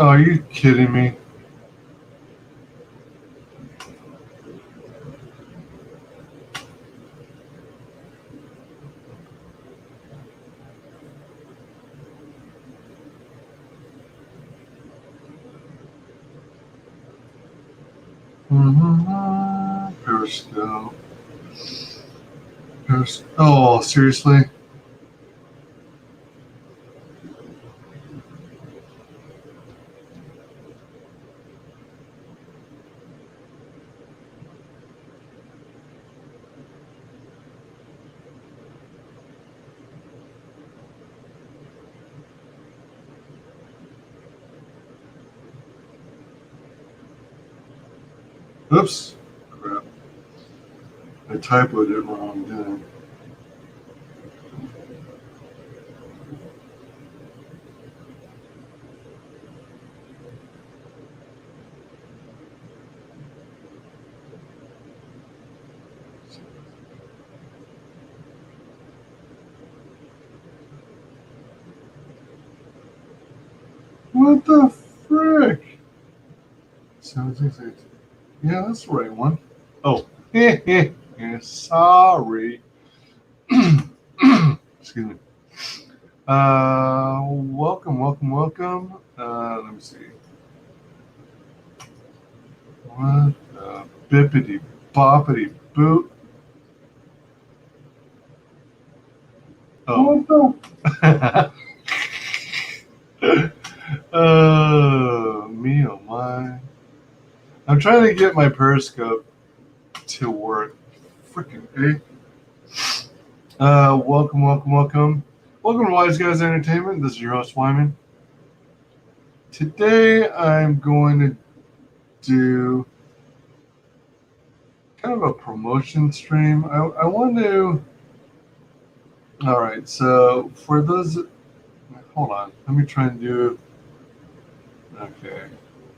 Oh, are you kidding me? Periscope. Oh, seriously? Oops. Crap. I typoed it wrong, didn't I? What the frick? 768. Yeah, that's the right one. Oh. Yeah, sorry. Excuse me. Welcome. Let me see. What the bippity boppity boot? Oh. What the? Oh, me oh my. I'm trying to get my Periscope to work. Freaking A. Welcome. Welcome to Wise Guys Entertainment. This is your host, Wyman. Today I'm going to do kind of a promotion stream. I want to. Alright, so for those. Hold on. Let me try and do. Okay.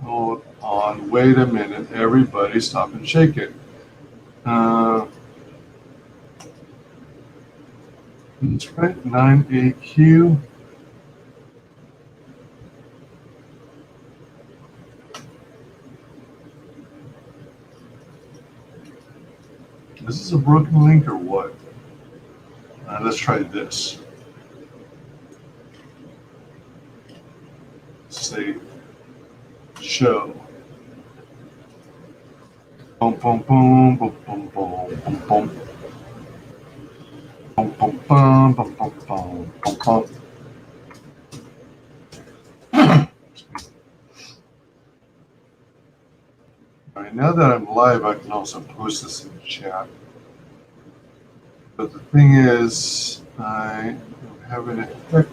Hold on. Wait a minute. Everybody stop and shake it. That's right. 9AQ. This is a broken link or what? Let's try this. Save. Show. Boom, boom, boom, boom, boom, boom, boom, boom. Boom, boom, boom, boom, boom, boom, boom, boom. Alright, now that I'm live, I can also post this in the chat. But the thing is, I am having a heck.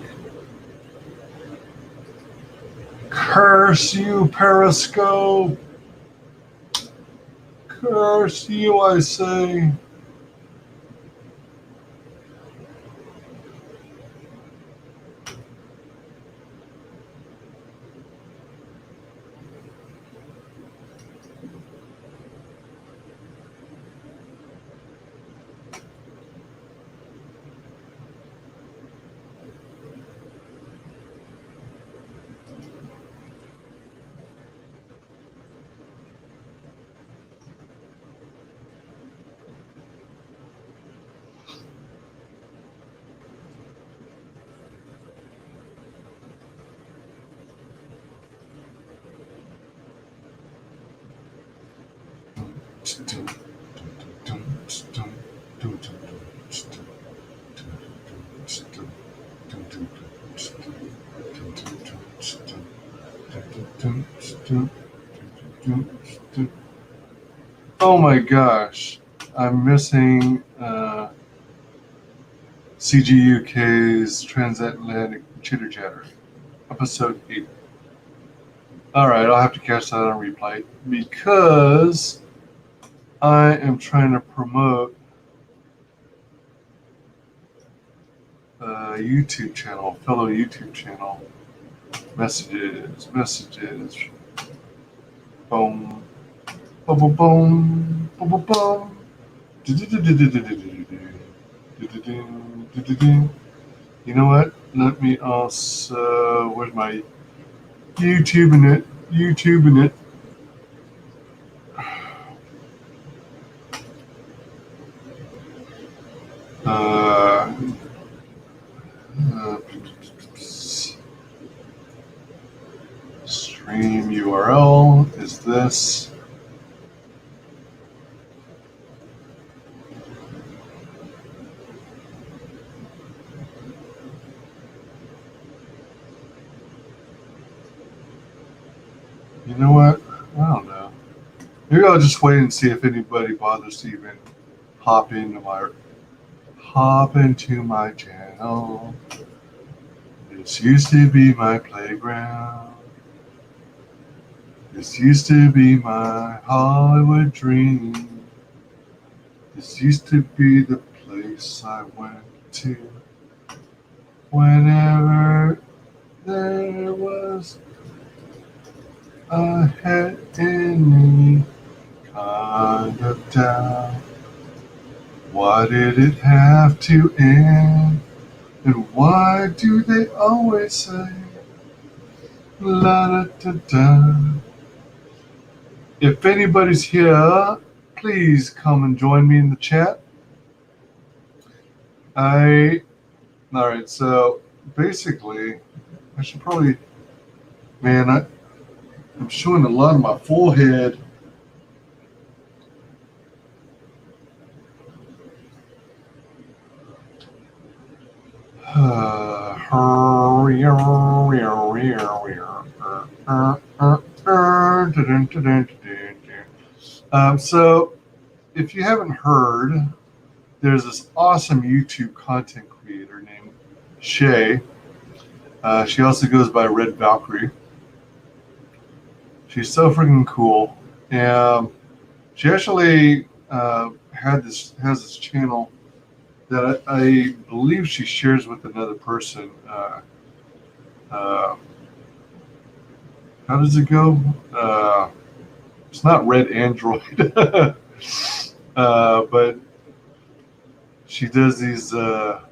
Curse you, Periscope! Curse you, I say. Oh my gosh, I'm missing CGUK's Transatlantic Chitter Chatter, episode 8. Alright, I'll have to catch that on replay because I am trying to promote a YouTube channel, fellow YouTube channel. Messages. Boom. Boom, boom, boom. Boom, boom, boom. You know what? Let me also. Where's my YouTubing it. YouTubing it. Uh, uh, stream URL is this. You know what? I don't know. Maybe I'll just wait and see if anybody bothers to even hop into my channel. This used to be my playground. This used to be my Hollywood dream. This used to be the place I went to whenever there was a head any kind of doubt. Why did it have to end? And why do they always say la da da da? If anybody's here, please come and join me in the chat. Alright, so basically, I should probably, man, I'm showing a lot of my forehead. So, if you haven't heard, there's this awesome YouTube content creator named Shae. She also goes by Red Valkyrie. She's so freaking cool. She actually has this channel that I believe she shares with another person. How does it go? It's not Red Android, but she does these. Let's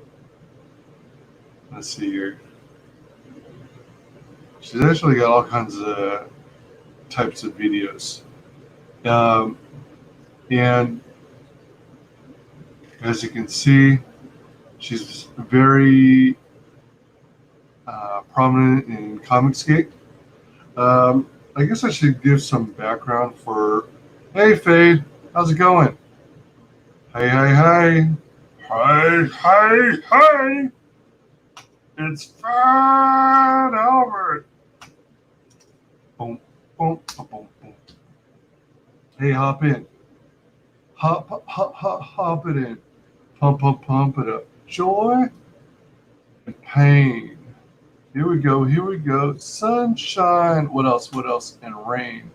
see here. She's actually got all kinds of types of videos, and as you can see, she's very prominent in ComicsGate. I guess I should give some background for. Hey, Fade, how's it going? Hey, hey, hey, hey, hey, hey! It's Fat Albert. Boom, boom, boom, boom, boom. Hey, hop in. Hop it in. Pump it up. Joy and pain. Here we go. Sunshine. What else? And rain.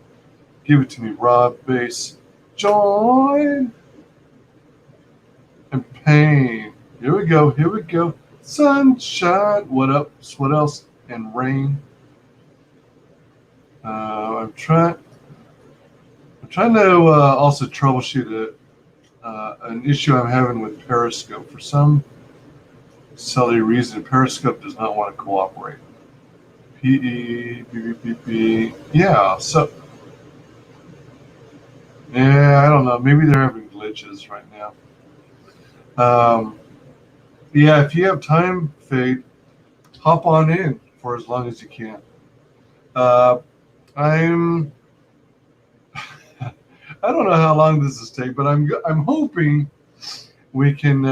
Give it to me, Rob Bass. Joy and pain. Here we go. Sunshine. What else? And rain. I'm trying to also troubleshoot an issue I'm having with Periscope. For some silly reason, Periscope does not want to cooperate. Yeah, so I don't know. Maybe they're having glitches right now. Yeah, if you have time, Fade, hop on in for as long as you can. I don't know how long this is take, but I'm hoping we can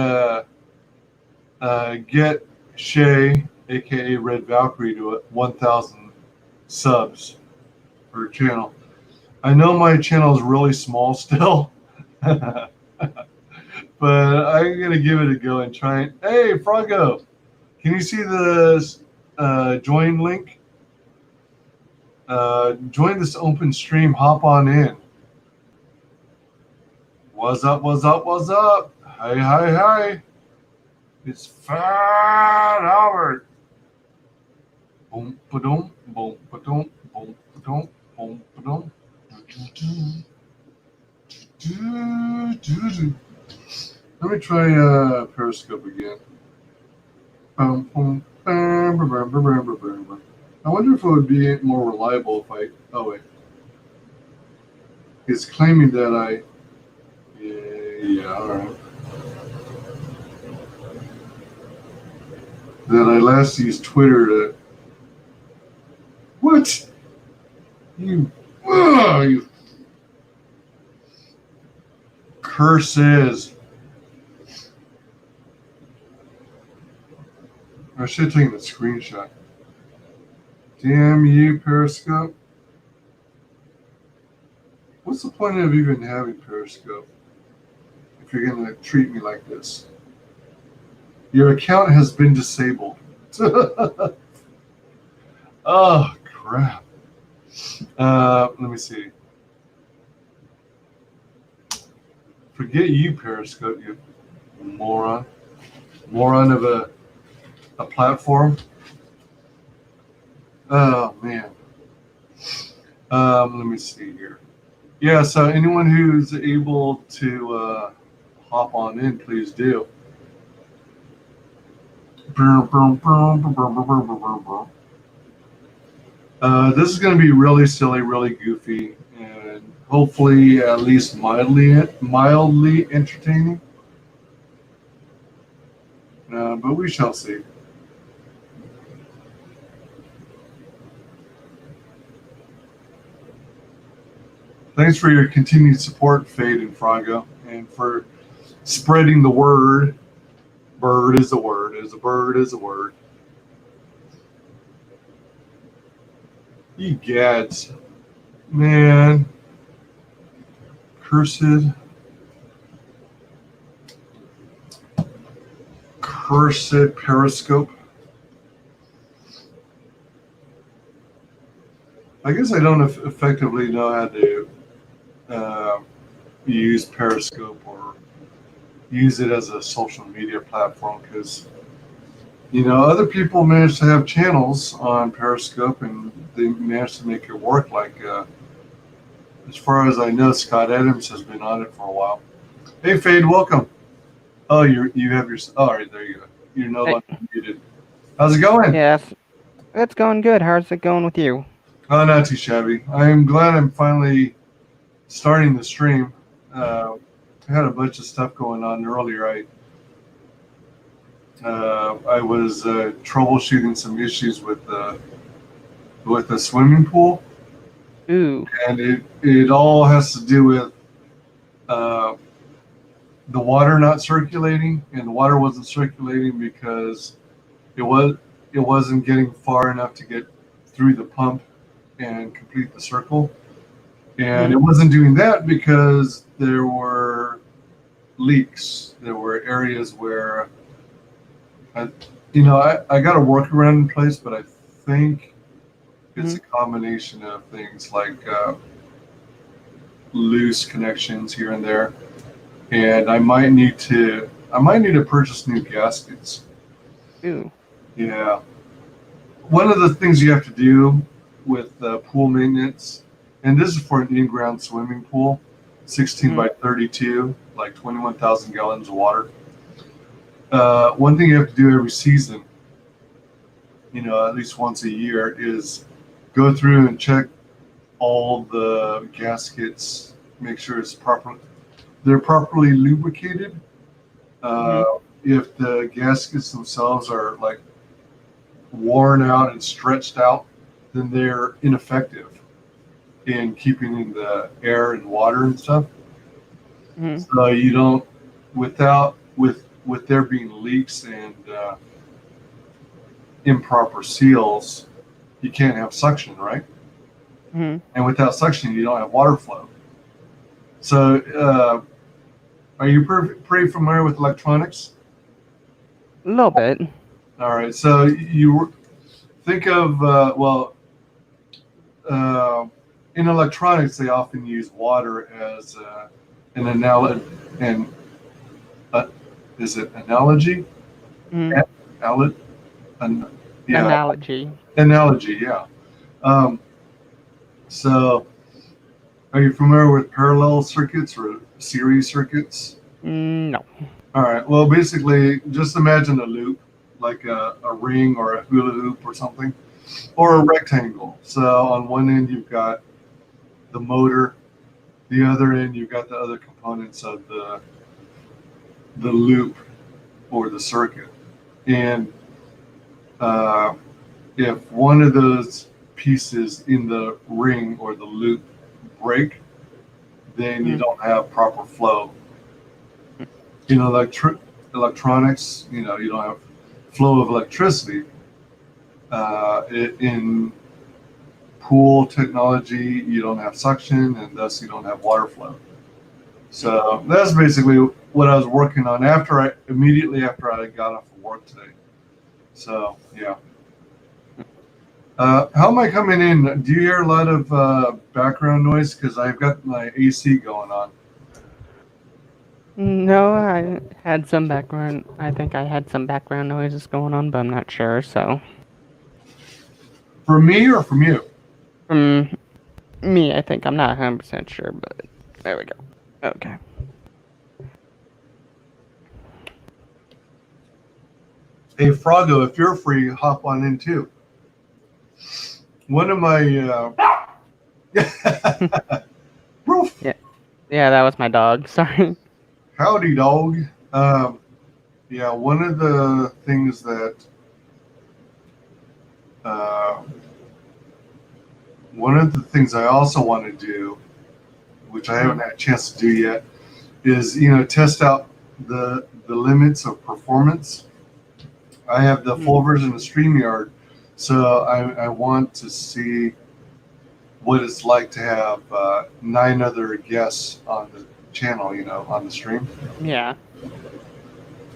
get Shae, aka Red Valkyrie, to 1,000 subs for her channel. I know my channel is really small still, but I'm gonna give it a go and try it. Hey, Froggo, can you see the join link? Join this open stream. Hop on in. What's up? Hi. It's Fat Albert. Boom, ba-dum, boom, ba-dum, boom, ba-dum, boom, ba-dum. Let me try Periscope again. I wonder if it would be more reliable if I. Oh wait, it's claiming that I. Yeah, all right. That I last used Twitter to. What? You curses! I should have taken a screenshot. Damn you, Periscope. What's the point of even having Periscope if you're going to treat me like this? Your account has been disabled. Oh, crap. Let me see. Forget you, Periscope, you moron. Moron of a platform. Oh, man. Let me see here. Yeah, so anyone who's able to hop on in, please do. This is going to be really silly, really goofy, and hopefully at least mildly entertaining. But we shall see. Thanks for your continued support, Fade and Frago, and for spreading the word. Bird is a word, is a bird is a word. You gads. Man. Cursed Periscope. I guess I don't effectively know how to use Periscope or use it as a social media platform because, you know, other people manage to have channels on Periscope and they manage to make it work. Like, as far as I know, Scott Adams has been on it for a while. Hey, Fade, welcome. Oh, you have your. Oh, all right, there you go. You're no longer muted. How's it going? Yes, it's going good. How's it going with you? Oh, not too shabby. I'm glad I'm finally starting the stream. I had a bunch of stuff going on earlier. I was troubleshooting some issues with the swimming pool. Ooh. And it all has to do with the water not circulating, and the water wasn't circulating because it wasn't getting far enough to get through the pump and complete the circle. And it wasn't doing that because there were leaks. There were areas where, I got a workaround in place, but I think it's a combination of things like loose connections here and there, and I might need to purchase new gaskets. Ooh. Yeah. One of the things you have to do with pool maintenance, and this is for an in-ground swimming pool, 16 by 32, like 21,000 gallons of water. One thing you have to do every season, at least once a year, is go through and check all the gaskets, make sure they're properly lubricated. If the gaskets themselves are like worn out and stretched out, then they're ineffective in keeping in the air and water and stuff. So you don't, with there being leaks and improper seals, you can't have suction, right? And without suction, you don't have water flow. So, are you pretty familiar with electronics? A little bit. All right. So you think of in electronics, they often use water as an analogy. And is it analogy? Analogy. Analogy, yeah. So, are you familiar with parallel circuits or series circuits? No. All right. Well, basically, just imagine a loop, like a ring or a hula hoop or something. or a rectangle. So on one end you've got the motor, the other end you've got the other components of the loop or the circuit. And if one of those pieces in the ring or the loop break, then you don't have proper flow. In electronics, you don't have flow of electricity. In pool technology, you don't have suction, and thus you don't have water flow. So that's basically what I was working on immediately after I got off of work today. So yeah. How am I coming in? Do you hear a lot of background noise? Because I've got my AC going on. No, I had some background. I think I had some background noises going on, but I'm not sure. So From me or from you? from me, I think I'm not 100% sure, but there we go. Okay. Hey, Froggo, if you're free, hop on in too. One of my Roof. Yeah, that was my dog. Sorry. Howdy, dog. Yeah, one of the things that I also want to do, which I haven't had a chance to do yet, is test out the limits of performance. I have the full version of StreamYard, so I want to see what it's like to have 9 other guests on the channel, on the stream. Yeah.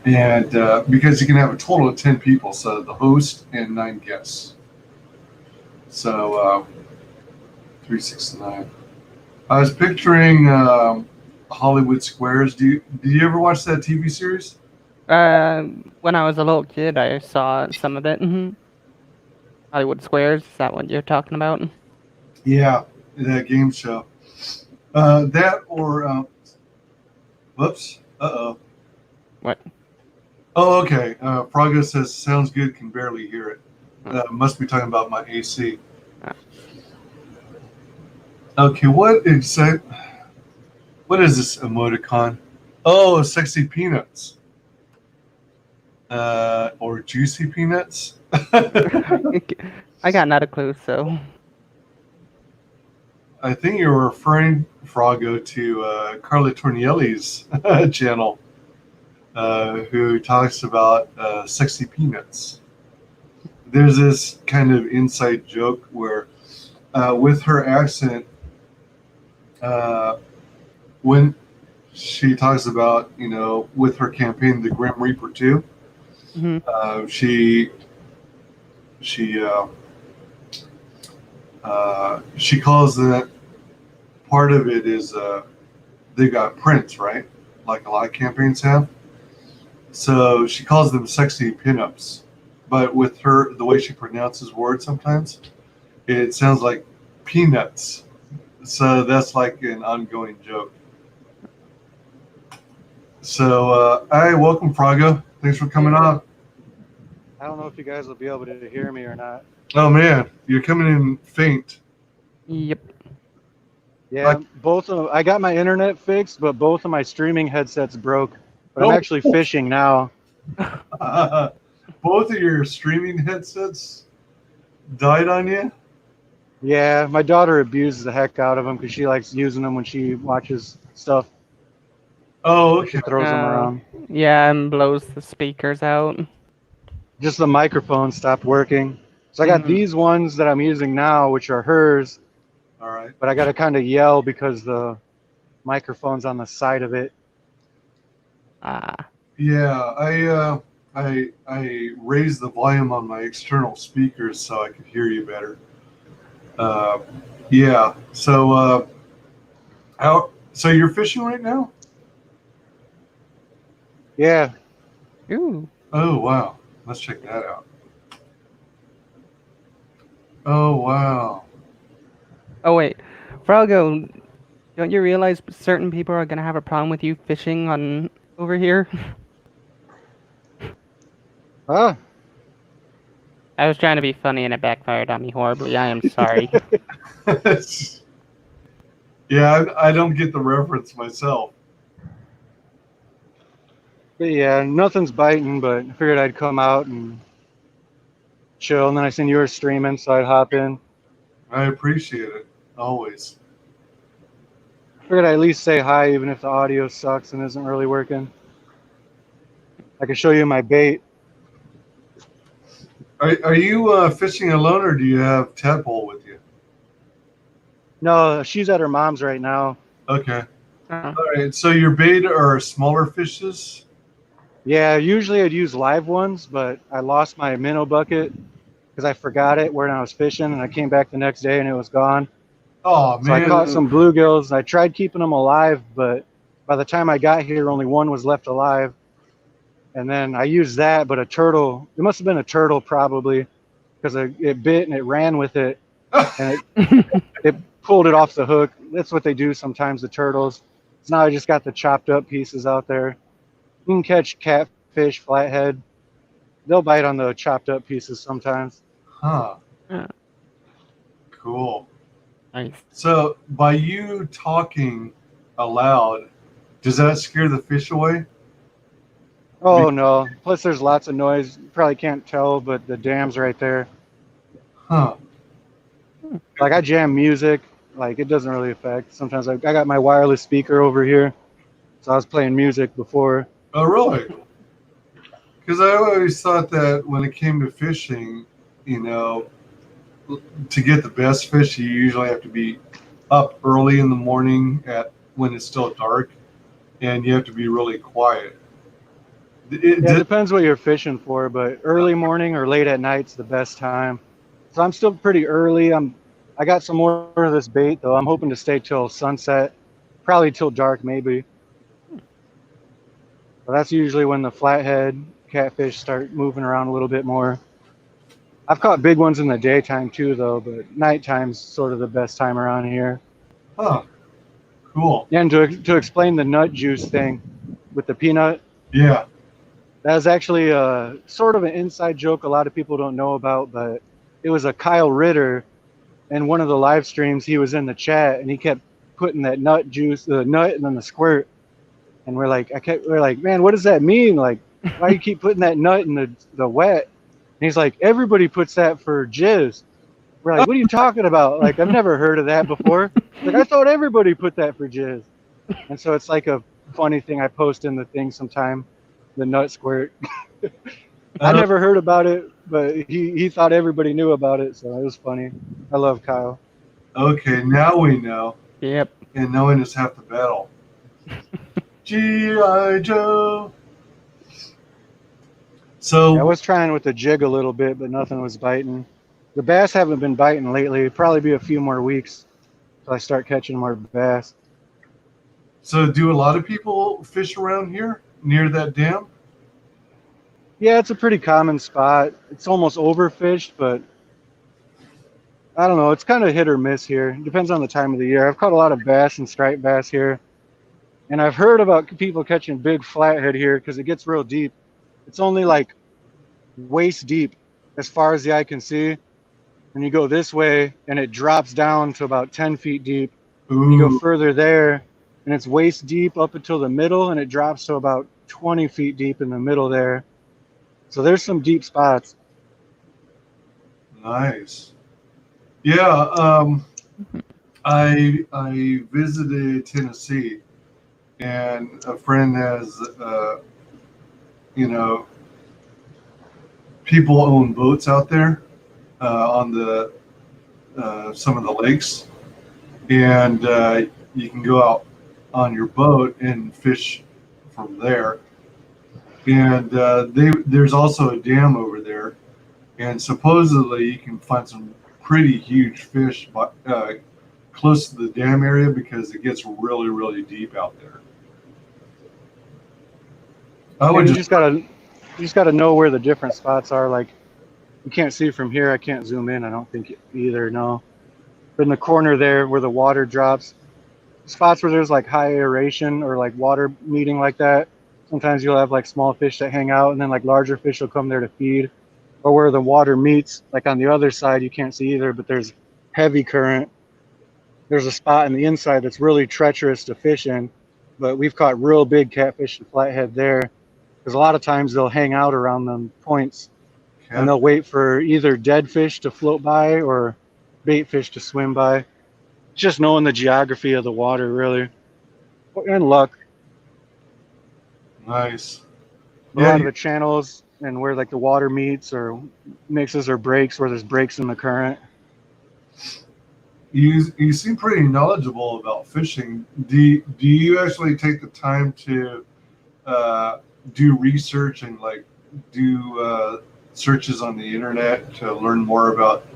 And because you can have a total of 10 people, so the host and 9 guests. So 369. I was picturing Hollywood Squares. Did you ever watch that TV series? When I was a little kid, I saw some of it. Hollywood Squares, is that what you're talking about? Yeah, that game show. That or whoops. Uh-oh. What? Oh, okay. Progress says, sounds good, can barely hear it. Must be talking about my AC. Okay, what is this emoticon? Oh, sexy peanuts. Or juicy peanuts. I got not a clue, so. I think you're referring, Froggo, to Carla Tornielli's channel, who talks about sexy peanuts. There's this kind of inside joke where, with her accent, when she talks about, with her campaign, the Grim Reaper 2, she calls that part of it is they got prints, right? Like a lot of campaigns have. So she calls them sexy pinups. But with her, the way she pronounces words sometimes, it sounds like peanuts. So that's like an ongoing joke. So, hi, welcome, Froggo. Thanks for coming on. I don't know if you guys will be able to hear me or not. Oh, man, you're coming in faint. Yep. Yeah, I got my internet fixed, but both of my streaming headsets broke. But I'm actually fishing now. Both of your streaming headsets died on you? Yeah, my daughter abuses the heck out of them because she likes using them when she watches stuff. Oh, okay. She throws them around. Yeah, and blows the speakers out. Just the microphone stopped working. So I got these ones that I'm using now, which are hers. All right. But I got to kind of yell because the microphone's on the side of it. Yeah, I raised the volume on my external speakers so I could hear you better. Yeah. So so you're fishing right now? Yeah. Ooh. Oh wow. Let's check that out. Oh wow. Oh wait, Froggo, don't you realize certain people are gonna have a problem with you fishing on over here? Huh? I was trying to be funny and it backfired on me horribly. I am sorry. Yeah, I don't get the reference myself. But yeah, nothing's biting, but I figured I'd come out and chill. And then I seen you were streaming, so I'd hop in. I appreciate it, always. Figured I'd at least say hi, even if the audio sucks and isn't really working. I can show you my bait. Are you fishing alone, or do you have Tadpole with you? No, she's at her mom's right now. Okay. Uh, All right. So your bait are smaller fishes? Yeah, usually I'd use live ones, but I lost my minnow bucket because I forgot it when I was fishing, and I came back the next day and it was gone. Oh, So I man. caught some bluegills. I tried keeping them alive, but by the time I got here, only one was left alive. And then I used that, but a turtle, it must have been a turtle probably, because it bit and it ran with it, and it pulled it off the hook. That's what they do sometimes, the turtles. So now I just got the chopped up pieces out there. You can catch catfish, flathead. They'll bite on the chopped up pieces sometimes. Huh. Yeah. Cool. Nice. So by you talking aloud, does that scare the fish away? Oh no. Plus there's lots of noise. You probably can't tell, but the dam's right there. Huh. Like I jam music, like it doesn't really affect. Sometimes I got my wireless speaker over here, so I was playing music before. Oh, really? Because I always thought that when it came to fishing, to get the best fish, you usually have to be up early in the morning when it's still dark, and you have to be really quiet. It depends what you're fishing for, but early morning or late at night's the best time. So I'm still pretty early. I got some more of this bait though. I'm hoping to stay till sunset, probably till dark maybe. But that's usually when the flathead catfish start moving around a little bit more. I've caught big ones in the daytime too though, but nighttime's sort of the best time around here. Huh. Cool. And to explain the nut juice thing with the peanut, Yeah. that was actually a sort of an inside joke a lot of people don't know about, but it was a Kyle Ritter, and one of the live streams he was in the chat and he kept putting that nut juice, the nut and then the squirt, and we're like, man, what does that mean? Like, why do you keep putting that nut in the wet? And he's like, everybody puts that for jizz. We're like, what are you talking about? Like, I've never heard of that before. Like, I thought everybody put that for jizz. And so it's like a funny thing I post in the thing sometime, the nut squirt. I never heard about it, but he thought everybody knew about it, so it was funny. I love Kyle. Okay, now we know. Yep. And knowing is half the battle. G.I. Joe. So I was trying with the jig a little bit, but nothing was biting. The bass haven't been biting lately. It'll probably be a few more weeks till I start catching more bass. So do a lot of people fish around here near that dam? Yeah, it's a pretty common spot. It's almost overfished, but I don't know. It's kind of hit or miss here. It depends on the time of the year. I've caught a lot of bass and striped bass here. And I've heard about people catching big flathead here because it gets real deep. It's only like waist deep as far as the eye can see. And you go this way and it drops down to about 10 feet deep. Ooh. You go further there and it's waist deep up until the middle and it drops to about 20 feet deep in the middle there. So there's some deep spots. Nice. Yeah, I visited Tennessee, and a friend has, people own boats out there on the some of the lakes, and you can go out on your boat and fish from there. And there's also a dam over there, and supposedly you can find some pretty huge fish close to the dam area because it gets really, really deep out there. You just gotta know where the different spots are. Like, you can't see from here. I can't zoom in. I don't think either. No, but in the corner there where the water drops, spots where there's like high aeration or like water meeting like that. Sometimes you'll have like small fish that hang out, and then like larger fish will come there to feed. or where the water meets, like on the other side, you can't see either, but there's heavy current. There's a spot in the inside that's really treacherous to fish in, but we've caught real big catfish and flathead there, because a lot of times they'll hang out around them points and they'll wait for either dead fish to float by or bait fish to swim by. Just knowing the geography of the water, really, and luck. Nice. A lot of the channels and where like the water meets or mixes or breaks, where there's breaks in the current. You seem pretty knowledgeable about fishing. Do you actually take the time to do research and like do searches on the internet to learn more about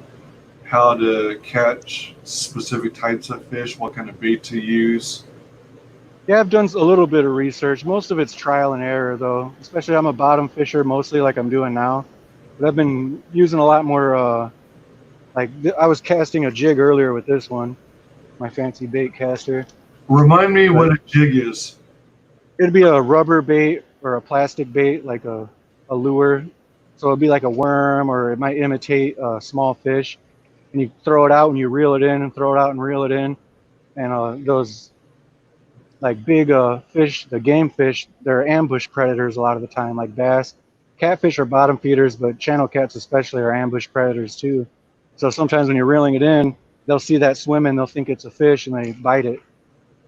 how to catch specific types of fish, what kind of bait to use? Yeah, I've done a little bit of research. Most of it's trial and error, though. Especially I'm a bottom fisher, mostly like I'm doing now. But I've been using a lot more. I was casting a jig earlier with this one, my fancy bait caster. Remind me what a jig is. It'd be a rubber bait or a plastic bait, like a lure. So it'd be like a worm, or it might imitate a small fish. And you throw it out and you reel it in, and throw it out and reel it in. And those like big fish, the game fish, they're ambush predators a lot of the time, like bass. Catfish are bottom feeders, but channel cats especially are ambush predators too. So sometimes when you're reeling it in, they'll see that swimming, they'll think it's a fish, and they bite it.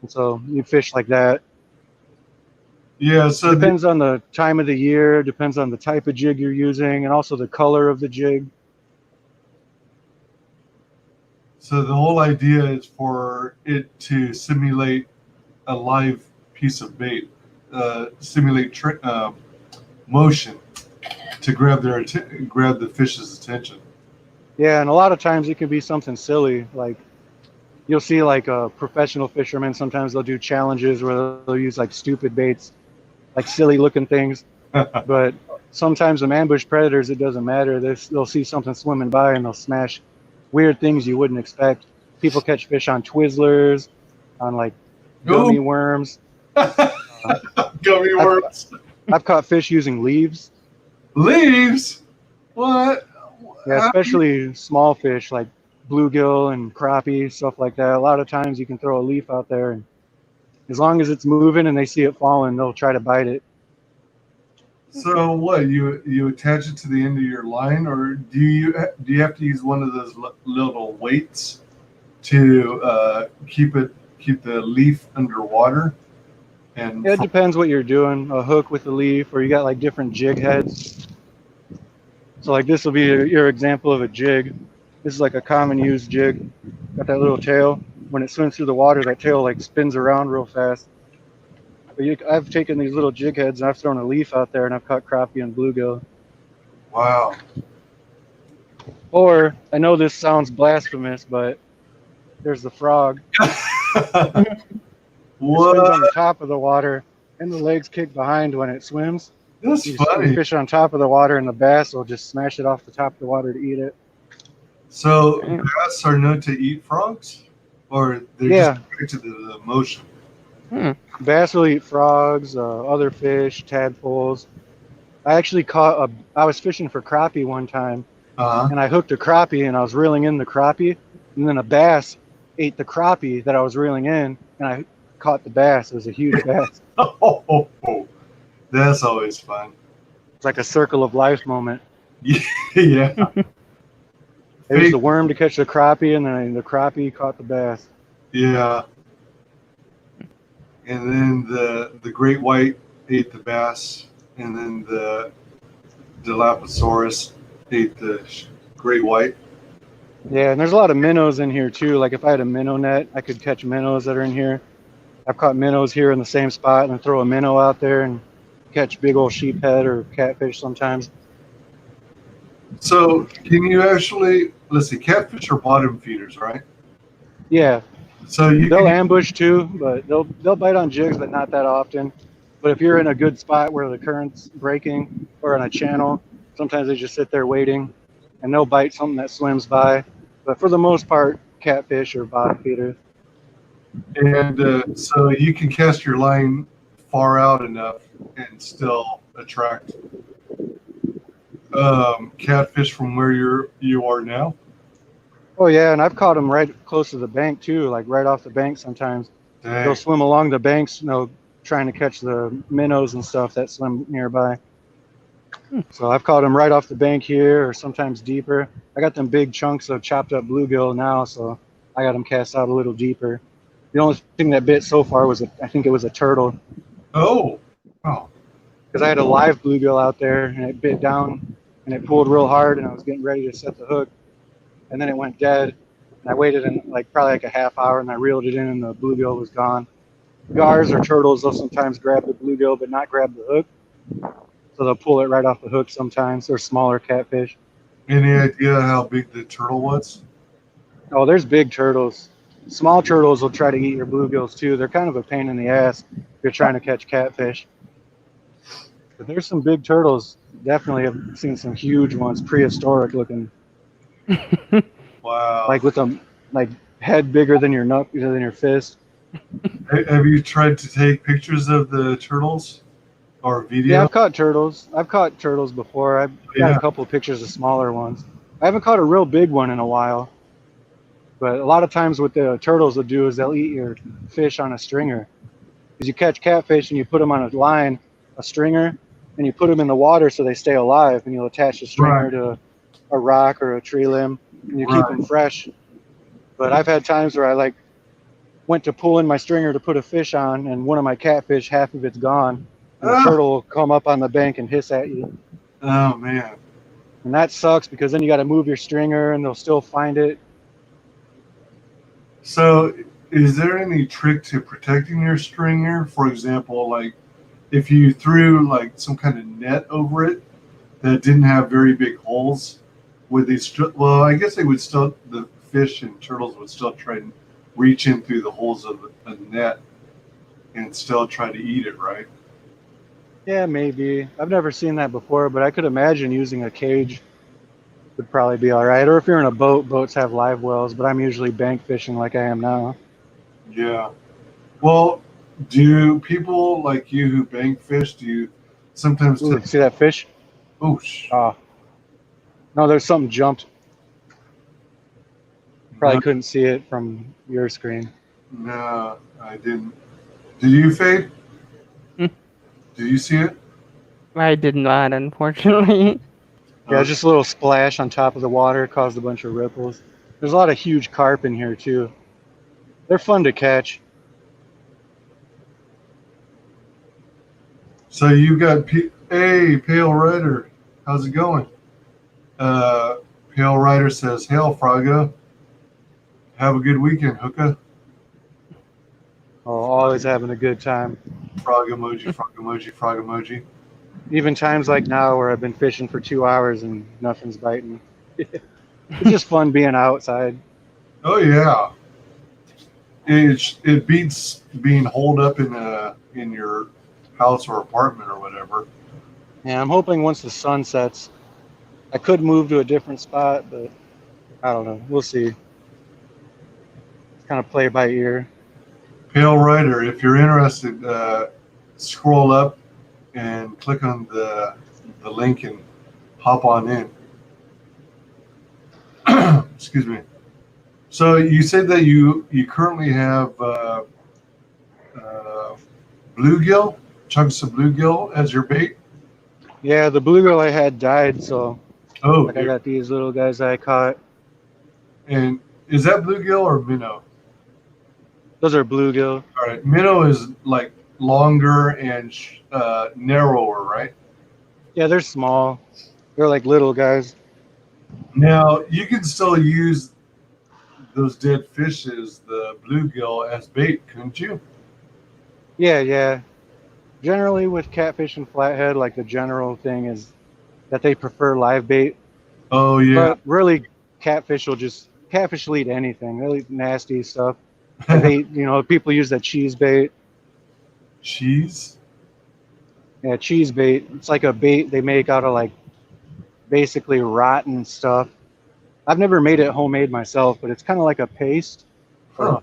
And so you fish like that. Yeah, so depends on the time of the year, depends on the type of jig you're using, and also the color of the jig. So the whole idea is for it to simulate a live piece of bait, simulate motion to grab the fish's attention. Yeah, and a lot of times it can be something silly. Like you'll see like a professional fishermen, sometimes they'll do challenges where they'll use like stupid baits, like silly looking things. But sometimes with ambush predators, it doesn't matter. They'll see something swimming by and they'll smash weird things you wouldn't expect. People catch fish on Twizzlers, on like gummy worms. Gummy worms. I've caught fish using leaves. Leaves? What? Yeah, especially small fish like bluegill and crappie, stuff like that. A lot of times you can throw a leaf out there, and as long as it's moving and they see it falling, they'll try to bite it. So what? You attach it to the end of your line, or do you have to use one of those little weights to keep the leaf underwater? And yeah, it depends what you're doing. A hook with a leaf, or you got like different jig heads. So like this will be your example of a jig. This is like a common used jig. Got that little tail. When it swims through the water, that tail like spins around real fast. But I've taken these little jig heads and I've thrown a leaf out there and I've caught crappie and bluegill. Wow. Or, I know this sounds blasphemous, but there's the frog. It swims on the top of the water and the legs kick behind when it swims. That's funny. You fish on top of the water and the bass will just smash it off the top of the water to eat it. So bass are known to eat frogs? Or they're just attracted to the motion? Bass will eat frogs, other fish, tadpoles. I actually I was fishing for crappie one time, and I hooked a crappie and I was reeling in the crappie, and then a bass ate the crappie that I was reeling in, and I caught the bass. It was a huge bass. Oh, that's always fun. It's like a circle of life moment. Yeah. It was the worm to catch the crappie, and then the crappie caught the bass. Yeah. And then the great white ate the bass, and then the Dilophosaurus ate the great white. Yeah, and there's a lot of minnows in here too. Like if I had a minnow net, I could catch minnows that are in here. I've caught minnows here in the same spot, and then throw a minnow out there and catch big old sheephead or catfish sometimes. So can you actually, let's see, catfish are bottom feeders, right? Yeah. So they'll ambush too, but they'll bite on jigs, but not that often. But if you're in a good spot where the current's breaking or on a channel, sometimes they just sit there waiting, and they'll bite something that swims by. But for the most part, catfish are bottom feeders. And so you can cast your line far out enough and still attract catfish from where you are now? Oh yeah, and I've caught them right close to the bank too, like right off the bank sometimes. They'll Dang. swim along the banks, trying to catch the minnows and stuff that swim nearby. Hmm. So I've caught them right off the bank here, or sometimes deeper. I got them big chunks of chopped up bluegill now, so I got them cast out a little deeper. The only thing that bit so far was I think it was a turtle, Oh. Oh. because I had a live bluegill out there and it bit down and it pulled real hard and I was getting ready to set the hook and then it went dead. And I waited probably like a half hour and I reeled it in and the bluegill was gone. Gars or turtles, they'll sometimes grab the bluegill but not grab the hook. So they'll pull it right off the hook sometimes. They're smaller catfish. Any idea how big the turtle was? Oh, there's big turtles. Small turtles will try to eat your bluegills too. They're kind of a pain in the ass if you're trying to catch catfish. But there's some big turtles. Definitely have seen some huge ones, prehistoric looking, Wow. like with them like head bigger than than your fist. Have you tried to take pictures of the turtles or video? Yeah, I've caught turtles. I've caught turtles before. I've got Yeah. a couple of pictures of smaller ones. I haven't caught a real big one in a while. But a lot of times what the turtles will do is they'll eat your fish on a stringer. Because you catch catfish and you put them on a line, a stringer, and you put them in the water so they stay alive. And you'll attach the stringer Right. to a rock or a tree limb, and you keep Right. them fresh. But I've had times where I went to pull in my stringer to put a fish on, and one of my catfish, half of it's gone, and the Ah. turtle will come up on the bank and hiss at you. Oh man. And that sucks because then you got to move your stringer, and they'll still find it. So, is there any trick to protecting your stringer? For example, like if you threw like some kind of net over it that didn't have very big holes, would they well, I guess the fish and turtles would still try and reach in through the holes of a net and still try to eat it, right? Yeah, maybe. I've never seen that before, but I could imagine using a cage would probably be all right. Or if you're in a boat, boats have live wells, but I'm usually bank fishing like I am now. Yeah. Well, do people like you who bank fish, do you sometimes Ooh, see that fish? oosh. No, there's something jumped. Probably No, couldn't see it from your screen. no, I didn't. Did you, Fade? Hmm. Did you see it? I did not, unfortunately. Yeah, just a little splash on top of the water caused a bunch of ripples. There's a lot of huge carp in here too. They're fun to catch. So you got hey, Pale Rider, how's it going? Pale Rider says, "Hail, Frago. Have a good weekend, hooka." Oh, always having a good time. Frog emoji, frog emoji, frog emoji. Even times like now where I've been fishing for 2 hours and nothing's biting. It's just fun being outside. Oh yeah, it beats being holed up in your house or apartment or whatever. Yeah, I'm hoping once the sun sets, I could move to a different spot, but I don't know. We'll see. It's kind of play by ear. Pale Rider, if you're interested, scroll up and click on the link and hop on in. Excuse me. So you said that you currently have bluegill, chunks of bluegill as your bait. Yeah, the bluegill I had died, so Oh, I got these little guys I caught. and is that bluegill or minnow? Those are bluegill. All right, minnow is like longer and narrower, right? Yeah, they're small. They're like little guys. Now you can still use those dead fishes, the bluegill, as bait, couldn't you? Yeah. Generally with catfish and flathead, like the general thing is that they prefer live bait. Oh yeah. But really, catfish will eat anything. They'll eat nasty stuff. Like people use that cheese bait. Cheese? Yeah, cheese bait. It's like a bait they make out of like basically rotten stuff. I've never made it homemade myself, but it's kind of like a paste. Huh.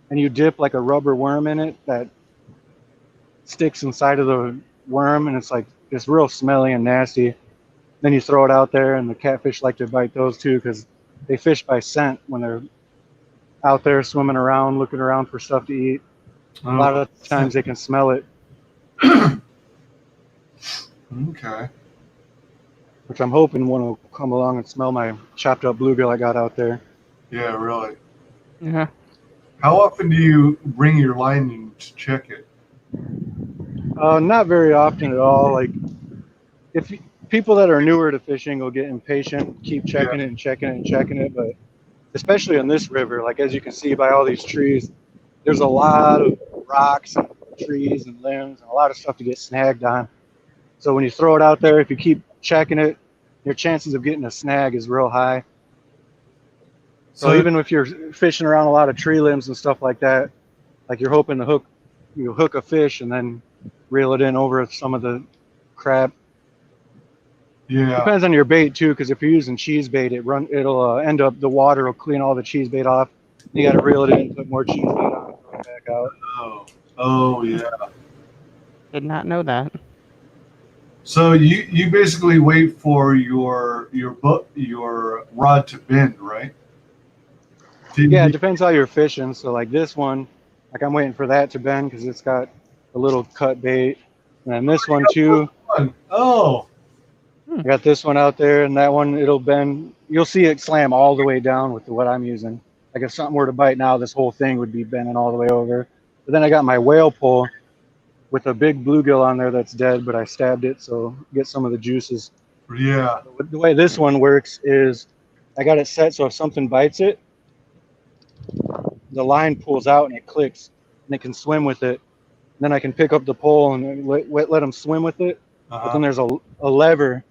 And you dip like a rubber worm in it that sticks inside of the worm, and it's like just real smelly and nasty. Then you throw it out there, and the catfish like to bite those too because they fish by scent when they're out there swimming around, looking around for stuff to eat. A lot of times they can smell it, Okay. which I'm hoping one will come along and smell my chopped up bluegill I got out there. Yeah, really. Yeah. How often do you bring your line in to check it? Not very often at all. Like if people that are newer to fishing will get impatient, keep checking it and checking it and checking it, but especially in this river, like as you can see by all these trees, there's a lot of rocks and trees and limbs and a lot of stuff to get snagged on. So when you throw it out there, if you keep checking it, your chances of getting a snag is real high. So even if you're fishing around a lot of tree limbs and stuff like that, like you're hoping to hook a fish and then reel it in over some of the crab. Yeah. Depends on your bait too, because if you're using cheese bait, it'll end up the water will clean all the cheese bait off. You got to reel it in, put more cheese bait on, and throw it back out. Oh yeah. Did not know that. So you basically wait for your rod to bend, right? Yeah, it depends how you're fishing. So like this one, like I'm waiting for that to bend because it's got a little cut bait. And then this one too. Oh. I got this one out there, and that one it'll bend. You'll see it slam all the way down with what I'm using. Like if something were to bite now, this whole thing would be bending all the way over. But then I got my whale pole with a big bluegill on there that's dead, but I stabbed it so get some of the juices. Yeah. The way this one works is I got it set so if something bites it, the line pulls out and it clicks, and it can swim with it. Then I can pick up the pole and let them swim with it. But then there's a lever.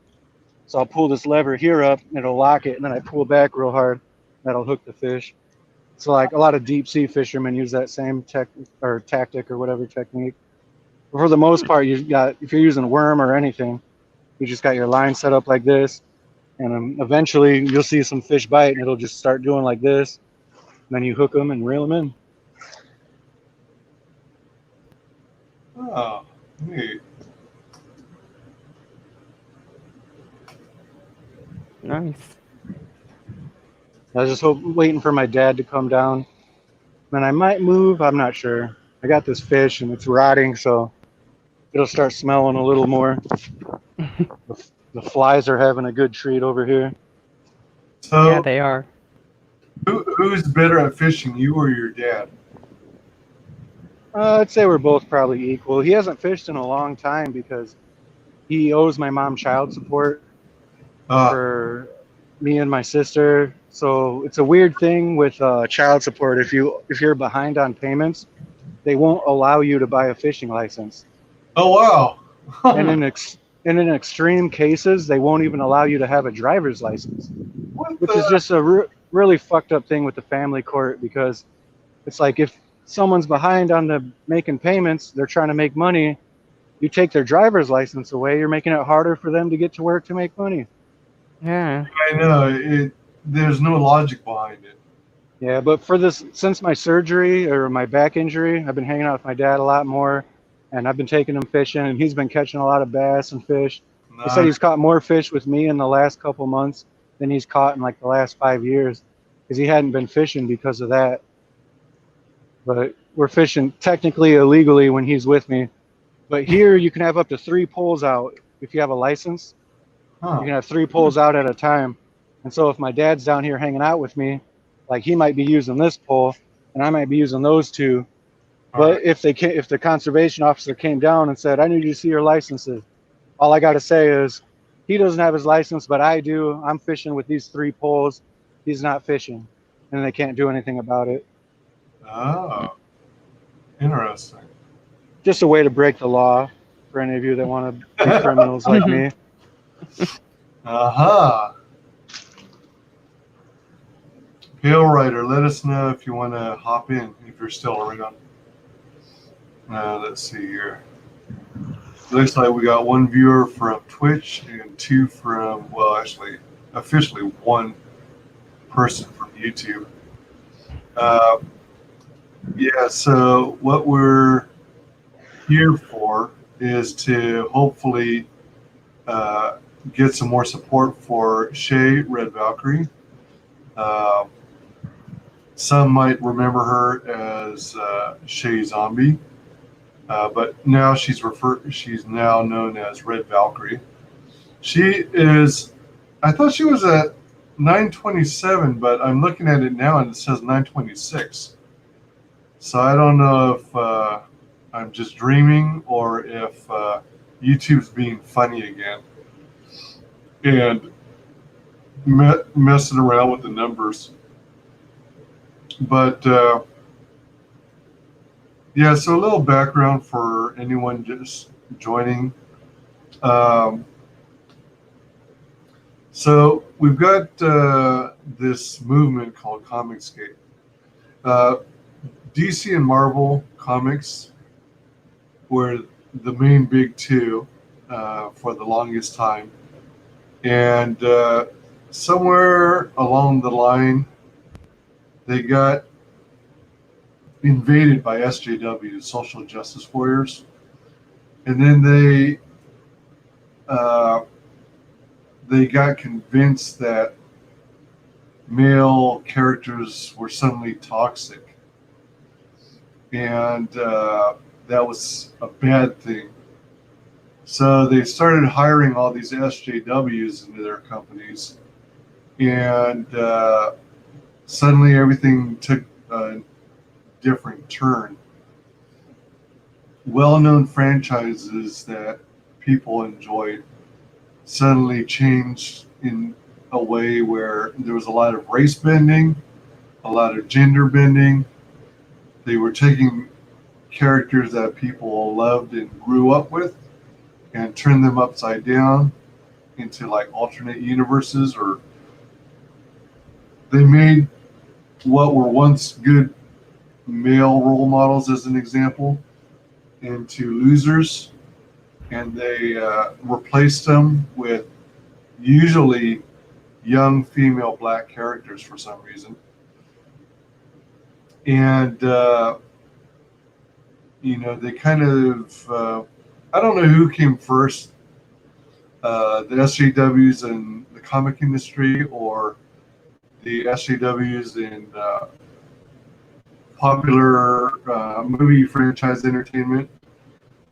So I'll pull this lever here up, and it'll lock it, and then I pull back real hard. That'll hook the fish. So like a lot of deep sea fishermen use that same tactic or whatever technique. But for the most part, if you're using a worm or anything, you just got your line set up like this, and eventually you'll see some fish bite, and it'll just start doing like this. And then you hook them and reel them in. Oh, neat. Nice. I was just waiting for my dad to come down. Then I might move. I'm not sure. I got this fish and it's rotting, so it'll start smelling a little more. The flies are having a good treat over here. So Yeah, they are. Who's better at fishing, you or your dad? I'd say we're both probably equal. He hasn't fished in a long time because he owes my mom child support for me and my sister. So it's a weird thing with child support. If you're behind on payments, they won't allow you to buy a fishing license. Oh wow! And in extreme cases, they won't even allow you to have a driver's license, which is just a really fucked up thing with the family court, because it's like if someone's behind on the making payments, they're trying to make money, you take their driver's license away, you're making it harder for them to get to work to make money. Yeah. I know there's no logic behind it. Yeah, but since my surgery or my back injury, I've been hanging out with my dad a lot more, and I've been taking him fishing, and he's been catching a lot of bass and fish. He said he's caught more fish with me in the last couple months than he's caught in like the last 5 years, because he hadn't been fishing because of that. But we're fishing technically illegally when he's with me. But here you can have up to 3 poles out if you have a license. You can have 3 poles out at a time. And so if my dad's down here hanging out with me, like he might be using this pole and I might be using those 2. But if the conservation officer came down and said, I need you to see your licenses, all I got to say is, he doesn't have his license, but I do. I'm fishing with these 3 poles. He's not fishing. And they can't do anything about it. Oh, interesting. Just a way to break the law for any of you that want to be criminals like me. Pale Rider, let us know if you want to hop in, if you're still around. Let's see here. Looks like we got 1 viewer from Twitch and 2 from, well, actually, officially 1 person from YouTube. Yeah, so what we're here for is to hopefully get some more support for Shae, Red Valkyrie. Some might remember her as Shae Zombie, but now she's now known as Red Valkyrie. She is. I thought she was at 927, but I'm looking at it now and it says 926. So I don't know if I'm just dreaming or if YouTube's being funny again and messing around with the numbers. But yeah, so a little background for anyone just joining. So we've got this movement called ComicsGate. DC and Marvel Comics were the main big two for the longest time. And somewhere along the line, they got invaded by SJWs, social justice warriors. And then they got convinced that male characters were suddenly toxic. And that was a bad thing. So they started hiring all these SJWs into their companies. And suddenly everything took a different turn. Well-known franchises that people enjoyed suddenly changed in a way where there was a lot of race bending, a lot of gender bending. They were taking characters that people loved and grew up with and turned them upside down into like alternate universes, or they made what were once good male role models, as an example, into losers, and they replaced them with usually young female black characters for some reason. And they kind of I don't know who came first, the SJWs in the comic industry or the SJWs in popular movie franchise entertainment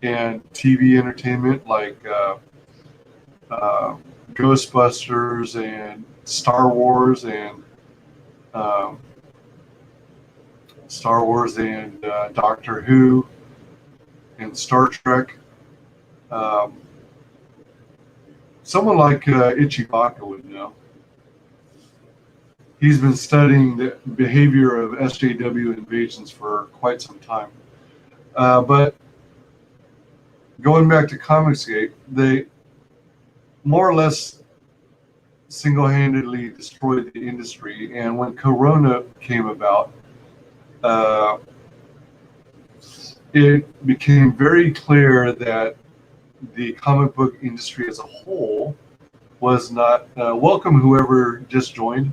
and TV entertainment like Ghostbusters and Star Wars and Doctor Who and Star Trek. Someone like Ichibaka would know. He's been studying the behavior of SJW invasions for quite some time. But going back to ComicsGate, they more or less single-handedly destroyed the industry. And when Corona came about, it became very clear that the comic book industry as a whole was not welcome. Whoever just joined,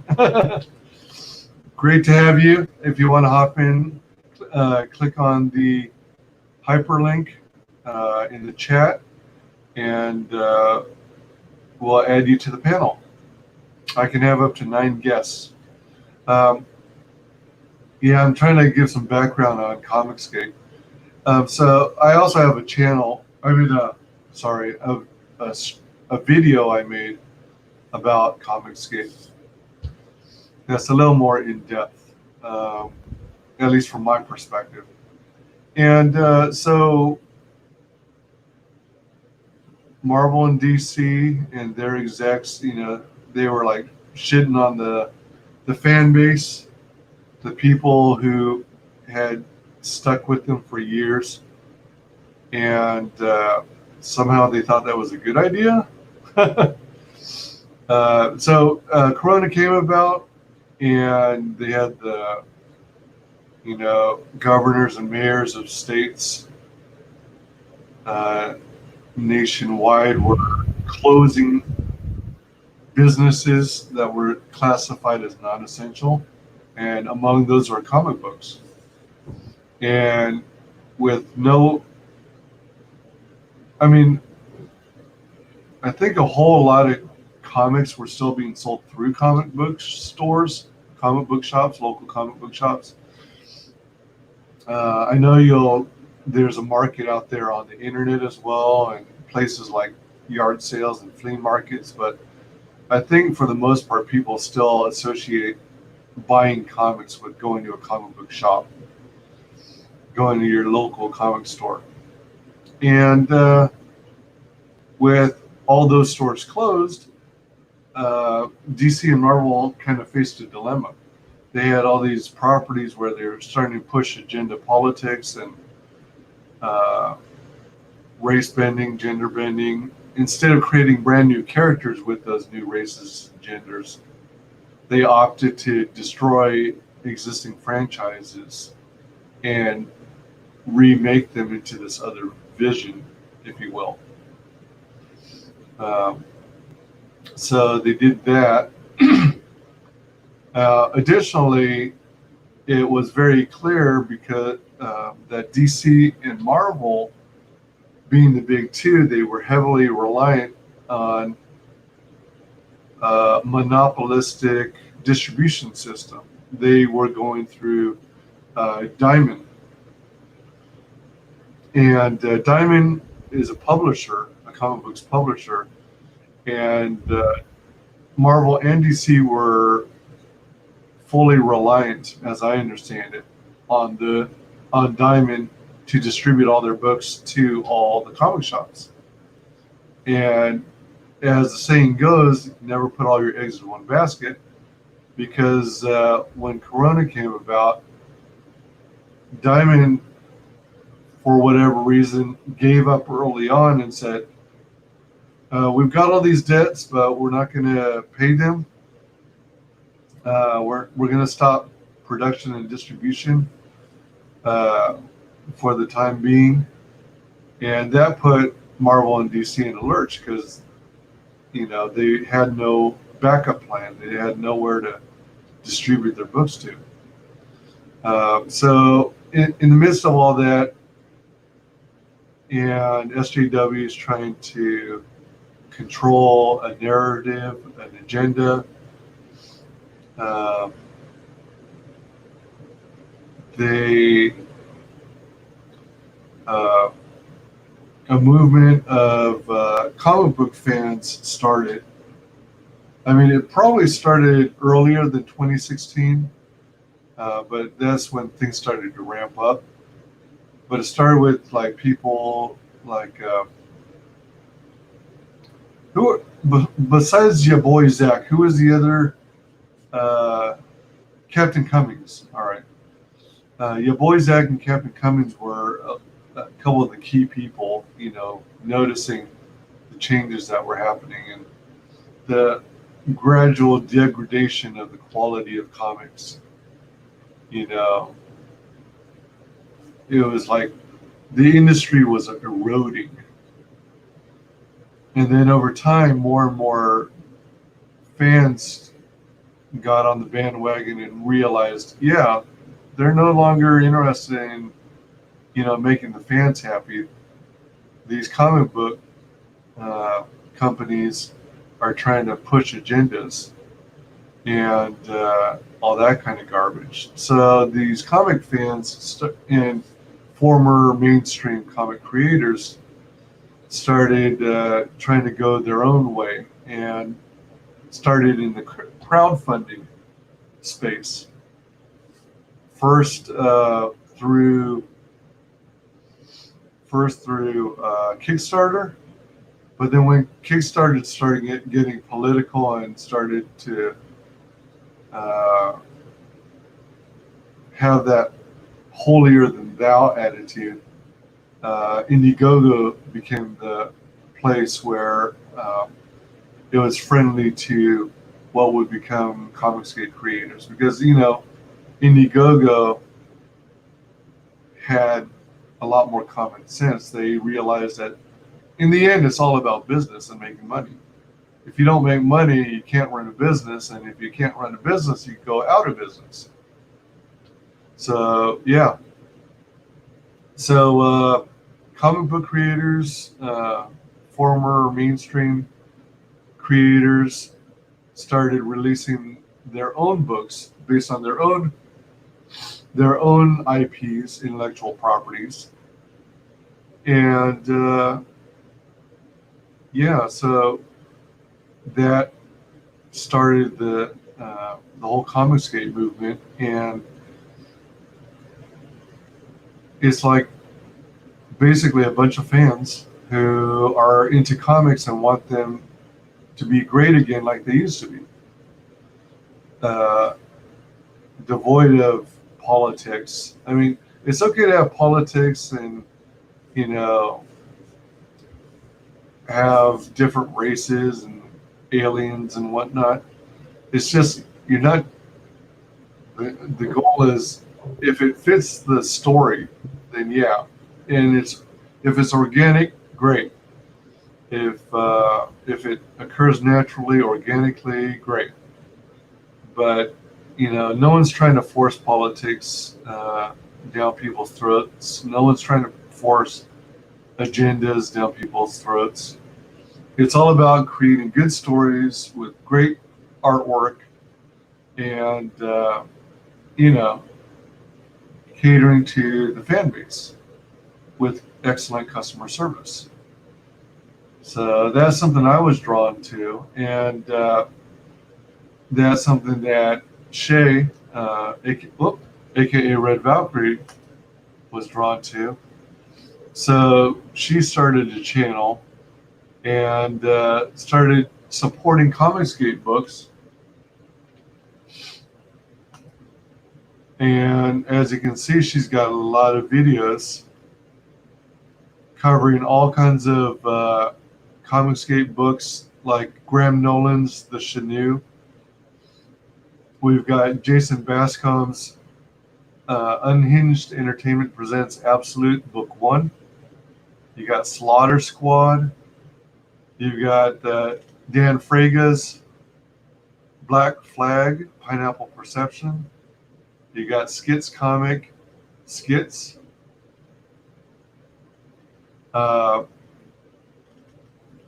great to have you. If you want to hop in, click on the hyperlink in the chat, and we'll add you to the panel. I can have up to 9 guests. Yeah, I'm trying to give some background on ComicsGate. So I also have a channel. A video I made about ComicsGate. That's a little more in depth, at least from my perspective. And so Marvel and DC and their execs, they were like shitting on the fan base, the people who had stuck with them for years, and somehow they thought that was a good idea. So Corona came about, and they had the governors and mayors of states nationwide were closing businesses that were classified as non-essential, and among those were comic books. And with I think a whole lot of comics were still being sold through comic book stores, comic book shops, local comic book shops. I know there's a market out there on the internet as well, and places like yard sales and flea markets, but I think for the most part, people still associate buying comics with going to a comic book shop, going to your local comic store. And with all those stores closed, DC and Marvel kind of faced a dilemma. They had all these properties where they were starting to push agenda politics and race bending, gender bending. Instead of creating brand new characters with those new races and genders, they opted to destroy existing franchises and remake them into this other vision, if you will. So they did that. Additionally, it was very clear because that DC and Marvel, being the big two, they were heavily reliant on monopolistic distribution system. They were going through Diamond, and Diamond is a publisher, a comic books publisher, and Marvel and DC were fully reliant, as I understand it, on Diamond to distribute all their books to all the comic shops. And as the saying goes, never put all your eggs in one basket, because when Corona came about, Diamond, for whatever reason, gave up early on and said, we've got all these debts, but we're not going to pay them. We're going to stop production and distribution for the time being. And that put Marvel and DC in a lurch because, they had no backup plan. They had nowhere to distribute their books to. So in the midst of all that, and SJW is trying to control a narrative, an agenda. A movement of comic book fans started. I mean, it probably started earlier than 2016, but that's when things started to ramp up. But it started with like people like who, besides your boy Zach, who was the other? Captain Cummings. All right, your boy Zach and Captain Cummings were a couple of the key people, noticing the changes that were happening and the gradual degradation of the quality of comics. It was like the industry was eroding. And then over time, more and more fans got on the bandwagon and realized, yeah, they're no longer interested in, making the fans happy. These comic book companies are trying to push agendas and all that kind of garbage. So these comic fans and former mainstream comic creators started trying to go their own way and started in the crowdfunding space. First through Kickstarter, but then when Kickstarter started getting political and started to have that holier than thou attitude, Indiegogo became the place where it was friendly to what would become ComicsGate creators, because Indiegogo had a lot more common sense. They realized that in the end, it's all about business and making money. If you don't make money, you can't run a business, and if you can't run a business, you go out of business. So yeah. So comic book creators, former mainstream creators started releasing their own books based on their own IPs, intellectual properties, and yeah, so that started the whole ComicsGate movement, and it's like basically a bunch of fans who are into comics and want them to be great again like they used to be, devoid of politics. I mean, it's okay to have politics and, you know, have different races and aliens and whatnot. It's just you're not. The goal is if it fits the story, then yeah, and if it's organic, great. If it occurs naturally, organically, great. But you know, no one's trying to force politics down people's throats. No one's trying to force agendas down people's throats. It's all about creating good stories with great artwork and you know, catering to the fan base with excellent customer service. So that's something I was drawn to, and that's something that Shae, aka Red Valkyrie, was drawn to. So she started a channel and started supporting ComicsGate books. And as you can see, she's got a lot of videos covering all kinds of ComicsGate books, like Graham Nolan's The Chenille. We've got Jason Bascom's Unhinged Entertainment Presents Absolute Book 1. You got Slaughter Squad. You've got Dan Fraga's Black Flag, Pineapple Perception. You got Skits Comic, Skits.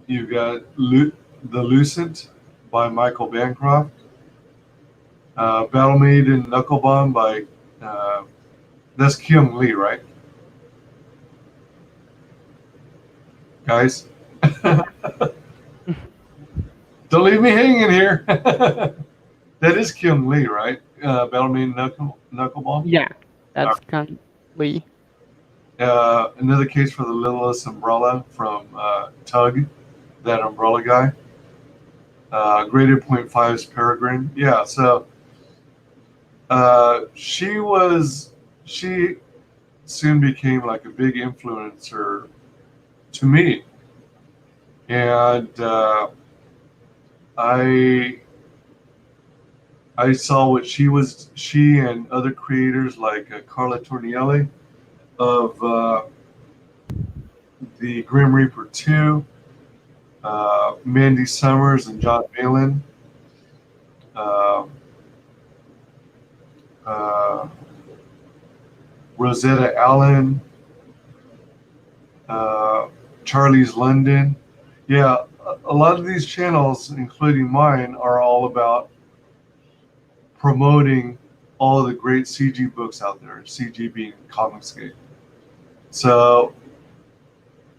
You've got The Lucent by Michael Bancroft. Battle Maiden Knuckle Bomb by, that's Kyung Lee, right? Guys? Don't leave me hanging here. That is Kyung Lee, right? Battle Maiden Knuckle Bomb? Yeah, that's Lee. Another case for the Littlest Umbrella from Tug, that umbrella guy. Graded 0.5's Peregrine. Yeah, so she soon became like a big influencer to me. And I saw what she and other creators like Carla Tornielli of the Grim Reaper 2, Mandy Summers and John Malin, Rosetta Allen, Charlie's London. Yeah, a lot of these channels, including mine, are all about promoting all of the great CG books out there, CG being ComicsGate. So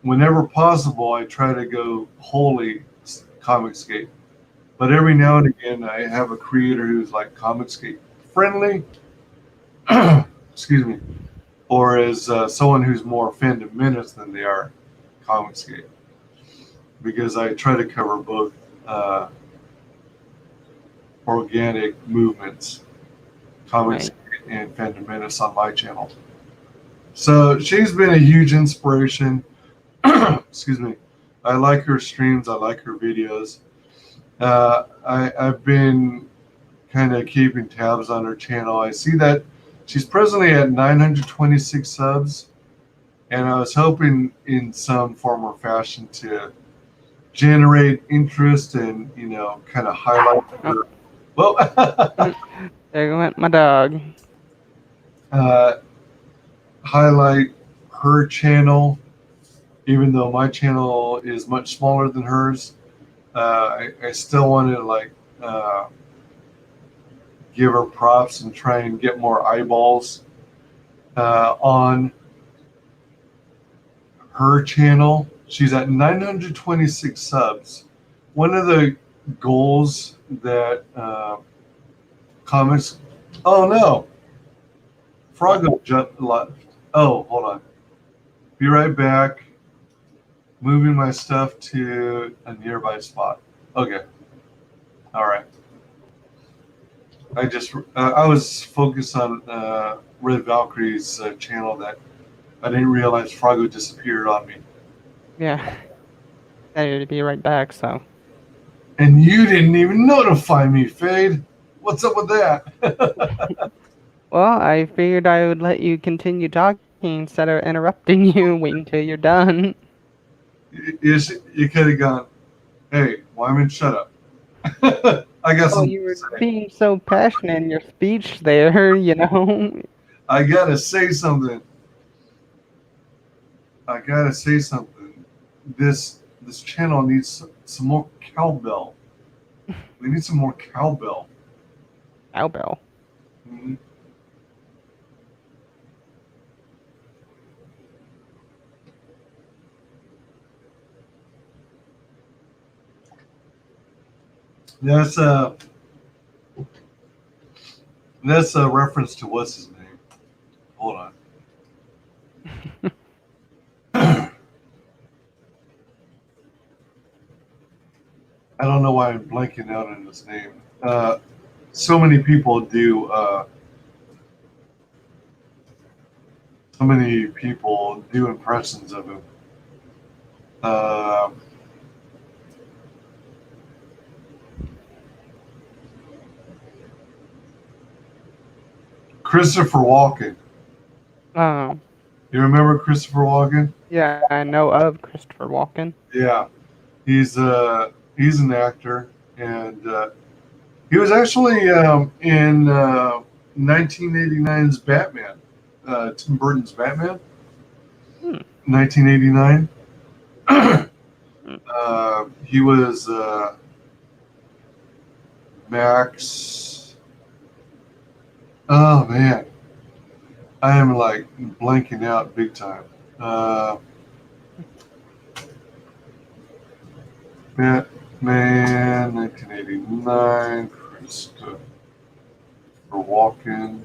whenever possible, I try to go wholly ComicsGate. But every now and again, I have a creator who's like ComicsGate friendly, excuse me, or is someone who's more fandom menace than they are ComicsGate. Because I try to cover both organic movements, ComicsGate and fandom menace on my channel. So she's been a huge inspiration. Excuse me. I like her streams. I like her videos. I've been kind of keeping tabs on her channel. I see that she's presently at 926 subs, and I was hoping in some form or fashion to generate interest and, you know, kind of highlight her. Well, There went my dog. Highlight her channel even though my channel is much smaller than hers, I still wanted to like give her props and try and get more eyeballs on her channel. She's at 926 subs. One of the goals that comics. Oh no, Froggo jumped left. Oh, hold on. Be right back. Moving my stuff to a nearby spot. Okay. All right. I was focused on Red Valkyrie's channel that I didn't realize Froggo disappeared on me. Yeah. I need to be right back, so. And you didn't even notify me, Fade. What's up with that? Well, I figured I would let you continue talking instead of interrupting you, waiting till you're done. You could have gone, hey, Wyman, shut up. I got Oh, something you to were say. being so passionate in your speech there, you know? I gotta say something. I gotta say something. This channel needs some more cowbell. We need some more cowbell. Cowbell. Mhm. That's a that's a reference to what's his name. Hold on. I don't know why I'm blanking out on his name. So many people do. So many people do impressions of him. Uh, Christopher Walken. Oh, You remember Christopher Walken? yeah, I know of Christopher Walken. Yeah, he's he's an actor, and he was actually in 1989's Batman, Tim Burton's Batman, Hmm. 1989. Hmm. He was Max. Oh man, I am like blanking out big time. Batman, 1989, Christopher Walken.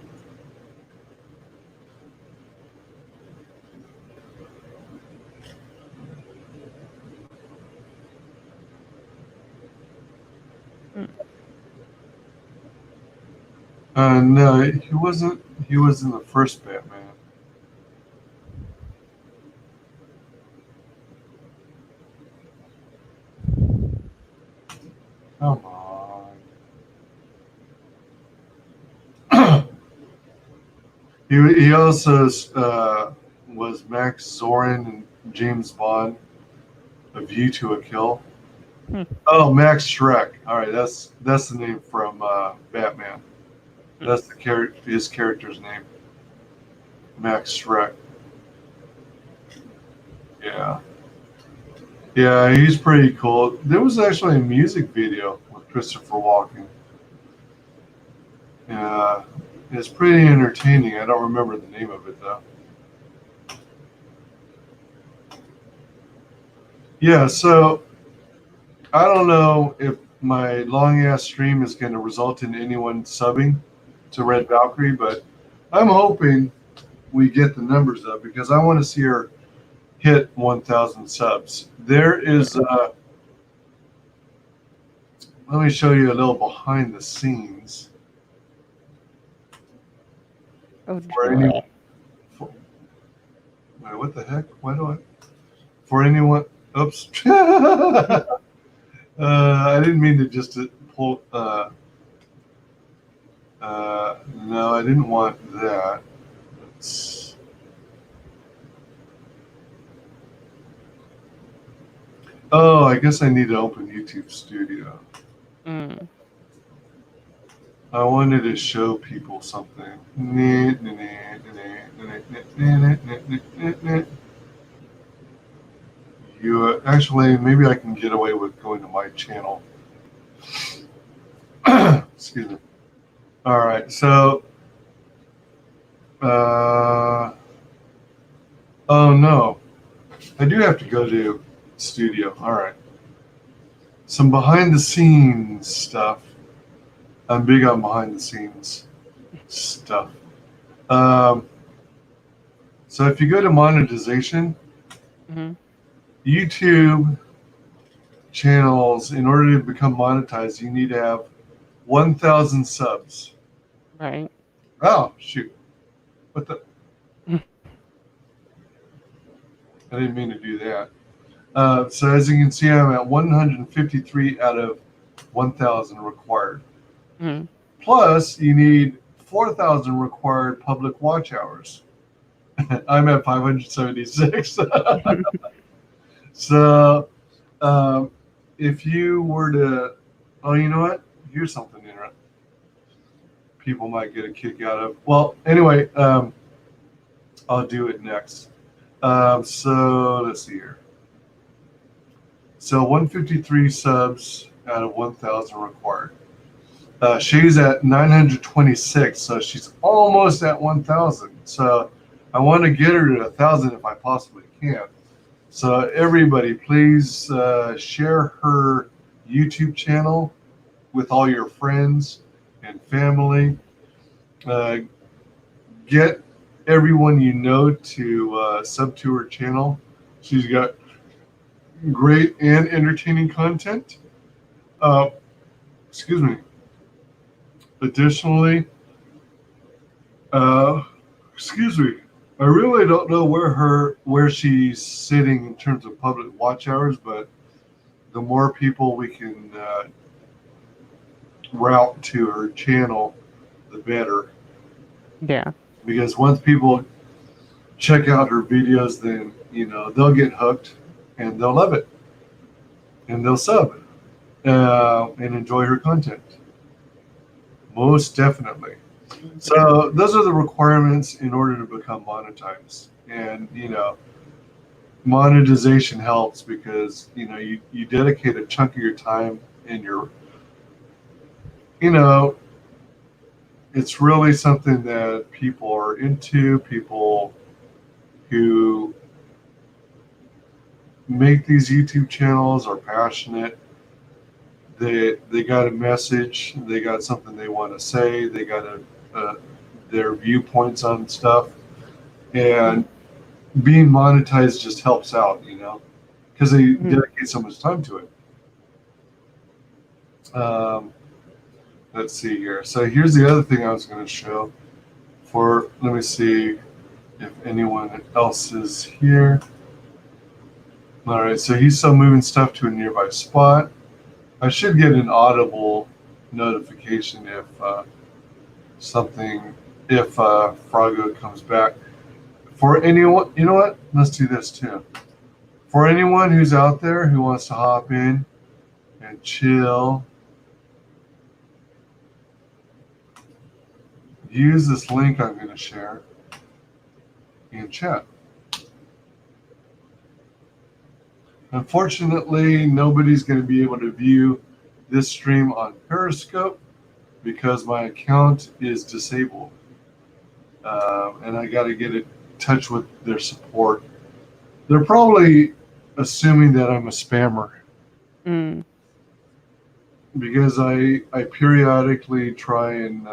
Hmm. No, he wasn't. He was in the first Batman. Come on. He also was Max Zorin and James Bond, A View to a Kill. Hmm. Oh, Max Shrek. All right, that's the name from Batman. That's his character's name, Max Shrek. Yeah, yeah, he's pretty cool. There was actually a music video with Christopher Walken. Yeah, it's pretty entertaining. I don't remember the name of it though. Yeah, so I don't know if my long ass stream is going to result in anyone subbing to Red Valkyrie, but I'm hoping we get the numbers up because I want to see her hit 1,000 subs. There is, let me show you a little behind the scenes Oh, for any. joy. For, wait, what the heck? Why do I? For anyone. Oops. I didn't mean to just pull. No, I didn't want that. It's, oh, I guess I need to open YouTube Studio. Hmm. I wanted to show people something. Actually, maybe I can get away with going to my channel. Excuse me. All right, so oh no, I do have to go to studio. All right, some behind the scenes stuff. I'm big on behind the scenes stuff. Um, so if you go to monetization, Hmm. YouTube channels, in order to become monetized, you need to have 1,000 subs. Right. Oh shoot! What the? I didn't mean to do that. So as you can see, I'm at 153 out of 1,000 required. Mm. Plus, you need 4,000 required public watch hours. I'm at 576. So, if you were to, oh, you know what? Here's something interesting. People might get a kick out of. Well, anyway, I'll do it next. So let's see here. So 153 subs out of 1,000 required. She's at 926, so she's almost at 1,000. So I want to get her to 1,000 if I possibly can. So everybody, please share her YouTube channel with all your friends and family. Get everyone you know to sub to her channel. She's got great and entertaining content. Excuse me. Additionally, excuse me, I really don't know where she's sitting in terms of public watch hours, but the more people we can route to her channel, the better. Yeah. Because once people check out her videos, then they'll get hooked and they'll love it and they'll sub and enjoy her content. Most definitely. So those are the requirements in order to become monetized. And monetization helps because you dedicate a chunk of your time and it's really something that people are into. People who make these YouTube channels are passionate. They got a message. They got something they want to say. They got their viewpoints on stuff, and being monetized just helps out, because they dedicate so much time to it. Let's see here. So here's the other thing I was going to show. Let me see if anyone else is here. All right, so he's still moving stuff to a nearby spot. I should get an audible notification if Froggo comes back. For anyone, you know what? Let's do this too. For anyone who's out there who wants to hop in and chill, use this link I'm going to share in chat. Unfortunately, nobody's going to be able to view this stream on Periscope because my account is disabled. And I got to get in touch with their support. They're probably assuming that I'm a spammer. Because I periodically try and,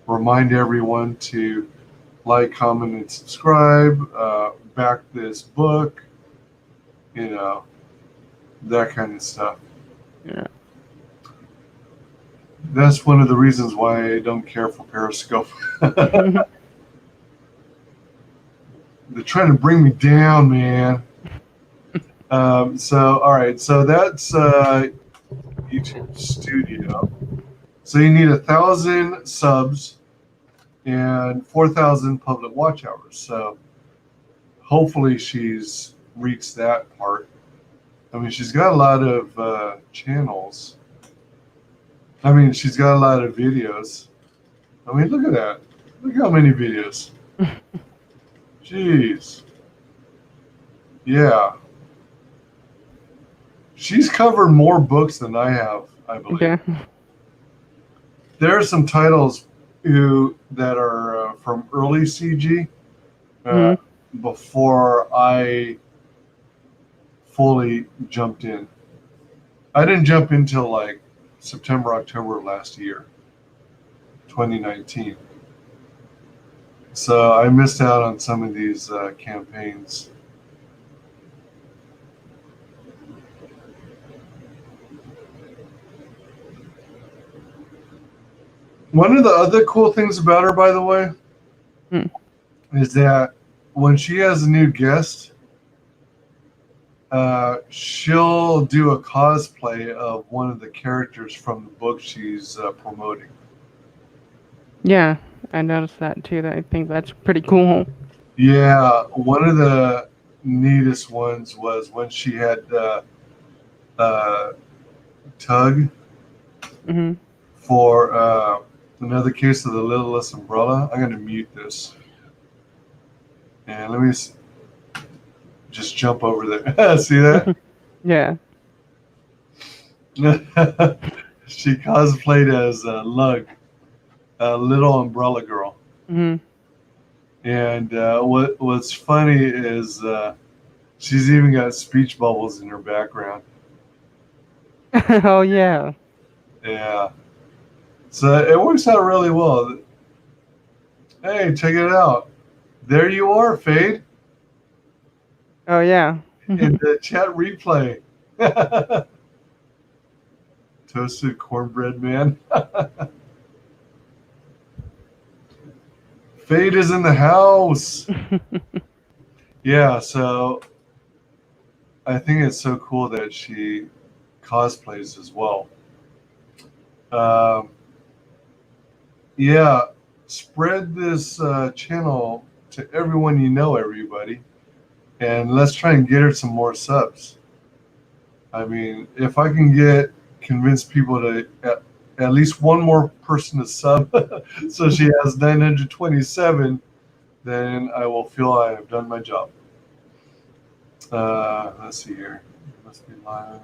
remind everyone to like, comment, and subscribe, back this book, that kind of stuff. Yeah. That's one of the reasons why I don't care for Periscope. They're trying to bring me down, man. All right. So that's YouTube Studio. So you need 1,000 subs and 4,000 public watch hours. So hopefully she's reached that part. I mean, she's got a lot of channels. I mean, she's got a lot of videos. I mean, look at that. Look how many videos. Jeez. Yeah. She's covered more books than I have, I believe. Okay. There are some titles that are from early CG Mhm. before I fully jumped in. I didn't jump until like September, October of last year, 2019. So I missed out on some of these campaigns. One of the other cool things about her, by the way, Hmm. is that when she has a new guest, she'll do a cosplay of one of the characters from the book she's promoting. Yeah, I noticed that too. I think that's pretty cool. Yeah, one of the neatest ones was when she had Tug Mhm. for another case of the Littlest Umbrella. I'm going to mute this. And let me just jump over there. See that? Yeah. She cosplayed as Lug, a little umbrella girl. Mhm. And what's funny is she's even got speech bubbles in her background. Oh yeah. Yeah. So it works out really well. Hey, check it out. There you are, Fade, Oh yeah. in the chat replay. Toasted cornbread man. Fade is in the house. Yeah, so I think it's so cool that she cosplays as well. Um, yeah, spread this channel to everyone you know, everybody, and let's try and get her some more subs. I mean, if I can convince people to at least one more person to sub, so she has 927, then I will feel I have done my job. Let's see here. Must be live.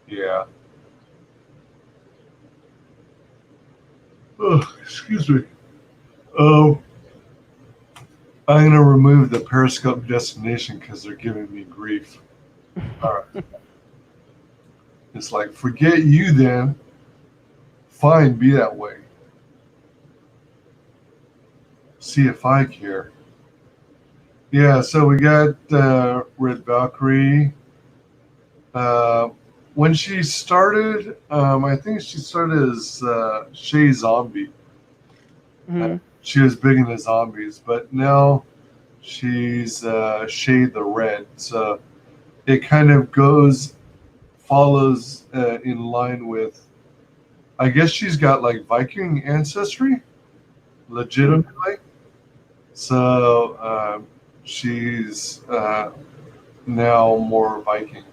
Yeah. Oh, excuse me. Oh, I'm gonna remove the Periscope destination because they're giving me grief. All right. It's like, forget you then. Fine, be that way. See if I care. Yeah, so we got Red Valkyrie. Uh, when she started, I think she started as Shae Zombie. Mhm. She was big into zombies, but now she's Shae the Red. So it kind of follows in line with, I guess she's got like Viking ancestry, legitimately. So she's now more Viking.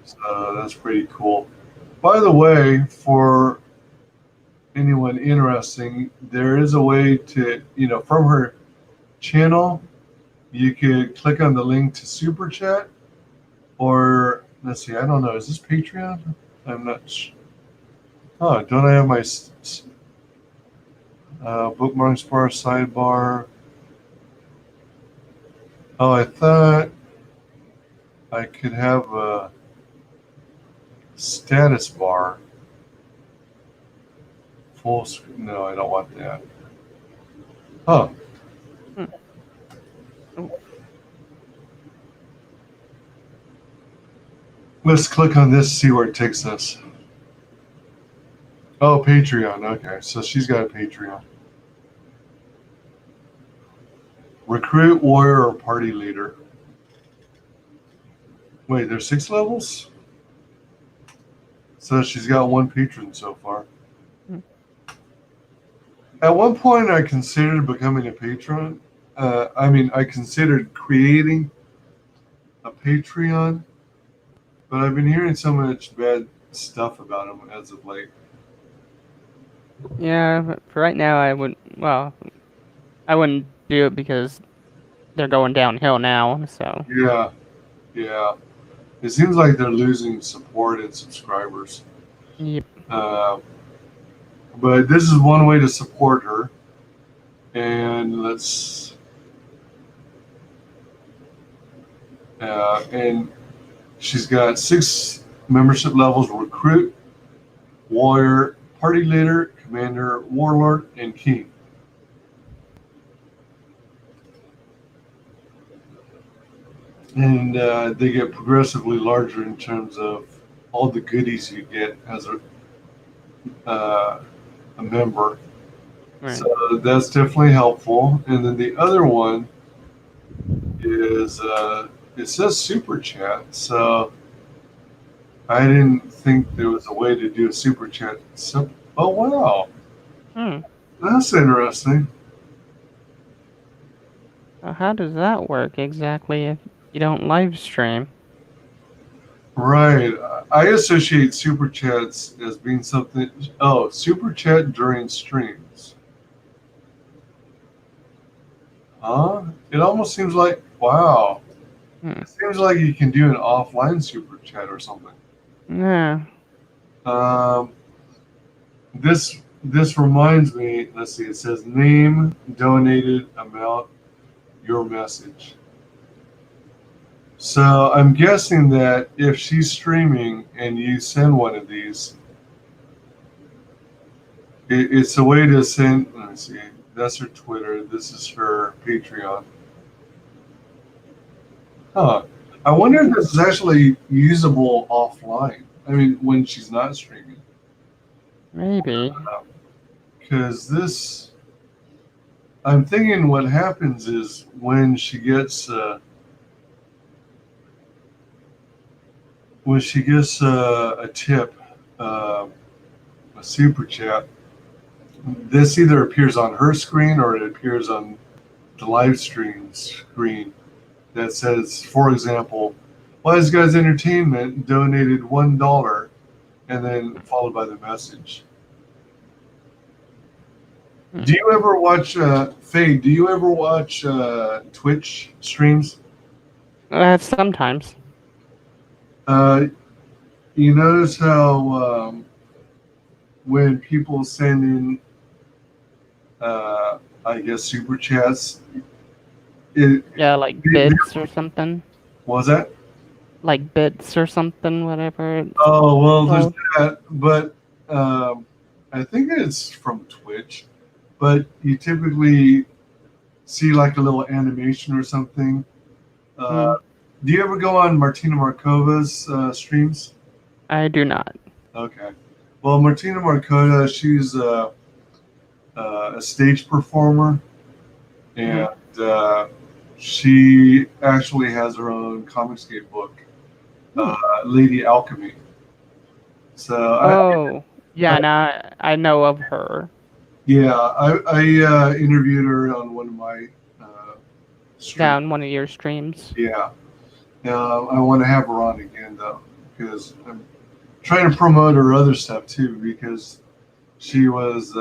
So that's pretty cool. By the way, for anyone interesting, there is a way to, from her channel, you could click on the link to Super Chat, or let's see, I don't know, is this Patreon? I'm not sure. Oh, don't I have my bookmarks bar, sidebar? Oh, I thought I could have a status bar. Full screen. No, I don't want that. Huh. Oh. Let's click on this, see where it takes us. Oh, Patreon. Okay, so she's got a Patreon. Recruit, warrior, or party leader. Wait, there's 6 levels? So she's got 1 patron so far. At one point, I considered becoming a patron. I considered creating a Patreon, but I've been hearing so much bad stuff about them as of late. Yeah, but for right now, I wouldn't. Well, I wouldn't do it because they're going downhill now. So Yeah, yeah. It seems like they're losing support and subscribers. yep. Uh, but this is one way to support her. And and she's got 6 membership levels: recruit, warrior, party leader, commander, warlord, and king. And they get progressively larger in terms of all the goodies you get as a member. Right. So that's definitely helpful. And then the other one is it says super chat. So I didn't think there was a way to do a super chat. So, oh wow, Hmm. that's interesting. So how does that work exactly if you don't live stream? Right. I associate super chats as being something. Oh, super chat during streams. Huh? It almost seems like, wow. Hmm. It seems like you can do an offline super chat or something. Yeah. Um, this reminds me. Let's see. It says name, donated amount, your message. So I'm guessing that if she's streaming and you send one of these, it's a way to send. Let me see. That's her Twitter. This is her Patreon. Huh. I wonder if this is actually usable offline. I mean, when she's not streaming. Maybe. Because this, I'm thinking what happens is when she gets a tip, a super chat, this either appears on her screen or it appears on the live stream screen that says, for example, Wise Guys Entertainment donated $1, and then followed by the message. Do you ever watch Faye? Do you ever watch Twitch streams? Sometimes. You notice how when people send in, I guess, super chats, Yeah, like bits or something. what was that? Like bits or something, whatever. Oh, well, there's Oh. that, but I think it's from Twitch, but you typically see like a little animation or something. Mm, Do you ever go on Martina Markova's streams? I do not. Okay. Well, Martina Markova, she's a stage performer, and she actually has her own ComicsGate book, Lady Alchemy. So Oh, yeah, now I know of her. I interviewed her on one of my streams. Down one of your streams. Yeah. I want to have her on again though, because I'm trying to promote her other stuff too, because she was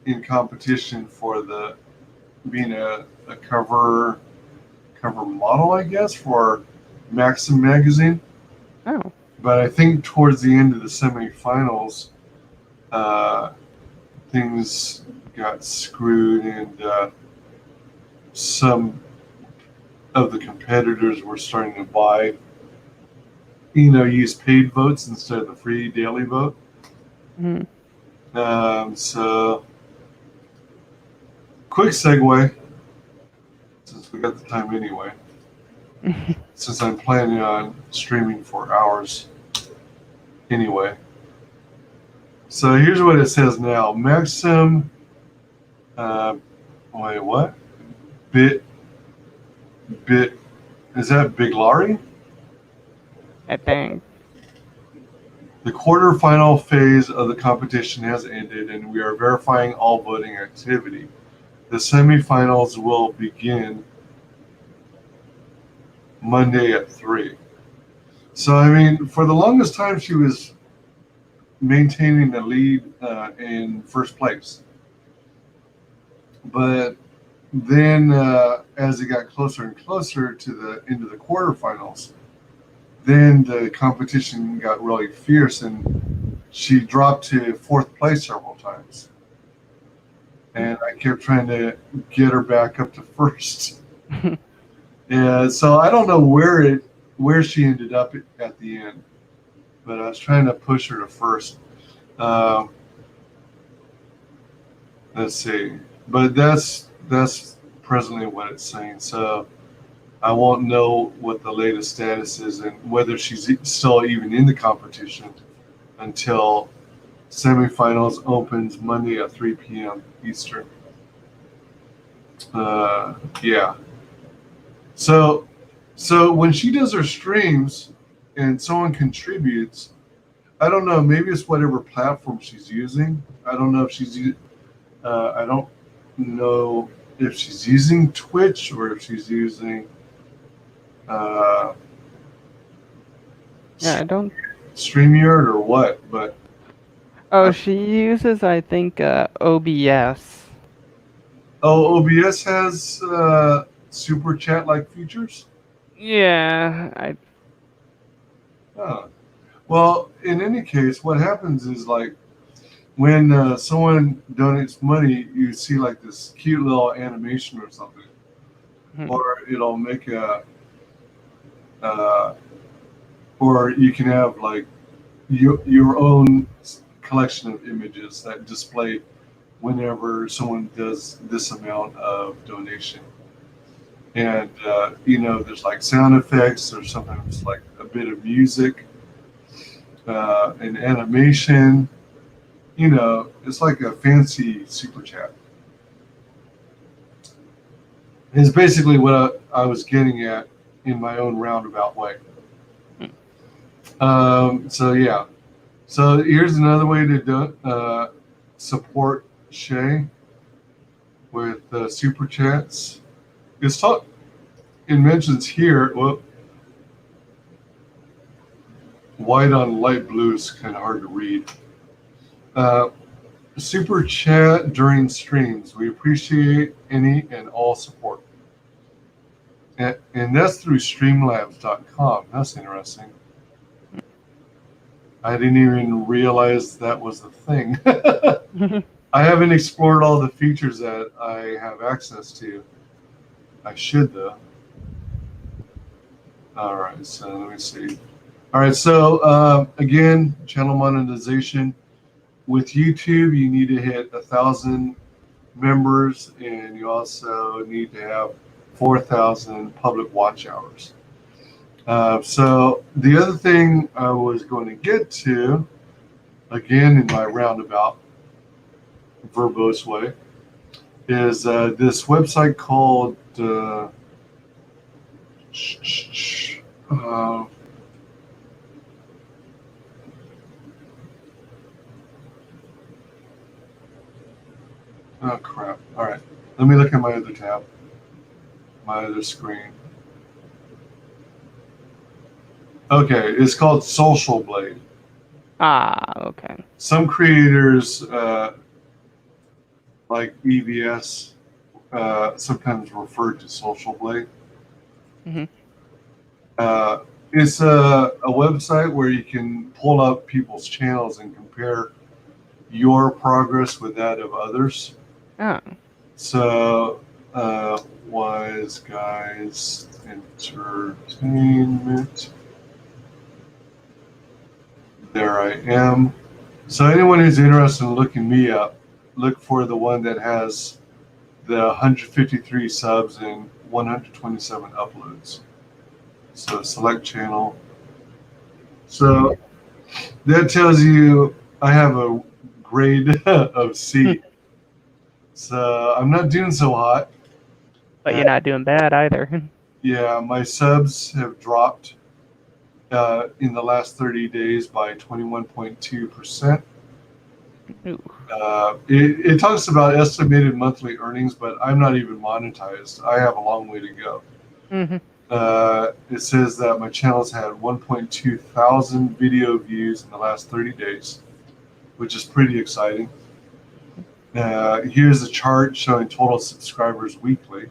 in competition for being a cover model, I guess, for Maxim magazine. Oh. But I think towards the end of the semifinals, things got screwed, and some of the competitors were starting to buy, use paid votes instead of the free daily vote. Mm. So, quick segue, since we got the time anyway, since I'm planning on streaming for hours anyway. So here's what it says now. Maxim, wait, what? Bit, is that Big Laurie? I think. The quarterfinal phase of the competition has ended, and we are verifying all voting activity. The semifinals will begin Monday at 3. So, I mean, for the longest time, she was maintaining the lead in first place. But then as it got closer and closer to the end of the quarterfinals, then the competition got really fierce, and she dropped to fourth place several times. And I kept trying to get her back up to first. And so I don't know where she ended up at the end, but I was trying to push her to first. Let's see, but that's presently what it's saying. So I won't know what the latest status is and whether she's still even in the competition until semifinals opens Monday at 3 p.m. Eastern. Yeah. So when she does her streams and someone contributes, I don't know, maybe it's whatever platform she's using. I don't know if I don't know if she's using Twitch or if she's using Yeah, I don't. StreamYard or what, but Oh, she uses, I think, OBS. OBS has super chat like features. Yeah, Oh. Well, in any case, what happens is like when someone donates money, you see like this cute little animation or something, or it'll make or you can have like your own collection of images that display whenever someone does this amount of donation. And there's like sound effects, there's sometimes like a bit of music, and animation. It's like a fancy super chat. It's basically what I was getting at in my own roundabout way. So yeah. So here's another way to support Shae with super chats. It mentions here. Well, white on light blue is kind of hard to read. Super chat during streams. We appreciate any and all support. And that's through streamlabs.com. That's interesting. I didn't even realize that was a thing. I haven't explored all the features that I have access to. I should, though. All right, so let me see. All right, so again, channel monetization. With YouTube, you need to hit 1,000 members, and you also need to have 4,000 public watch hours. So the other thing I was going to get to, again in my roundabout, verbose way, is this website called oh crap. All right. Let me look at my other tab, my other screen. Okay, it's called Social Blade. Okay. Some creators, like EVS, sometimes referred to Social Blade. It's a website where you can pull up people's channels and compare your progress with that of others. So, Wise Guys Entertainment. There I am. So anyone who's interested in looking me up, look for the one that has the 153 subs and 127 uploads. So select channel. So that tells you I have a grade of C. So I'm not doing so hot. But you're not doing bad either. Yeah, my subs have dropped in the last 30 days by 21.2%. It talks about estimated monthly earnings, but I'm not even monetized. I have a long way to go. It says that my channel's had 1.2 thousand video views in the last 30 days, which is pretty exciting. Here's a chart showing total subscribers weekly,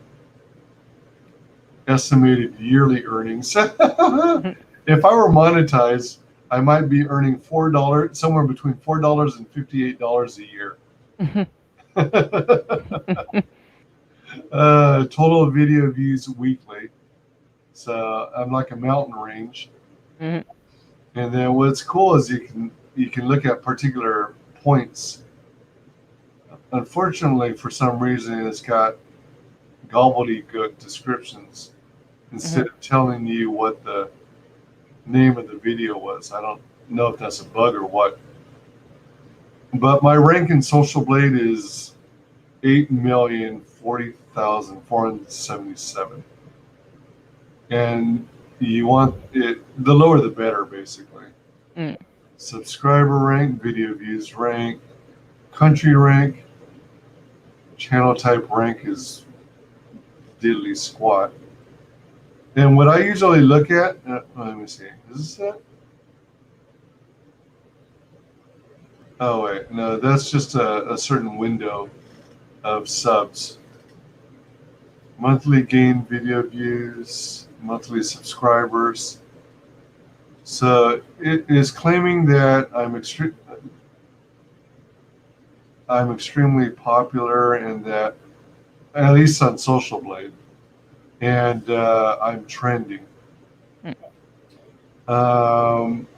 estimated yearly earnings. If I were monetized, I might be earning $4, somewhere between $4 and $58 a year. Total video views weekly. So I'm like a mountain range. Mhm. And then what's cool is you can look at particular points. Unfortunately, for some reason, it's got gobbledygook descriptions instead of telling you what the name of the video was. I don't know if that's a bug or what. But my rank in Social Blade is 8,040,477. And you want it, the lower the better, basically. Mm. Subscriber rank, video views rank, country rank, channel type rank is diddly squat. And what I usually look at, let me see, is this it? Oh wait, no, that's just a certain window of subs. Monthly gain video views, monthly subscribers. So it is claiming that I'm extremely popular and that, at least on Social Blade, and I'm trending.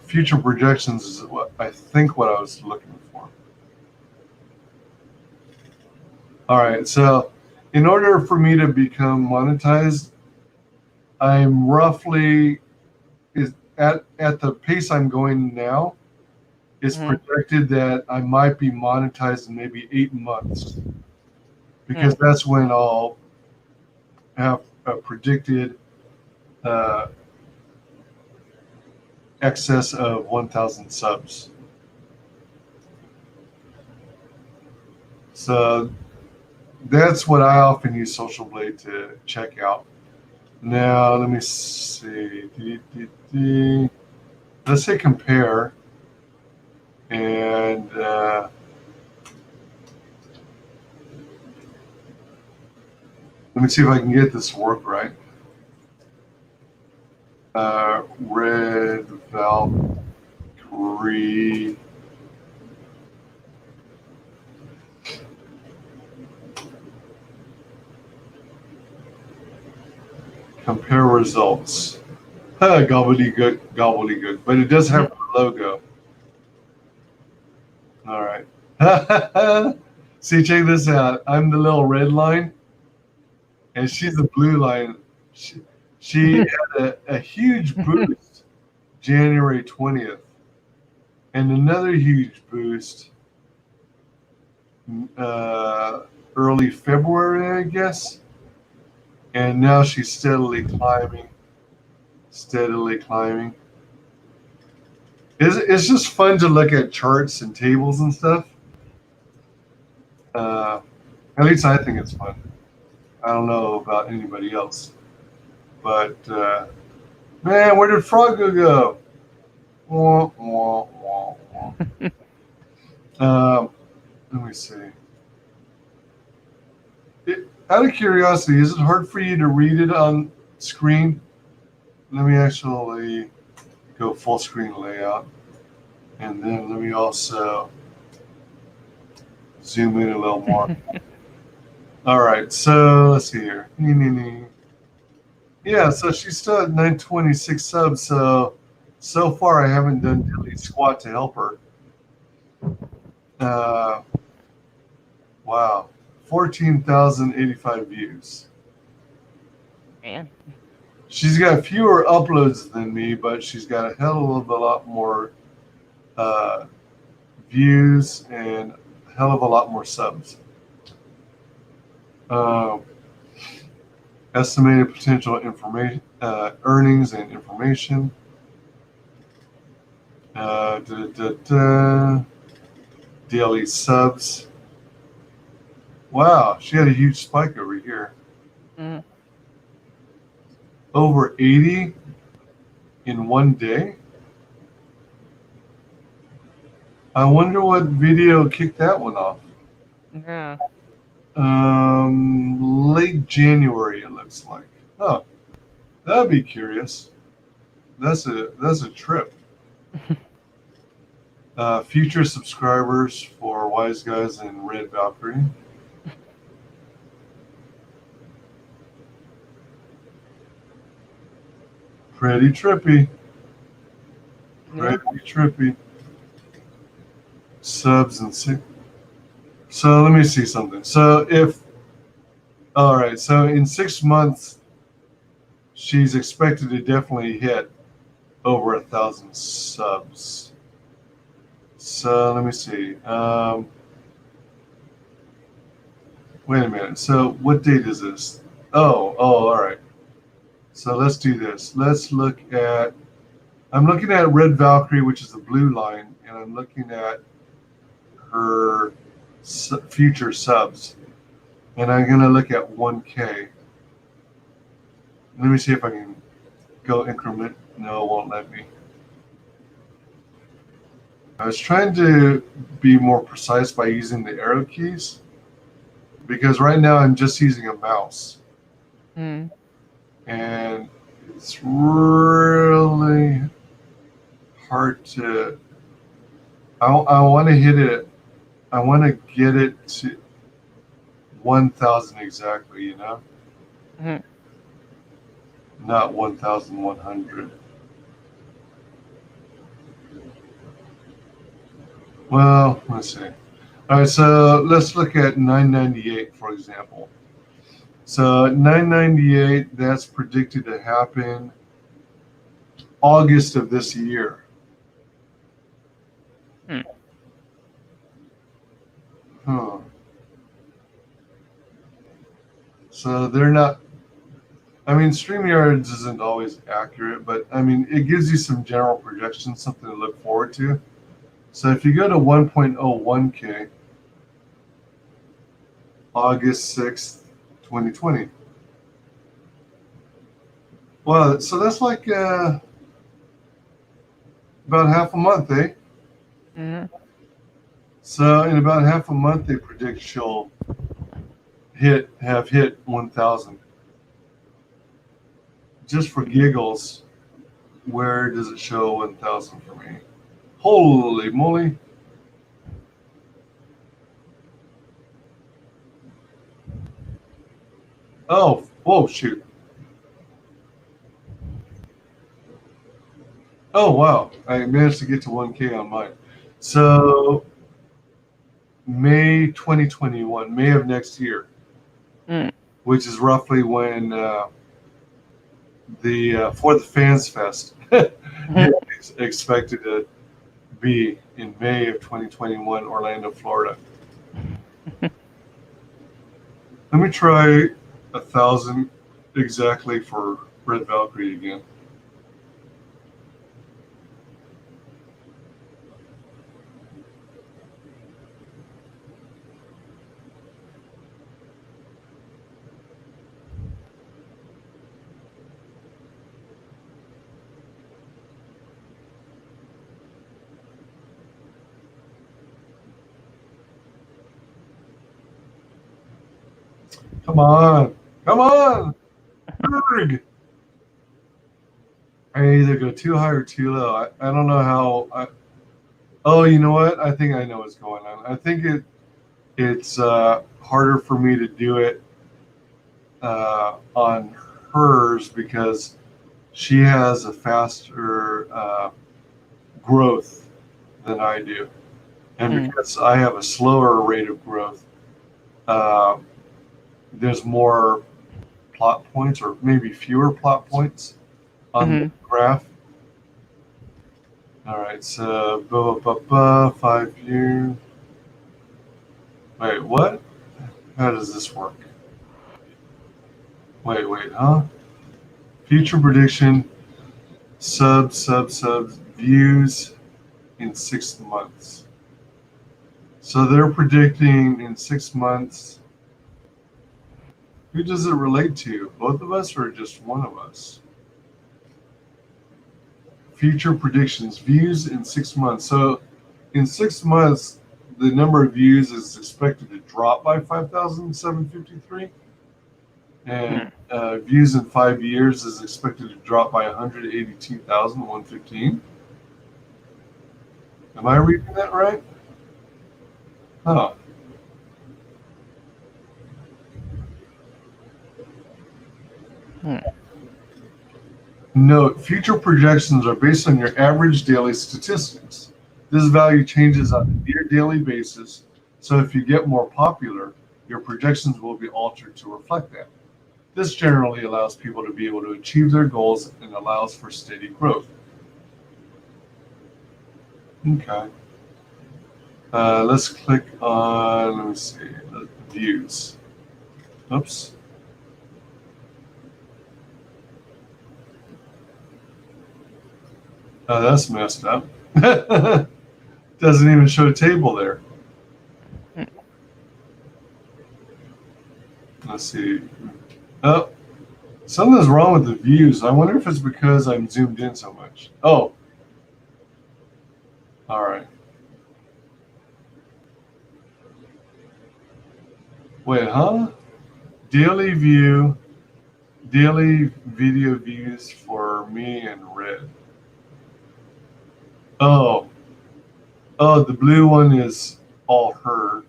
Future projections is what I think what I was looking for. All right, so in order for me to become monetized, I'm roughly at the pace I'm going now. It's projected that I might be monetized in maybe 8 months, because that's when I'll have a predicted excess of 1,000 subs. So that's what I often use Social Blade to check out. Now, let me see. Let's say compare. And let me see if I can get this to work right. Red Valkyrie. Compare results. Gobbledygook, gobbledygook. But it does have a logo. All right. See, check this out. I'm the little red line, and she's the blue line. She had a huge boost January 20th, and another huge boost early February, I guess. And now she's steadily climbing. It's just fun to look at charts and tables and stuff. At least I think it's fun. I don't know about anybody else. But, man, where did Froggo go? Wah, wah, wah, wah. Let me see. Out of curiosity, is it hard for you to read it on screen? Let me actually go full screen layout. And then let me also zoom in a little more. All right, so let's see here. Yeah, so she's still at 926 subs. So far I haven't done diddly squat to help her. Wow, 14,085 views. Man. She's got fewer uploads than me, but she's got a hell of a lot more views and a hell of a lot more subs. Estimated potential information, earnings and information. Daily subs. Wow, she had a huge spike over here. Over 80 in one day. I wonder what video kicked that one off. Yeah. Late January, it looks like. Oh, that'd be curious. That's a trip. Future subscribers for Wise Guys and Red Valkyrie. Pretty trippy. Yeah. Pretty trippy. Subs and six. So let me see something. So all right, so in 6 months, she's expected to definitely hit over 1,000 subs. So let me see. Wait a minute. So what date is this? Oh, all right. So let's do this. Let's look at. I'm looking at Red Valkyrie, which is the blue line, and I'm looking at her future subs, and I'm gonna look at 1K. Let me see if I can go increment. No, it won't let me. I was trying to be more precise by using the arrow keys because right now I'm just using a mouse. Mm. And it's really hard to. I want to hit it. I want to get it to 1,000 exactly, you know? Mhm. Not 1,100. Well, let's see. All right, so let's look at 998, for example. So 998, that's predicted to happen August of this year. Huh. So they're not. I mean, StreamYards isn't always accurate, but I mean, it gives you some general projections, something to look forward to. So if you go to 1.01K, August 6th, 2020. Well, so that's like about half a month, eh? Mhm. So in about half a month, they predict she'll have hit 1,000. Just for giggles, where does it show 1,000 for me? Holy moly! Oh, whoa, shoot! Oh wow! I managed to get to 1K on mine. So May 2021, May of next year, Mm. which is roughly when the For the Fans Fest is expected to be in May of 2021, Orlando, Florida. Let me try 1,000 exactly for Red Valkyrie again. Come on, come on, Berg! I either go too high or too low. I don't know how. Oh, you know what? I think I know what's going on. I think it's harder for me to do it on hers because she has a faster growth than I do, and because I have a slower rate of growth, uh, there's more plot points, or maybe fewer plot points on the graph. All right, so 5 years. Wait, what? How does this work? Wait, huh? Future prediction, subs, views in 6 months. So they're predicting in 6 months. Who does it relate to? Both of us or just one of us? Future predictions, views in 6 months. So in 6 months, the number of views is expected to drop by 5,753, and views in 5 years is expected to drop by 182,115. Am I reading that right? Huh. Note, future projections are based on your average daily statistics. This value changes on a near daily basis, so if you get more popular, your projections will be altered to reflect that. This generally allows people to be able to achieve their goals and allows for steady growth. Okay. Let's click on, let me see, the views. Oops. Oh, that's messed up. Doesn't even show a table there. Let's see. Oh, something's wrong with the views. I wonder if it's because I'm zoomed in so much. Oh. All right. Wait, huh? Daily video views for me and Red. Oh, the blue one is all her.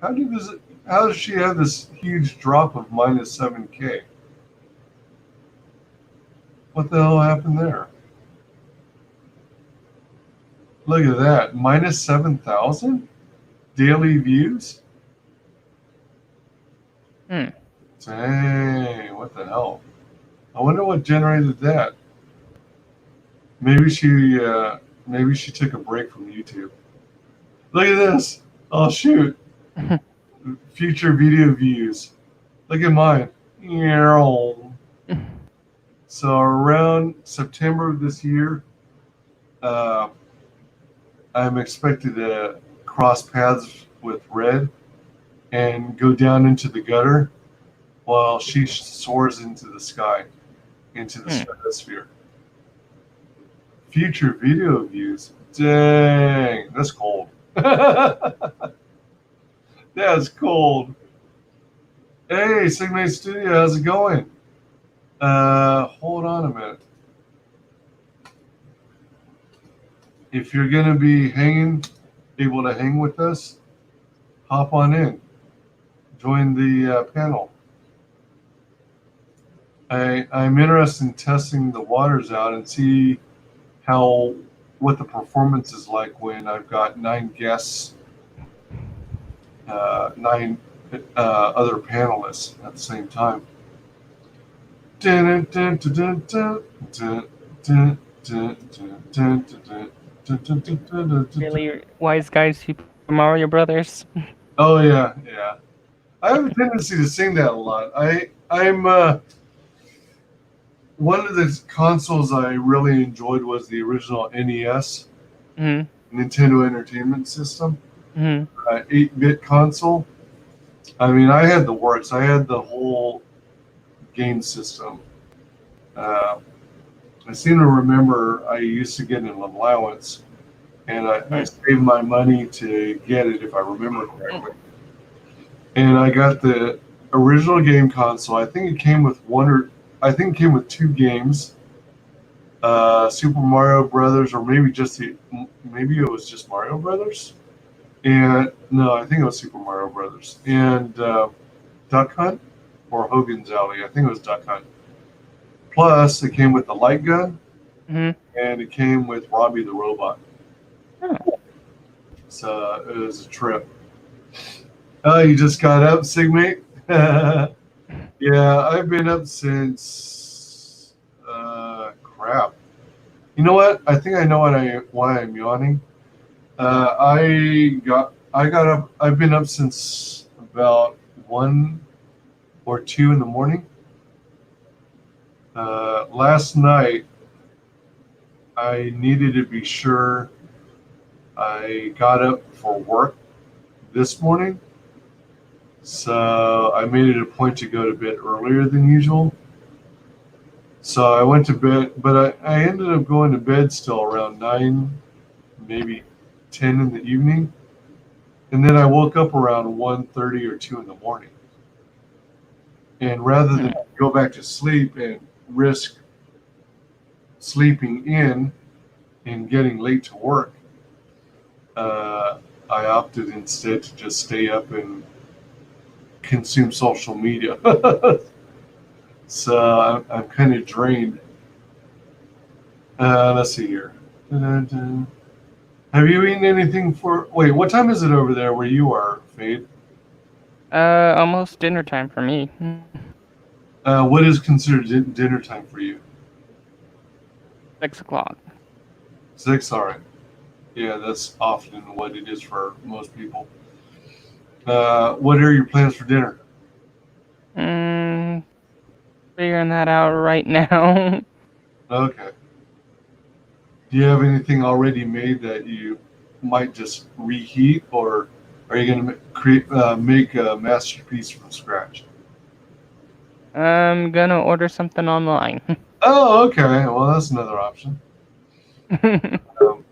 How does she have this huge drop of minus 7K? What the hell happened there? Look at that, minus 7,000 daily views. Dang, what the hell? I wonder what generated that. Maybe she took a break from YouTube. Look at this. Oh shoot. Future video views. Look at mine. So around September of this year, I'm expected to cross paths with Red and go down into the gutter while she soars into the sky, into the stratosphere. Future video views. Dang, that's cold. That's cold. Hey, Sigmate Studio, how's it going? Hold on a minute. If you're going to be able to hang with us, hop on in. Join the panel. I'm interested in testing the waters out and see what the performance is like when I've got 9 guests, 9 other panelists at the same time. Really wise guys, Super Mario Brothers. Oh yeah. I have a tendency to sing that a lot. I'm one of the consoles I really enjoyed was the original NES, Nintendo Entertainment System, 8-bit console. I mean, I had the works. I had the whole game system. I seem to remember I used to get an allowance, and I saved my money to get it if I remember correctly. And I got the original game console. I think it came with 2 games, Super Mario Brothers, or maybe it was just Mario Brothers. And no, I think it was Super Mario Brothers and Duck Hunt or Hogan's Alley. I think it was Duck Hunt. Plus, it came with the light gun, and it came with Robbie the Robot. So it was a trip. Oh, you just got up, Sigmate? Yeah, I've been up since crap. You know what? I think I know why I'm yawning. I got up. I've been up since about 1 or 2 in the morning. Last night, I needed to be sure I got up for work this morning. So I made it a point to go to bed earlier than usual. So I went to bed, but I ended up going to bed still around 9, maybe 10 in the evening. and then I woke up around 1:30 or 2 in the morning. And rather than go back to sleep and risk sleeping in and getting late to work, I opted instead to just stay up and consume social media. So I'm kind of drained. Let's see here. Dun-dun-dun. Have you eaten anything for? Wait, what time is it over there where you are, Fade? Almost dinner time for me. What is considered dinner time for you? 6 o'clock. 6. All right. Yeah, that's often what it is for most people. What are your plans for dinner? Figuring that out right now. Okay. Do you have anything already made that you might just reheat, or are you going to make a masterpiece from scratch? I'm gonna order something online. Oh, okay. Well, that's another option. Um,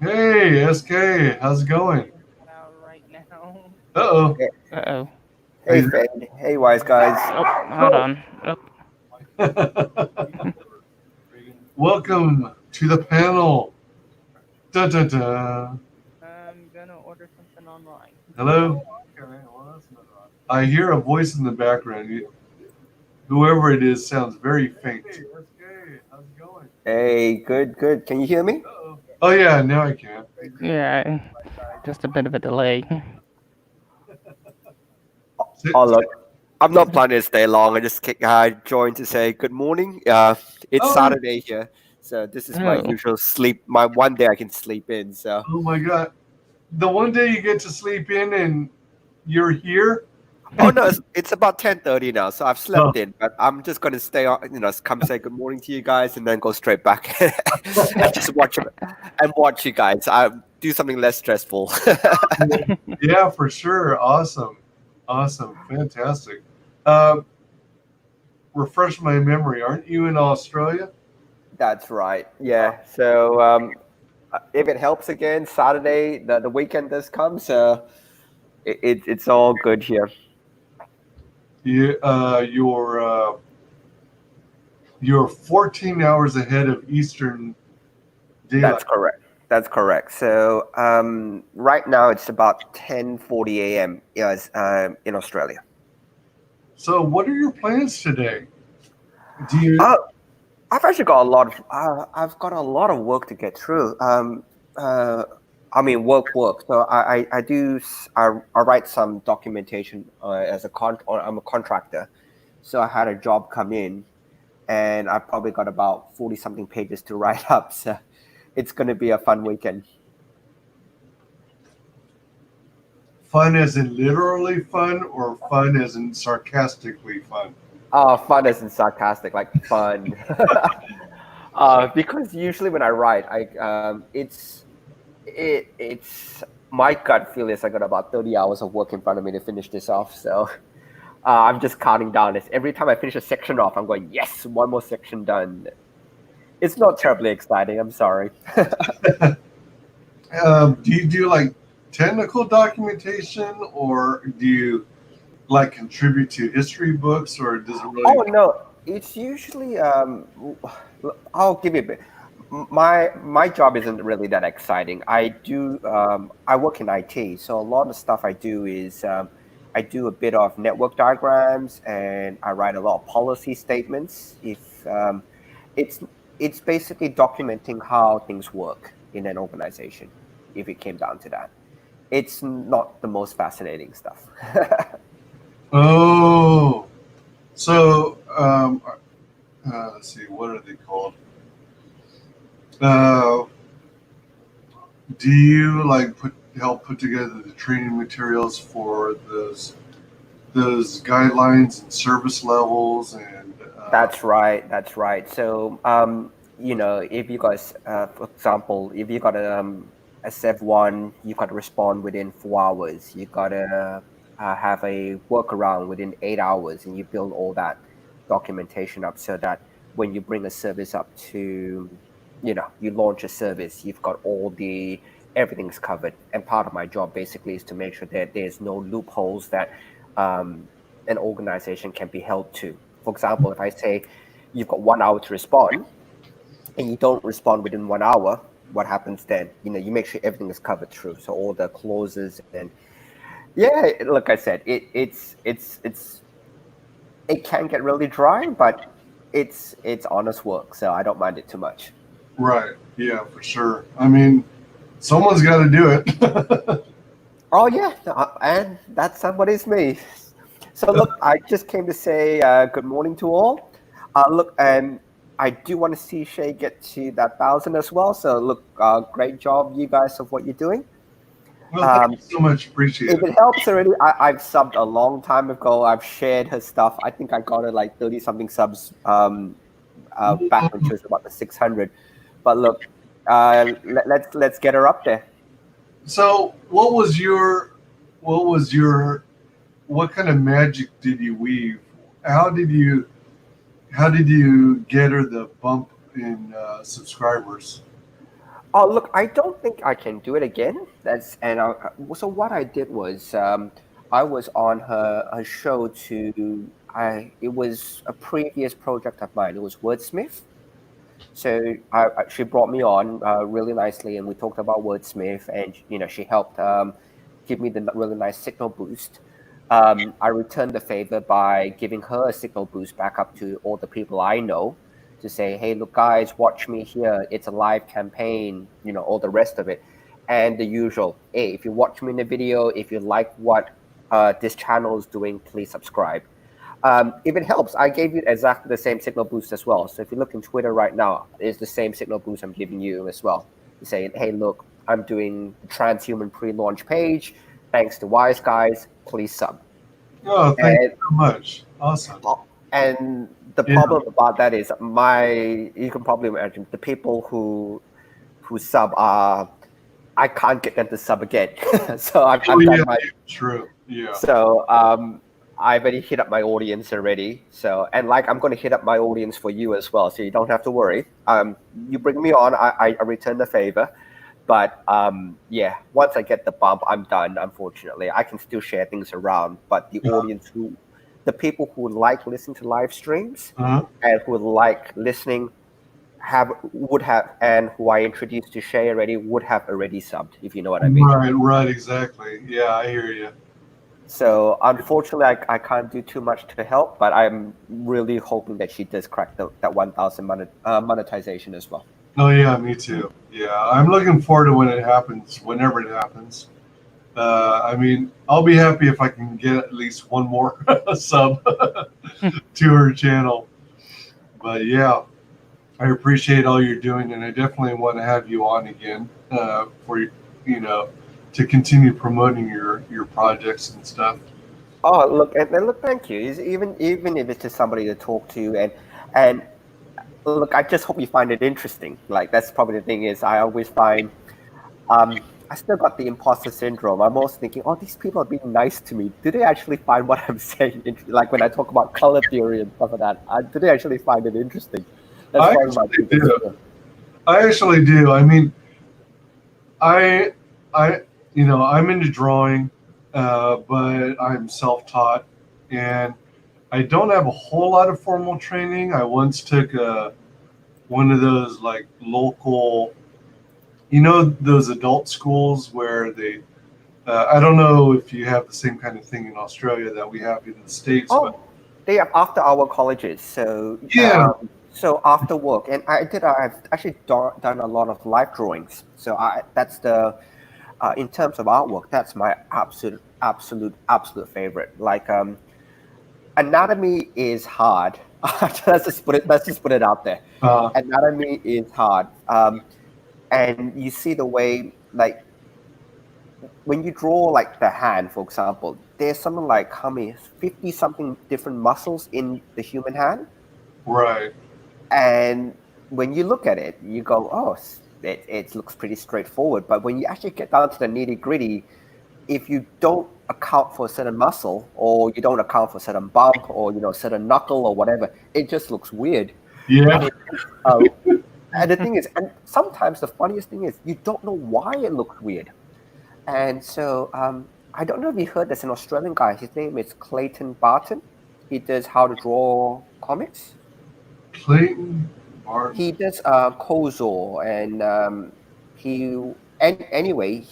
hey, SK, how's it going? Right now. Uh-oh. Uh-oh. Hey, Fed. Hey, wise guys. Oh, hold on. Oh. Welcome to the panel. Da, da, da. I'm gonna order something online. Hello? I hear a voice in the background. Whoever it is sounds very faint. Hey, how's it going? Hey, good, good. Can you hear me? Uh-oh. Oh, yeah, now I can. Yeah, just a bit of a delay. Oh, look, I'm not planning to stay long. I just joined to say good morning. It's Saturday here, so this is my usual sleep. My one day I can sleep in. So. Oh my God, the one day you get to sleep in and you're here. Oh no, it's about 10:30 now, so I've slept in. But I'm just gonna stay on. Come say good morning to you guys, and then go straight back and just watch you guys. I do something less stressful. Yeah, for sure. Awesome, fantastic. Refresh my memory. Aren't you in Australia? That's right. Yeah. So if it helps again, Saturday the weekend does come, so it's all good here. You're 14 hours ahead of Eastern Daylight. That's correct. So right now it's about 10:40 a.m. In Australia. So what are your plans today? I've actually got a lot of I've got a lot of work to get through. I mean work. So I write some documentation I'm a contractor. So I had a job come in, and I probably got about 40 something pages to write up. So it's going to be a fun weekend. Fun as in literally fun, or fun as in sarcastically fun? Fun as in sarcastic, like fun. Because usually when I write, it's my gut feel is I got about 30 hours of work in front of me to finish this off. So I'm just counting down. Every time I finish a section off, I'm going, yes, one more section done. It's not terribly exciting. I'm sorry. Do you do like technical documentation, or do you like contribute to history books, or does it really? Oh no, it's usually I'll give you a bit. My job isn't really that exciting. I work in IT, so a lot of stuff I do is I do a bit of network diagrams, and I write a lot of policy statements. If it's basically documenting how things work in an organization. If it came down to that, it's not the most fascinating stuff. Oh, so let's see, what are they called? Do you like help put together the training materials for those guidelines and service levels? And That's right. So if you guys, for example, if you got a Sev 1, you got to respond within 4 hours. You got to have a workaround within 8 hours, and you build all that documentation up so that when you bring a service up to, you launch a service, you've got all the everything's covered. And part of my job basically is to make sure that there's no loopholes that an organization can be held to. For example, if I say you've got 1 hour to respond and you don't respond within 1 hour, what happens then? You make sure everything is covered through. So all the clauses and like I said, it can get really dry, but it's honest work, so I don't mind it too much. Right. Yeah, for sure. I mean, someone's got to do it. Oh yeah, and that somebody's me. So look, I just came to say good morning to all. Look, and I do want to see Shae get to that 1,000 as well. So look, great job, you guys, of what you're doing. Well, thank you so much. Appreciate If it. it helps already, I've subbed a long time ago. I've shared her stuff. I think I got her like 30 something subs back when she was about the 600. But look, let's get her up there. So, what kind of magic did you weave? How did you get her the bump in subscribers? Oh, look, I don't think I can do it again. So what I did was I was on her show it was a previous project of mine. It was Wordsmith. So she brought me on really nicely, and we talked about Wordsmith, and she helped give me the really nice signal boost. I returned the favor by giving her a signal boost back up to all the people I know to say, hey, look, guys, watch me here. It's a live campaign, all the rest of it. And the usual, hey, if you watch me in the video, if you like what this channel is doing, please subscribe. If it helps, I gave you exactly the same signal boost as well. So if you look in Twitter right now, it's the same signal boost I'm giving you as well. Saying, hey, look, I'm doing transhuman pre-launch page. Thanks to Wise Guys, please sub. Oh, thank you so much. Awesome. And the problem about that is you can probably imagine the people who sub I can't get them to sub again. So I've done my true. Yeah. So I've already hit up my audience already. So I'm going to hit up my audience for you as well. So you don't have to worry. You bring me on, I return the favor. But once I get the bump, I'm done. Unfortunately, I can still share things around, but the people who like listening to live streams and who like listening and who I introduced to Shae already would have already subbed, if you know what I mean. Right, exactly. Yeah, I hear you. So unfortunately, I can't do too much to help, but I'm really hoping that she does crack that 1,000 monetization as well. Oh yeah, me too. Yeah, I'm looking forward to when it happens, whenever it happens. I mean, I'll be happy if I can get at least one more sub to her channel. But yeah, I appreciate all you're doing, and I definitely want to have you on again for to continue promoting your projects and stuff. Oh, look, thank you. Even if it's just somebody to talk to, and look, I just hope you find it interesting. Like, that's probably the thing is I always find I still got the imposter syndrome. I'm always thinking, oh, these people are being nice to me. Do they actually find what I'm saying? Like when I talk about color theory and stuff like that, do they actually find it interesting? That's I actually do. I mean, I'm into drawing, but I'm self-taught, and I don't have a whole lot of formal training. I once took one of those like local, those adult schools where they, I don't know if you have the same kind of thing in Australia that we have in the States. Oh, but they have after-hour colleges. So so after work, and I've actually done a lot of live drawings. So that's in terms of artwork, that's my absolute favorite. Like anatomy is hard. let's just put it out there. Anatomy is hard. And you see the way, like, when you draw like the hand, for example, there's something like how many 50 something different muscles in the human hand. Right. And when you look at it, you go, oh, it looks pretty straightforward. But when you actually get down to the nitty gritty, if you don't account for a certain muscle, or you don't account for a certain bump, or certain knuckle or whatever, it just looks weird. Yeah. And the thing is, and sometimes the funniest thing is, you don't know why it looks weird. And so I don't know if you heard there's an Australian guy. His name is Clayton Barton. He does how to draw comics. Clayton Barton. He does Kozo, and anyway,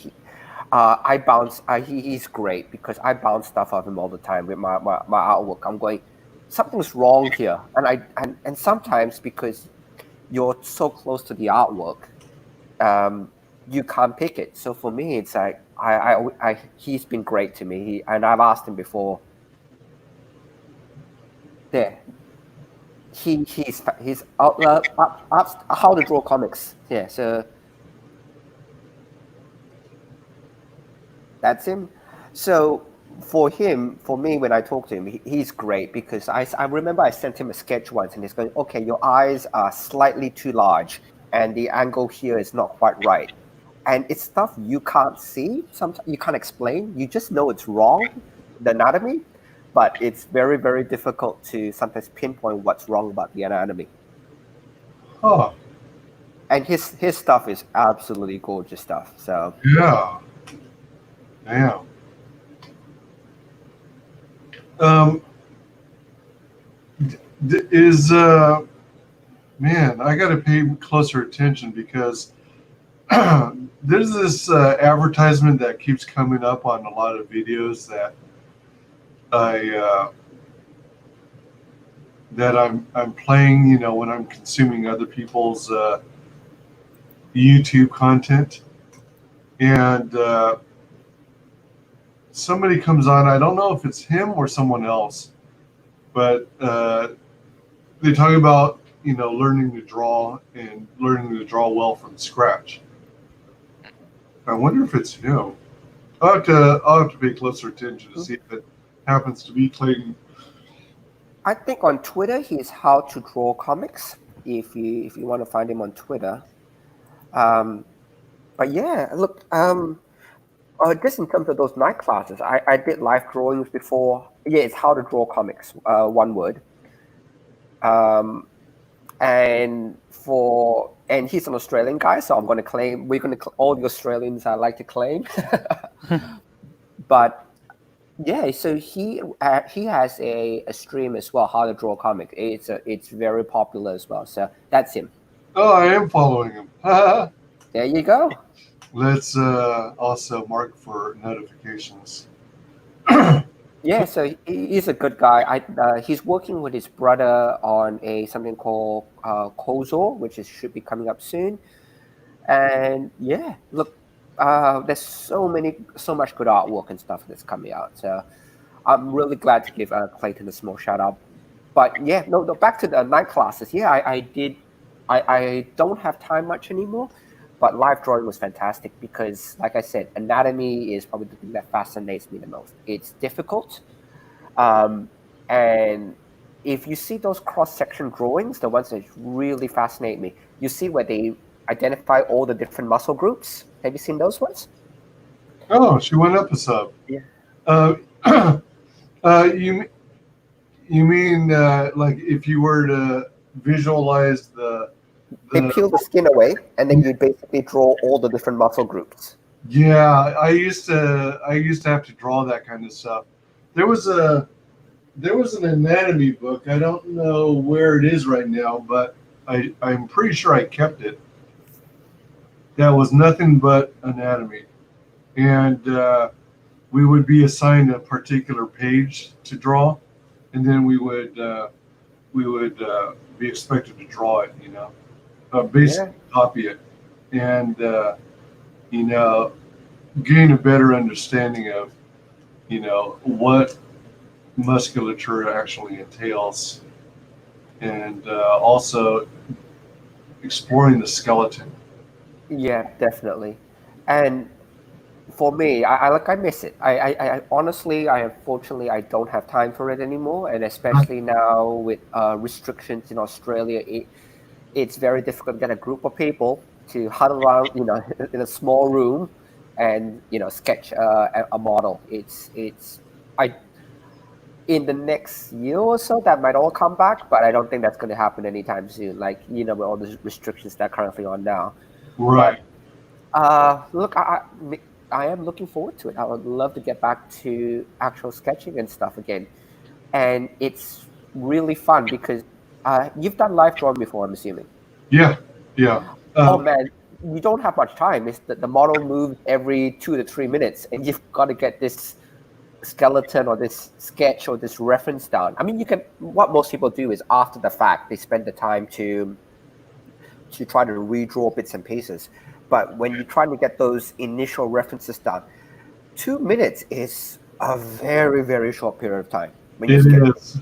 I bounce. He's great because I bounce stuff off him all the time with my artwork. I'm going, something's wrong here, and sometimes because you're so close to the artwork, you can't pick it. So for me, it's like he's been great to me. And I've asked him before. There, he's up how to draw comics. Yeah, so that's him. So for me, when I talk to him, he's great because I remember I sent him a sketch once, and he's going, okay, your eyes are slightly too large, and the angle here is not quite right. And it's stuff you can't see, sometimes you can't explain. You just know it's wrong, the anatomy, but it's very, very difficult to sometimes pinpoint what's wrong about the anatomy. Huh. And his stuff is absolutely gorgeous stuff. So Yeah. Damn. Man, I got to pay closer attention because there's this advertisement that keeps coming up on a lot of videos that I'm playing, you know, when I'm consuming other people's YouTube content, and somebody comes on. I don't know if it's him or someone else, but they talk about, you know, learning to draw and learning to draw well from scratch. I wonder if it's him. I'll have to pay closer attention to see if it happens to be Clayton. I think on Twitter he's How to Draw Comics. If you want to find him on Twitter, but yeah, look, just in terms of those night classes, I did live drawings before. Yeah, it's How to Draw Comics, one word. And he's an Australian guy, so I'm going to claim all the Australians I like to claim. But yeah, so he has a stream as well, How to Draw Comics. It's very popular as well. So that's him. Oh, I am following him. There you go. Let's also mark for notifications. Yeah, so he's a good guy. He's working with his brother on something called Kozo, which should be coming up soon. And yeah, look, there's so much good artwork and stuff that's coming out. So I'm really glad to give Clayton a small shout out. But yeah, no, back to the night classes. Yeah, I don't have time much anymore. But live drawing was fantastic because, like I said, anatomy is probably the thing that fascinates me the most. It's difficult. And if you see those cross-section drawings, the ones that really fascinate me, you see where they identify all the different muscle groups. Have you seen those ones? Oh, she went up a sub. Yeah. You mean like if you were to visualize they peel the skin away, and then you basically draw all the different muscle groups. Yeah, I used to have to draw that kind of stuff. There was an anatomy book. I don't know where it is right now, but I'm pretty sure I kept it. That was nothing but anatomy, and we would be assigned a particular page to draw, and then we would be expected to draw it. You know. Basically copy it and you know, gain a better understanding of, you know, what musculature actually entails, and also exploring the skeleton. Yeah, definitely. And for me, I miss it. I honestly, unfortunately, I don't have time for it anymore, and especially now with restrictions in Australia, it's very difficult to get a group of people to huddle around, you know, in a small room and, you know, sketch a model. in the next year or so, that might all come back, but I don't think that's going to happen anytime soon. Like, with all the restrictions that are currently on now. Right. Look, I am looking forward to it. I would love to get back to actual sketching and stuff again. And it's really fun because you've done live drawing before, I'm assuming. Yeah. Yeah. Oh man, you don't have much time. It's the model moves every 2 to 3 minutes, and you've got to get this skeleton or this sketch or this reference down. I mean, what most people do is after the fact, they spend the time to try to redraw bits and pieces. But when you're trying to get those initial references down, 2 minutes is a very, very short period of time. When It is.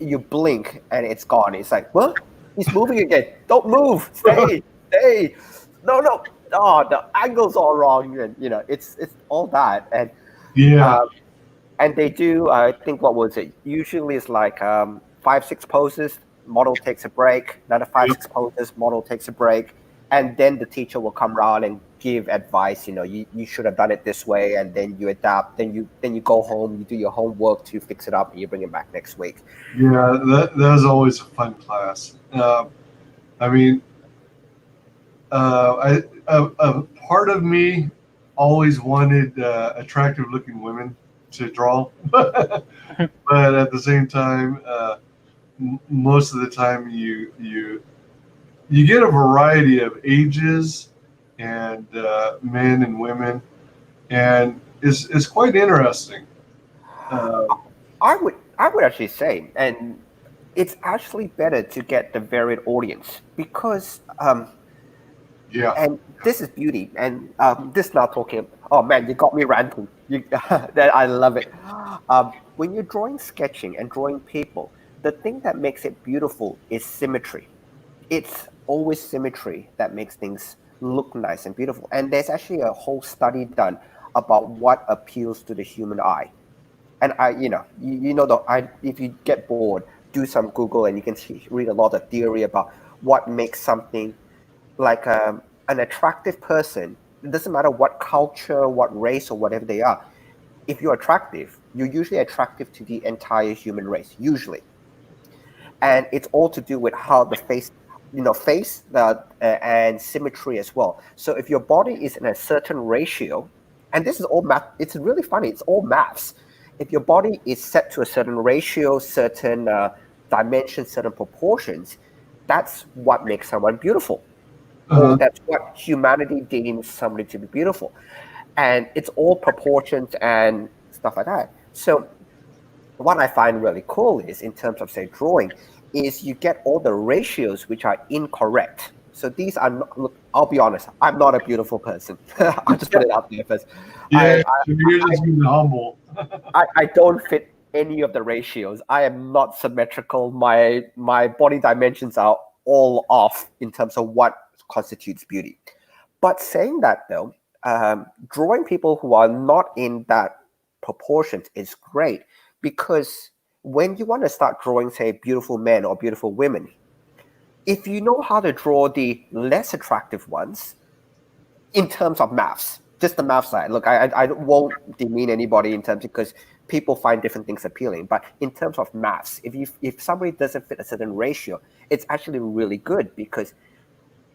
You blink and it's gone. It's like, what? He's moving again. Don't move. Stay. Stay. No. Oh, the angle's all wrong. And it's all that. And Yeah. and they do. I think what was it? Usually it's like 5-6 poses. Model takes a break. Another 5-6 poses. Model takes a break, and then the teacher will come around and give advice. You should have done it this way, and then you adapt. Then you go home. You do your homework to fix it up, and you bring it back next week. Yeah, that was always a fun class. I mean, a part of me always wanted attractive-looking women to draw, but at the same time, most of the time you get a variety of ages and men and women, and it's quite interesting. I would actually say, and it's actually better to get the varied audience because Yeah. and this is beauty, and this not talking. Oh man, you got me ranting. That I love it. When you're sketching and drawing people, the thing that makes it beautiful is symmetry. It's always symmetry that makes things look nice and beautiful. And there's actually a whole study done about what appeals to the human eye. And if you get bored, do some Google and you can read a lot of theory about what makes something like an attractive person. It doesn't matter what culture, what race, or whatever they are. If you're attractive, you're usually attractive to the entire human race, usually. And it's all to do with how the face and symmetry as well. So if your body is in a certain ratio, and this is all math, it's really funny, it's all maths. If your body is set to a certain ratio, certain dimensions, certain proportions, that's what makes someone beautiful. Or that's what humanity deems somebody to be beautiful. And it's all proportions and stuff like that. So what I find really cool is, in terms of, say, drawing, is you get all the ratios which are incorrect. So these are not, look, I'll be honest, I'm not a beautiful person. I'll just put it out there first. Yeah, you're just being humble. I don't fit any of the ratios. I am not symmetrical. My body dimensions are all off in terms of what constitutes beauty. But saying that though, drawing people who are not in that proportions is great, because when you want to start drawing, say, beautiful men or beautiful women, if you know how to draw the less attractive ones in terms of maths, just the math side. Look, I won't demean anybody in terms, because people find different things appealing. But in terms of maths, if somebody doesn't fit a certain ratio, it's actually really good, because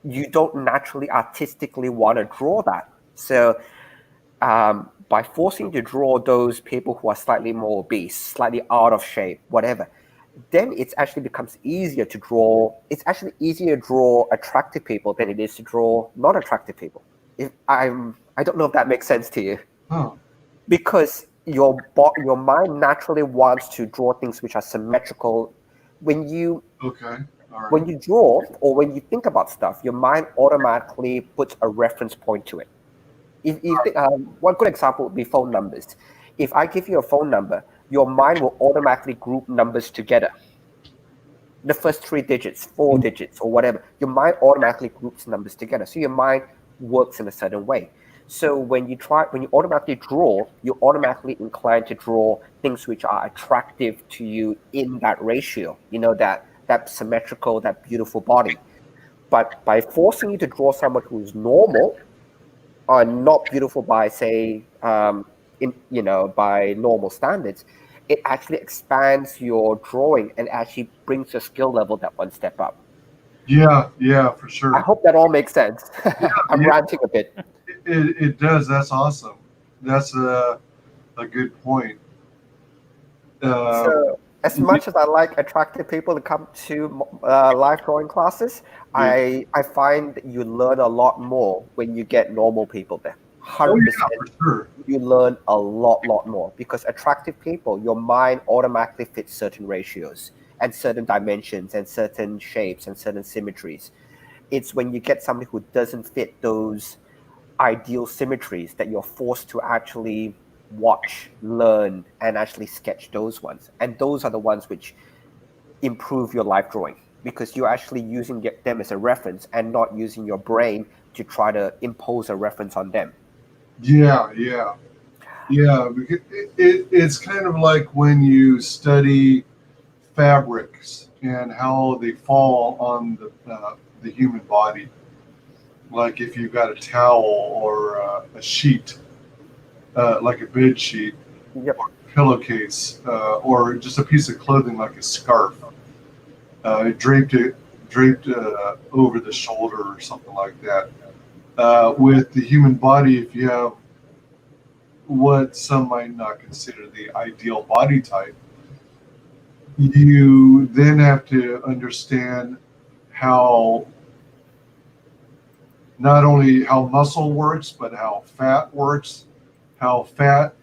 you don't naturally artistically want to draw that. So by forcing you to draw those people who are slightly more obese, slightly out of shape, whatever, then it actually becomes easier to draw. It's actually easier to draw attractive people than it is to draw not attractive people. I don't know if that makes sense to you. Oh. Because your mind naturally wants to draw things which are symmetrical. When you when you draw or when you think about stuff, your mind automatically puts a reference point to it. If you think, one good example would be phone numbers. If I give you a phone number, your mind will automatically group numbers together. The first 3 digits, 4 digits, or whatever, your mind automatically groups numbers together. So your mind works in a certain way. So when you automatically draw, you're automatically inclined to draw things which are attractive to you in that ratio. That symmetrical, that beautiful body. But by forcing you to draw someone who is normal or not beautiful by, say, by normal standards, it actually expands your drawing and actually brings your skill level that one step up. Yeah, for I sure. hope that all makes sense. I'm Yeah. ranting a bit. It does. That's awesome. That's a good point. So, as much as I like attractive people to come to live drawing classes, Yeah. I find that you learn a lot more when you get normal people there. Oh 100%. yeah, for sure. You learn a lot more because attractive people, your mind automatically fits certain ratios and certain dimensions and certain shapes and certain symmetries. It's when you get somebody who doesn't fit those ideal symmetries that you're forced to actually watch, learn, and actually sketch those ones. And those are the ones which improve your life drawing because you're actually using them as a reference and not using your brain to try to impose a reference on them. Yeah. Because it's kind of like when you study fabrics and how they fall on the human body. Like if you've got a towel or a sheet, like a bed sheet, Yep. pillowcase, or just a piece of clothing like a scarf, draped over the shoulder or something like that. With the human body, if you have what some might not consider the ideal body type, you then have to understand how not only how muscle works, but how fat works, how fat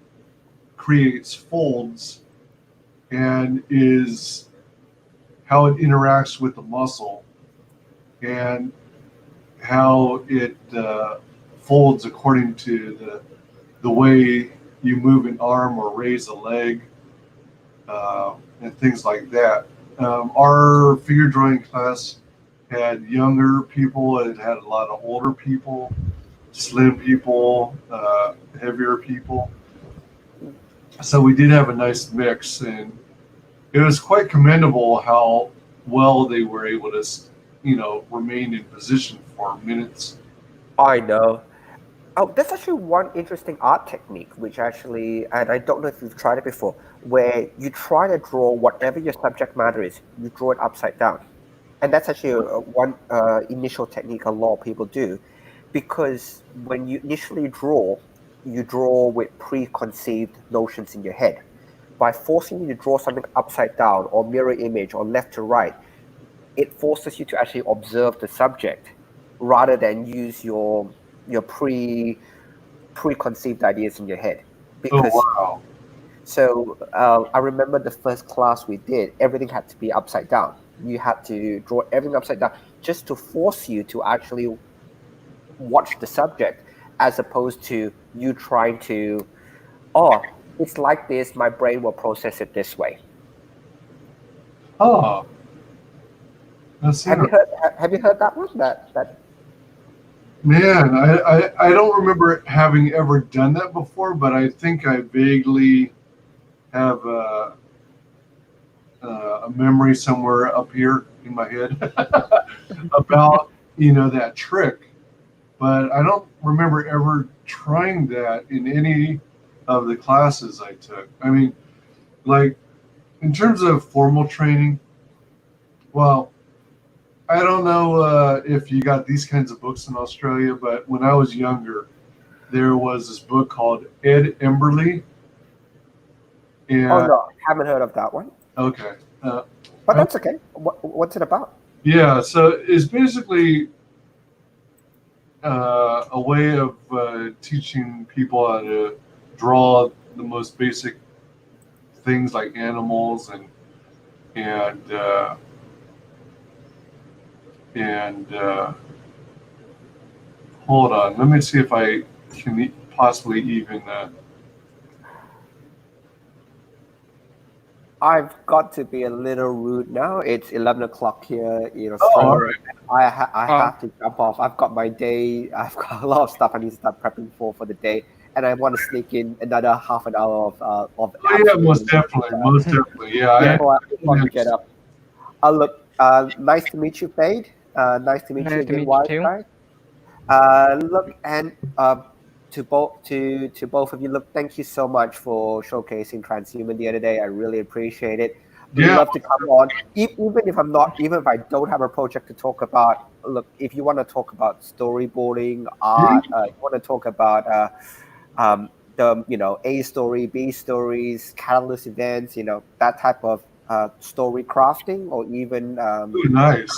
creates folds, and is how it interacts with the muscle, and how it folds according to the way you move an arm or raise a leg, and things like that. Our figure drawing class had younger people, it had a lot of older people, slim people, heavier people. So we did have a nice mix, and it was quite commendable how well they were able to, remain in position for minutes. I know. Oh, there's actually one interesting art technique, which actually, and I don't know if you've tried it before, where you try to draw whatever your subject matter is, you draw it upside down. And that's actually one initial technique a lot of people do, because when you initially draw, you draw with preconceived notions in your head. By forcing you to draw something upside down or mirror image or left to right, it forces you to actually observe the subject rather than use your preconceived ideas in your head. Oh, Because wow. so I remember the first class we did, everything had to be upside down. You had to draw everything upside down just to force you to actually watch the subject, as opposed to you trying to, oh, it's like this, my brain will process it this way. Oh, that's Have you interesting. heard? Have you heard that one? That Man, I don't remember having ever done that before, but I think I vaguely have a memory somewhere up here in my head about that trick, but I don't remember ever trying that in any of the classes I took. I mean, like in terms of formal training, well, I don't know if you got these kinds of books in Australia, but when I was younger, there was this book called Ed Emberley. oh And no, haven't heard of that one. okay, But that's okay. What's it about? yeah, so it's basically a way of teaching people how to draw the most basic things like animals and hold on, let me see if I can possibly even. I've got to be a little rude now. It's 11 o'clock here in Oh, all Australia. right. I have to jump off. I've got my day. I've got a lot of stuff I need to start prepping for the day, and I want to sneak in another half an hour of Oh, yeah, most definitely, yeah. before I get up. Look, nice to meet you, Fade. Nice to meet you Nice to again, meet you too. Wildfire. Look, and to both of you, look, thank you so much for showcasing transhuman the other day. I really appreciate it. Would Yeah. love to come on, even if I don't have a project to talk about. Look, if you want to talk about storyboarding, art, you want to talk about the A story, B stories, catalyst events, that type of story crafting, or even Ooh, nice.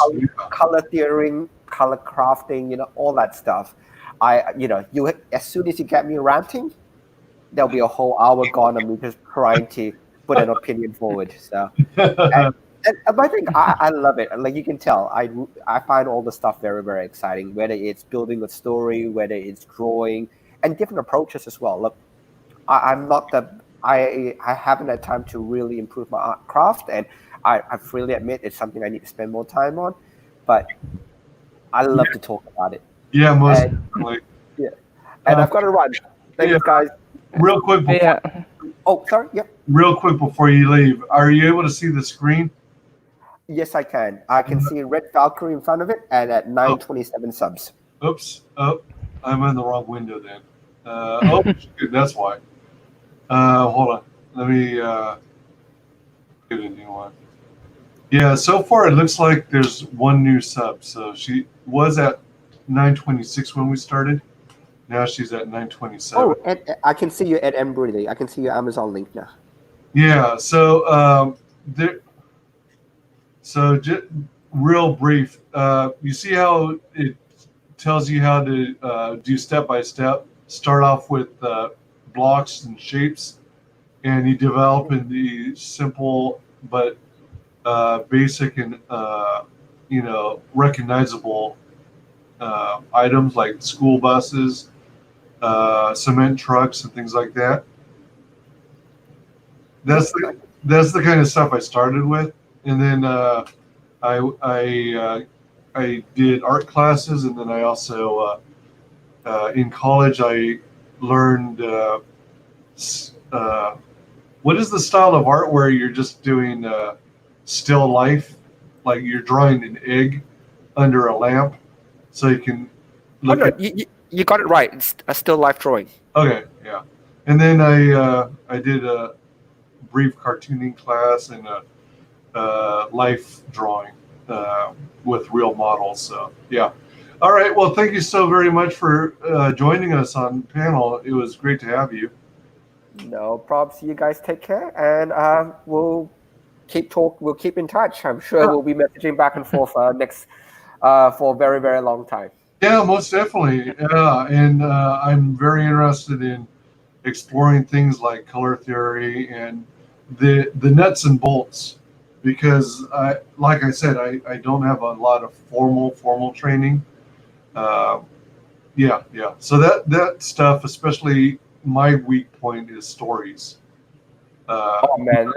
color theoring, color crafting, all that stuff. You as soon as you get me ranting, there'll be a whole hour gone of me just trying to put an opinion forward. So, and I think I love it. Like you can tell, I find all the stuff very, very exciting. Whether it's building a story, whether it's drawing, and different approaches as well. Look, I'm not I haven't had time to really improve my art craft, and I freely admit it's something I need to spend more time on. But I love to talk about it. Yeah, most And, definitely. yeah, and I've got to run. Thanks, guys. Real quick before, Yeah. Oh, sorry. Yep. real quick before you leave, are you able to see the screen? Yes, I can. I can see Red Valkyrie in front of it, and at 927 subs. Oops. Oh, I'm in the wrong window then. Oh, shoot, that's why. Hold on. Let me get a new one. Yeah, so far it looks like there's one new sub. So she was at 926 when we started. Now she's at 927. Oh, and I can see you at Embroidery. I can see your Amazon link now. Yeah. So there. So just real brief. You see how it tells you how to do step by step. Start off with blocks and shapes, and you develop in the simple but basic and recognizable items like school buses, cement trucks, and things like that. That's the kind of stuff I started with, and then I did art classes, and then I also in college I learned what is the style of art where you're just doing still life, like you're drawing an egg under a lamp, so you can look at. You got it right. It's a still life drawing. Okay, yeah, and then I did a brief cartooning class and a life drawing with real models. So yeah. All right. Well, thank you so very much for joining us on panel. It was great to have you. No props. You guys take care, and we'll keep in touch. I'm sure we'll be messaging back and forth next for a very, very long time. Yeah, most definitely. Yeah, and I'm very interested in exploring things like color theory and the nuts and bolts, because like I said, I don't have a lot of formal training. Yeah. So that stuff, especially my weak point, is stories. Oh man,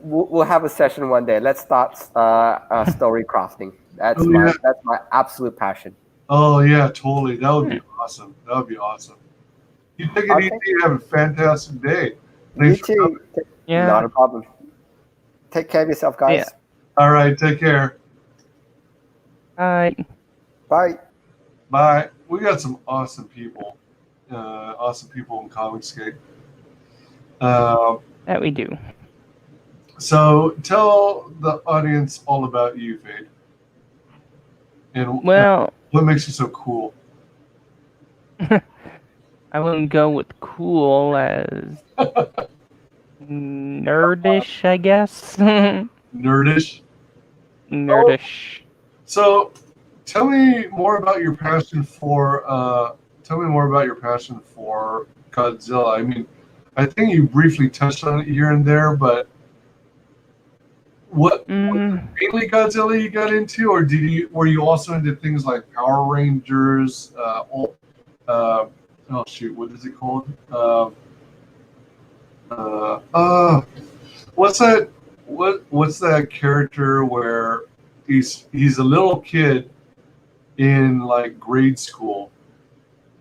we'll have a session one day. Let's start story crafting. That's my absolute passion. Oh yeah, totally. That would be awesome. That would be awesome. You take it easy. Have a fantastic day. Thanks You too. Yeah. Not a problem. Take care of yourself, guys. Yeah. All right. Take care. All right. Bye. Bye. We got some awesome people. Awesome people in ComicsGate. That we do. So tell the audience all about you, Fade. And Well, what makes you so cool? I wouldn't go with cool as nerdish, I guess. Nerdish. Nerdish. So tell me more about your passion for Godzilla. I mean, I think you briefly touched on it here and there, but what mainly Godzilla you got into, or were you also into things like Power Rangers? Oh shoot, what is it called? What's that? What's that character where he's a little kid in like grade school,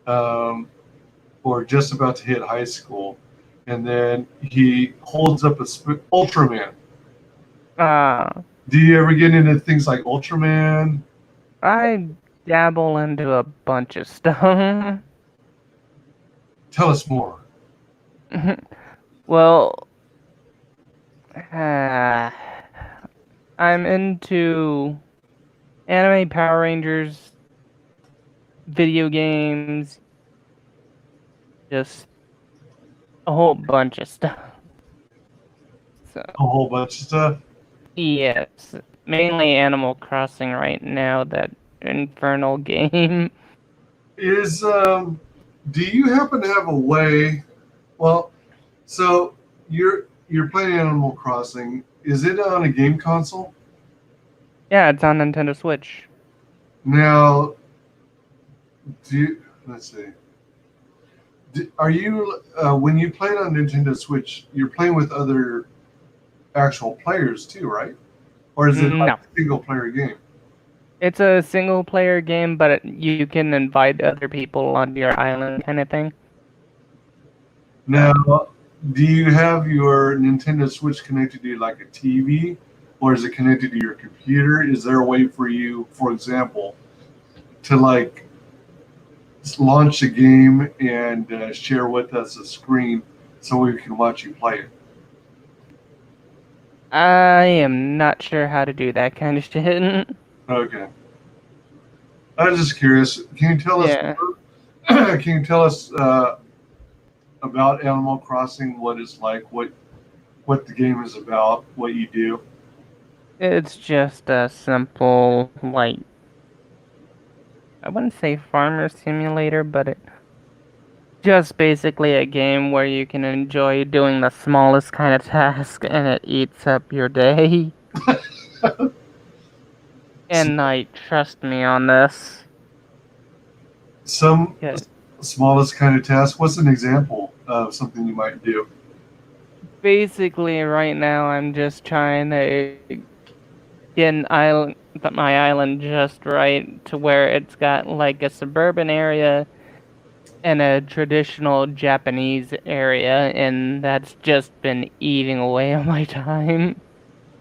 or just about to hit high school, and then he holds up Ultraman. Do you ever get into things like Ultraman? I dabble into a bunch of stuff. Tell us more. Well, I'm into anime, Power Rangers, video games, just a whole bunch of stuff. So, A whole bunch of stuff. yes, mainly Animal Crossing right now, that infernal game. Is do you happen to have a way? Well, so you're playing Animal Crossing. Is it on a game console? Yeah, it's on Nintendo Switch. Now, let's see. Are you when you play it on Nintendo Switch, you're playing with other actual players too, right? Or is it like No, a single player game? it's a single player game, but you can invite other people onto your island kind of thing. Now, do you have your Nintendo Switch connected to like a TV, or is it connected to your computer? Is there a way for you, for example, to like launch a game and share with us a screen so we can watch you play it? I am not sure how to do that kind of shit. Okay. I was just curious. Can you tell us? Yeah. Can you tell us about Animal Crossing? What it's like? What the game is about? What you do? It's just a simple, like, I wouldn't say farmer simulator, but it just basically a game where you can enjoy doing the smallest kind of task and it eats up your day. And trust me on this. Some Yeah. smallest kind of task. What's an example of something you might do? Basically, right now I'm just trying to get my island just right to where it's got like a suburban area and a traditional Japanese area, and that's just been eating away at my time.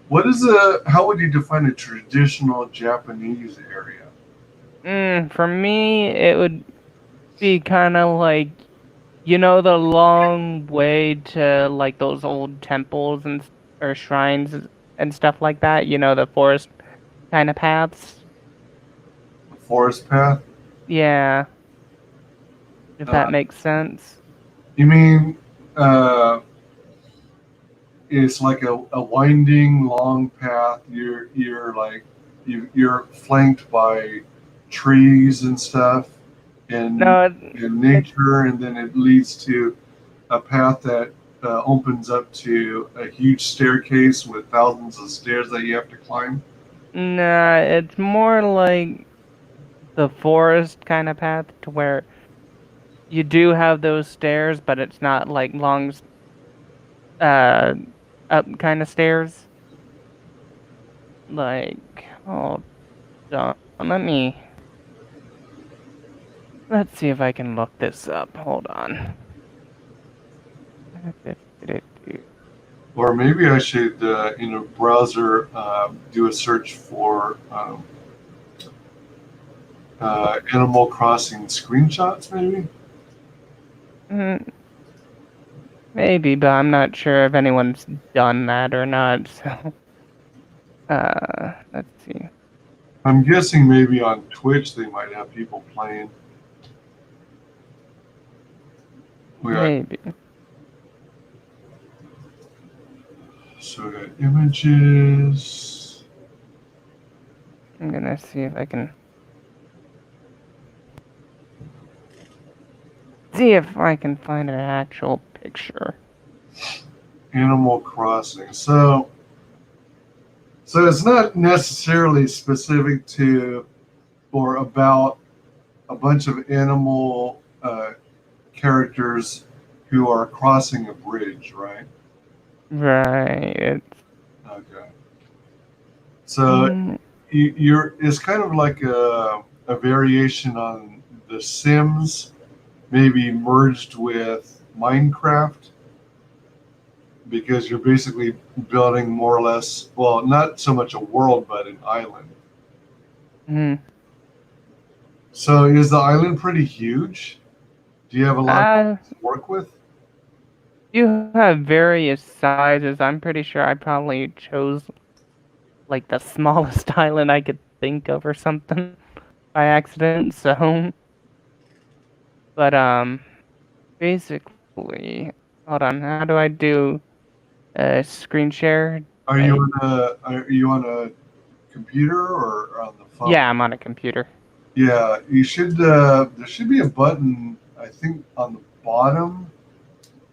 What is how would you define a traditional Japanese area? For me, it would be kind of like, the long way to like those old temples or shrines and stuff like that. The forest kind of paths. A forest path? Yeah, if that Uh, makes sense. you mean it's like a winding long path. You're like you're flanked by trees and stuff and No, nature, and then it leads to a path that opens up to a huge staircase with thousands of stairs that you have to climb. nah, it's more like the forest kind of path to where you do have those stairs, but it's not like long, uh, up kind of stairs. Like, hold on, let's see if I can look this up. Hold on. Or maybe I should, in a browser, do a search for Animal Crossing screenshots, maybe? Mm, maybe, but I'm not sure if anyone's done that or not. So, let's see. I'm guessing maybe on Twitch they might have people playing. Maybe. So we got images. I'm gonna see if I can find an actual picture. Animal Crossing. So it's not necessarily specific to or about a bunch of animal characters who are crossing a bridge, right? Right. Okay. So it's kind of like a variation on The Sims, maybe merged with Minecraft, because you're basically building more or less, well, not so much a world, but an island. Mm. So is the island pretty huge? Do you have a lot to work with? You have various sizes. I'm pretty sure I probably chose like the smallest island I could think of or something by accident. So, but basically, hold on. How do I do screen share? Are you on a computer or on the phone? Yeah, I'm on a computer. Yeah, you should. There should be a button, I think, on the bottom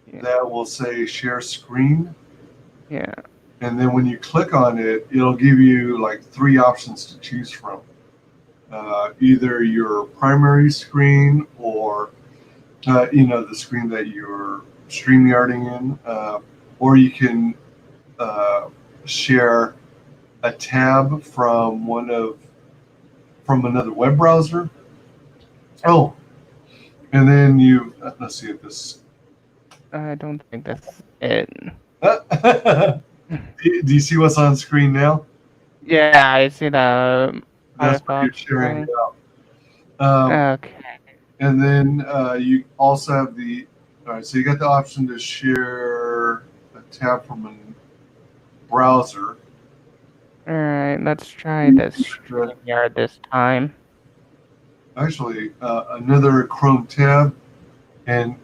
Yeah. that will say "Share Screen," Yeah. and then when you click on it, it'll give you like 3 options to choose from. Either your primary screen or the screen that you're StreamYarding in, or you can share a tab from another web browser. Oh, and then let's see if this. I don't think that's it. Do you see what's on screen now? Yeah, I see the That's what you're Firefox sharing thing. now. Okay. And then you also have all right, so you got the option to share a tab from a browser. Alright, let's try this StreamYard this time. Actually, another Chrome tab, and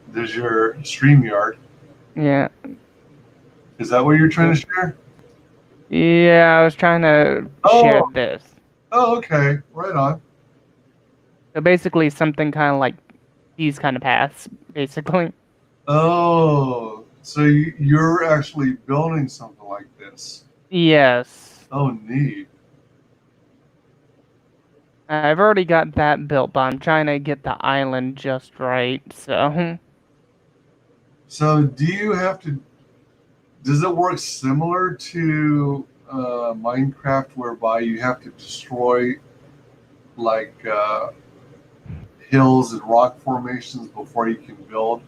there's your StreamYard. Yeah. Is that what you're trying to share? Yeah, I was trying to share this. Oh, okay. Right on. So basically something kind of like these kind of paths, basically. Oh, so you're actually building something like this. Yes. Oh, neat. I've already got that built, but I'm trying to get the island just right, so... So do you have to, does it work similar to Minecraft whereby you have to destroy like hills and rock formations before you can build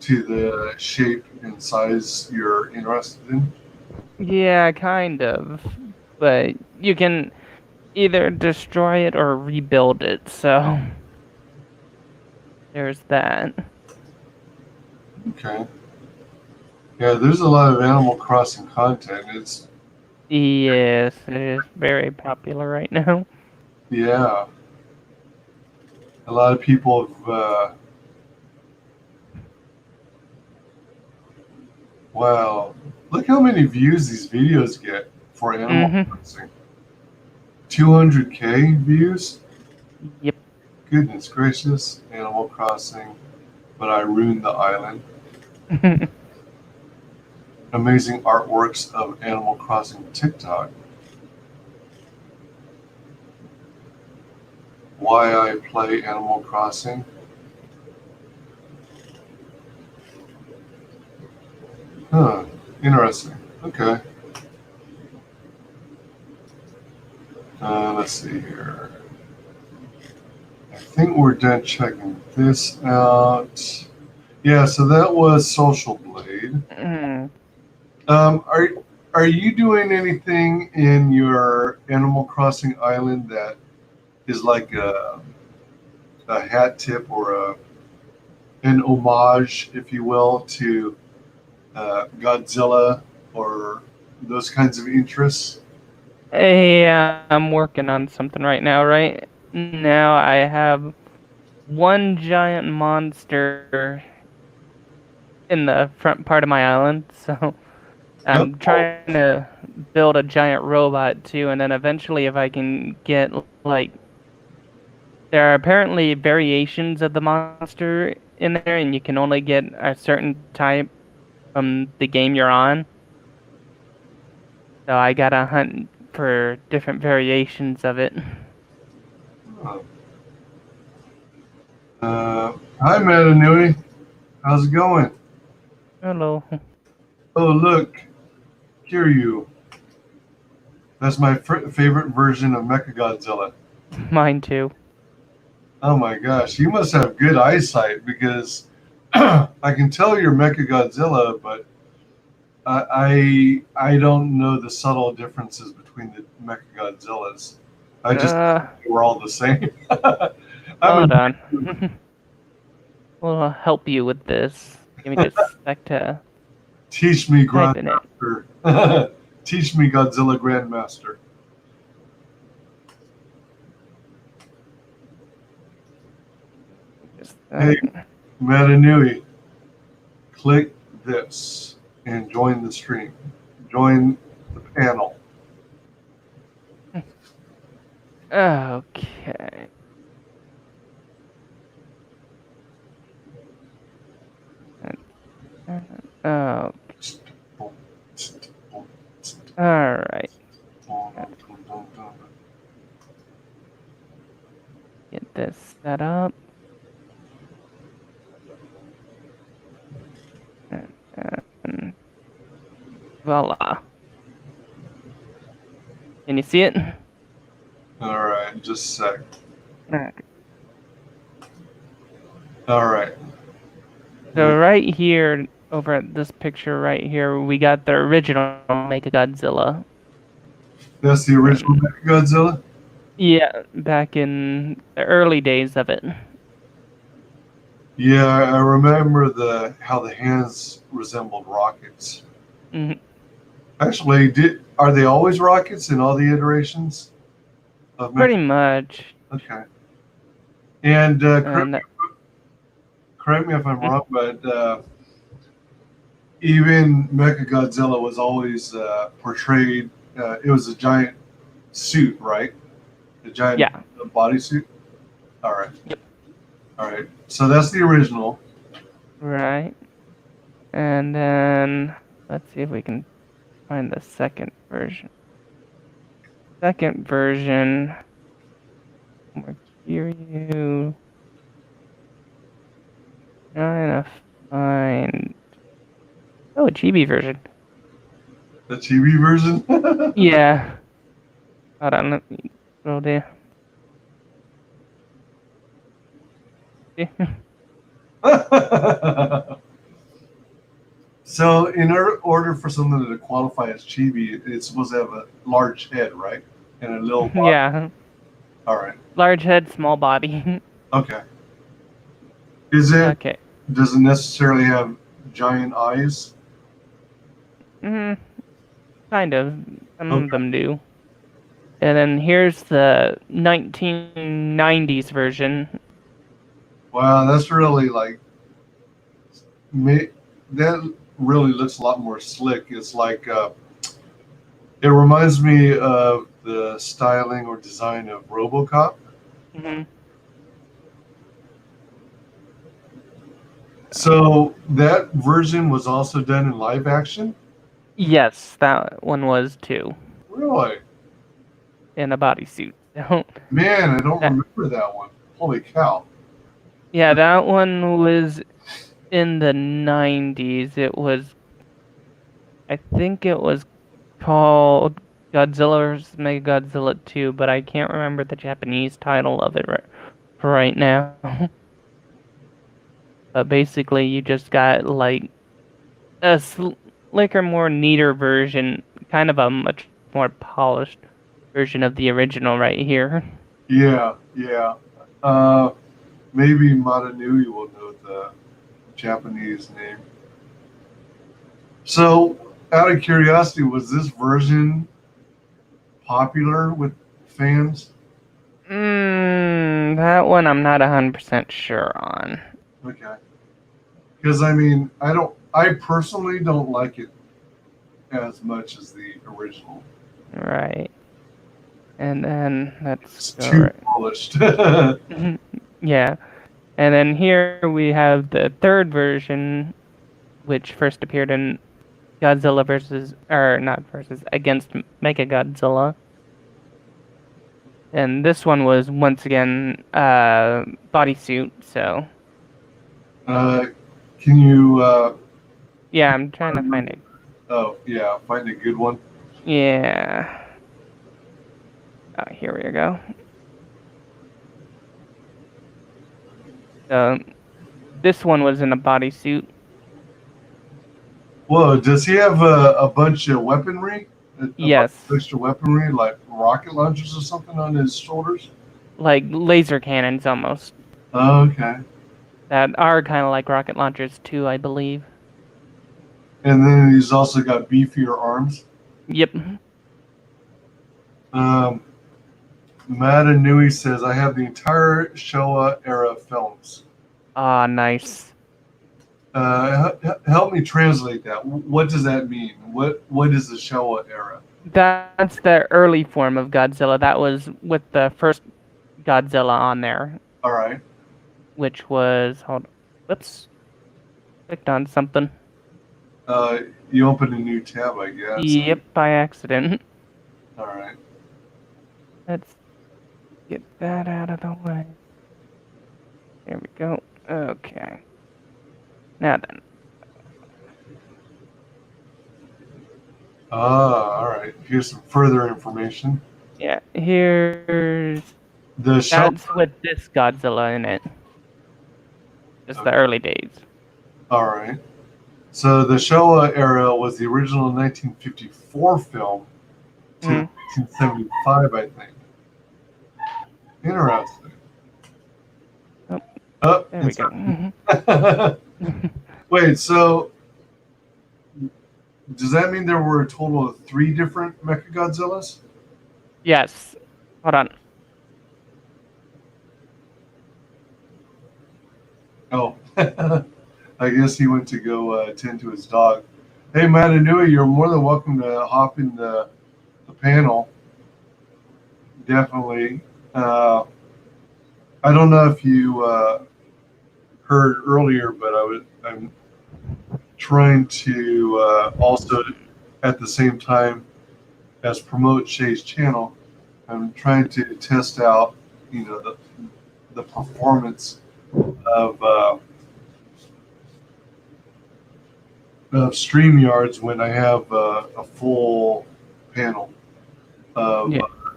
to the shape and size you're interested in? Yeah, kind of. But you can either destroy it or rebuild it, so... There's that. Okay. Yeah, there's a lot of Animal Crossing content. Yes, it is very popular right now. Yeah. A lot of people have, wow. Look how many views these videos get for Animal Crossing. 200K views? Yep. Goodness gracious. Animal Crossing. But I ruined the island. Amazing artworks of Animal Crossing TikTok. Why I play Animal Crossing. Huh. Interesting. Okay. Let's see here. I think we're done checking this out. Yeah, so that was Social Blade. Are you doing anything in your Animal Crossing island that is like a hat tip or an homage, if you will, to Godzilla or those kinds of interests? Yeah, I'm working on something right now. Right now, I have one giant monster in the front part of my island, so I'm trying to build a giant robot too, and then eventually if I can get, like, there are apparently variations of the monster in there, and you can only get a certain type from the game you're on. So I gotta hunt for different variations of it. Hi, Matanui. How's it going? Hello. Oh, look. Kiryu. That's my favorite version of Mechagodzilla. Mine too. Oh my gosh, you must have good eyesight because I can tell you're Mechagodzilla, but I don't know the subtle differences between the Mechagodzillas. I just think we're all the same. Hold on. will help you with this. Give me just a sec to Teach me, type in it. Grandmaster. Teach me, Godzilla Grandmaster. Just, Hey, Matanui, click this and join the stream. Join the panel. Okay. Oh, all right. Get this set up. And voila. Can you see it? All right, just a sec. Okay. All right. So right here, over at this picture right here, we got the original Mechagodzilla. That's the original Godzilla? Yeah, back in the early days of it. Yeah, I remember how the hands resembled rockets. Mhm. Actually, are they always rockets in all the iterations of Pretty much. Okay. And And correct me if I'm wrong, but even Mechagodzilla was always portrayed. It was a giant suit, right? A giant yeah, bodysuit. All right. Yep. All right. So that's the original. right. And then let's see if we can find the second version. Second version. Mercurio. Trying to find. Oh, a chibi version. The TV version. Yeah. Hold on, let me scroll down. So, in order for something to qualify as chibi, it's supposed to have a large head, right? And a little body. Yeah. All right. Large head, small body. Okay. Is it? Okay. Does it necessarily have giant eyes? Kind of. Some of them do. And then here's the 1990s version. Wow, that's really like. That really looks a lot more slick. It's like. It reminds me of the styling or design of RoboCop. Mm-hmm. So that version was also done in live action? Yes, that one was too. Really? In a bodysuit. Man, I don't remember that one. Holy cow. Yeah, that one was in the 90s. It was, I think it was called Godzilla vs. Mechagodzilla 2, but I can't remember the Japanese title of it right now. But basically, you just got like a slicker, more neater version, kind of a much more polished version of the original right here. Yeah. Maybe Matanui will know the Japanese name. So, out of curiosity, was this version popular with fans? That one I'm not 100% sure on. Okay. Because I personally don't like it as much as the original. Right. And then It's too polished. Yeah. And then here we have the third version, which first appeared in Godzilla against Mechagodzilla. And this one was once again bodysuit, so. Can you? Yeah, I'm trying to find it. Oh yeah, find a good one. Yeah. Oh, here we go. So, this one was in a bodysuit. Whoa, does he have a bunch of weaponry? Yes. Extra weaponry, like rocket launchers or something on his shoulders? Like laser cannons almost. Oh, okay. that are kind of like rocket launchers too, I believe. And then he's also got beefier arms. Yep. Madanui says, I have the entire Showa era films. Ah, nice. Help me translate that. What does that mean? What is the Showa era? That's the early form of Godzilla. That was with the first Godzilla on there, All right. which was whoops, clicked on something. You open a new tab, I guess. Yep, by accident. All right. Let's get that out of the way. There we go. Okay. Now then. All right. Here's some further information. Yeah, here's The that's with this Godzilla in it. Just the early days. All right. So the Showa era was the original 1954 film to 1975, I think. Interesting. Oh, there we go. Wait, so does that mean there were a total of 3 different Mechagodzillas? Yes. Hold on. Oh, I guess he went to go tend to his dog. Hey, Matanui, you're more than welcome to hop in the panel. Definitely. I don't know if you heard earlier, but I'm trying to also, at the same time as promote Shae's channel, I'm trying to test out, the performance of StreamYards when I have a full panel of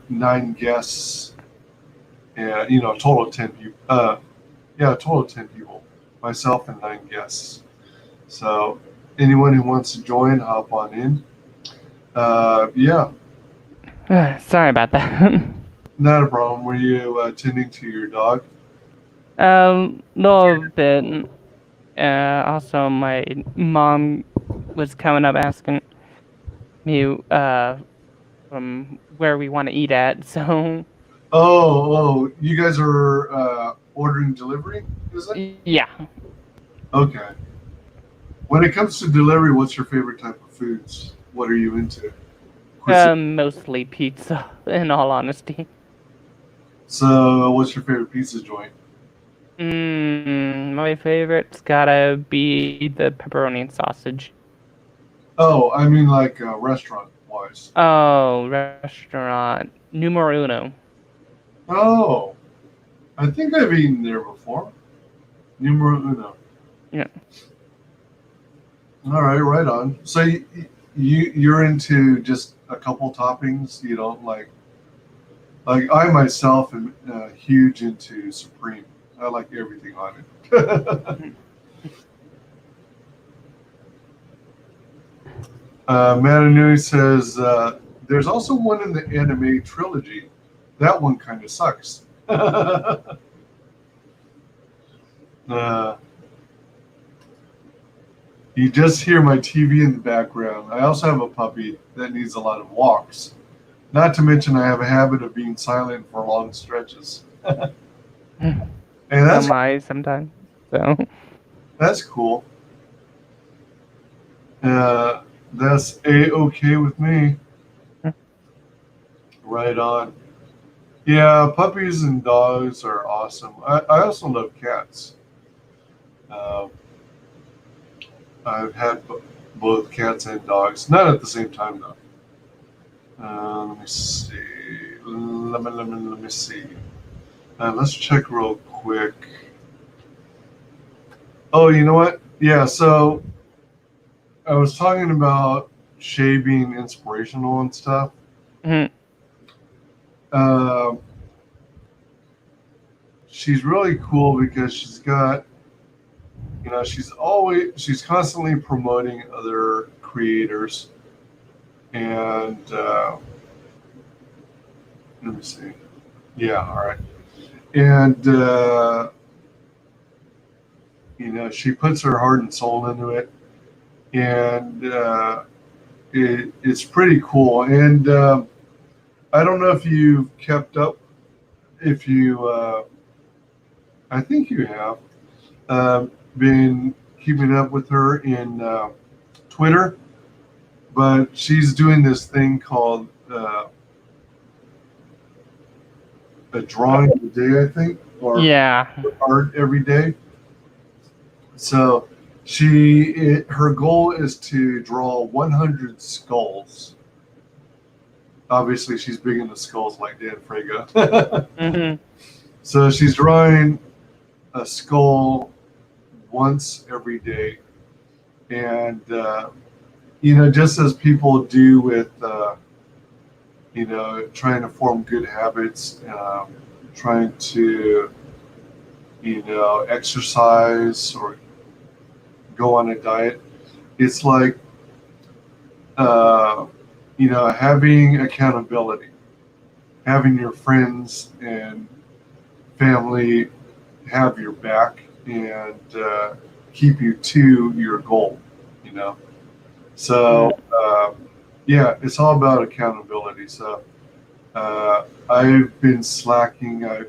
9 guests, and total of 10 people. Total of 10 people, myself and 9 guests. So anyone who wants to join, hop on in. Sorry about that. Not a problem. Were you tending to your dog? Little bit. Also, my mom was coming up asking me from where we want to eat at. So. Oh, you guys are ordering delivery, is it? Yeah. Okay. When it comes to delivery, what's your favorite type of foods? What are you into? Mostly pizza, in all honesty. So, what's your favorite pizza joint? My favorite's gotta be the pepperoni and sausage. Oh, I mean like restaurant-wise. Oh, restaurant. Numero uno. Oh, I think I've eaten there before. Numero uno. Yeah. All right, right on. So you're into just a couple toppings. You don't like I myself am huge into Supreme. I like everything on it. Matanui says there's also one in the anime trilogy. That one kind of sucks. You just hear my TV in the background. I also have a puppy that needs a lot of walks. Not to mention I have a habit of being silent for long stretches. And that's sometimes. So that's cool. That's A-okay with me. Right on. Yeah, puppies and dogs are awesome. I also love cats. I've had both cats and dogs. Not at the same time, though. Let me see. Let me see. Let's check real quick. Oh, you know what? Yeah, so I was talking about Shae being inspirational and stuff. She's really cool because she's got, she's constantly promoting other creators. And let me see. Yeah, all right. And she puts her heart and soul into it, and it's pretty cool. And I don't know if you've kept up. If you, I think you have been keeping up with her in Twitter, but she's doing this thing called a drawing a day, I think, or Yeah. art every day. So her goal is to draw 100 skulls. Obviously, she's big into skulls like Dan Fraga. Hmm. So she's drawing a skull once every day, and just as people do with trying to form good habits, trying to exercise or go on a diet. It's like having accountability, having your friends and family have your back and keep you to your goal. So yeah, it's all about accountability. So I've been slacking. I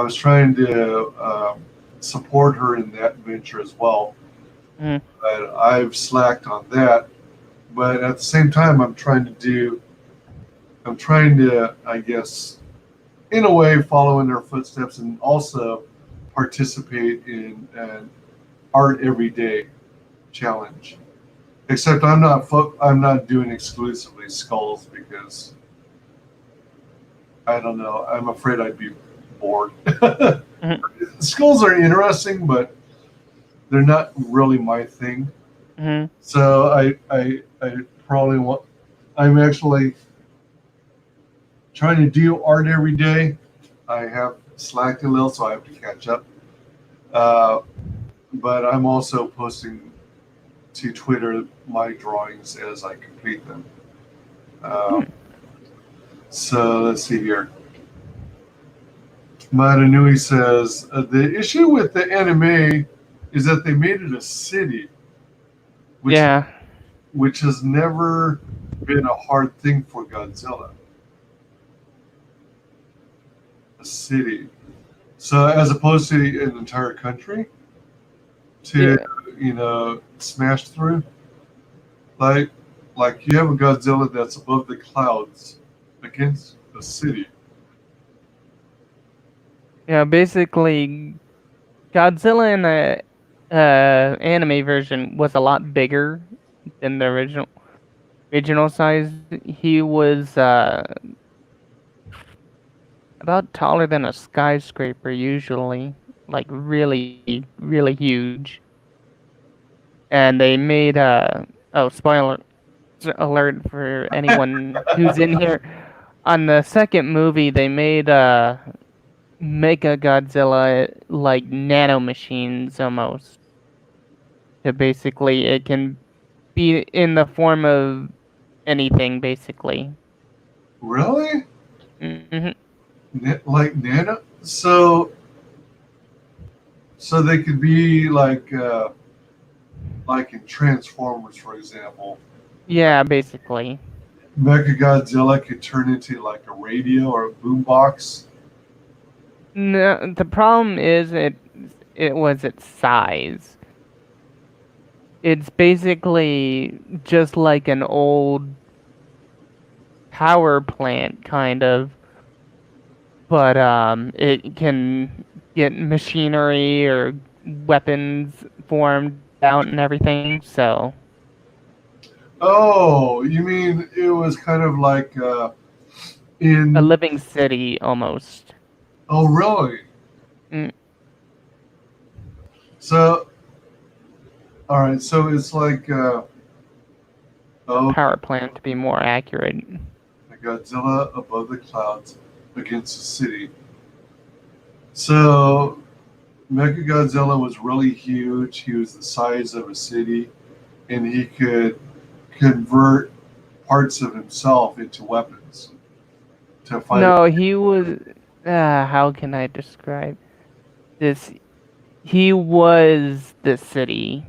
was trying to support her in that venture as well. Mm. But I've slacked on that. But at the same time, I'm trying to, I guess, in a way, follow in her footsteps and also participate in an art every day challenge. Except I'm not doing exclusively skulls because I don't know. I'm afraid I'd be bored. Skulls are interesting, but they're not really my thing. Hmm. So I probably want. I'm actually trying to do art every day. I have slacked a little, so I have to catch up. But I'm also posting to Twitter my drawings as I complete them. So let's see here. Madanui says the issue with the anime is that they made it a city, which Yeah. which has never been a hard thing for Godzilla. A city, so as opposed to an entire country to smash through, like you have a Godzilla that's above the clouds against a city. Yeah. Basically, Godzilla in the anime version was a lot bigger than the original size. He was about taller than a skyscraper usually, like really, really huge. And they made oh, spoiler alert for anyone who's in here. On the second movie, they made Mecha Godzilla like nanomachines almost. So basically, it can be in the form of anything, basically. Really? Hmm. Like nano? So they could be like in Transformers, for example. Yeah, basically. Mechagodzilla could turn into like a radio or a boombox. No, the problem is it was its size. It's basically just like an old power plant, kind of, but it can get machinery or weapons formed out and everything. So Oh, you mean it was kind of like a in? living city almost. Oh, really? Mm, So, all right. So it's like a oh, power plant to be more accurate. a Godzilla above the clouds against a city. So Mechagodzilla was really huge. He was the size of a city, and he could convert parts of himself into weapons to fight. No, he was. How can I describe this? He was the city,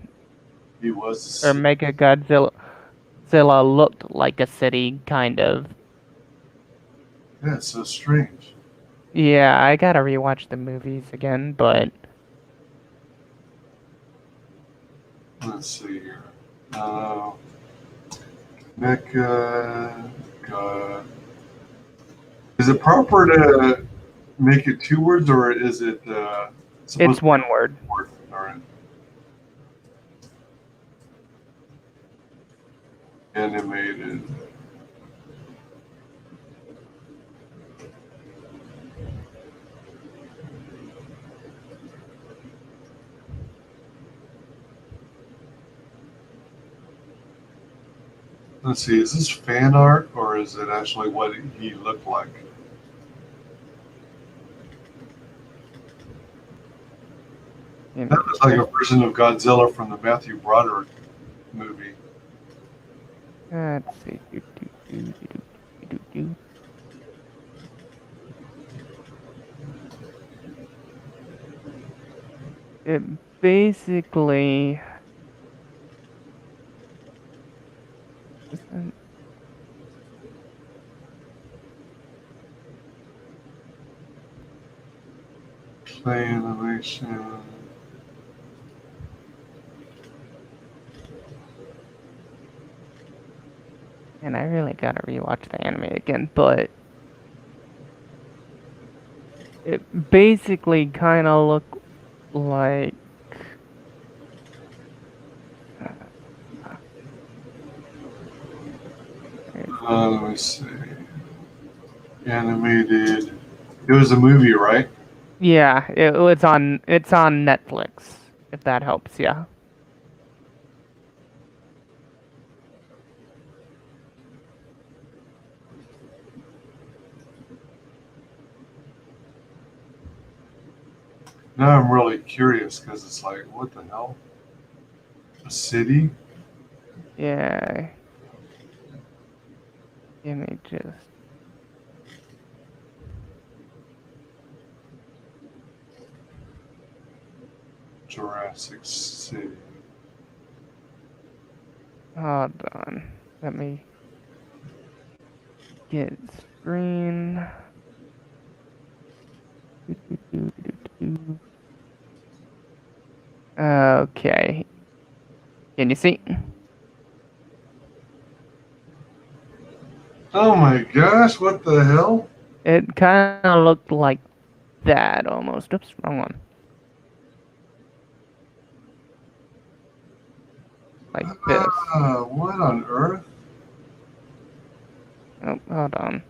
He was. or Mega Godzilla looked like a city, kind of. Yeah, it's so strange. Yeah, I gotta rewatch the movies again, but Let's see here. Mecha. Is it proper to make it 2 words, or is it supposed it's to be one word. 1 word? All right. Animated. Let's see, is this fan art or is it actually what he looked like? You know, That was like a version of Godzilla from the Matthew Broderick movie. let's see. It basically. Play animation. And I really gotta rewatch the anime again, but it basically kind of looked like. Let me see. Animated. It was a movie, right? Yeah, it's on Netflix, if that helps. Yeah. Now I'm really curious because it's like, what the hell? A city? Yeah. Give me just. Jurassic City. Hold on. Let me get screen. Okay. Can you see? Oh my gosh, what the hell? It kind of looked like that almost. Oops, wrong one. Like this. What on earth? Oh, hold on.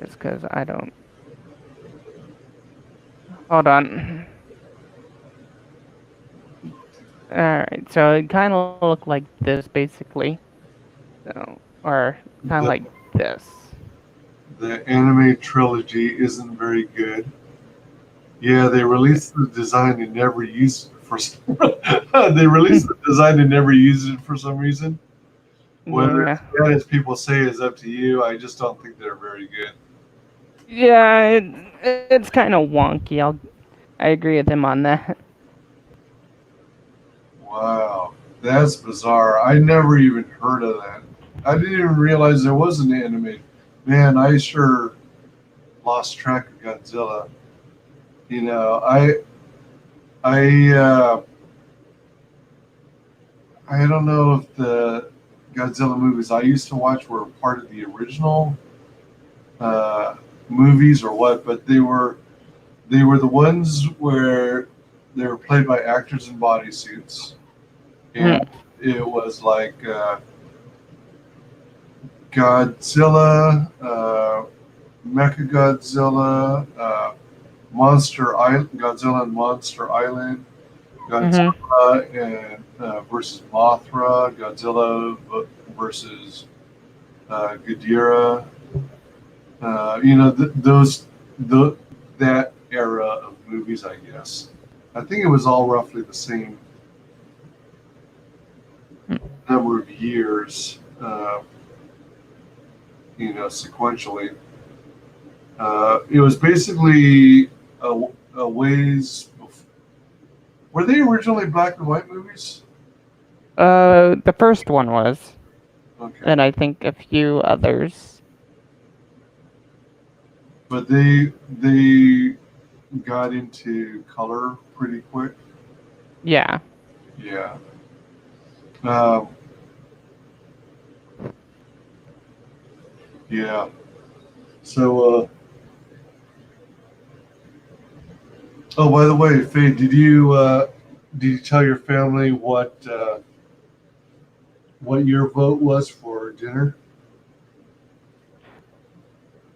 It's because I don't. Hold on. Alright, so it kind of looked like this, basically. So, or kind of like this. The anime trilogy isn't very good. Yeah, they released the design and never used it for some they released the design and never used it for some reason. Whether Yeah. it's bad as people say is up to you. I just don't think they're very good. Yeah, it's kind of wonky. I agree with him on that. Wow, that's bizarre. I never even heard of that. I didn't even realize there was an anime. Man, I sure lost track of Godzilla. You know, I I don't know if the Godzilla movies I used to watch were part of the original movies or what, but they were the ones where they were played by actors in bodysuits, and it was like Godzilla, Mechagodzilla, Godzilla and Monster Island, Godzilla and versus Mothra, Godzilla versus Ghidorah. That era of movies, I guess. I think it was all roughly the same number of years, sequentially. It was basically a ways. Were they originally black and white movies? The first one was, Okay, and I think a few others. but they got into color pretty quick. Yeah. Yeah. Um, yeah. So, oh, by the way, Faye, did you tell your family what your vote was for dinner?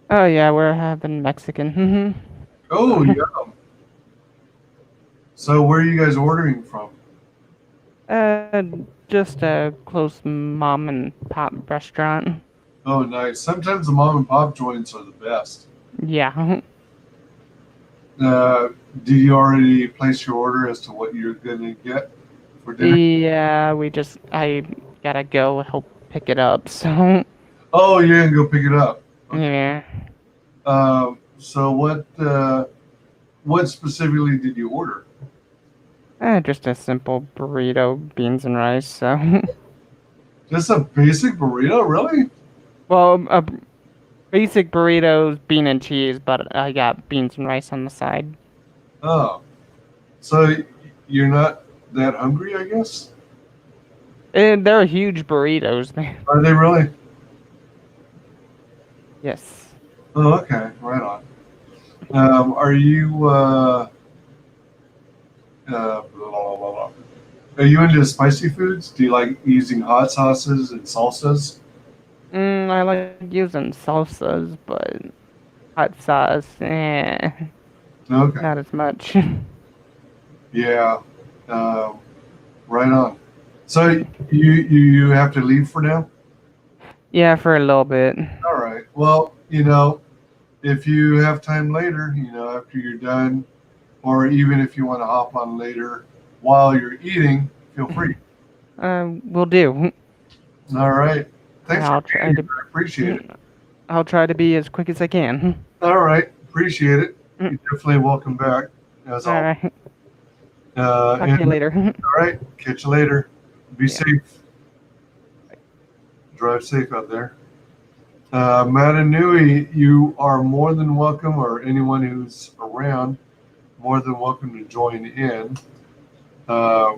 Oh yeah, we're having Mexican. Oh, yeah. So, where are you guys ordering from? uh, just a close mom and pop restaurant. Oh, nice. Sometimes the mom and pop joints are the best. Yeah. Uh, did you already place your order as to what you're gonna get for dinner? Yeah, I gotta go help pick it up, so Oh, you're gonna go pick it up. yeah. So what specifically did you order? Just a simple burrito, beans and rice, so Just a basic burrito, really? well, a basic burritos, bean and cheese, but I got beans and rice on the side. Oh, so you're not that hungry, I guess? And they're huge burritos, man. Are they really? Yes. Oh, okay, right on. Are you blah, blah, blah, blah. Are you into spicy foods? Do you like using hot sauces and salsas? I like using salsas, but hot sauce, Okay, not as much. yeah, um, right on. So you have to leave for now? Yeah, for a little bit. All right. Well, if you have time later, after you're done, or even if you want to hop on later while you're eating, feel free. Will do. All right. Thanks I'll for try being to. here. I appreciate it. I'll try to be as quick as I can. All right. Appreciate it. You're definitely welcome back, as All always. right. Talk to you And later. all right. Catch you later. Be Yeah. safe. Drive safe out there. Matanui, you are more than welcome, or anyone who's around, more than welcome to join in. I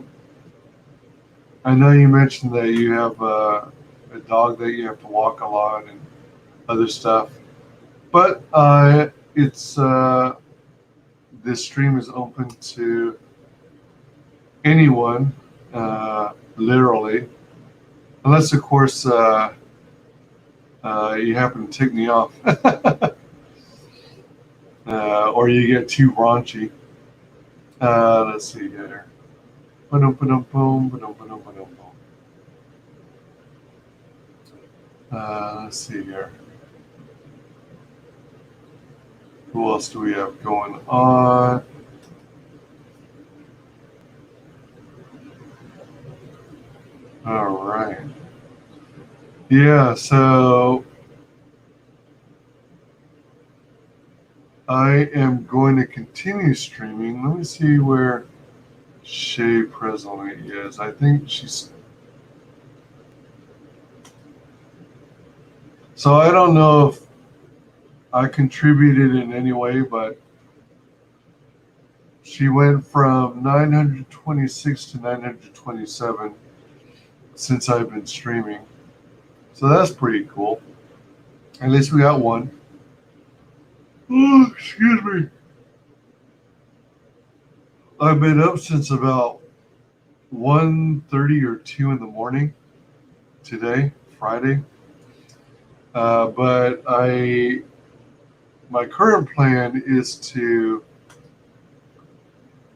know you mentioned that you have a dog that you have to walk a lot and other stuff, but it's this stream is open to anyone, literally, unless of course you happen to tick me off, or you get too raunchy. Let's see here. Let's see here. Who else do we have going on? All right. Yeah, so I am going to continue streaming. Let me see where Shae presently is. I think she's. So I don't know if I contributed in any way, but she went from 926 to 927 since I've been streaming. So that's pretty cool. At least we got one. Oh, excuse me. I've been up since about 1:30 or 2 in the morning today, Friday. But my current plan is to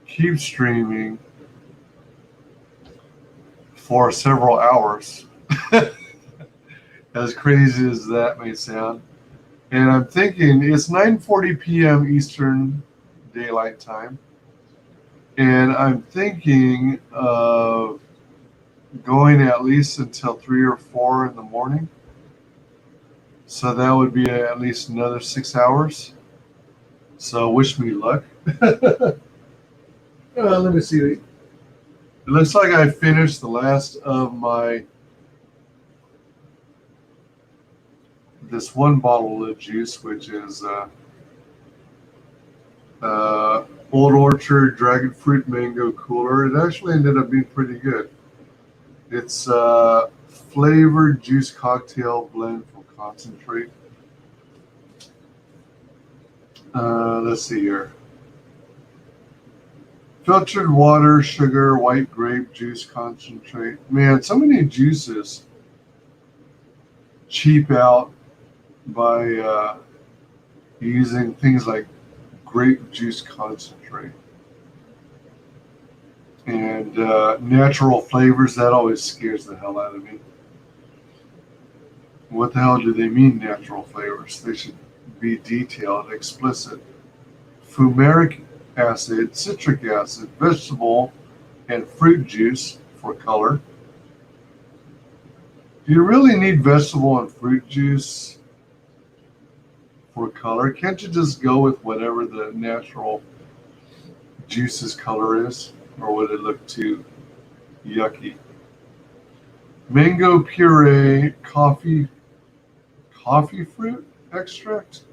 keep streaming for several hours. As crazy as that may sound. And I'm thinking it's 9:40 p.m. Eastern Daylight Time. And I'm thinking of going at least until 3 or 4 in the morning. So that would be at least another 6 hours. So wish me luck. Let me see. It looks like I finished the last of this one bottle of juice, which is Old Orchard Dragon Fruit Mango Cooler. It actually ended up being pretty good. It's flavored juice cocktail blend from concentrate. Let's see here. Filtered water, sugar, white grape juice concentrate. Man, so many juices cheap out by using things like grape juice concentrate. And natural flavors, that always scares the hell out of me. What the hell do they mean, natural flavors? They should be detailed, explicit. Fumaric acid, citric acid, vegetable, and fruit juice for color. Do you really need vegetable and fruit juice for color? Can't you just go with whatever the natural juice's color is? Or would it look too yucky? Mango puree, coffee fruit extract,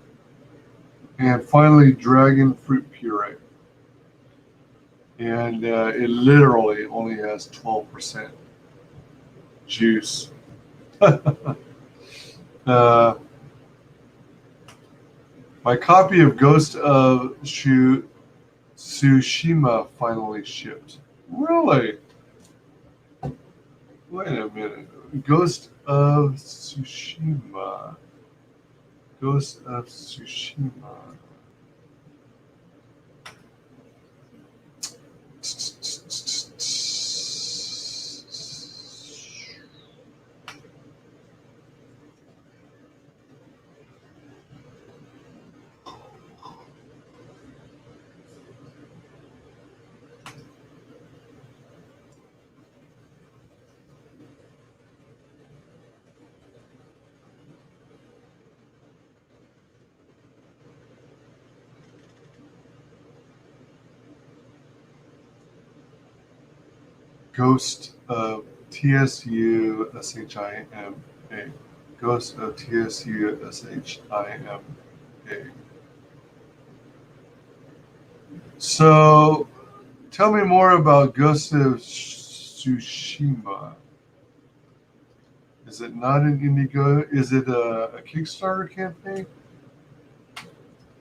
and finally dragon fruit puree. And it literally only has 12% juice. My copy of Ghost of Tsushima finally shipped. Really? Wait a minute. Ghost of Tsushima. Ghost of Tsushima. Ghost of TSUSHIMA. Ghost of TSUSHIMA. So, tell me more about Ghost of Tsushima. Is it not an Indigo? Is it a Kickstarter campaign?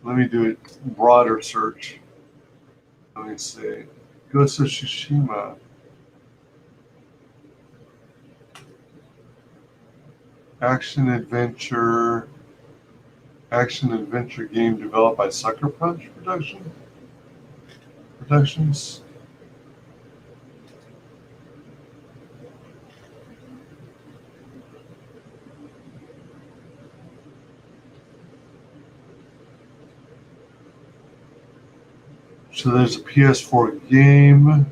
Let me do a broader search. Let me see. Ghost of Tsushima. Action adventure game developed by Sucker Punch Productions. So there's a PS4 game.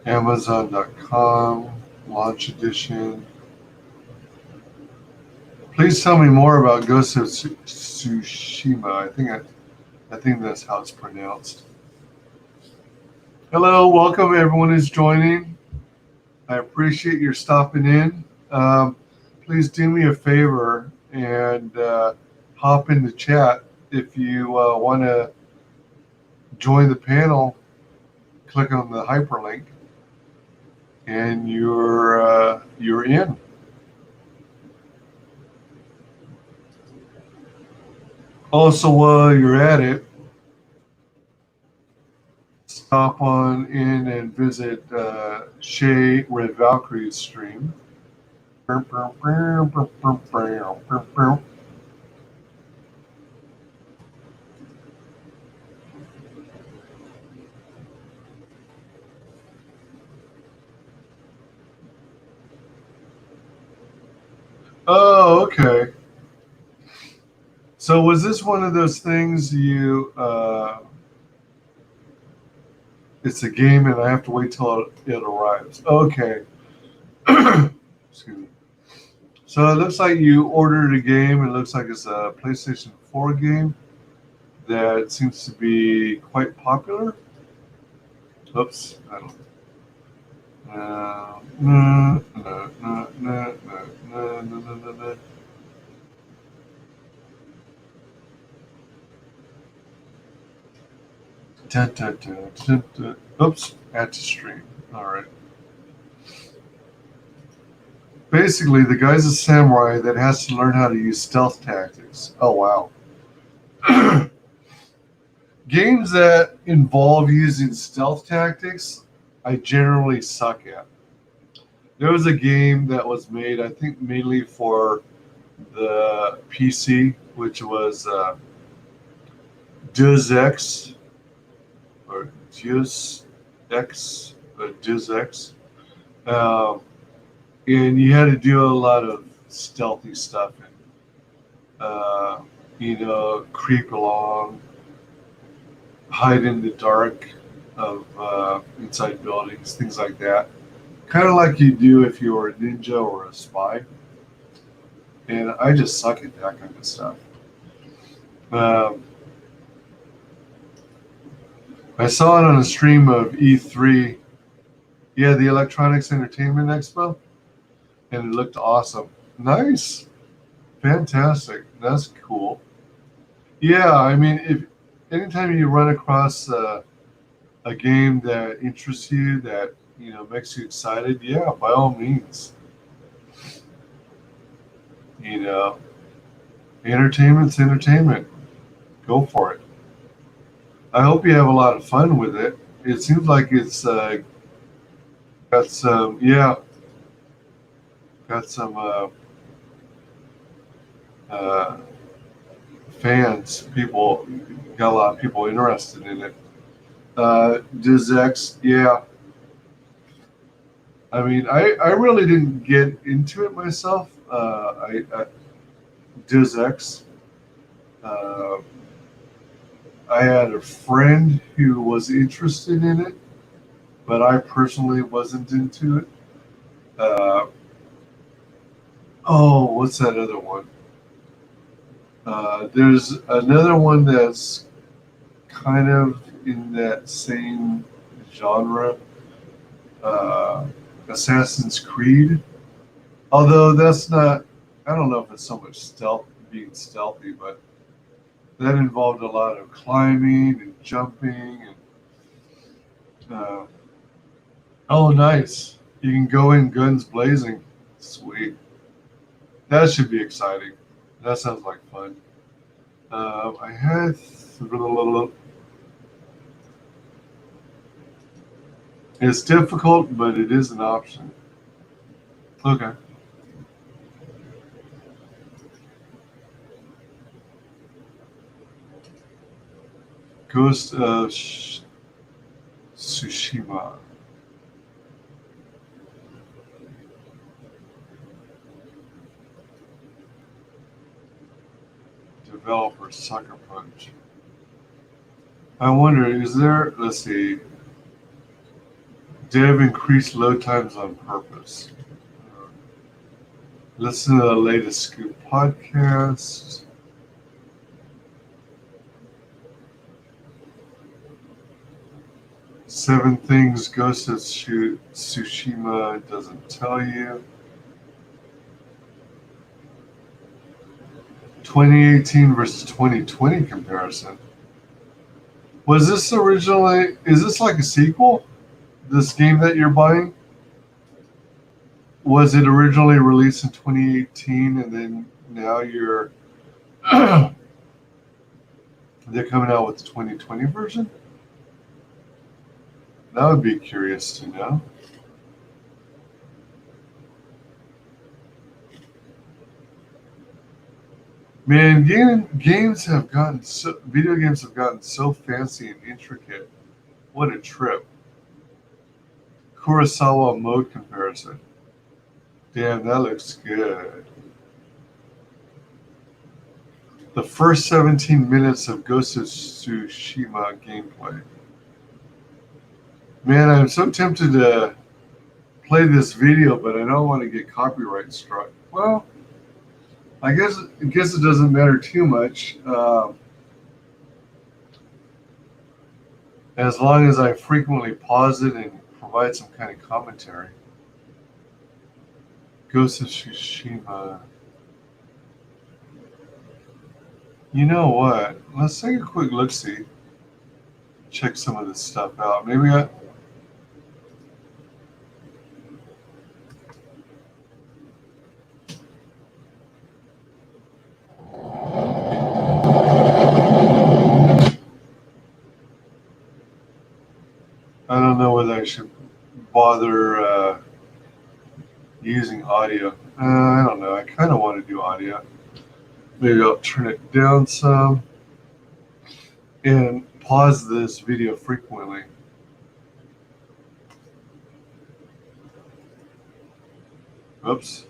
Amazon.com, launch edition. Please tell me more about Ghost of Tsushima. I think that's how it's pronounced. Hello, welcome everyone who's joining. I appreciate your stopping in. Please do me a favor and hop in the chat if you want to join the panel. Click on the hyperlink, and you're in. Also, while you're at it, stop on in and visit Shae with Valkyrie's stream. Oh, okay. So was this one of those things it's a game and I have to wait till it arrives? Okay. Excuse me. So it looks like you ordered a game. It looks like it's a PlayStation 4 game that seems to be quite popular. Oops, I don't. No, no, no, no, no, no, no, no, no. Dun, dun, dun, dun, dun. Oops, add to stream. All right. Basically, the guy's a samurai that has to learn how to use stealth tactics. Oh, wow. Games that involve using stealth tactics, I generally suck at. There was a game that was made, I think, mainly for the PC, which was Deus Ex, or Deus Ex, Deus Ex. Um, and you had to do a lot of stealthy stuff and, creep along, hide in the dark of inside buildings, things like that. Kind of like you do if you were a ninja or a spy. And I just suck at that kind of stuff. I saw it on a stream of E3. Yeah, the Electronics Entertainment Expo. And it looked awesome. Nice. Fantastic. That's cool. Yeah, I mean, if anytime you run across a game that interests you, that makes you excited, yeah, by all means. Entertainment's entertainment. Go for it. I hope you have a lot of fun with it. It seems like it's got some, yeah, got some fans, people, got a lot of people interested in it. Deus Ex, yeah. I mean, I really didn't get into it myself. Deus Ex. I had a friend who was interested in it, but I personally wasn't into it. What's that other one? There's another one that's kind of in that same genre, Assassin's Creed. Although that's not, I don't know if it's so much being stealthy, but that involved a lot of climbing and jumping and nice. You can go in guns blazing. Sweet. That should be exciting. That sounds like fun. I had it's difficult, but it is an option. Okay. Ghost of Tsushima. Developer Sucker Punch. I wonder, is there, let's see, dev increased load times on purpose. Listen to the latest Scoop podcast. Seven things Ghost of Tsushima doesn't tell you. 2018 versus 2020 comparison. Was this originally, is this like a sequel? This game that you're buying? Was it originally released in 2018 and then now they're coming out with the 2020 version? That would be curious to know. Man, video games have gotten so fancy and intricate. What a trip. Kurosawa mode comparison. Damn, that looks good. The first 17 minutes of Ghost of Tsushima gameplay. Man, I'm so tempted to play this video, but I don't want to get copyright struck. Well, I guess it doesn't matter too much, as long as I frequently pause it and provide some kind of commentary. Ghost of Tsushima. You know what? Let's take a quick look-see. Check some of this stuff out. Maybe I don't know whether I should bother using audio. I don't know. I kind of want to do audio. Maybe I'll turn it down some and pause this video frequently. Oops.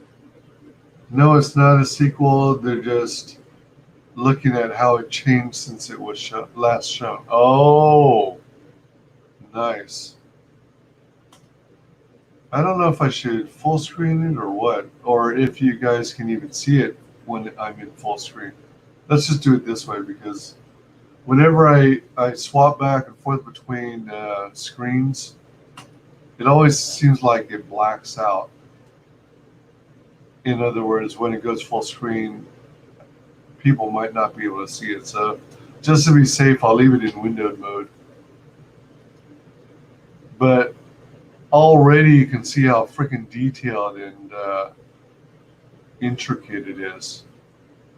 No, it's not a sequel. They're just looking at how it changed since it was last shown. Oh, nice. I don't know if I should full screen it or what, or if you guys can even see it when I'm in full screen. Let's just do it this way, because whenever I swap back and forth between screens, it always seems like it blacks out. In other words, when it goes full screen, people might not be able to see it. So just to be safe, I'll leave it in windowed mode. But already you can see how freaking detailed and intricate it is.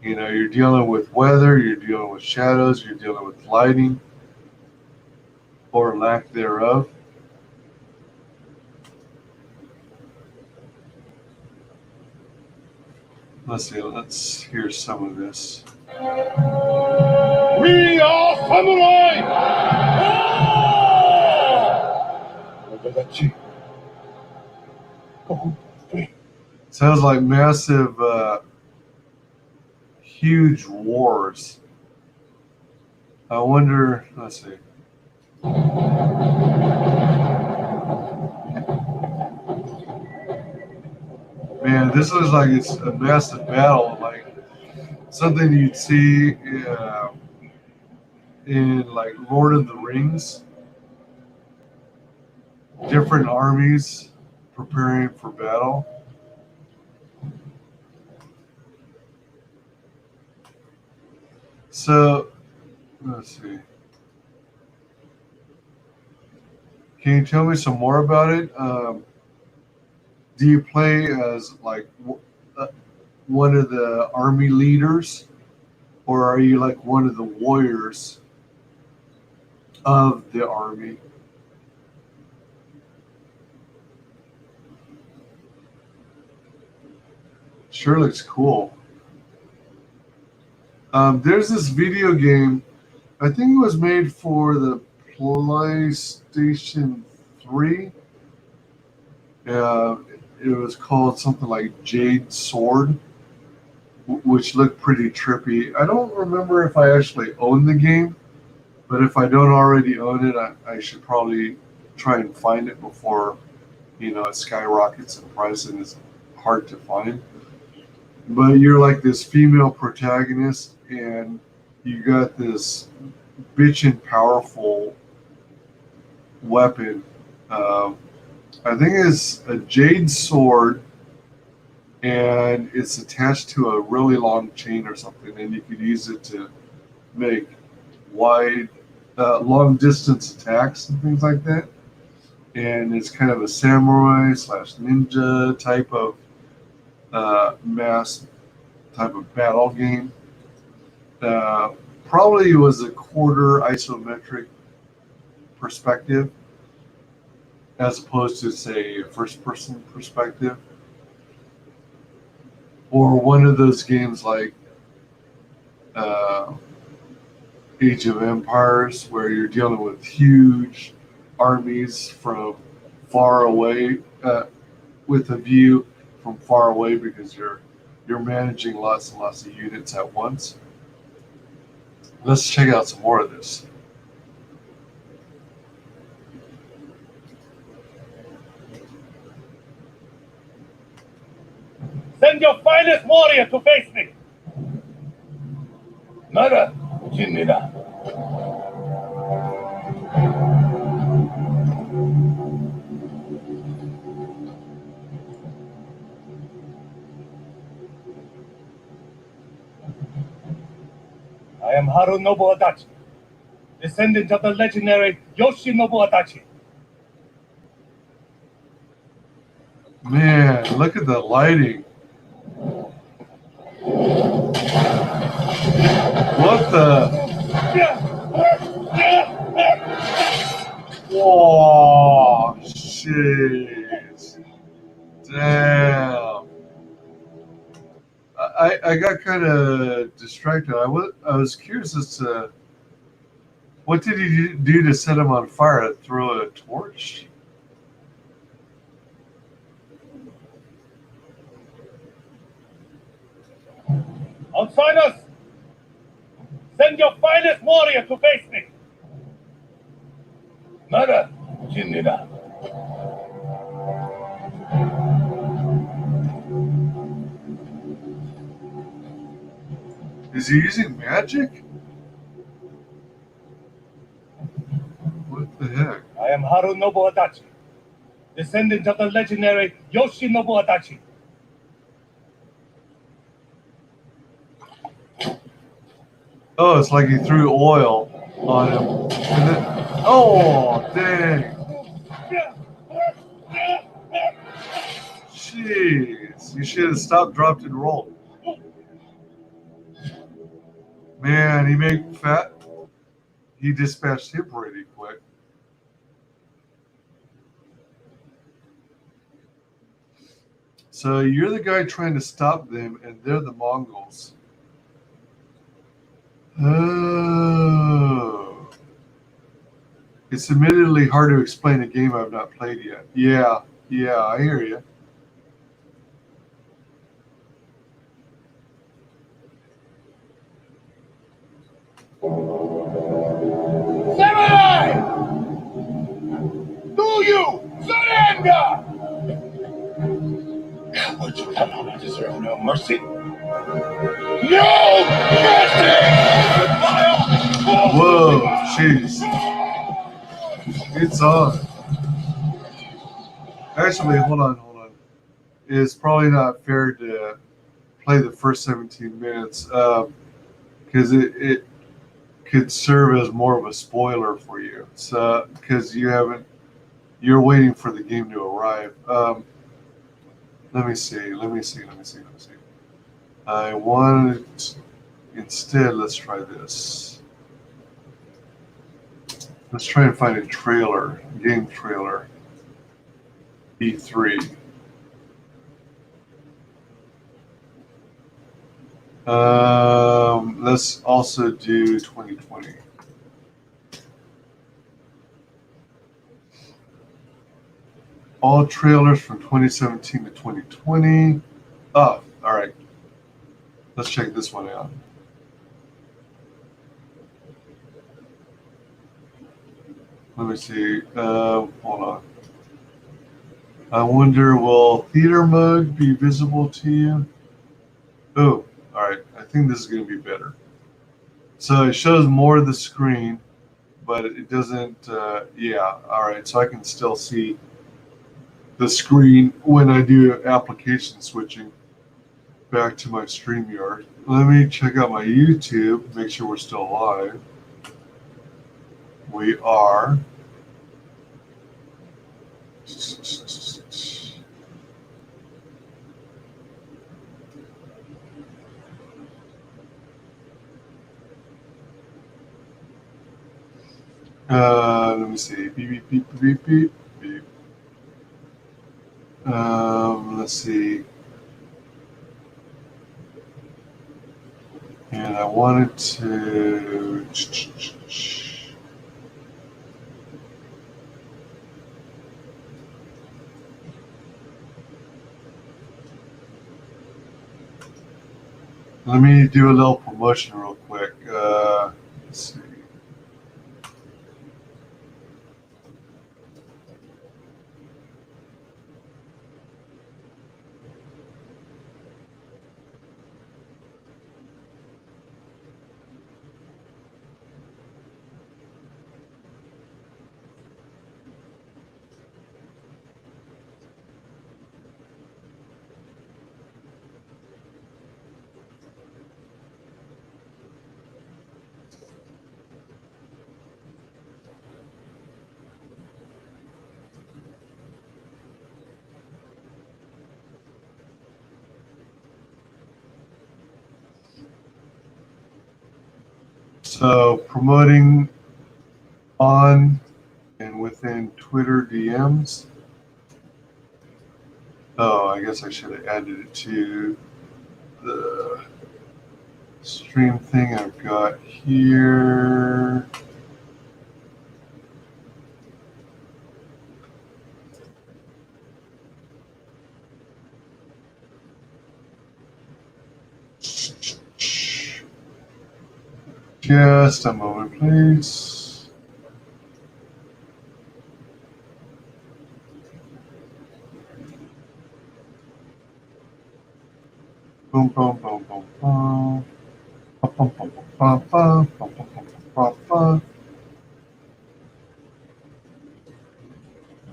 You know, you're dealing with weather, you're dealing with shadows, you're dealing with lighting or lack thereof. Let's see, let's hear some of this. We are samurai! Sounds like massive, huge wars. I wonder, let's see. Man, this looks like it's a massive battle, like something you'd see in like Lord of the Rings. Different armies preparing for battle. So, let's see. Can you tell me some more about it? Do you play as like one of the army leaders, or are you like one of the warriors of the army? Sure looks cool. There's this video game, I think it was made for the PlayStation 3. It was called something like Jade Sword, which looked pretty trippy. I don't remember if I actually owned the game, but if I don't already own it, I should probably try and find it before, it skyrockets in price and it's hard to find. But you're like this female protagonist, and you got this bitchin' powerful weapon. I think it's a jade sword, and it's attached to a really long chain or something, and you could use it to make long distance attacks and things like that. And it's kind of a samurai / ninja type of mass type of battle game. Probably was a quarter isometric perspective, as opposed to, say, a first-person perspective, or one of those games like Age of Empires, where you're dealing with huge armies from far away, with a view from far away, because you're managing lots and lots of units at once. Let's check out some more of this. Send your finest warrior to face me! 나라 진리다. I am Harunobu Adachi, descendant of the legendary Yoshinobu Adachi. Man, look at the lighting. What the? Whoa, shit. Damn. I got kind of distracted. I was curious as to what did he do to set him on fire? Throw a torch? Outsiders, send your finest warrior to face me. 나라 진리다. Is he using magic? What the heck? I am Harunobu Adachi, descendant of the legendary Yoshinobu Adachi. Oh, it's like he threw oil on him. And then, oh, dang. Jeez. You should have stopped, dropped, and rolled. Man, he made fat. He dispatched him pretty quick. So you're the guy trying to stop them, and they're the Mongols. Oh. It's admittedly hard to explain a game I've not played yet. Yeah, I hear you. Samurai! Do you surrender? What you done on, I deserve no mercy. No mercy! Whoa, jeez. It's on. Actually, hold on. It's probably not fair to play the first 17 minutes because it could serve as more of a spoiler for you. So, because you're waiting for the game to arrive. Let me see. I wanted, instead, let's try this. Let's try and find a trailer, game trailer. E3. Let's also do 2020. All trailers from 2017 to 2020. Oh, all right. Let's check this one out. Let me see. Hold on. I wonder, will theater mode be visible to you? Oh, all right. I think this is going to be better. So it shows more of the screen, but it doesn't. Yeah. All right. So I can still see the screen when I do application switching back to my StreamYard. Let me check out my YouTube, make sure we're still live. We are. Let me see. Beep, beep, beep, beep, beep, beep. Let's see. And I wanted to. Let me do a little promotion real quick. Let's see. So promoting on and within Twitter DMs. Oh, I guess I should have added it to the stream thing I've got here. Just a moment, please. Boom, boom, boom, boom, boom. Bum, bum, bum, bum, bum, bum, bum, bum, bum, bum.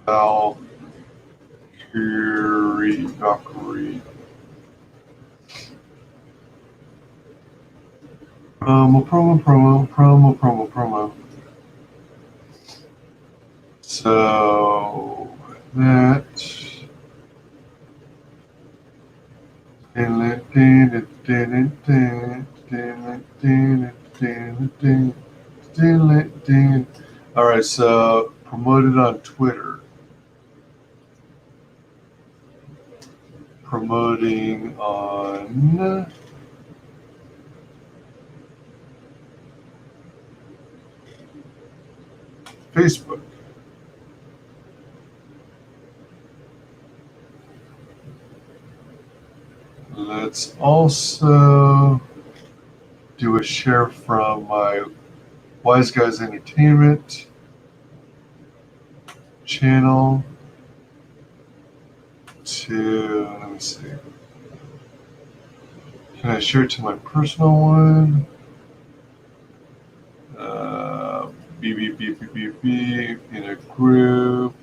Valkyrie. Promo. So that. All right, so promoted on Twitter. Promoting on Facebook. Let's also do a share from my Wise Guys Entertainment channel to, let me see. Can I share it to my personal one? BBBBBB in a group.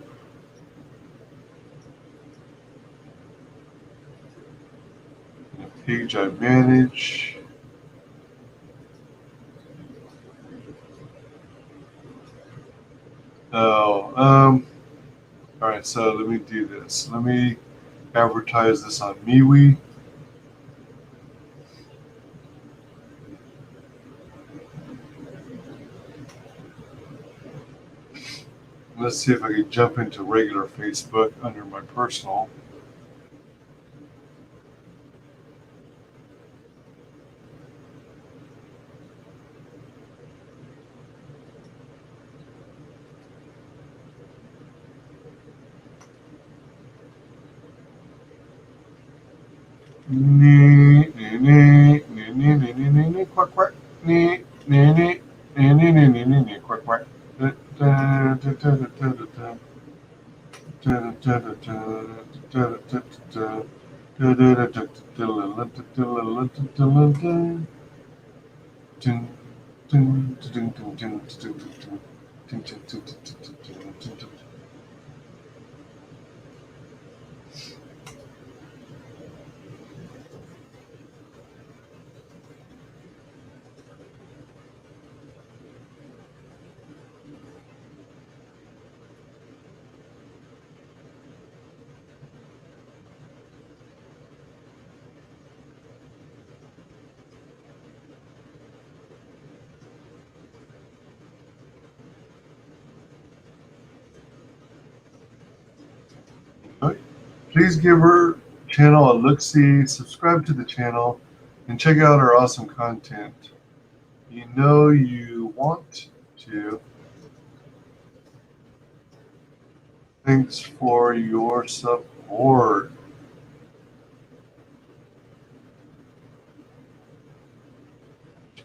In a page I manage. All right, so let me do this. Let me advertise this on MeWe. Let's see if I can jump into regular Facebook under my personal. Quack quack. Quack quack. Please give her channel a look-see, subscribe to the channel, and check out our awesome content. You know you want to. Thanks for your support.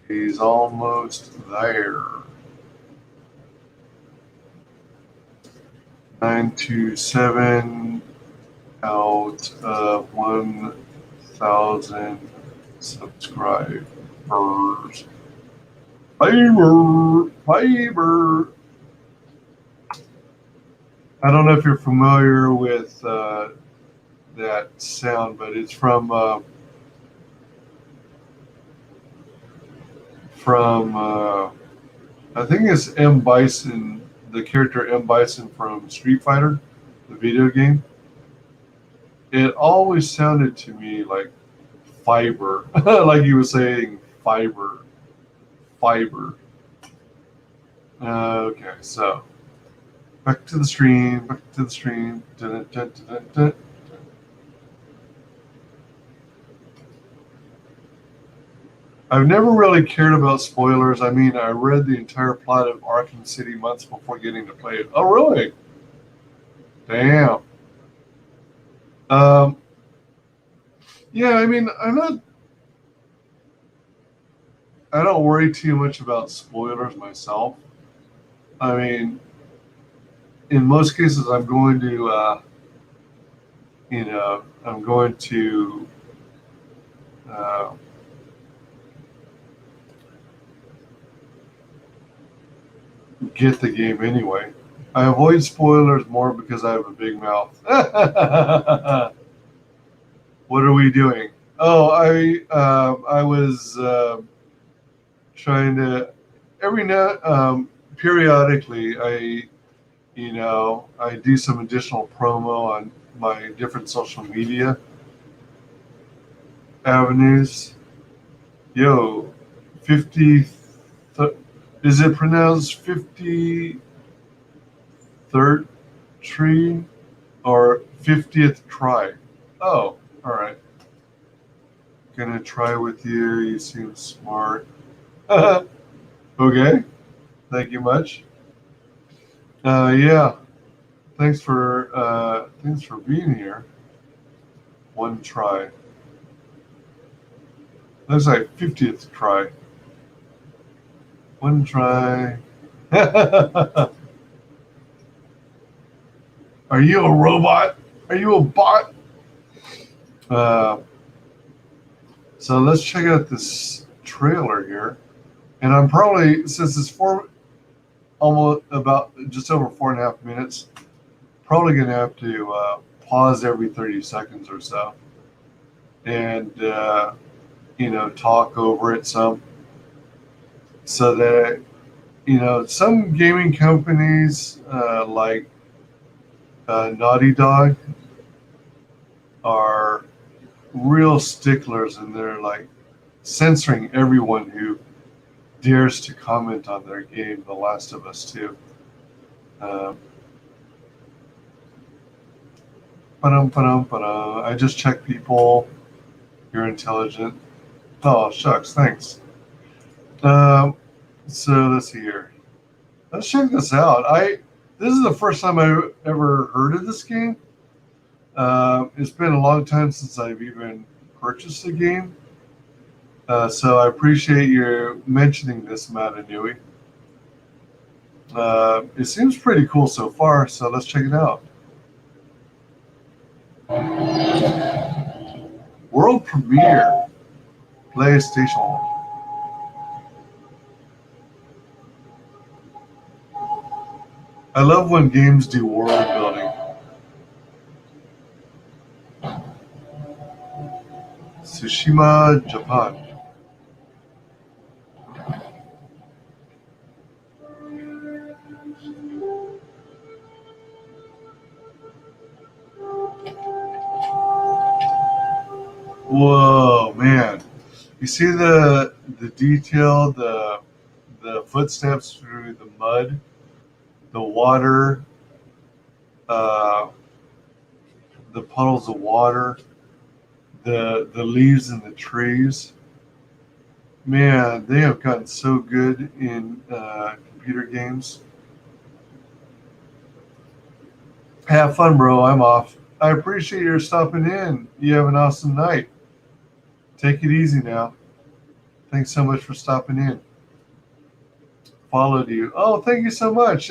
She's almost there. 927 out of 1,000 subscribers. Fiber. I don't know if you're familiar with that sound, but it's from I think it's M. Bison, the character M. Bison from Street Fighter, the video game. It always sounded to me like fiber, like he was saying fiber. Okay, so back to the stream. Back to the stream. Dun, dun, dun, dun, dun. I've never really cared about spoilers. I mean, I read the entire plot of Arkham City months before getting to play it. Oh, really? Damn. Um, yeah, I mean, I don't worry too much about spoilers myself. I mean, in most cases, I'm going to, I'm going to uh, get the game anyway. I avoid spoilers more because I have a big mouth. What are we doing? Oh, I was trying to every now periodically I do some additional promo on my different social media avenues. Yo, 50 is it pronounced 53rd tree or 50th try? Oh, all right. Gonna try with you. You seem smart. Okay. Thank you much. Yeah. Thanks for being here. One try. Looks like 50th try. One try. Are you a robot? Are you a bot? So let's check out this trailer here. And I'm probably, since it's almost about just over 4.5 minutes, probably going to have to pause every 30 seconds or so and, talk over it some so that, some gaming companies like Naughty Dog are real sticklers, and they're like censoring everyone who dares to comment on their game, The Last of Us 2. I just check people. You're intelligent. Oh, shucks, thanks. So let's see here. Let's check this out. This is the first time I've ever heard of this game. It's been a long time since I've even purchased the game. So I appreciate you mentioning this, Matanui. It seems pretty cool so far, so let's check it out. World premiere, PlayStation. I love when games do world building. Tsushima, Japan. Whoa, man! You see the detail, the footsteps through the mud, the water, the puddles of water, the leaves in the trees. Man, they have gotten so good in computer games. Have fun, bro. I'm off. I appreciate your stopping in. You have an awesome night. Take it easy now. Thanks so much for stopping in. Followed you. Oh, thank you so much.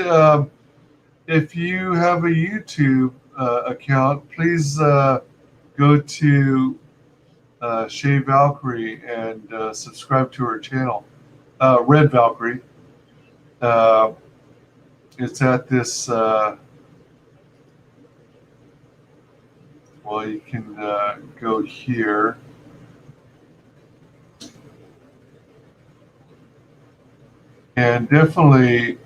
If you have a YouTube account, please go to Shae Valkyrie and subscribe to her channel. Red Valkyrie. It's at this. Well, you can go here. And definitely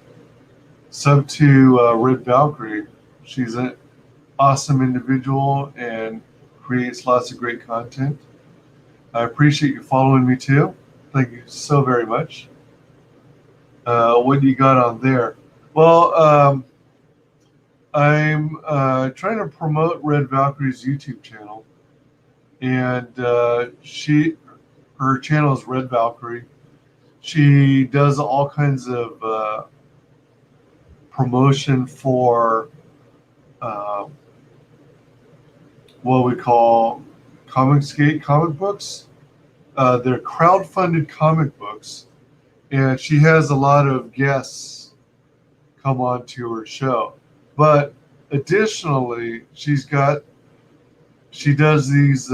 sub to Red Valkyrie. She's an awesome individual and creates lots of great content. I appreciate you following me too. Thank you so very much. What do you got on there? Well, I'm trying to promote Red Valkyrie's YouTube channel, and her channel is Red Valkyrie. She does all kinds of promotion for what we call ComicsGate comic books. They're crowd-funded comic books, and she has a lot of guests come on to her show. But additionally, she does these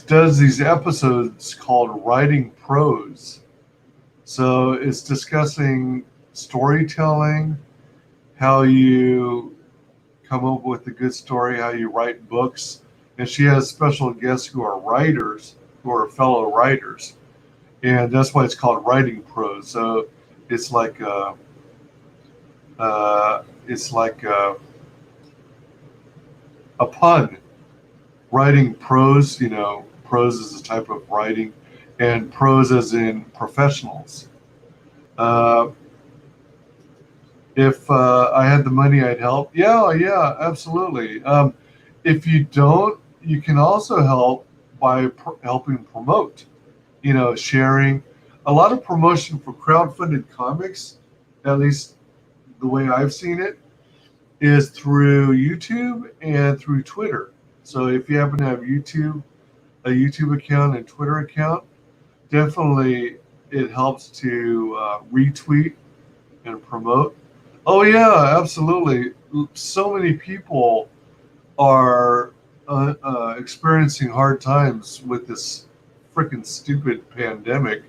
does these episodes called Writing Prose. So it's discussing storytelling, how you come up with a good story, how you write books. And she has special guests who are writers, who are fellow writers. And that's why it's called Writing Prose. So it's like a pun. Writing prose, prose is a type of writing, and pros as in professionals. If I had the money, I'd help. Yeah, absolutely. If you don't, you can also help by helping promote. Sharing. A lot of promotion for crowd-funded comics, at least the way I've seen it, is through YouTube and through Twitter. So if you happen to have a YouTube account and Twitter account, definitely it helps to retweet and promote. Oh yeah, absolutely. So many people are experiencing hard times with this freaking stupid pandemic.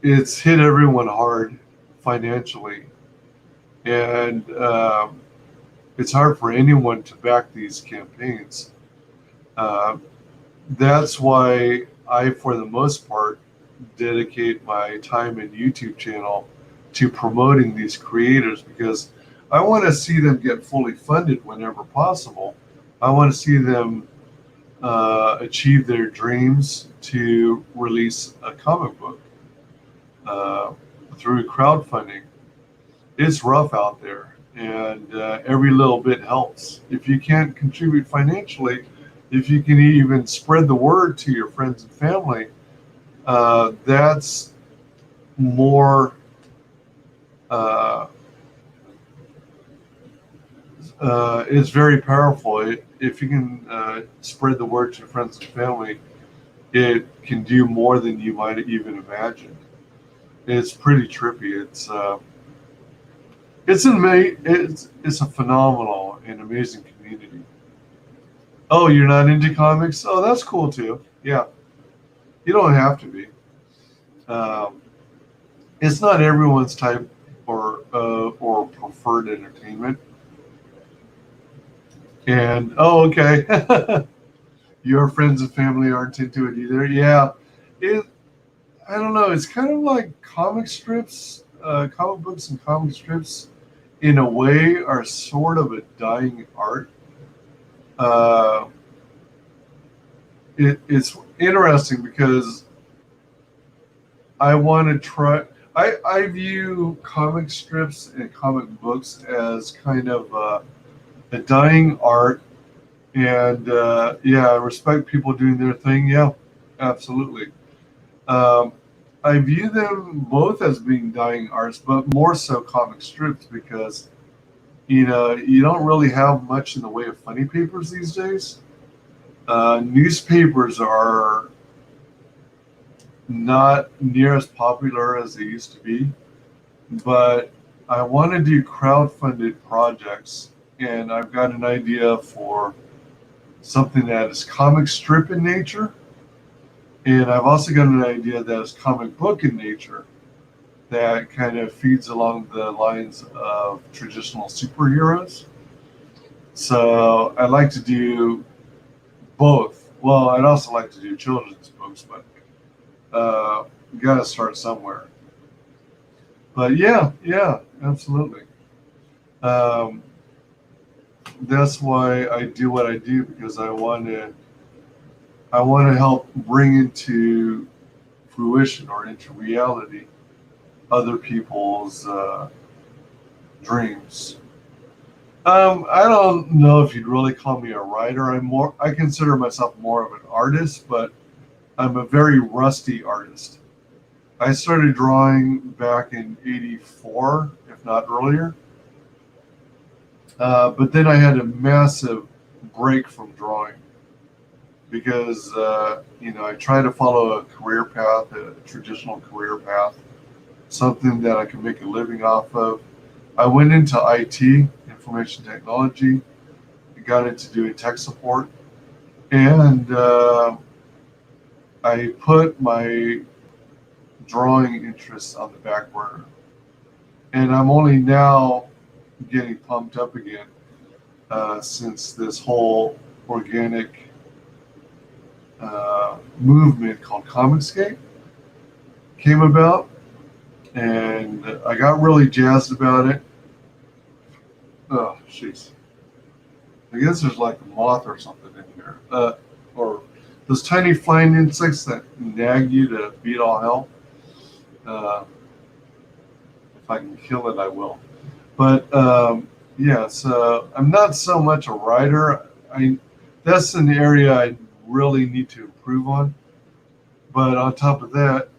It's hit everyone hard financially, and it's hard for anyone to back these campaigns. That's why I, for the most part, dedicate my time and YouTube channel to promoting these creators, because I want to see them get fully funded whenever possible. I want to see them achieve their dreams to release a comic book through crowdfunding. It's rough out there, and every little bit helps. If you can't contribute financially, if you can even spread the word to your friends and family, that's more it's very powerful. If you can spread the word to your friends and family, it can do more than you might even imagine. It's pretty trippy. It's a phenomenal and amazing community. Oh, you're not into comics? Oh, that's cool too. Yeah, you don't have to be. It's not everyone's type or preferred entertainment. And okay, your friends and family aren't into it either. Yeah, I don't know. It's kind of like comic strips, comic books, and comic strips. In a way, are sort of a dying art. It's interesting because I want to try. I view comic strips and comic books as kind of a dying art, and yeah, I respect people doing their thing. Yeah, absolutely. I view them both as being dying arts, but more so comic strips, because you don't really have much in the way of funny papers these days. Newspapers are not near as popular as they used to be, but I want to do crowd-funded projects, and I've got an idea for something that is comic strip in nature, and I've also got an idea that is comic book in nature, that kind of feeds along the lines of traditional superheroes. So I'd like to do both. Well, I'd also like to do children's books, but you got to start somewhere. But yeah, absolutely. That's why I do what I do, because I want to I want to help bring into fruition or into reality other people's dreams. I don't know if you'd really call me a writer. I consider myself more of an artist, but I'm a very rusty artist. I started drawing back in '84, if not earlier. But then I had a massive break from drawing because, I try to follow a career path, a traditional career path, something that I can make a living off of. I went into IT, information technology, got into doing tech support, and I put my drawing interests on the back burner. And I'm only now getting pumped up again since this whole organic movement called ComicsGate came about. And I got really jazzed about it. Oh, jeez. I guess there's like a moth or something in here. Or those tiny flying insects that nag you to beat all hell. If I can kill it, I will. But yeah, so I'm not so much a writer. That's an area I really need to improve on. But on top of that,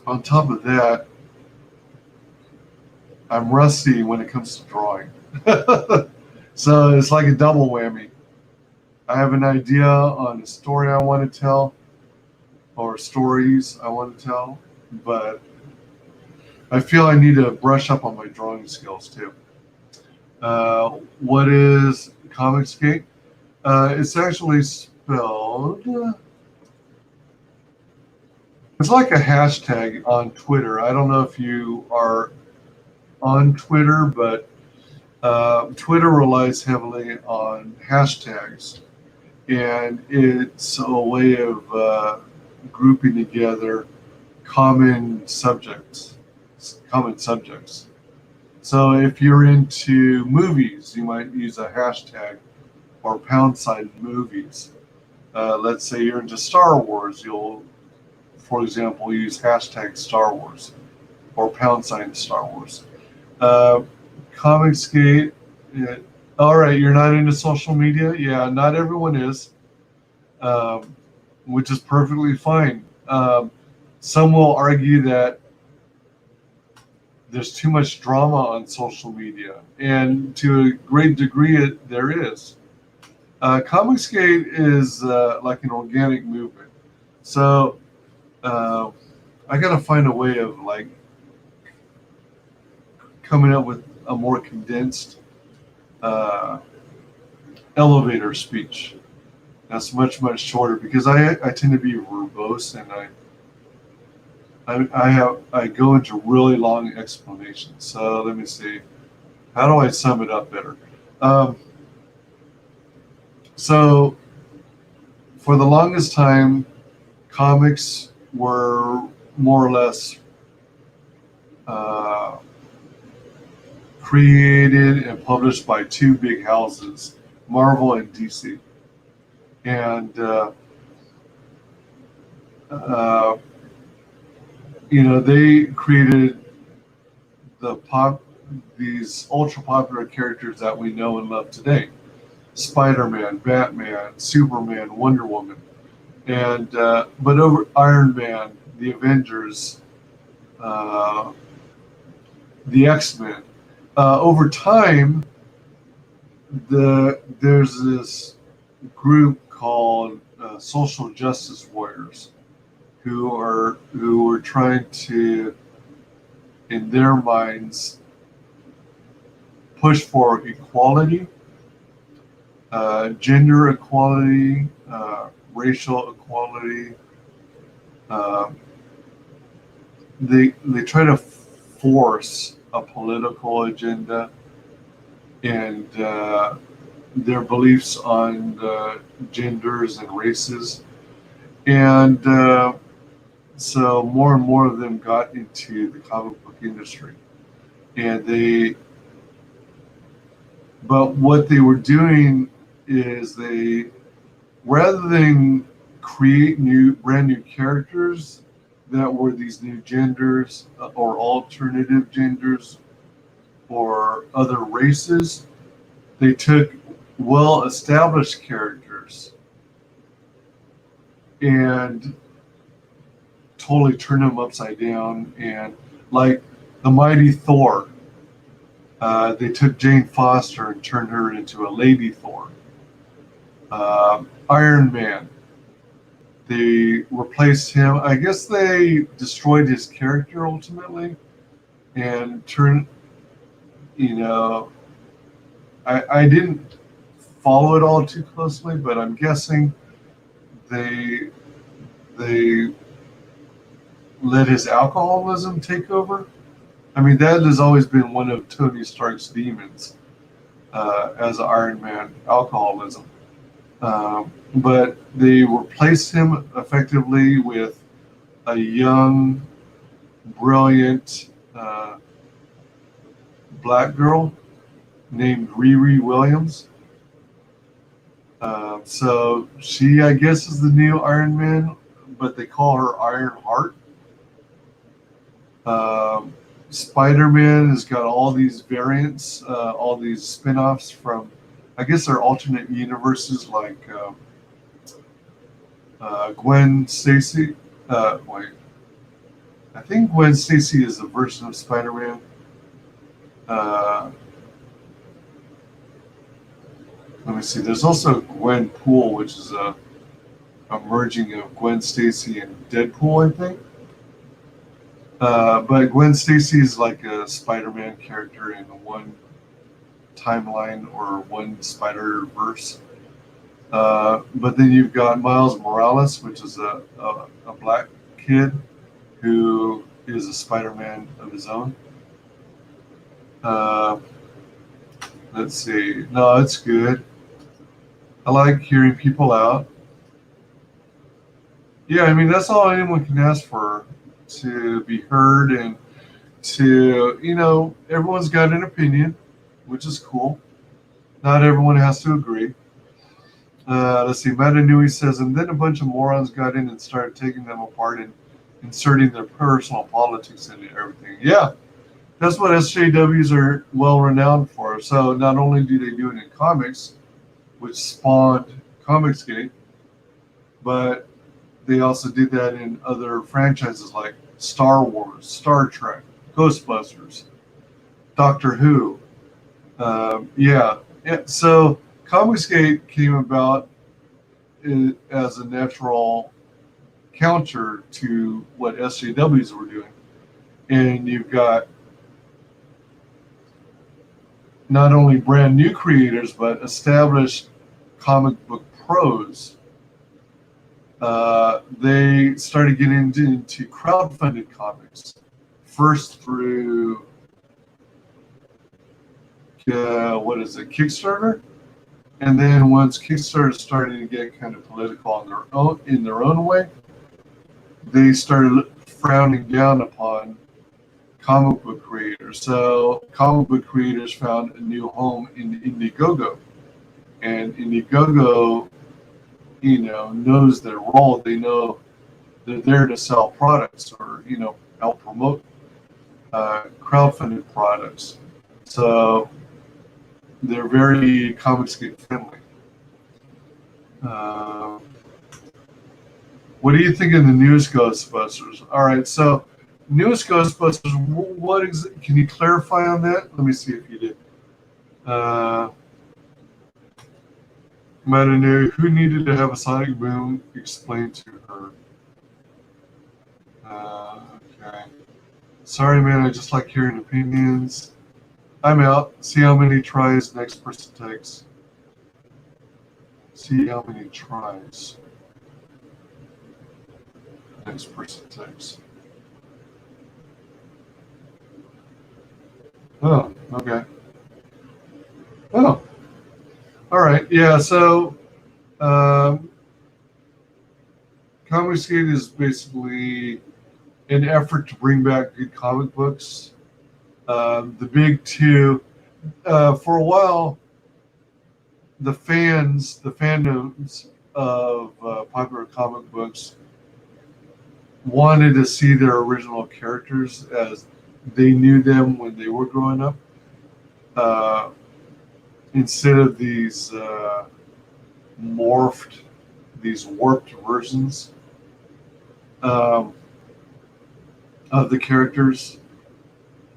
on top of that, I'm rusty when it comes to drawing. So it's like a double whammy. I have an idea on a story I want to tell, or stories I want to tell, but I feel I need to brush up on my drawing skills too. What is ComicsGate? It's actually spelled. It's like a hashtag on Twitter. I don't know if you are on Twitter, but Twitter relies heavily on hashtags, and it's a way of grouping together common subjects. So if you're into movies, you might use a hashtag or # movies. Let's say you're into Star Wars, you'll, for example, use hashtag Star Wars or # Star Wars. ComicsGate. All right, you're not into social media? Yeah, not everyone is, which is perfectly fine. Some will argue that there's too much drama on social media, and to a great degree, there is. ComicsGate is like an organic movement, so I got to find a way of like coming up with a more condensed elevator speech that's much shorter, because I tend to be verbose, and I go into really long explanations. So let me see, how do I sum it up better? So for the longest time, comics were more or less created and published by two big houses, Marvel and DC. And they created these ultra popular characters that we know and love today: Spider-Man, Batman, Superman, Wonder Woman, and but over Iron Man, the Avengers, the X-Men. Over time, there's this group called social justice warriors who were trying to, in their minds, push for equality, gender equality, racial equality. They try to force a political agenda and their beliefs on genders and races. And so more and more of them got into the comic book industry. And they But what they were doing is they, rather than create brand new characters that were these new genders or alternative genders or other races, they took well-established characters and totally turned them upside down. And like the Mighty Thor, they took Jane Foster and turned her into a Lady Thor. Iron Man, they replaced him. I guess they destroyed his character ultimately and turned, you know, I didn't follow it all too closely, but I'm guessing they let his alcoholism take over. I mean, that has always been one of Tony Stark's demons as Iron Man, alcoholism. But they replaced him effectively with a young, brilliant black girl named Riri Williams. So she, I guess, is the new Iron Man, but they call her Iron Heart. Spider-Man has got all these variants, all these spin-offs from, I guess they're alternate universes, like Gwen Stacy. Wait, I think Gwen Stacy is a version of Spider-Man. Let me see. There's also Gwen Poole, which is a merging of Gwen Stacy and Deadpool, I think. But Gwen Stacy is like a Spider-Man character in one timeline or one Spider-Verse. But then you've got Miles Morales, which is a black kid who is a Spider-Man of his own. Let's see. No, it's good. I like hearing people out. Yeah, I mean, that's all anyone can ask for, to be heard and to, you know, everyone's got an opinion, which is cool. Not everyone has to agree. Let's see, Matanui says, and then a bunch of morons got in and started taking them apart and inserting their personal politics into everything. Yeah, that's what SJWs are well renowned for. So not only do they do it in comics, which spawned ComicsGate, but they also did that in other franchises like Star Wars, Star Trek, Ghostbusters, Doctor Who. Yeah. So ComicsGate came about as a natural counter to what SJWs were doing. And you've got not only brand new creators, but established comic book pros. They started getting into crowdfunded comics, first through Kickstarter, and then once Kickstarter started to get kind of political on in their own way, they started frowning down upon comic book creators. So comic book creators found a new home in Indiegogo, and Indiegogo, you know, knows their role. They know they're there to sell products or, you know, help promote crowdfunded products. So they're very ComicsGate friendly. What do you think of the newest Ghostbusters? All right, so newest Ghostbusters, can you clarify on that? Let me see if you did. Matanui, who needed to have a sonic boom explained to her? Okay. Sorry, man, I just like hearing opinions. I'm out. See how many tries next person takes. See how many tries next person takes. Oh, okay. Oh, all right. Yeah, so ComicsGate is basically an effort to bring back good comic books. The big two, for a while, the fandoms of popular comic books wanted to see their original characters as they knew them when they were growing up, instead of these warped versions um, of the characters.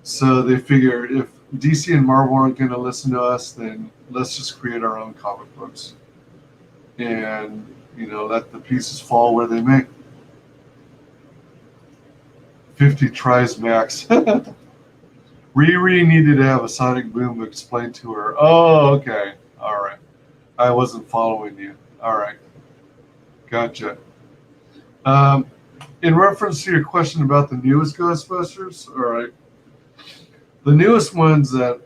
So they figured if DC and Marvel aren't going to listen to us, then let's just create our own comic books and let the pieces fall where they may. 50 tries max. Riri needed to have a sonic boom explained to her. Oh, okay. All right. I wasn't following you. All right. Gotcha. In reference to your question about the newest Ghostbusters, all right. The newest ones that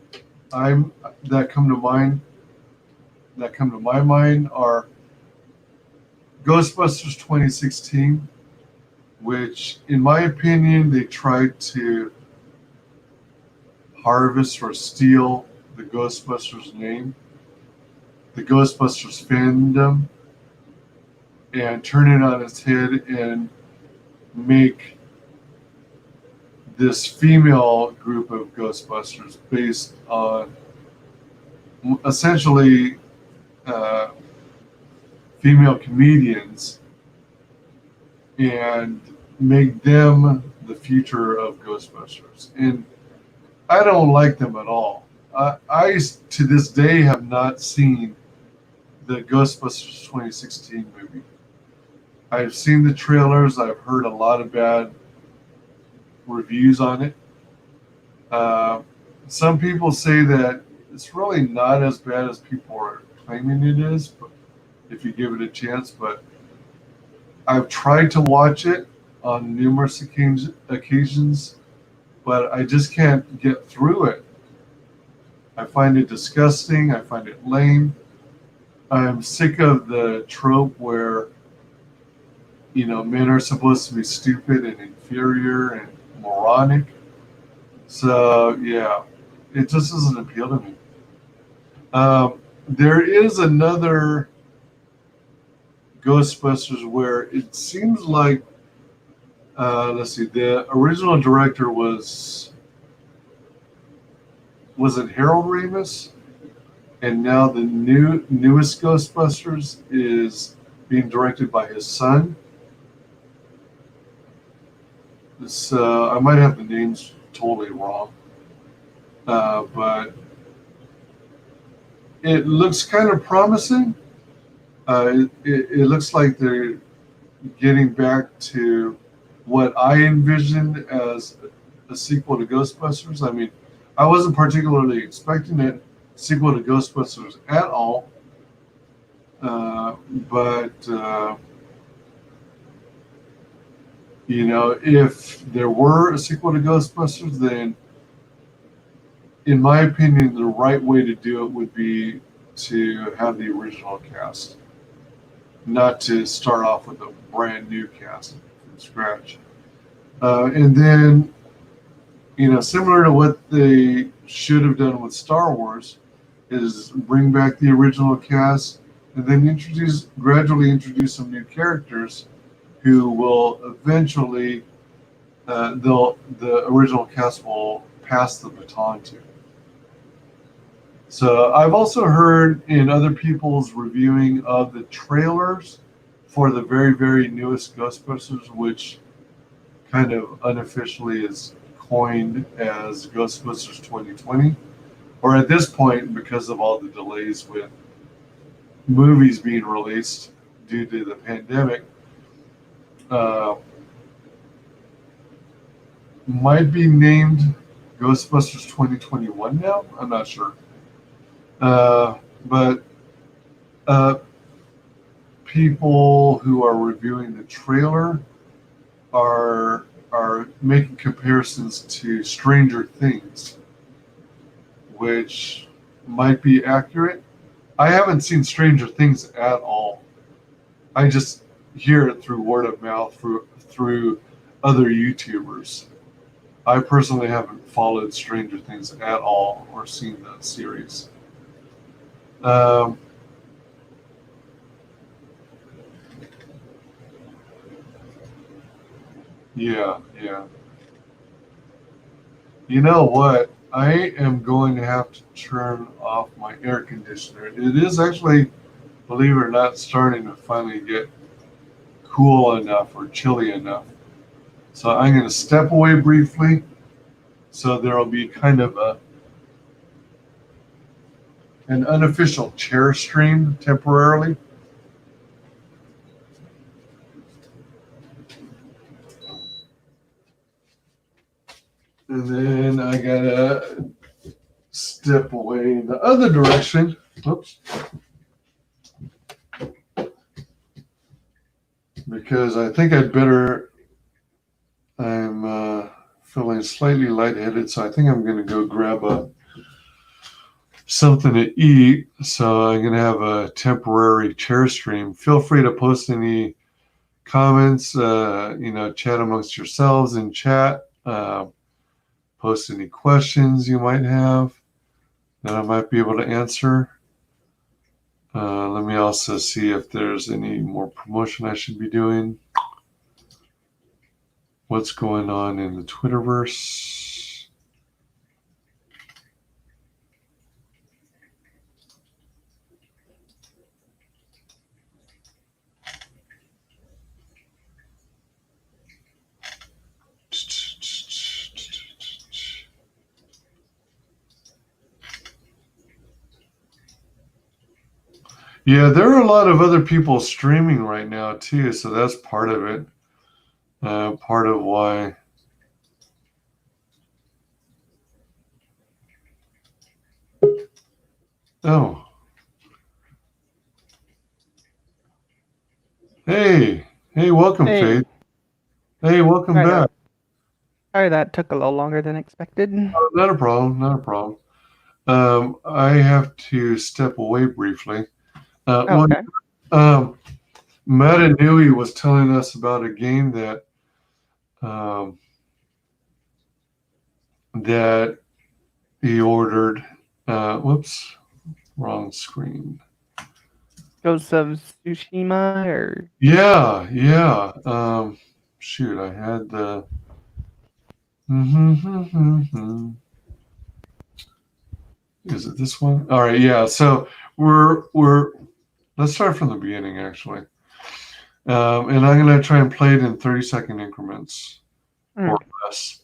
come to my mind are Ghostbusters 2016, which, in my opinion, they tried to harvest or steal the Ghostbusters name, the Ghostbusters fandom, and turn it on its head and make this female group of Ghostbusters based on essentially female comedians and make them the future of Ghostbusters. And I don't like them at all. I to this day have not seen the Ghostbusters 2016 movie. I've seen the trailers. I've heard a lot of bad reviews on it. Some people say that it's really not as bad as people are claiming it is, but if you give it a chance. But I've tried to watch it on numerous occasions, but I just can't get through it. I find it disgusting. I find it lame. I'm sick of the trope where men are supposed to be stupid and inferior and moronic. So, yeah, it just doesn't appeal to me. There is another Ghostbusters where it seems like, let's see, the original director was it Harold Ramis? And now the newest Ghostbusters is being directed by his son. I might have the names totally wrong, but it looks kind of promising. It looks like they're getting back to what I envisioned as a sequel to Ghostbusters. I mean, I wasn't particularly expecting a sequel to Ghostbusters at all, but if there were a sequel to Ghostbusters, then, in my opinion, the right way to do it would be to have the original cast, not to start off with a brand new cast from scratch. And then, similar to what they should have done with Star Wars, is bring back the original cast and then gradually introduce some new characters who will eventually, the original cast will pass the baton to. So I've also heard in other people's reviewing of the trailers for the very, very newest Ghostbusters, which kind of unofficially is coined as Ghostbusters 2020, or at this point, because of all the delays with movies being released due to the pandemic, might be named Ghostbusters 2021 now. I'm not sure. But people who are reviewing the trailer are making comparisons to Stranger Things, which might be accurate. I haven't seen Stranger Things at all. I just hear it through word of mouth through other YouTubers. I personally haven't followed Stranger Things at all or seen the series. Yeah, yeah. You know what? I am going to have to turn off my air conditioner. It is actually, believe it or not, starting to finally get cool enough or chilly enough. So I'm going to step away briefly. So there will be kind of an unofficial chair stream temporarily. And then I gotta step away in the other direction. Whoops. Because I think I'd better. I'm feeling slightly lightheaded, so I think I'm going to go grab something to eat. So I'm going to have a temporary chair stream. Feel free to post any comments, chat amongst yourselves in chat. Post any questions you might have that I might be able to answer. Let me also see if there's any more promotion I should be doing. What's going on in the Twitterverse? Yeah, there are a lot of other people streaming right now too, so that's part of it. Part of why. Oh. Hey, welcome, Hey. Faith. Hey, welcome Hi there. back. Sorry that took a little longer than expected. Not a problem, not a problem. I have to step away briefly. Okay. Matt Nui was telling us about a game that that he ordered. Whoops, wrong screen. Ghosts of Tsushima, or Yeah. Shoot, I had the. Is it this one? All right, yeah. So we're let's start from the beginning actually, and I'm gonna try and play it in 30-second increments or less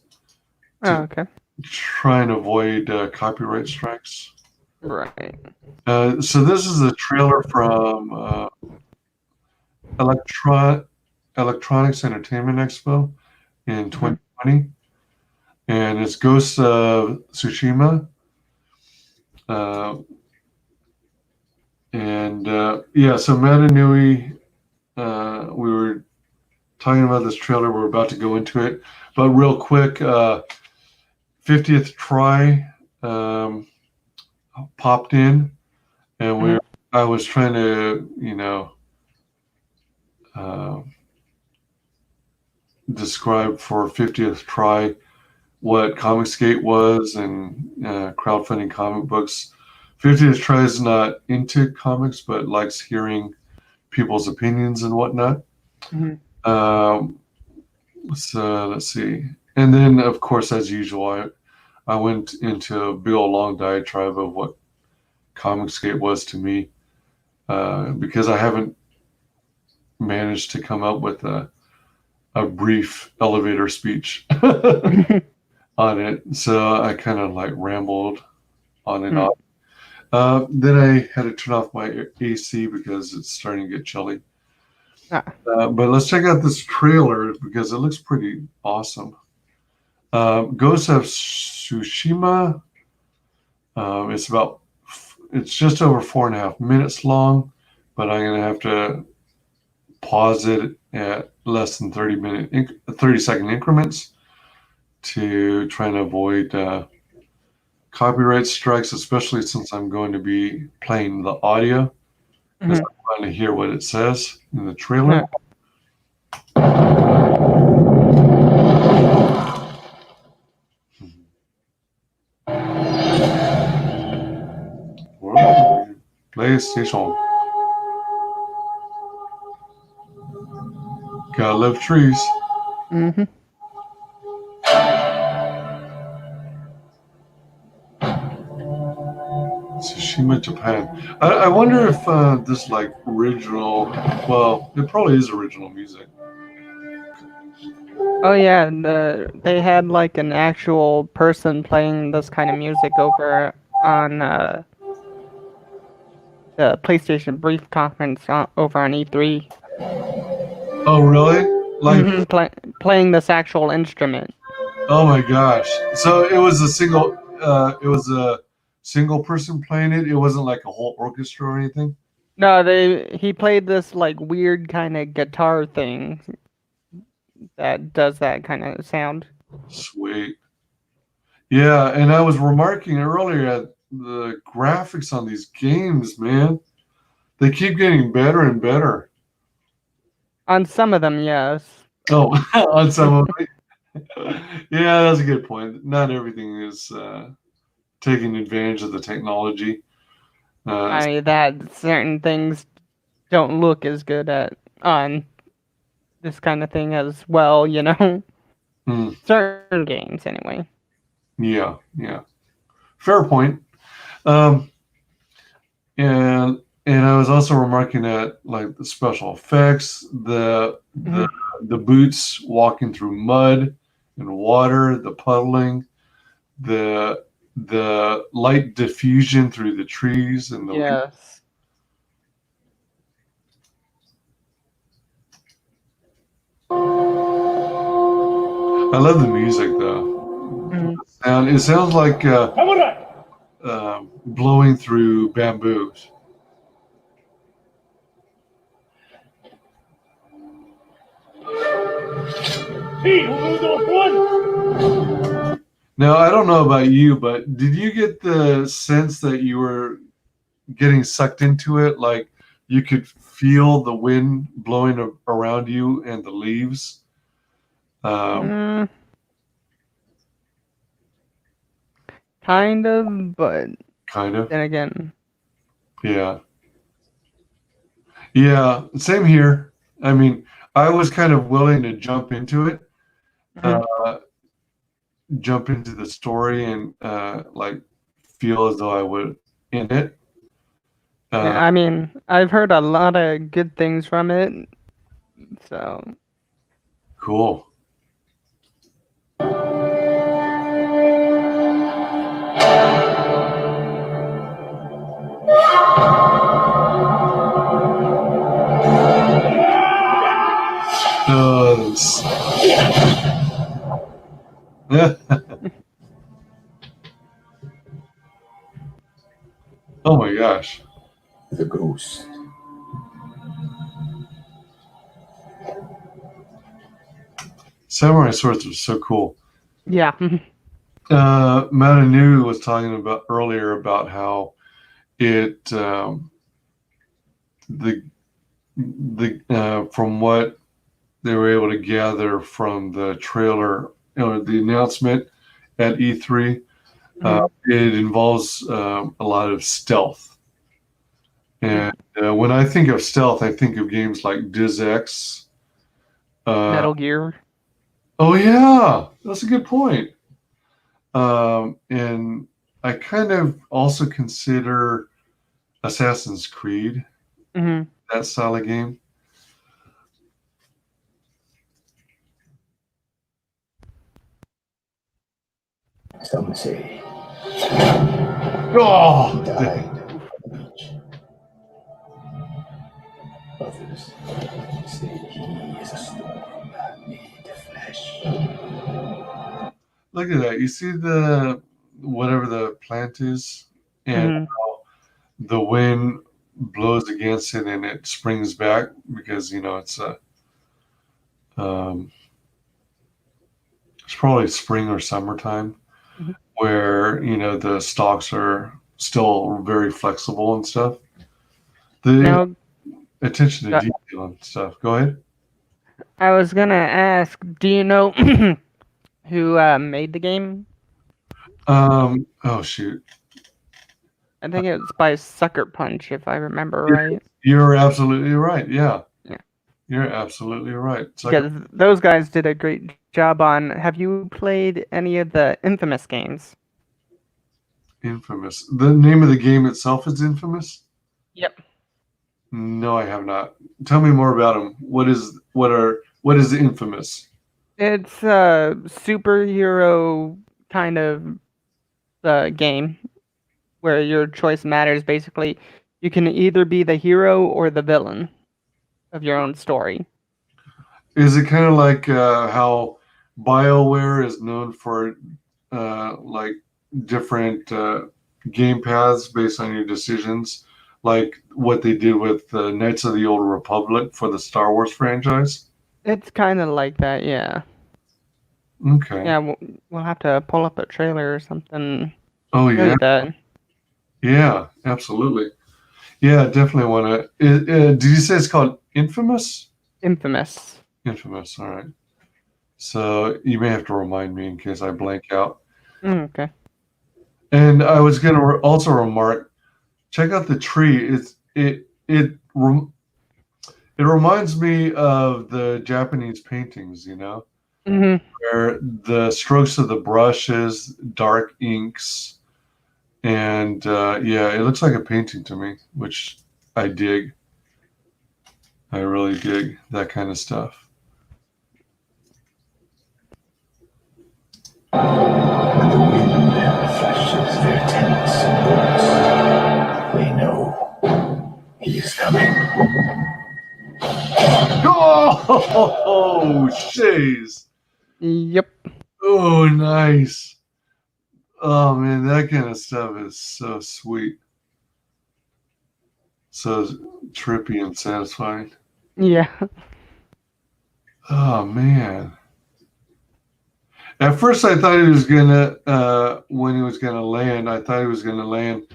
Oh, to okay. try and avoid copyright strikes. Right. So this is a trailer from Electronics Entertainment Expo in 2020, and it's Ghosts of Tsushima. So Matt Nui, we were talking about this trailer. We're about to go into it, but real quick, 50th try popped in, and I was trying to, describe for 50th try what ComicsGate was and crowdfunding comic books. 50th try is not into comics, but likes hearing people's opinions and whatnot. So let's see. And then, of course, as usual, I went into a big old long diatribe of what ComicsGate was to me, because I haven't managed to come up with a brief elevator speech on it. So I kind of like rambled on and on. Then I had to turn off my AC because it's starting to get chilly. But let's check out this trailer because it looks pretty awesome. Ghost of Tsushima. It's just over 4.5 minutes long, but I'm gonna have to pause it at less than 30-second increments to try and avoid copyright strikes, especially since I'm going to be playing the audio because I want to hear what it says in the trailer. PlayStation. Gotta love trees. too much Japan. I wonder if this like original. Well, it probably is original music. Oh yeah, they had like an actual person playing this kind of music over on the PlayStation brief conference over on E3. Oh, really? Like, Playing this actual instrument. oh my gosh! So it was a single. It was a single person playing it. It wasn't like a whole orchestra or anything. No, he played this like weird kind of guitar thing that does that kind of sound. Sweet. Yeah, and I was remarking earlier at the graphics on these games, man. They keep getting better and better. On some of them, yes. Oh, on some of it. Yeah, that's a good point. Not everything is taking advantage of the technology. I mean that certain things don't look as good on this kind of thing as well, you know. Certain games, anyway. Yeah, yeah. Fair point. And I was also remarking at like the special effects, the boots walking through mud and water, the puddling, the light diffusion through the trees and the yes. I love the music though. And it sounds like blowing through bamboos. Now, I don't know about you, but did you get the sense that you were getting sucked into it? Like you could feel the wind blowing around you and the leaves? Kind of, but kind of. Then again, yeah. Yeah, same here. I mean, I was kind of willing to jump into it, jump into the story and like feel as though I would in it. I mean, I've heard a lot of good things from it, so. Cool. Oh my gosh. The ghost. Samurai swords are so cool. Yeah. Matanu was talking about earlier about how it from what they were able to gather from the trailer or the announcement at E3, it involves a lot of stealth. And when I think of stealth, I think of games like DizX. Metal Gear. Oh yeah, that's a good point. And I kind of also consider Assassin's Creed that style of game. Some say Oh, he died on the beach. Others say he is a storm made of flesh. look at that! You see the whatever the plant is, and how the wind blows against it and it springs back because it's a it's probably spring or summertime where the stalks are still very flexible and stuff. The attention to detail and stuff. Go ahead. I was gonna ask, do you know who made the game? Oh shoot. I think it was by Sucker Punch, if I remember right. You're absolutely right. Yeah. Yeah. You're absolutely right. Because those guys did a great job on. Have you played any of the Infamous games? Infamous. The name of the game itself is Infamous? Yep. No, I have not. Tell me more about them. What is Infamous? It's a superhero kind of game where your choice matters. Basically, you can either be the hero or the villain of your own story. Is it kind of like how BioWare is known for like different game paths based on your decisions, like what they did with Knights of the Old Republic for the Star Wars franchise? It's kind of like that, yeah. Okay. Yeah, we'll have to pull up a trailer or something. Oh Show yeah. you that. Yeah, absolutely. Yeah, definitely want to. Did you say it's called Infamous? Infamous. Infamous. All right. So you may have to remind me in case I blank out. Okay. And I was going to also remark, check out the tree. It reminds me of the Japanese paintings, hmm where the strokes of the brushes, dark inks, and yeah, it looks like a painting to me, which I dig. I really dig that kind of stuff. When the wind flashes their tents symbols, we know he is coming. Oh, Shays. Yep. Oh, nice. Oh, man, that kind of stuff is so sweet. So trippy and satisfying. Yeah. Oh, man. At first, I thought he was going to, when he was going to land, I thought he was going to land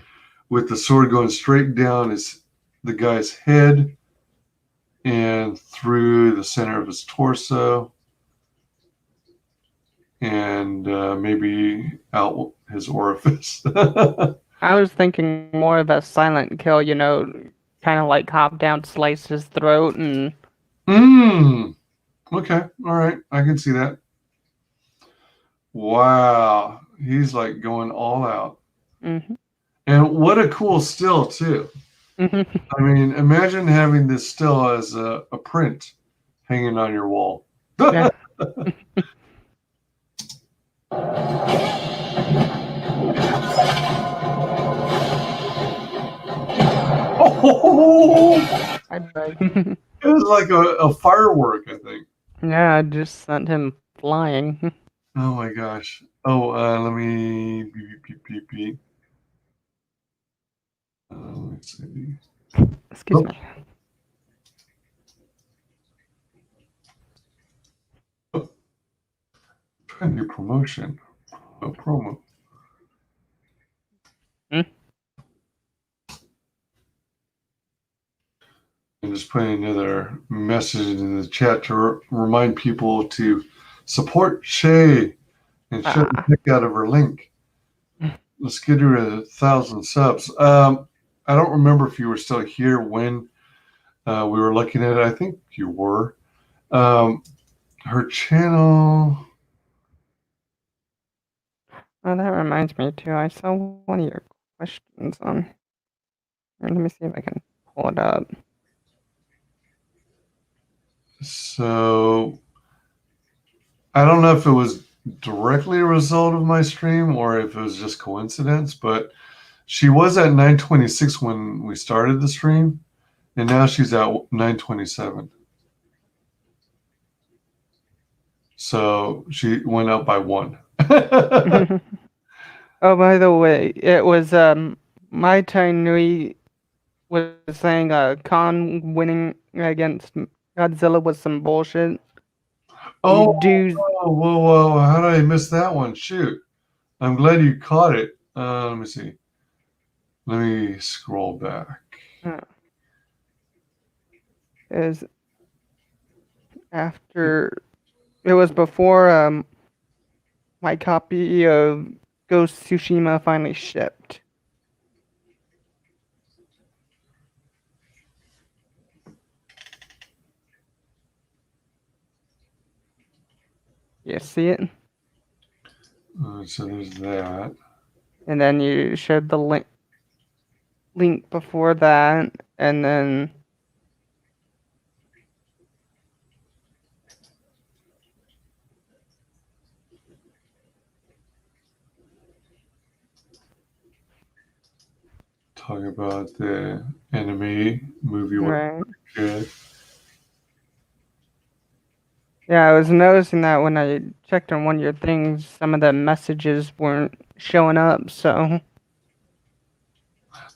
with the sword going straight down the guy's head and through the center of his torso and maybe out his orifice. I was thinking more of a silent kill, kind of like hop down, slice his throat, and Okay. All right. I can see that. Wow. He's like going all out. hmm And what a cool still, too. hmm I mean, imagine having this still as a print hanging on your wall. yeah. Oh, I died. it was like a firework, I think. Yeah, I just sent him flying. Oh my gosh. Oh, let me beep, beep, beep, beep. Let's see. Excuse Oh, me. trying to do promotion. Promo. Hmm? And just putting another message in the chat to remind people to support Shae and shut the heck out of her link. Let's get her 1,000 subs. I don't remember if you were still here when we were looking at it. I think you were. Her channel. Oh, that reminds me too. I saw one of your questions on here. Let me see if I can pull it up. So I don't know if it was directly a result of my stream or if it was just coincidence, but she was at 926 when we started the stream, and now she's at 927. So she went up by one. Oh, by the way, it was my Nui was saying Khan winning against Godzilla was some bullshit. Oh, You do whoa. How did I miss that one? Shoot. I'm glad you caught it. Let me see. Let me scroll back. is after it was before my copy of Ghost Tsushima finally shipped. You see it? So there's that. and then you showed the link before that, and then talk about the anime movie. right. Good. Yeah, I was noticing that when I checked on one of your things, some of the messages weren't showing up. So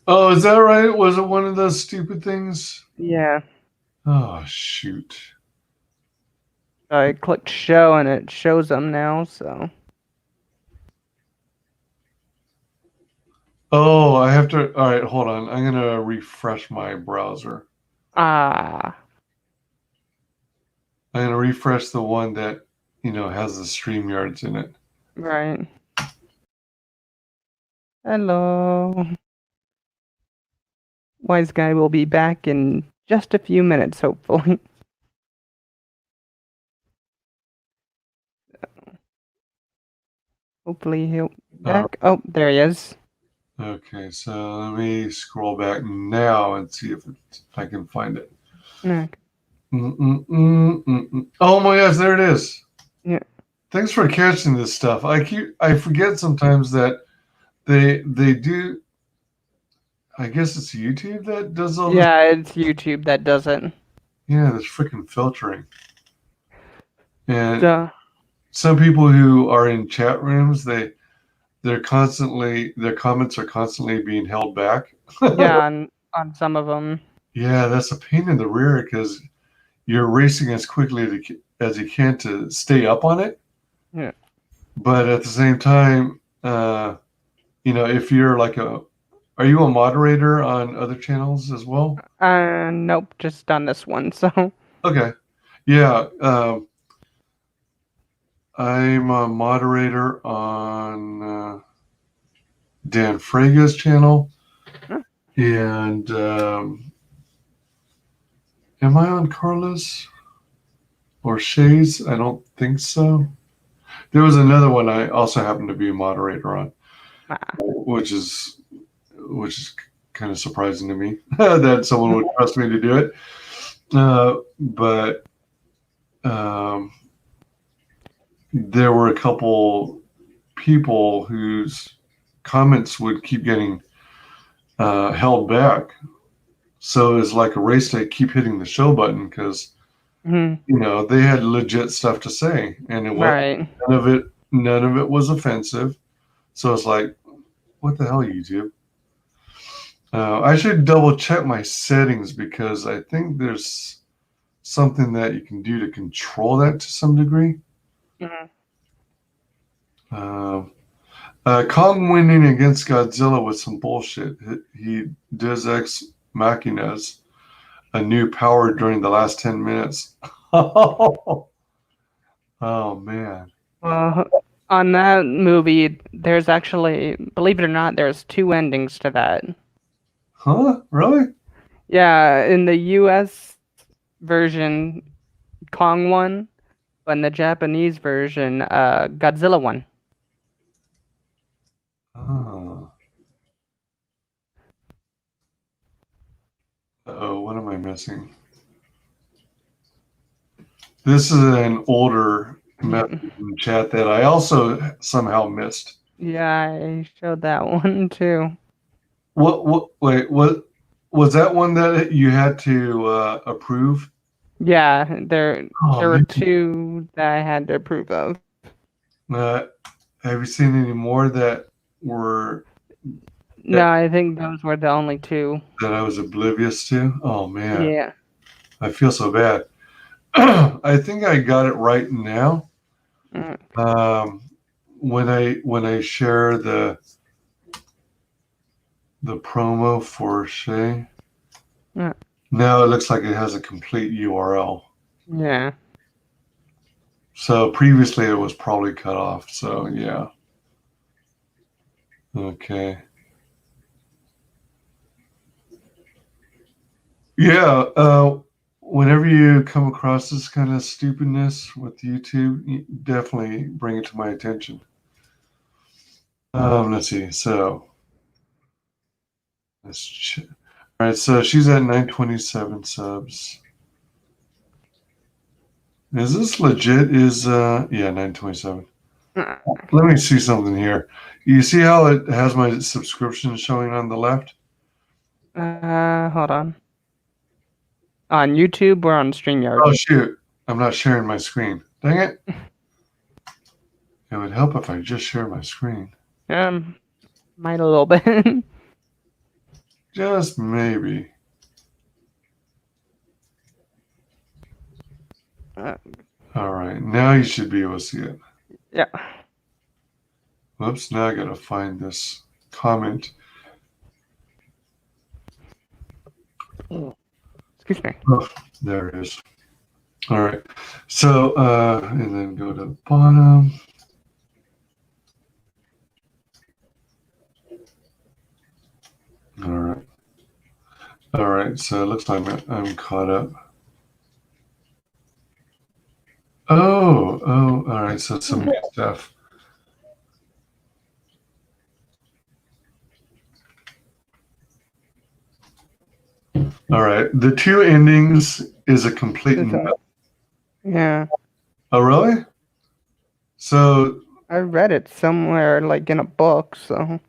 Oh, is that right? Was it one of those stupid things? yeah, Oh, shoot. I clicked show and it shows them now. So Oh, I have to. All right, hold on. I'm going to refresh my browser. ah, I'm going to refresh the one that, has the StreamYards in it. right. Hello. Wise guy will be back in just a few minutes, hopefully. Hopefully he'll be back. Oh, there he is. Okay, so let me scroll back now and see if I can find it. Okay. Oh my gosh, there it is. Yeah. Thanks for catching this stuff. I forget sometimes that they do. I guess it's YouTube that does all this. Yeah, it's YouTube that does it. Yeah, this freaking filtering. And So, some people who are in chat rooms, their comments are constantly being held back. yeah, on some of them. Yeah, that's a pain in the rear because you're racing as quickly as you can to stay up on it. Yeah. But at the same time, if you're are you a moderator on other channels as well? Nope, just on this one. So. Okay. Yeah. I'm a moderator on Dan Fraga's channel. Huh. And am I on Carlos or Shae's? I don't think so. There was another one I also happened to be a moderator on, which is kind of surprising to me that someone would trust me to do it. But there were a couple people whose comments would keep getting held back. So it's like a race to keep hitting the show button because they had legit stuff to say, and it was Right. none of it was offensive. So it's like, what the hell, YouTube? I should double check my settings because I think there's something that you can do to control that to some degree. Kong winning against Godzilla was some bullshit. He does Ex Machinas, a new power during the last 10 minutes. Oh man. On that movie, there's actually, believe it or not, there's 2 endings to that. Huh? Really? Yeah, in the US version, Kong won, but in the Japanese version, Godzilla won. Oh. Uh-oh, what am I missing? This is an older message in the chat that I also somehow missed. Yeah, I showed that one too. Wait, what was that one that you had to approve? Yeah, there were man. 2 that I had to approve of. Have you seen any more that were No, I think those were the only 2. that I was oblivious to? Oh man, Yeah. I feel so bad. I think I got it right now. When I share the promo for Shae, now it looks like it has a complete URL. Yeah. So previously it was probably cut off. So yeah. Okay. Yeah. Whenever you come across this kind of stupidness with YouTube, definitely bring it to my attention. Let's see. So, all right. So she's at 927 subs. Is this legit? Yeah, 927. Let me see something here. You see how it has my subscription showing on the left? Hold on. On YouTube or on StreamYard? Oh shoot! I'm not sharing my screen. Dang it! It would help if I just share my screen. Might a little bit. Just maybe. All right, now you should be able to see it. Yeah. Whoops! Now I gotta find this comment. Excuse me. Oh, there it is. All right. So, and then go to the bottom. All right. All right. So it looks like I'm caught up. Oh, all right. So some new stuff. All right. The two endings is a complete. Yeah. Oh, really? So. I read it somewhere, like in a book, so.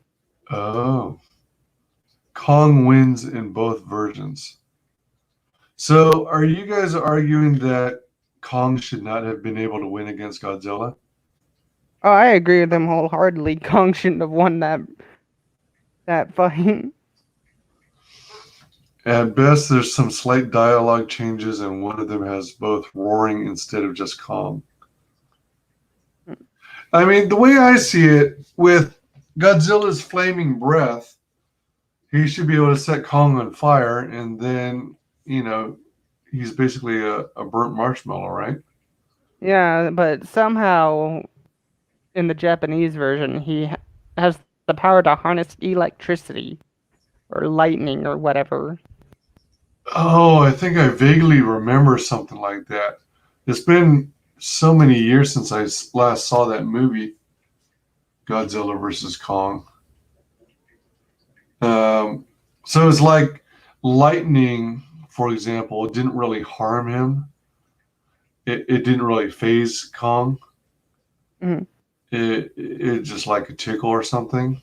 Oh. Kong wins in both versions. So are you guys arguing that Kong should not have been able to win against Godzilla? Oh, I agree with them wholeheartedly. Kong shouldn't have won that fight. At best, there's some slight dialogue changes, and one of them has both roaring instead of just Kong. I mean, the way I see it, with Godzilla's flaming breath, he should be able to set Kong on fire, and then, he's basically a burnt marshmallow, right? Yeah, but somehow in the Japanese version, he has the power to harness electricity or lightning or whatever. Oh, I think I vaguely remember something like that. It's been so many years since I last saw that movie, Godzilla versus Kong. So it's like lightning, for example, didn't really harm him. It didn't really phase Kong. Mm-hmm. It just like a tickle or something.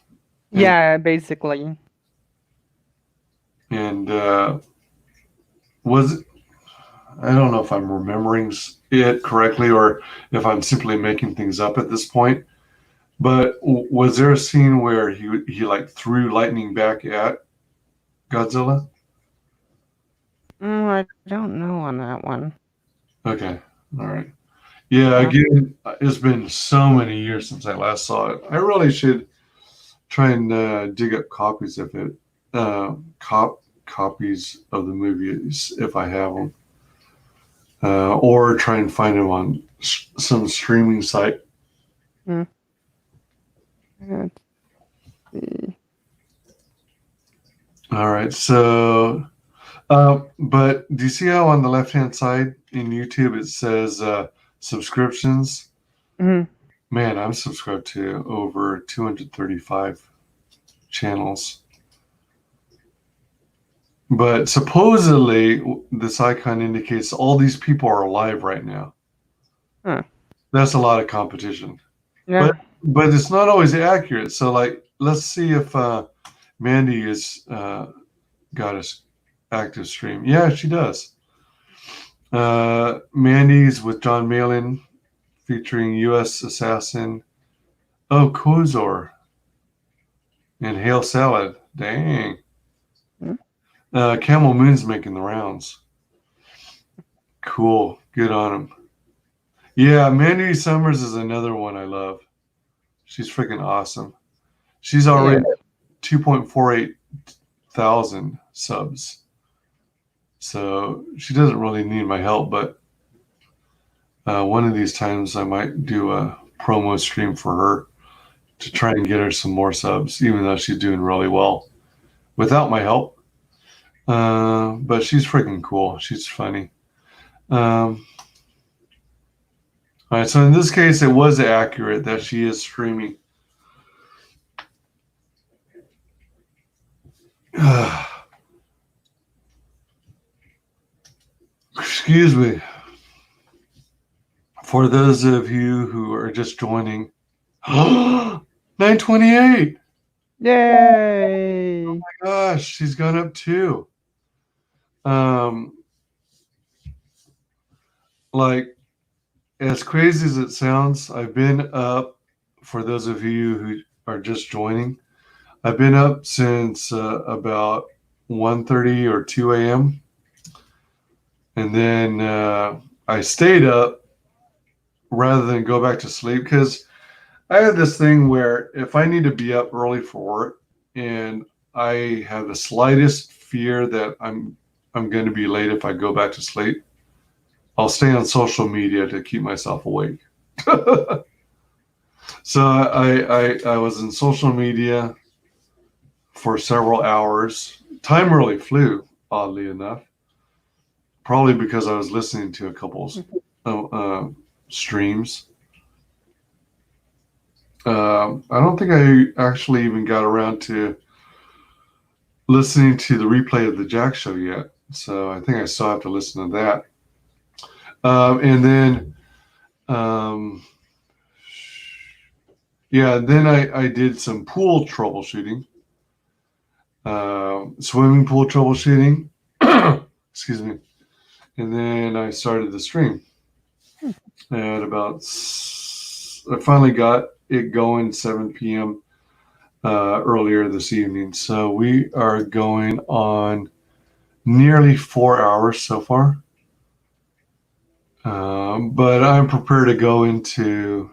Yeah, basically. And I don't know if I'm remembering it correctly or if I'm simply making things up at this point. But was there a scene where he like threw lightning back at Godzilla? I don't know on that one. Okay, all right. Yeah, again, it's been so many years since I last saw it. I really should try and dig up copies of it, copies of the movies if I have them, or try and find them on some streaming site. Let's see. All right, so, but do you see how on the left-hand side in YouTube it says subscriptions? Mm-hmm. Man, I'm subscribed to over 235 channels. But supposedly, this icon indicates all these people are alive right now. Huh. That's a lot of competition. Yeah. But it's not always accurate. So, like, let's see if Mandy has got an active stream. Yeah, she does. Mandy's with John Malin, featuring U.S. Assassin. Oh, Kozor. And Hail Salad. Dang. Camel Moon's making the rounds. Cool. Good on him. Yeah, Mandy Summers is another one I love. She's freaking awesome. She's already 2.48 thousand subs. So she doesn't really need my help, but one of these times I might do a promo stream for her to try and get her some more subs, even though she's doing really well without my help. But she's freaking cool. She's funny. All right, so in this case, it was accurate that she is streaming. Excuse me. For those of you who are just joining, 928. Yay! Gosh, she's gone up too. Like, as crazy as it sounds, I've been up, for those of you who are just joining, I've been up since about 1:30 or 2 a.m. And then I stayed up rather than go back to sleep because I have this thing where if I need to be up early for work and I have the slightest fear that I'm going to be late if I go back to sleep, I'll stay on social media to keep myself awake. So I was in social media for several hours. Time really flew, oddly enough. Probably because I was listening to a couple streams. I don't think I actually even got around to listening to the replay of the Jack Show yet. So I think I still have to listen to that. And then, then I did some pool troubleshooting, swimming pool troubleshooting. Excuse me. And then I started the stream at I finally got it going 7 p.m. Earlier this evening. So we are going on nearly 4 hours so far. But I'm prepared to go into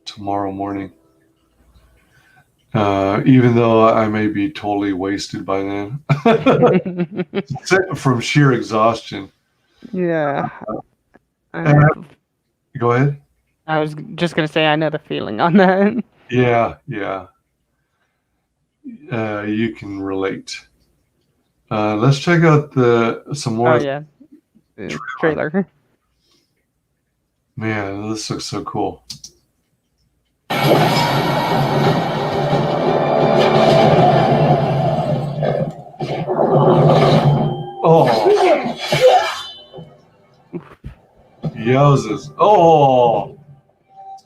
tomorrow morning. Even though I may be totally wasted by then from sheer exhaustion. Yeah. Go ahead. I was just going to say I know the feeling on that. Yeah. You can relate. Let's check out some more. Oh, yeah. Trailer. Man, this looks so cool. Oh. Yowzers. Oh.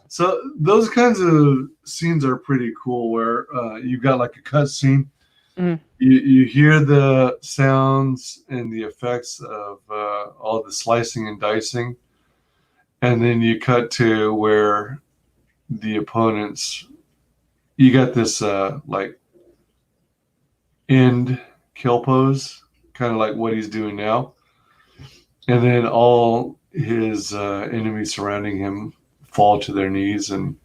So those kinds of scenes are pretty cool where you've got like a cut scene. Mm-hmm. You hear the sounds and the effects of all the slicing and dicing. And then you cut to where the opponents, you got this like end kill pose, kind of like what he's doing now. And then all his enemies surrounding him fall to their knees and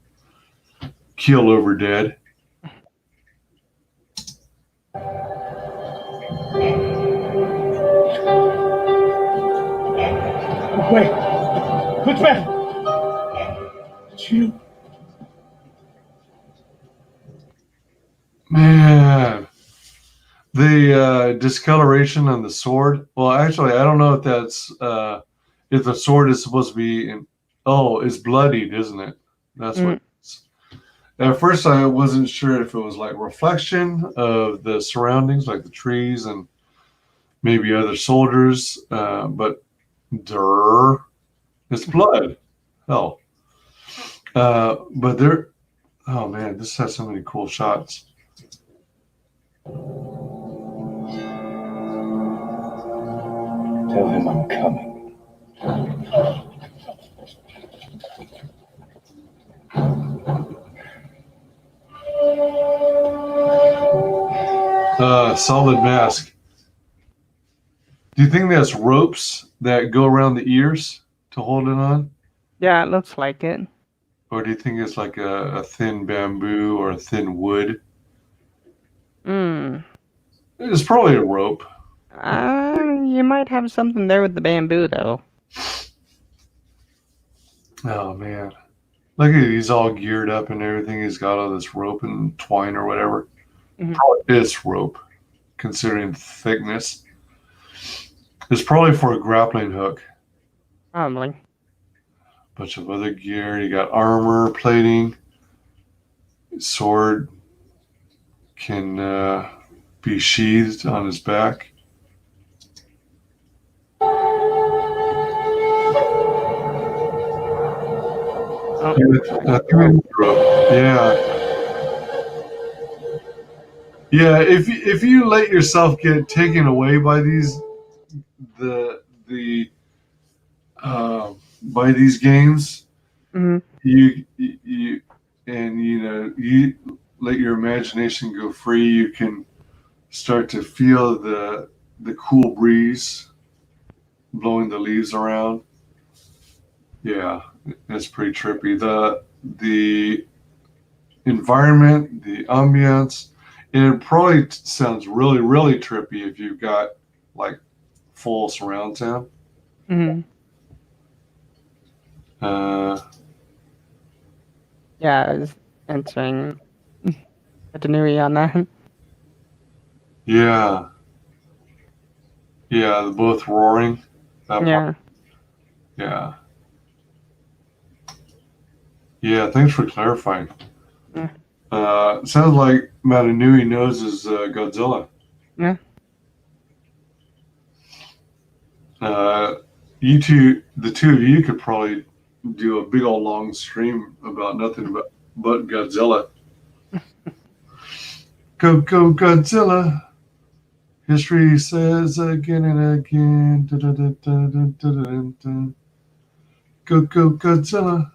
keel over dead. Wait, what's that? It's you. Man, the discoloration on the sword. Well, actually, I don't know if that's if the sword is supposed to be it's bloodied, isn't it? That's what it is. At first, I wasn't sure if it was like reflection of the surroundings, like the trees and maybe other soldiers, but it's blood. Hell. But there, oh man, this has so many cool shots. Tell him I'm coming. Solid mask. Do you think that's ropes that go around the ears to hold it on? Yeah, it looks like it. Or do you think it's like a thin bamboo or a thin wood? It's probably a rope. You might have something there with the bamboo, though. Oh, man. Look at it. He's all geared up and everything. He's got all this rope and twine or whatever. Probably it's rope, considering the thickness. It's probably for a grappling hook. Probably. Bunch of other gear. You got armor plating. Sword can be sheathed on his back. Oh, Yeah. Yeah, if you let yourself get taken away by these by these games, mhm. you and you let your imagination go free, you can start to feel the cool breeze blowing the leaves around. Yeah, it's pretty trippy. The environment, the ambience, and it probably sounds really, really trippy if you've got like full surround sound. Mhm. Uh, Yeah, I was answering continuity on that. yeah, yeah, both roaring. That part, Yeah. yeah, yeah. Thanks for clarifying. Yeah. Sounds like Matanui knows his Godzilla. Yeah. You two, the two of you, could probably do a big old long stream about nothing but Godzilla. Go, go, Godzilla. History says again and again. Go, go, Godzilla.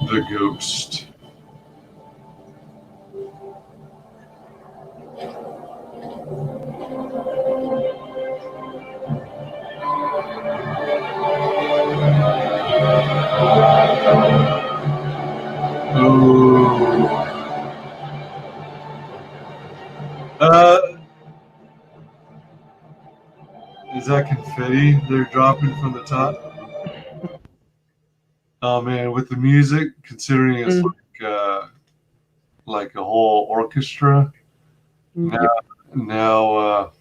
The ghost. Oh. Is that confetti they're dropping from the top? Oh man, with the music, considering it's like a whole orchestra. Yep. Now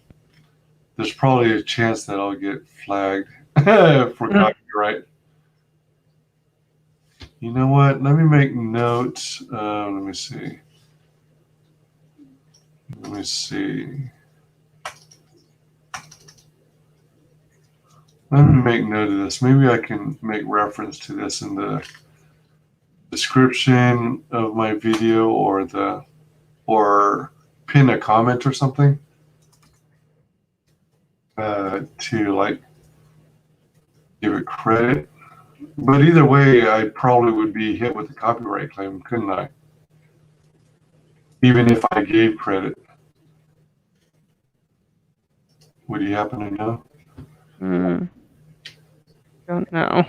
there's probably a chance that I'll get flagged for copyright. You know what? Let me make notes. Let me see. Let me see. Let me make note of this. Maybe I can make reference to this in the description of my video or pin a comment or something to like give it credit. But either way, I probably would be hit with a copyright claim, couldn't I? Even if I gave credit. Would you happen to know? Don't know.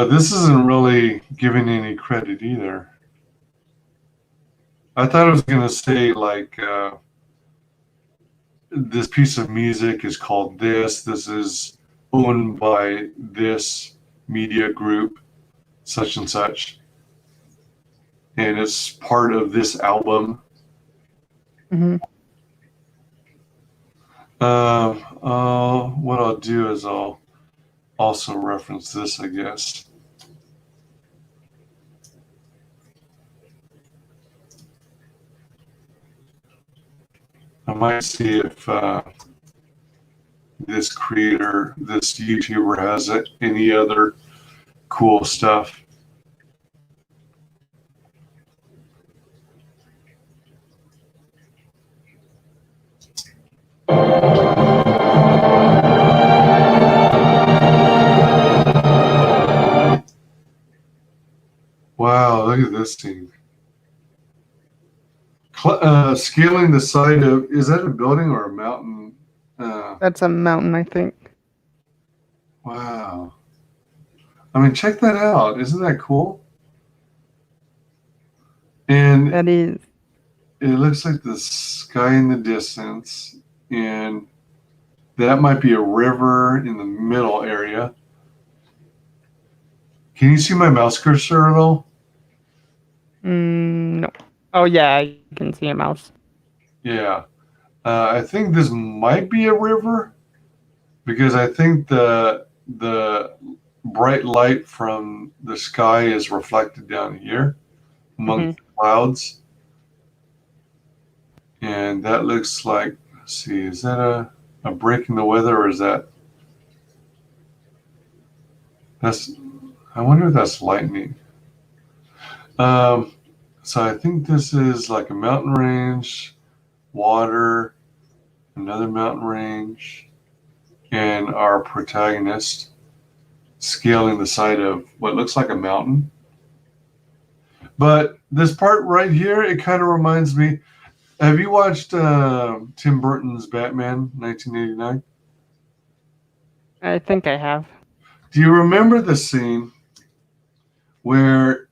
This isn't really giving any credit either. I thought it was going to say like this piece of music is called this. This is owned by this media group, such and such. And it's part of this album. Mhm. What I'll do is I'll also reference this, I guess. I might see if this creator, this YouTuber has any other cool stuff. Wow, look at this thing. Scaling the side of, is that a building or a mountain? That's a mountain, I think. Wow. I mean, check that out. Isn't that cool? And That is. it looks like the sky in the distance, and that might be a river in the middle area. Can you see my mouse cursor at all? No. Oh yeah, you can see a mouse. Yeah. I think this might be a river because I think the bright light from the sky is reflected down here among the clouds. And that looks like, let's see, is that a break in the weather, or is that's, I wonder if that's lightning. So I think this is like a mountain range, water, another mountain range, and our protagonist scaling the side of what looks like a mountain. But this part right here, it kind of reminds me. Have you watched Tim Burton's Batman, 1989? I think I have. Do you remember the scene where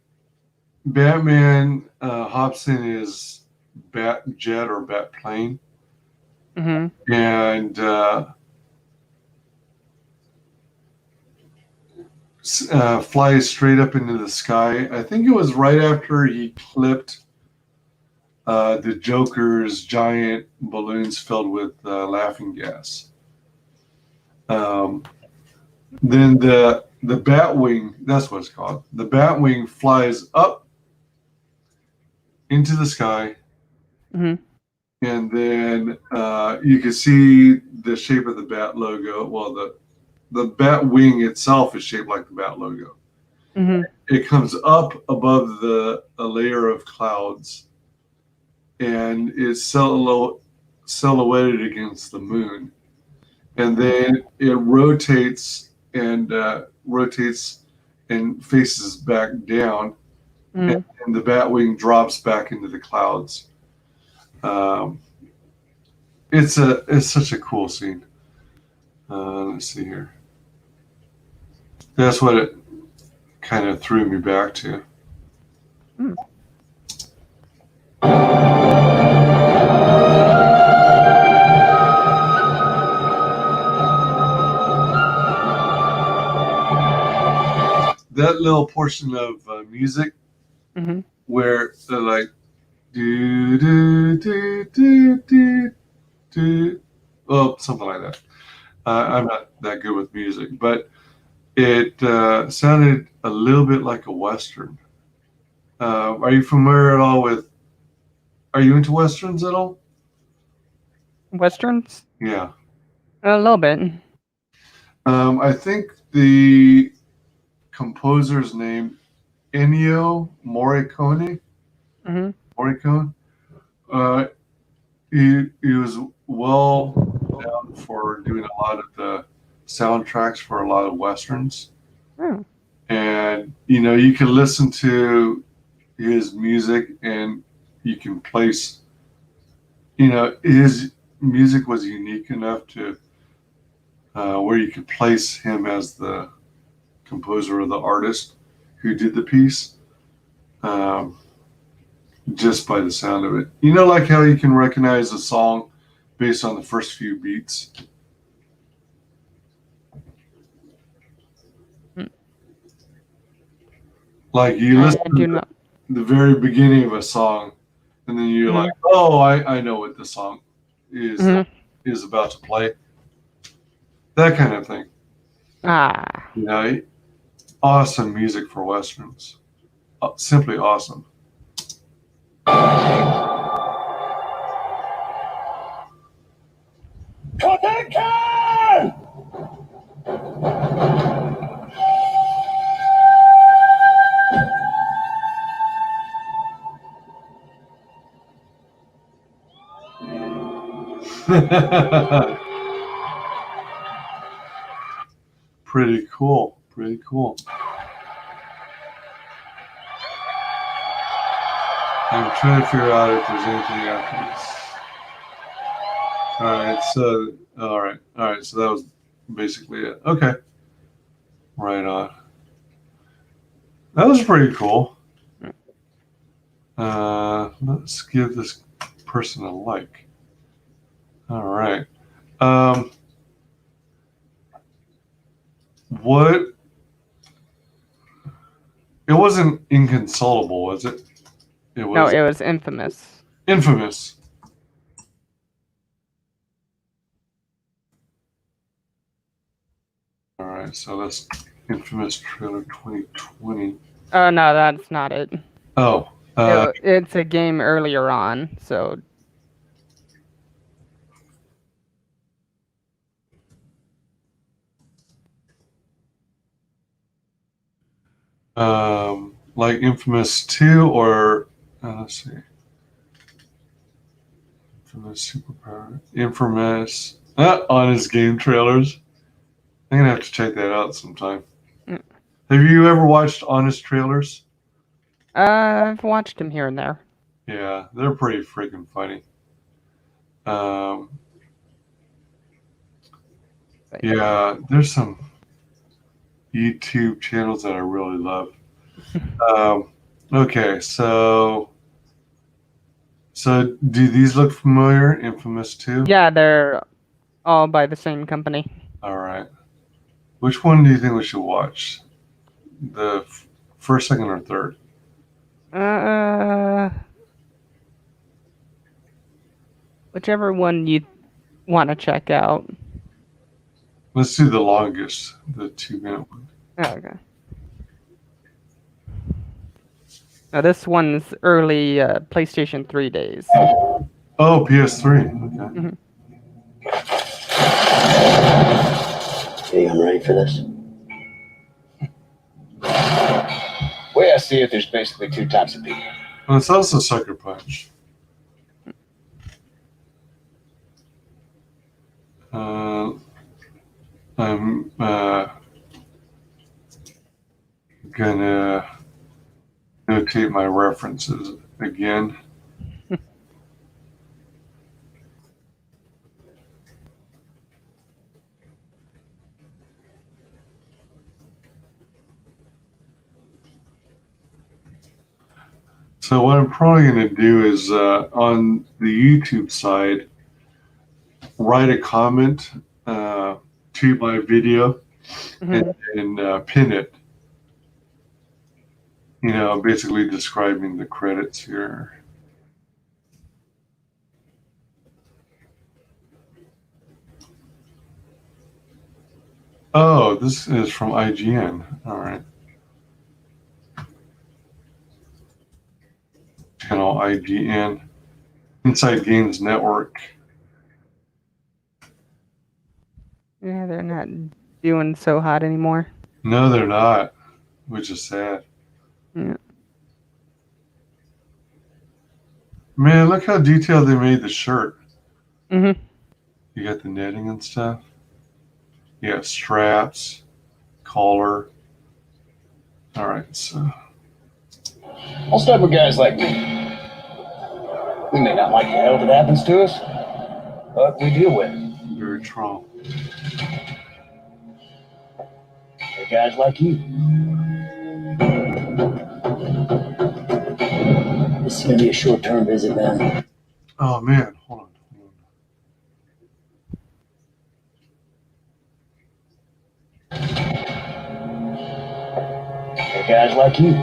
Batman hops in his bat jet or bat plane and flies straight up into the sky? I think it was right after he clipped the Joker's giant balloons filled with laughing gas. Then the Batwing, that's what it's called. The Batwing flies up into the sky, and then you can see the shape of the Bat logo. Well, the Batwing itself is shaped like the Bat logo. It comes up above a layer of clouds, and it's silhouetted against the moon. And then it rotates and faces back down, and the Batwing drops back into the clouds. It's such a cool scene. Let's see here. That's what it kind of threw me back to. That little portion of music where they're like do do do do do do, well, something like that. I'm not that good with music, but it sounded a little bit like a Western. Are you familiar at all with? Are you into Westerns at all? Westerns? Yeah. A little bit. I think the composer's name Ennio Morricone. Morricone. He was well known for doing a lot of the soundtracks for a lot of Westerns. And you can listen to his music and you can place, his music was unique enough to where you could place him as the composer or the artist who did the piece, just by the sound of it. Like how you can recognize a song based on the first few beats. Like you listen to the very beginning of a song, and then you're like, "Oh, I know what the song is about to play." That kind of thing. Awesome music for Westerns. Simply awesome. Pretty cool. Pretty cool. I'm trying to figure out if there's anything after this. All right. So that was basically it. Okay. Right on. That was pretty cool. Let's give this person a like. All right. What? It wasn't Inconsolable, was it? No, it was Infamous. Infamous. right, so that's Infamous trailer 2020. No, that's not it. Oh, It's a game earlier on, so like Infamous 2 or let's see, Infamous Superpower, Infamous Honest Game trailers. I'm gonna have to check that out sometime. Mm. Have you ever watched Honest trailers? I've watched him here and there. Yeah, they're pretty freaking funny. Yeah, there's some YouTube channels that I really love. Okay, so do these look familiar? Infamous 2? Yeah, they're all by the same company. All right. Which one do you think we should watch? The first, second, or third? Whichever one you want to check out. Let's do the longest, the 2-minute one. Okay. Now this one's early PlayStation 3 days. Oh, PS3. Okay. Mhm. Hey, I'm ready for this. The way I see it, there's basically two types of people. Well, it's also Sucker Punch. I'm gonna notate my references again. So what I'm probably going to do is on the YouTube side, write a comment to my video and pin it. You know, basically describing the credits here. Oh, this is from IGN. All right. Channel IGN. Inside Games Network. Yeah, they're not doing so hot anymore. No, they're not, which is sad. Yeah. Man, look how detailed they made the shirt. Mhm. You got the netting and stuff. You got straps, collar. All right, so. I'll start with guys like me. We may not like the hell that happens to us, but we deal with it. Very true. They're guys like you. This is gonna be a short-term visit, man. Oh, man, hold on. They're guys like you.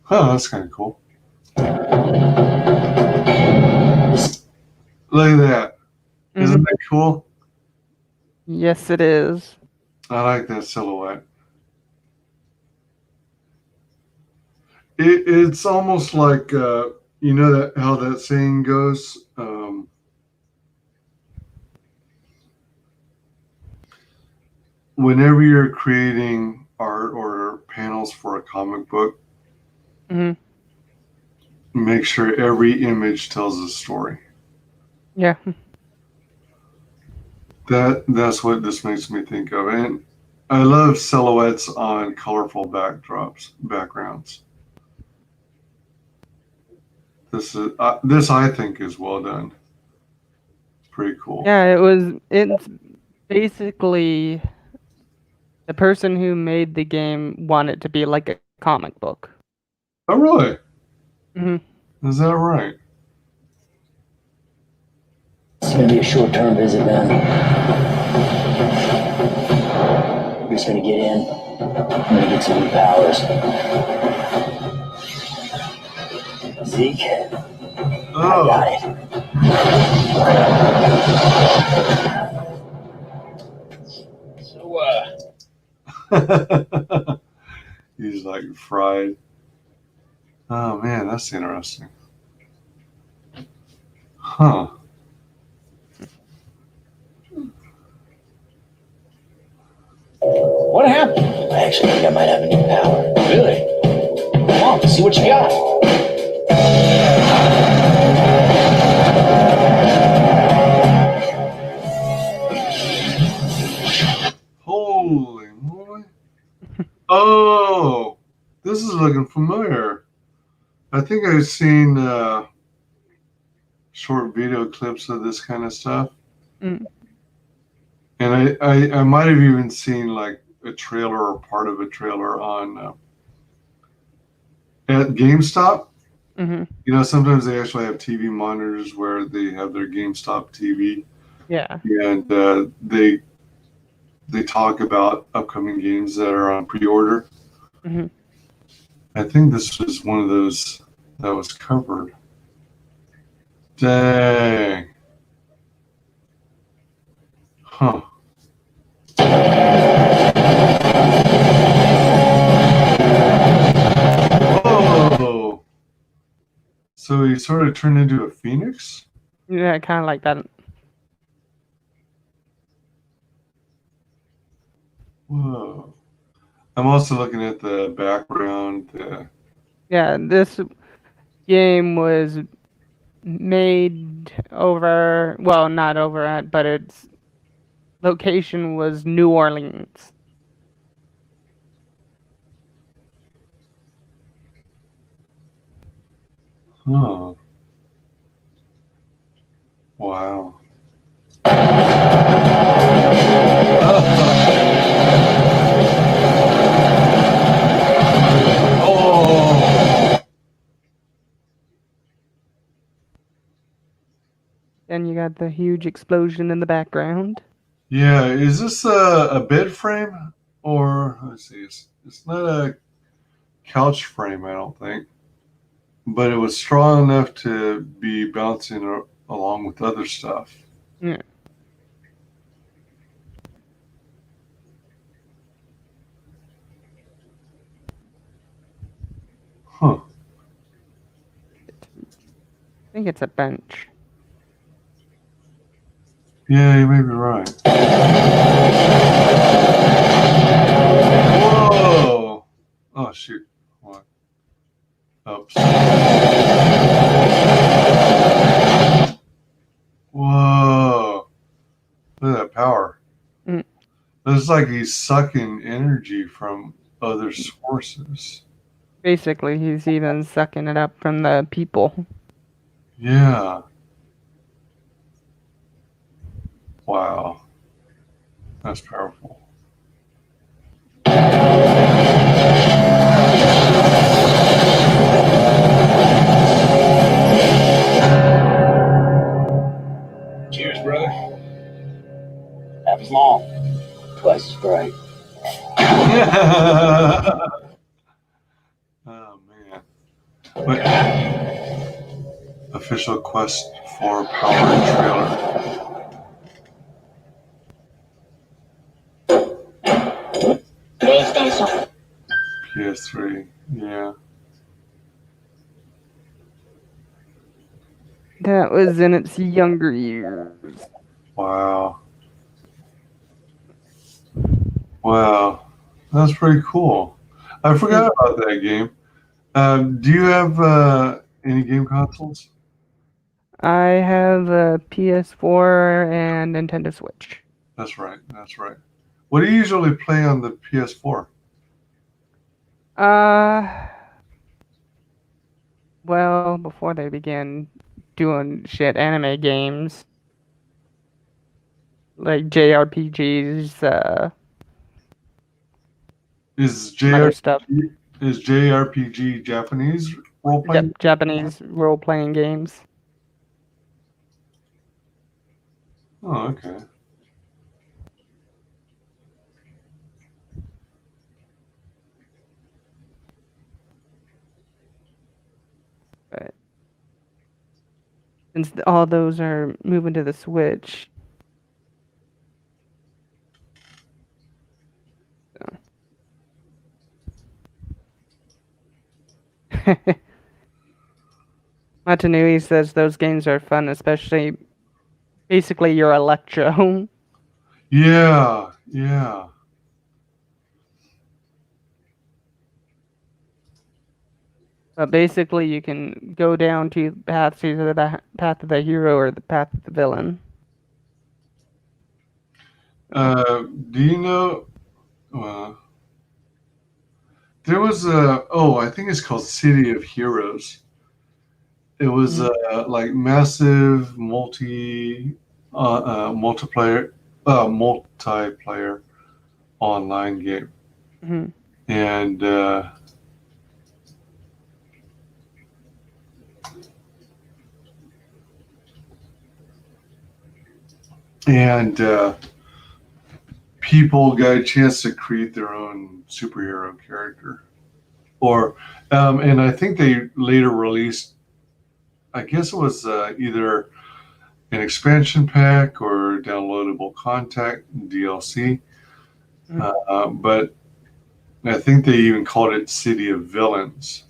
Oh, that's kind of cool. Look at that. Isn't that cool? Yes, it is. I like that silhouette. It's almost like, you know that how that saying goes? Whenever you're creating art or panels for a comic book, make sure every image tells a story. Yeah. That's what this makes me think of. And I love silhouettes on colorful backgrounds. This I think is well done. Pretty cool. Yeah, it's basically the person who made the game wanted it to be like a comic book. Oh, really? Mm-hmm. Is that right? It's gonna be a short-term visit, man. We're just gonna get in. I'm gonna get some new powers. Zeke, I got it. He's like fried. Oh man, that's interesting. Huh. What happened? I actually think I might have a new power. Really? Come on, see what you got. Holy moly. Oh, this is looking familiar. I think I've seen short video clips of this kind of stuff. Mm. And I might have even seen like a trailer or part of a trailer on at GameStop. Hmm. You know, sometimes they actually have TV monitors where they have their GameStop TV, Yeah. and they talk about upcoming games that are on pre-order. Hmm. I think this was one of those that was covered. Dang. Huh. Oh. So he sort of turned into a phoenix? Yeah, kind of like that. Whoa. I'm also looking at the background. Yeah, this game was made over, well, not over at, but its location was New Orleans. Huh. Wow. Oh. Then you got the huge explosion in the background. Yeah, is this a bed frame? Or, let's see, it's not a couch frame, I don't think. But it was strong enough to be bouncing along with other stuff. Yeah. Huh. I think it's a bench. Yeah, you may be right. Whoa! Oh, shoot. What? Oops. Whoa! Look at that power. Mm. It's like he's sucking energy from other sources. Basically, he's even sucking it up from the people. Yeah. Wow. That's powerful. Cheers, brother. Half as long. Twice as bright. Oh, man. But official quest for power trailer. PlayStation. PS3. Yeah. That was in its younger years. Wow. Wow. That's pretty cool. I forgot about that game. Do you have any game consoles? I have a PS4 and Nintendo Switch. That's right. That's right. What do you usually play on the PS4? Well, before they began doing shit anime games like JRPGs, Is some other stuff. JRPG Japanese role playing? Yep, Japanese role-playing games. Oh, okay. But since all those are moving to the Switch, Matanui says those games are fun, especially basically your Electro. Yeah, yeah. But basically, you can go down to paths, either the path of the hero or the path of the villain. Do you know? There was I think it's called City of Heroes. It was like massive multiplayer online game, Mhm. and people got a chance to create their own superhero character, and I think they later released. I guess it was either an expansion pack or downloadable content DLC. But I think they even called it City of Villains.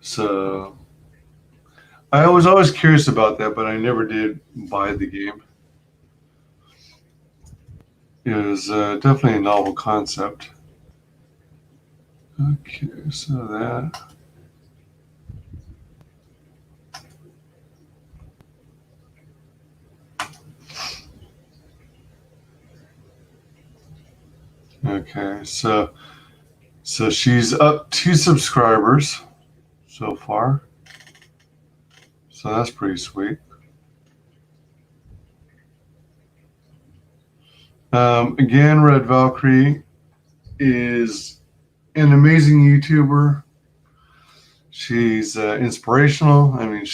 So I was always curious about that, but I never did buy the game. It was definitely a novel concept. Okay, so that. Okay, so she's up 2 subscribers so far. So that's pretty sweet. Again, Red Valkyrie is an amazing YouTuber. She's inspirational. I mean,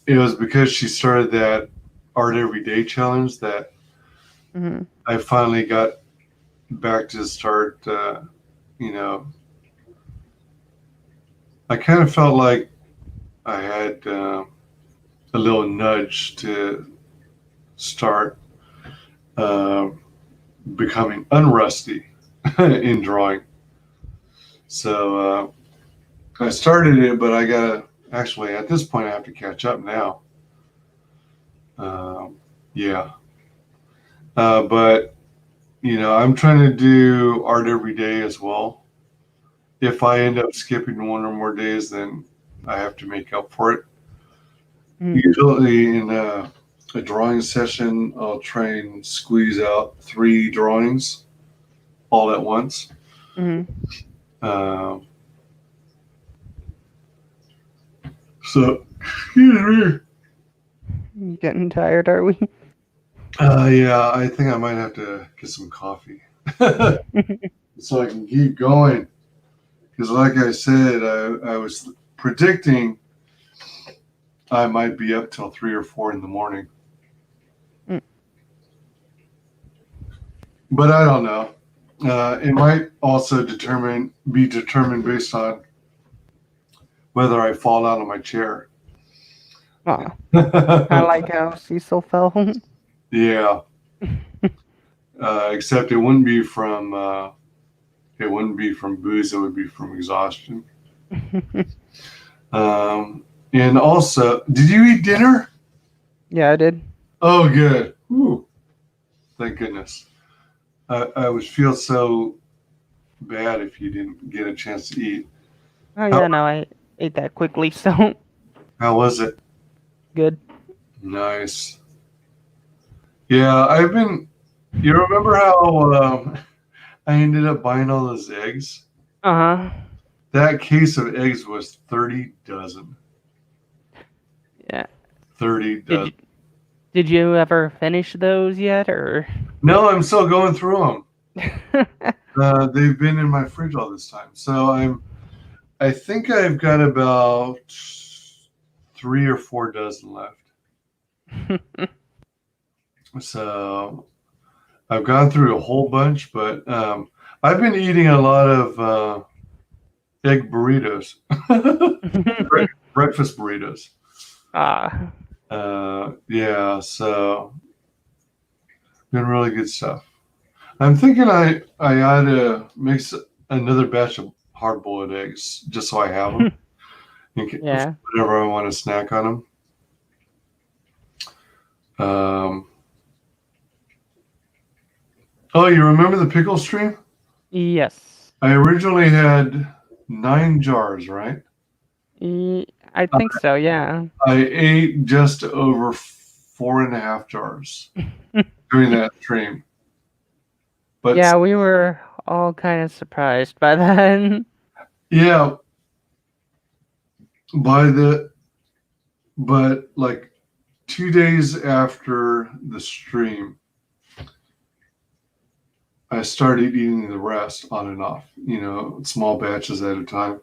it was because she started that Art Every Day challenge that I finally got back to start, I kind of felt like I had a little nudge to start becoming unrusty in drawing. So I started it, but I gotta actually at this point I have to catch up now. Yeah, but I'm trying to do art every day as well. If I end up skipping one or more days, then I have to make up for it. Usually in a drawing session, I'll try and squeeze out 3 drawings all at once. So, excuse me. Getting tired, are we? Yeah, I think I might have to get some coffee so I can keep going. Because, like I said, I was predicting I might be up till 3 or 4 in the morning. But I don't know. It might also be determined based on whether I fall out of my chair. I like how Cecil fell. Yeah. Except it wouldn't be from booze. It would be from exhaustion. And also, did you eat dinner? Yeah, I did. Oh, good. Whew. Thank goodness. I would feel so bad if you didn't get a chance to eat. Oh yeah, no, I ate that quickly. So. How was it? Good. Nice. Yeah, you remember how I ended up buying all those eggs? That case of eggs was 30 dozen. Yeah. 30 dozen. Did you ever finish those yet, or? No, I'm still going through them. They've been in my fridge all this time. So I think I've got about 3 or 4 dozen left. So I've gone through a whole bunch, but I've been eating a lot of egg burritos, breakfast burritos. Yeah, so been really good stuff. I'm thinking I ought to mix another batch of hard-boiled eggs just so I have them. Yeah. Whenever I want to snack on them. Oh, you remember the pickle stream? Yes. I originally had 9 jars, right? I think so, yeah. I ate just over 4.5 jars during that stream. But Yeah, we were all kind of surprised by that. yeah, but like 2 days after the stream, I started eating the rest on and off, small batches at a time.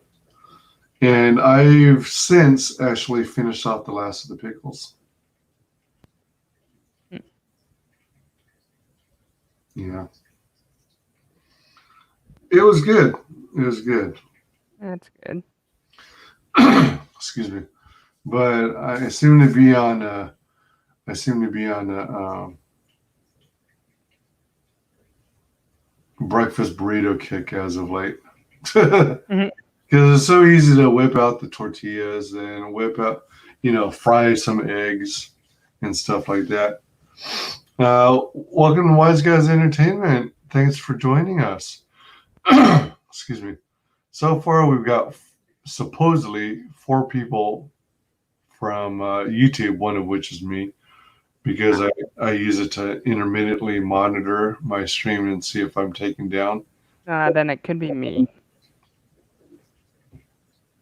And I've since actually finished off the last of the pickles. Yeah. It was good. It was good. That's good. Excuse me. But I seem to be on a breakfast burrito kick as of late. Because it's so easy to whip out the tortillas and fry some eggs and stuff like that. Welcome to Wise Guys Entertainment. Thanks for joining us. Excuse me. So far, we've got supposedly 4 people from YouTube, one of which is me, because I use it to intermittently monitor my stream and see if I'm taken down. Then it could be me.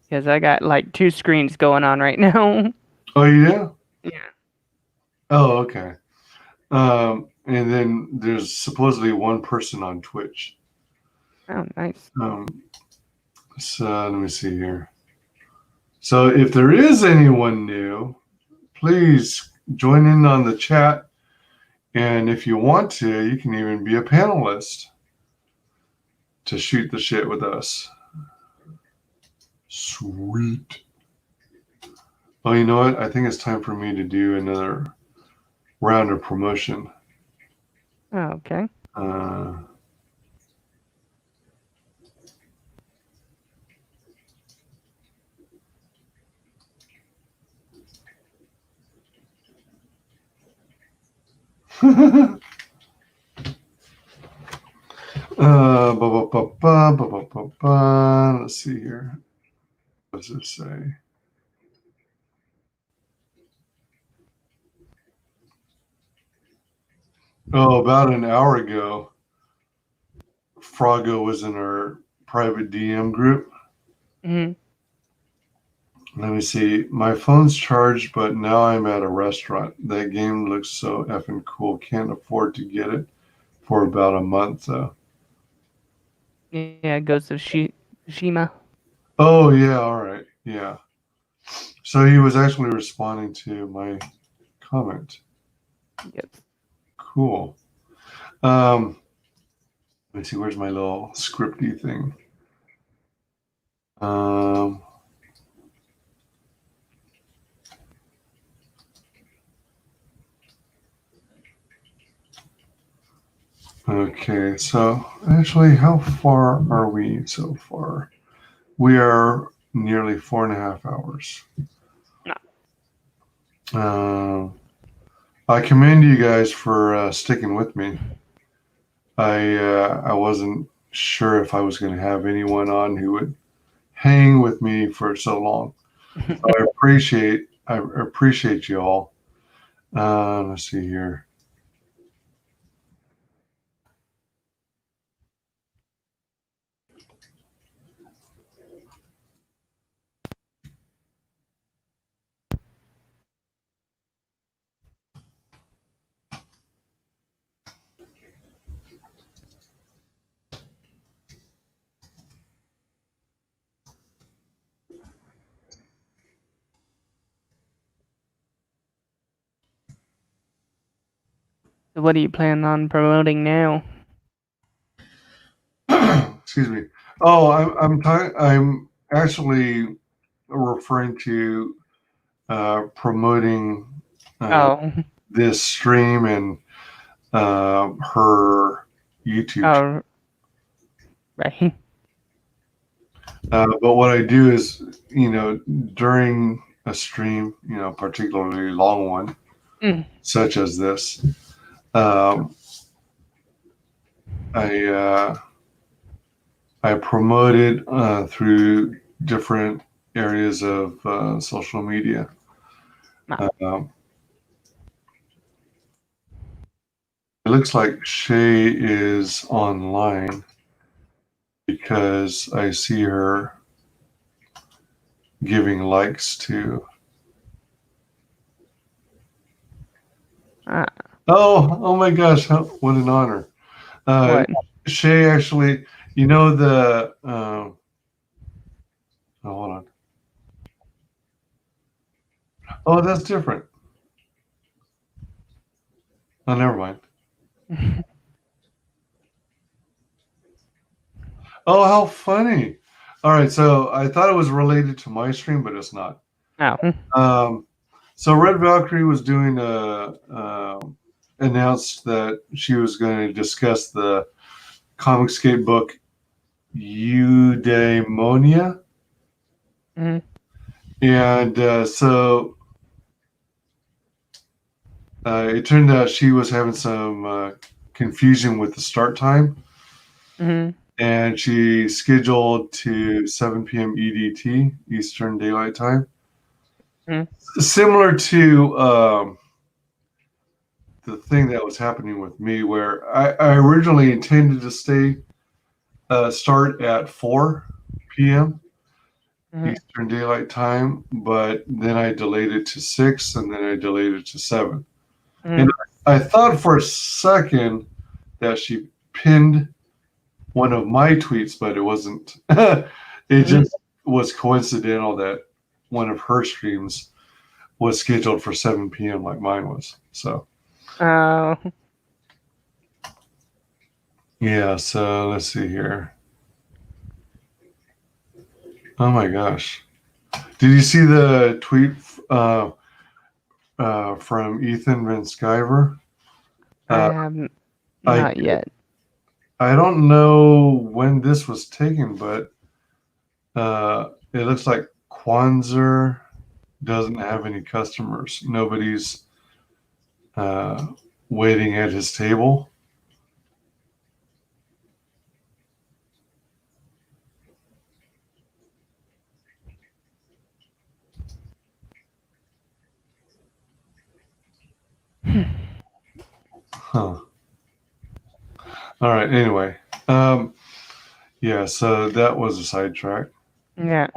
Because I got like 2 screens going on right now. Oh, you do? Yeah. Oh, okay. And then there's supposedly 1 person on Twitch. Oh, nice. So let me see here. So if there is anyone new, please join in on the chat. And if you want to, you can even be a panelist to shoot the shit with us. Sweet. Oh, you know what? I think it's time for me to do another round of promotion. Oh, okay. Let's see here. What does it say? Oh, about an hour ago, Froggo was in our private DM group. Mm-hmm. Let me see. My phone's charged, but now I'm at a restaurant. That game looks so effing cool. Can't afford to get it for about a month, though. Yeah, Ghost of Tsushima. Oh, yeah. All right. Yeah. So he was actually responding to my comment. Yep. Cool. Let me see. Where's my little scripty thing? Okay, so actually, how far are we so far? We are nearly 4.5 hours. I commend you guys for sticking with me. I wasn't sure if I was going to have anyone on who would hang with me for so long. So I appreciate you all. Let's see here. So what are you planning on promoting now? Excuse me. Oh, I'm actually referring to promoting Oh. this stream and her YouTube channel. Oh, right. But what I do is, during a stream, particularly long one, such as this, I promote it through different areas of social media. It looks like Shay is online because I see her giving likes to. Oh my gosh! What an honor! What? Shay actually, the. Oh, hold on. Oh, that's different. Oh, never mind. Oh, how funny! All right, so I thought it was related to my stream, but it's not. Oh. So Red Valkyrie was doing announced that she was going to discuss the ComicsGate book Eudaimonia. Mm-hmm. And so it turned out she was having some confusion with the start time. Mm-hmm. And she scheduled to 7 p.m. EDT, Eastern Daylight Time. Mm-hmm. Similar to the thing that was happening with me, where I originally intended to start at 4 p.m. Eastern Daylight Time, but then I delayed it to 6, and then I delayed it to 7. And I thought for a second that she pinned one of my tweets, but it wasn't. It just was coincidental that one of her streams was scheduled for 7 p.m. like mine was. So. Yeah, so let's see here. Oh my gosh. Did you see the tweet from Ethan Van Sciver? I haven't. Not yet. I don't know when this was taken, but it looks like Kwanzaa doesn't have any customers. Nobody's waiting at his table. Huh. All right. Anyway, yeah. So that was a sidetrack. Yeah.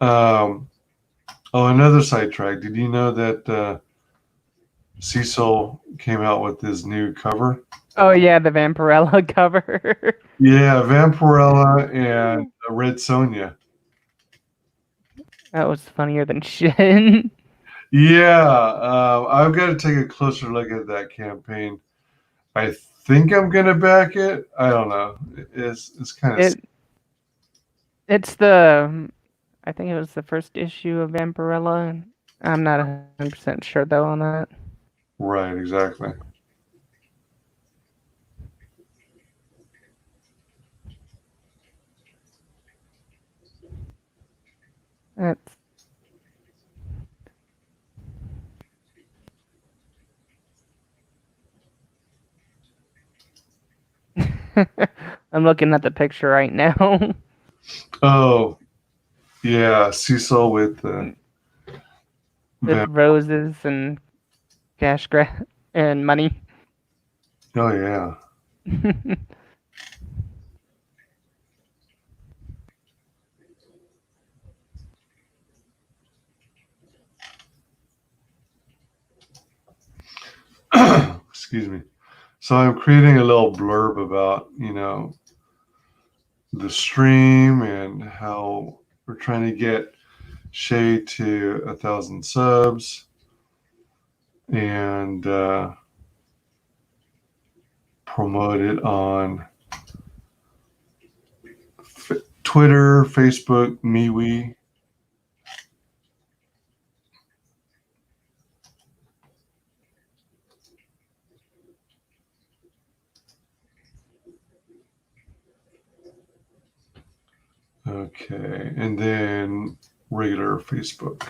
Oh, another sidetrack. Did you know that Cecil came out with his new cover? Oh yeah, the Vampirella cover. Yeah, Vampirella and Red Sonja. That was funnier than shit. Yeah, I've got to take a closer look at that campaign. I think I'm gonna back it. I don't know. It's kind of. It's the. I think it was the first issue of Vampirella. I'm not 100% sure though on that. Right. Exactly. That's. I'm looking at the picture right now. Oh, yeah, Cecil with roses and cash and money. Oh yeah. Excuse me. So I'm creating a little blurb about, the stream and how we're trying to get Shay to 1,000 subs and promote it on Twitter, Facebook, MeWe. Okay, and then regular Facebook.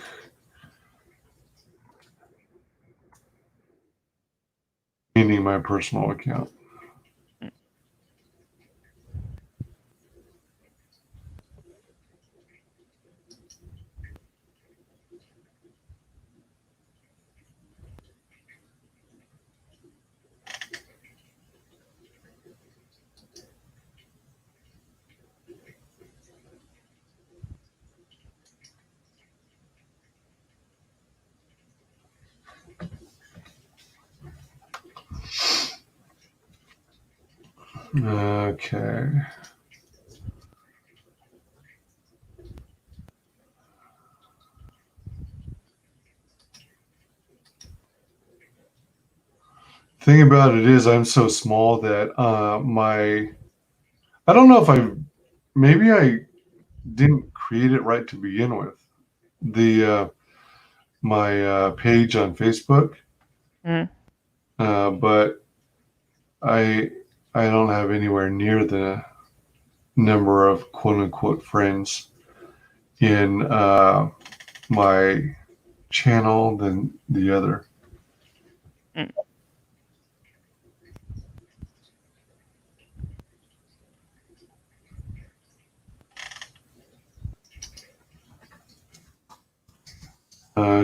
Meaning my personal account. Okay. Thing about it is I'm so small that I don't know if maybe I didn't create it right to begin with. The my page on Facebook, but I don't have anywhere near the number of quote unquote friends in my channel than the other.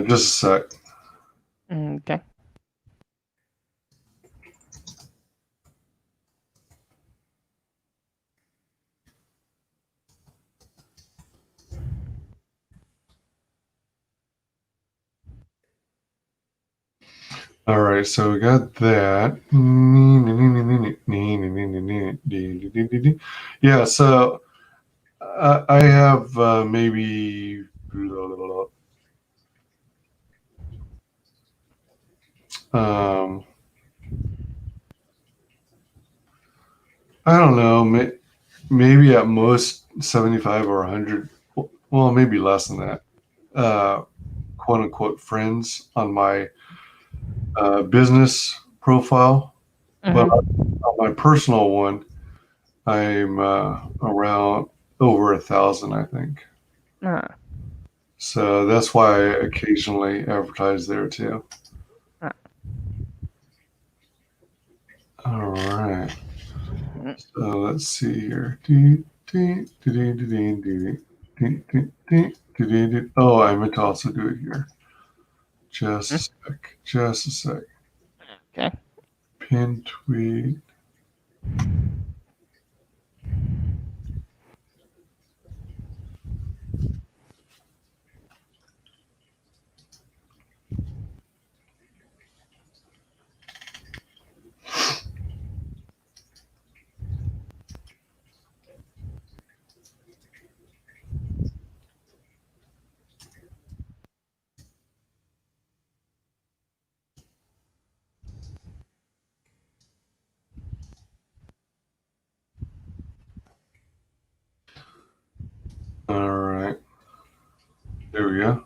Just a sec. Okay. All right, so we got that. Yeah, so I have maybe I don't know, maybe at most 75 or 100, well, maybe less than that, quote unquote friends on my business profile. But on my personal one, I'm around over 1,000, I think. So that's why I occasionally advertise there too. All right. So let's see here. Oh, I meant to also do it here. Just a sec. Just a sec. Okay. Pin tweet. All right. There we go.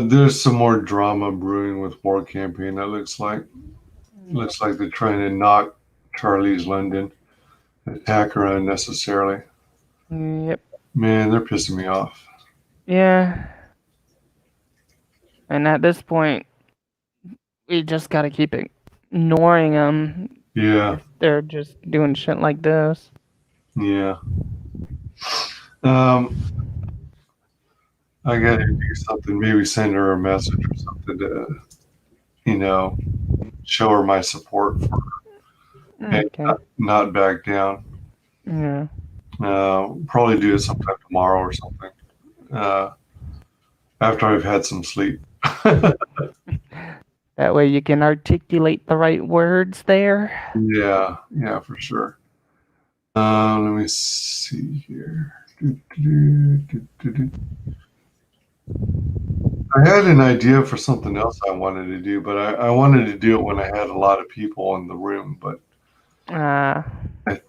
There's some more drama brewing with War Campaign. That looks like they're trying to knock Charlie's London, attack her unnecessarily. Yep. Man, they're pissing me off. Yeah. And at this point, we just gotta keep ignoring them. Yeah. If they're just doing shit like this. Yeah. I gotta do something. Maybe send her a message or something to, show her my support for her and not back down. Yeah. Probably do it sometime tomorrow or something. After I've had some sleep. That way you can articulate the right words there. Yeah, for sure. Let me see here. I had an idea for something else I wanted to do, but I wanted to do it when I had a lot of people in the room, but I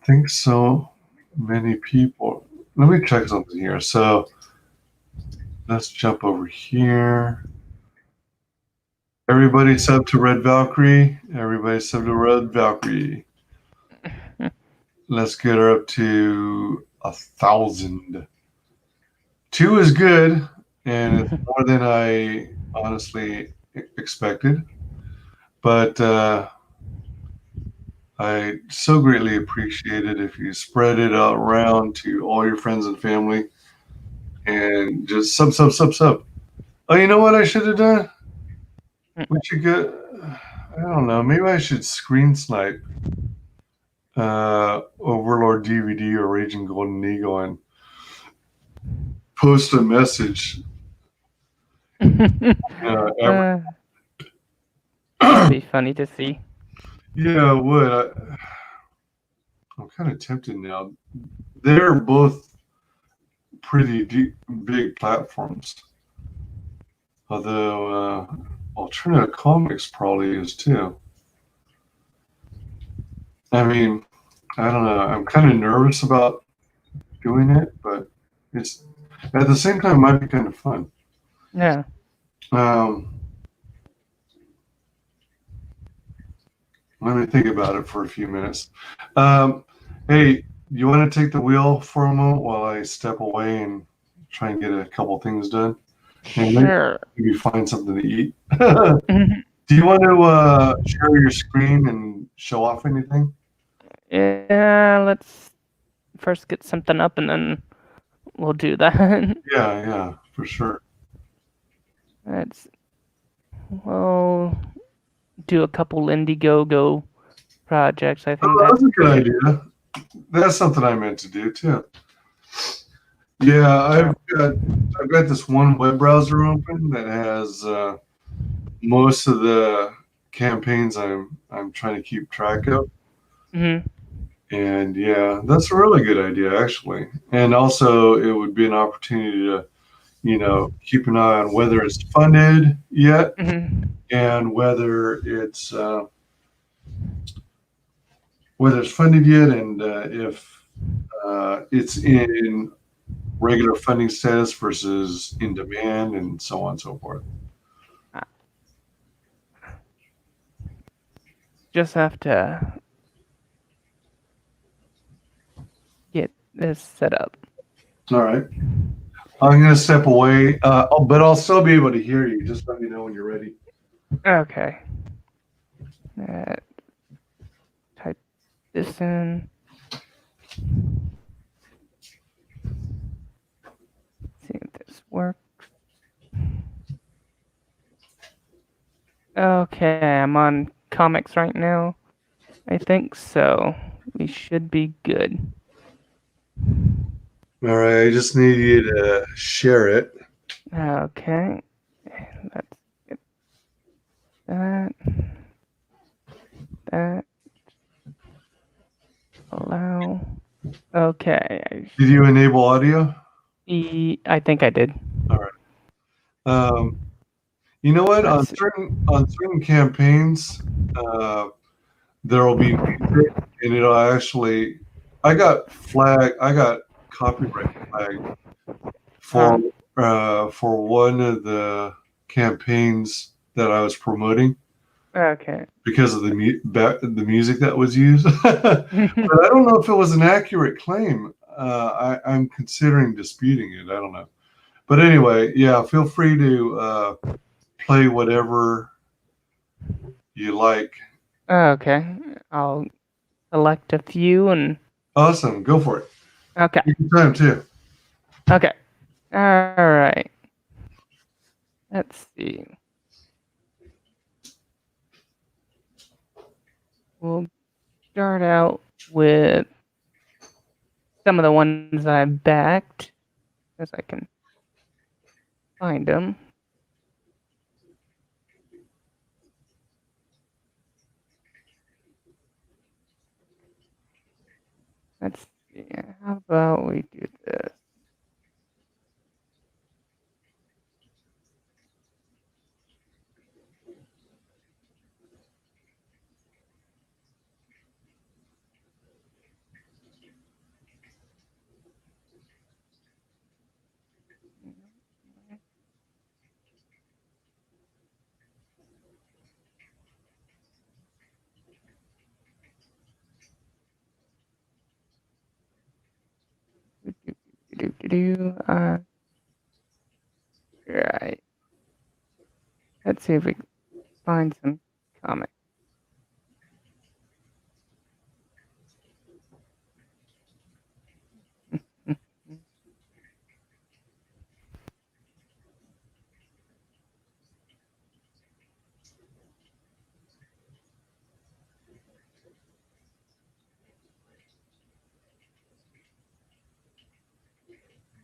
think so many people. Let me check something here. So let's jump over here. Everybody sub to Red Valkyrie. Everybody sub to Red Valkyrie. Let's get her up to 1,000. 2 is good, and it's more than I honestly expected. But I so greatly appreciate it if you spread it out around to all your friends and family, and just sub. Oh, you know what I should have done? We should get. I don't know. Maybe I should screen snipe Overlord DVD or Raging Golden Eagle and post a message. That'd be funny to see. Yeah, it would. I'm kind of tempted now. They're both pretty big platforms. Although alternative comics probably is too. I mean, I don't know. I'm kind of nervous about doing it, but it's at the same time might be kind of fun. Yeah. Let me think about it for a few minutes. Hey, you want to take the wheel for a moment while I step away and try and get a couple things done? And Sure. maybe find something to eat. Do you want to share your screen and show off anything? Yeah, let's first get something up and then we'll do that. Yeah, for sure. We'll do a couple Indiegogo projects. I think That's a good idea. That's something I meant to do too. Yeah, I've got this one web browser open that has most of the campaigns I'm trying to keep track of. Mm-hmm. And yeah, that's a really good idea actually. And also it would be an opportunity to, keep an eye on whether it's funded yet and whether it's funded yet and if it's in regular funding status versus in demand and so on and so forth. Just have to get this set up. All right. I'm going to step away, but I'll still be able to hear you. Just let me know when you're ready. Okay. Type this in. See if this works. Okay, I'm on comics right now. I think so. We should be good. All right. I just need you to share it. Okay. Let's get that. That. Allow. Okay. Did you enable audio? I think I did. All right. You know what? On certain campaigns, there will be music, and it'll actually. I got copyright flagged for one of the campaigns that I was promoting. Okay. Because of the music that was used, but I don't know if it was an accurate claim. I'm considering disputing it. I don't know, but anyway, yeah. Feel free to play whatever you like. Okay. I'll select a few and. Awesome, go for it. Okay. Take your time too. Okay. All right. Let's see. We'll start out with some of the ones I've backed, as I can find them. Let's see. How about we do this? Right. Let's see if we can find some comics.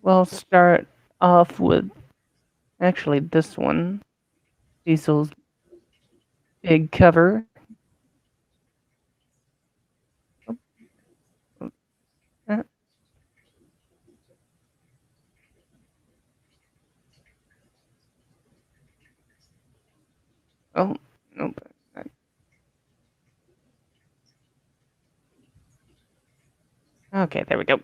We'll start off with actually this one. Cecil's big cover. Uh, Oh, nope. Okay, there we go.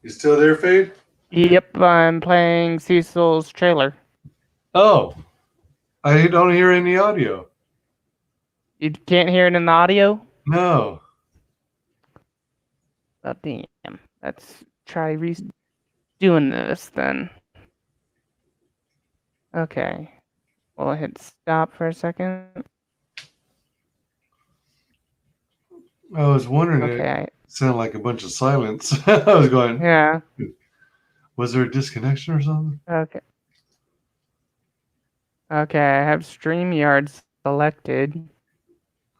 You still there, Fade? Yep, I'm playing Cecil's trailer. Oh, I don't hear any audio. You can't hear it in the audio? No. Oh, damn. Let's try doing this then. Okay. We'll hit stop for a second. I was wondering. Okay. It sounded like a bunch of silence. I was going, Yeah. was there a disconnection or something? Okay. Okay, I have StreamYard selected.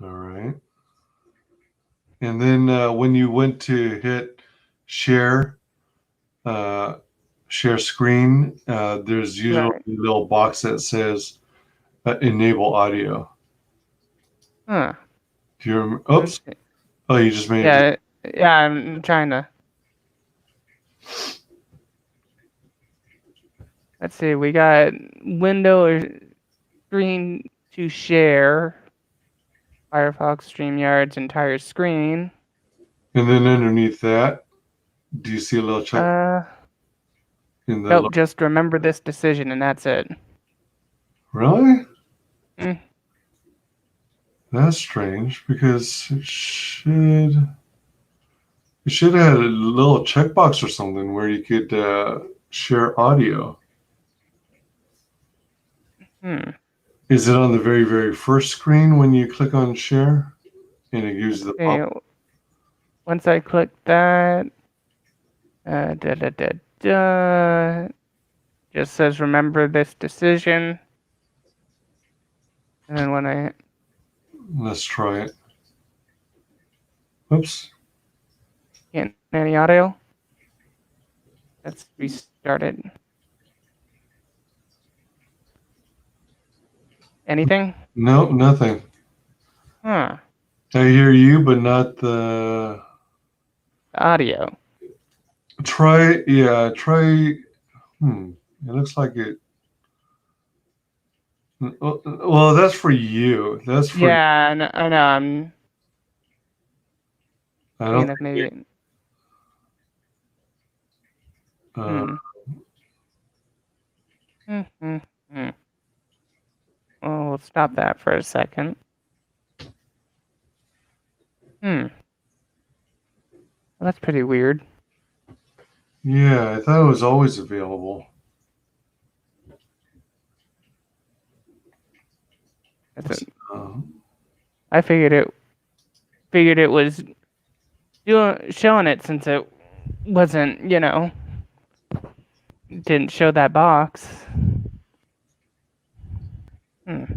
All right. And then when you went to hit share, share screen, there's usually Right. a little box that says enable audio. Huh. Do you remember? Oops. Okay. Oh, you just made it. Yeah, I'm trying to. Let's see, we got window or screen to share. Firefox StreamYard's entire screen. And then underneath that, do you see a little check in the Nope, just remember this decision and that's it. Really? Mm. That's strange because it should have had a little checkbox or something where you could share audio. Is it on the very, very first screen when you click on share and it gives the pop? Once I click that, just says remember this decision. And then when I Let's try it. Oops. can't any audio. Let's restart it. Anything? No, nothing. Huh. I hear you, but not the Audio. try. Yeah, try. It looks like it. Well, that's for you. That's for. Yeah, I know. I'm I don't thinking of maybe. Oh, we'll stop that for a second. Well, that's pretty weird. Yeah, I thought it was always available. I figured it was showing it since it wasn't, didn't show that box. You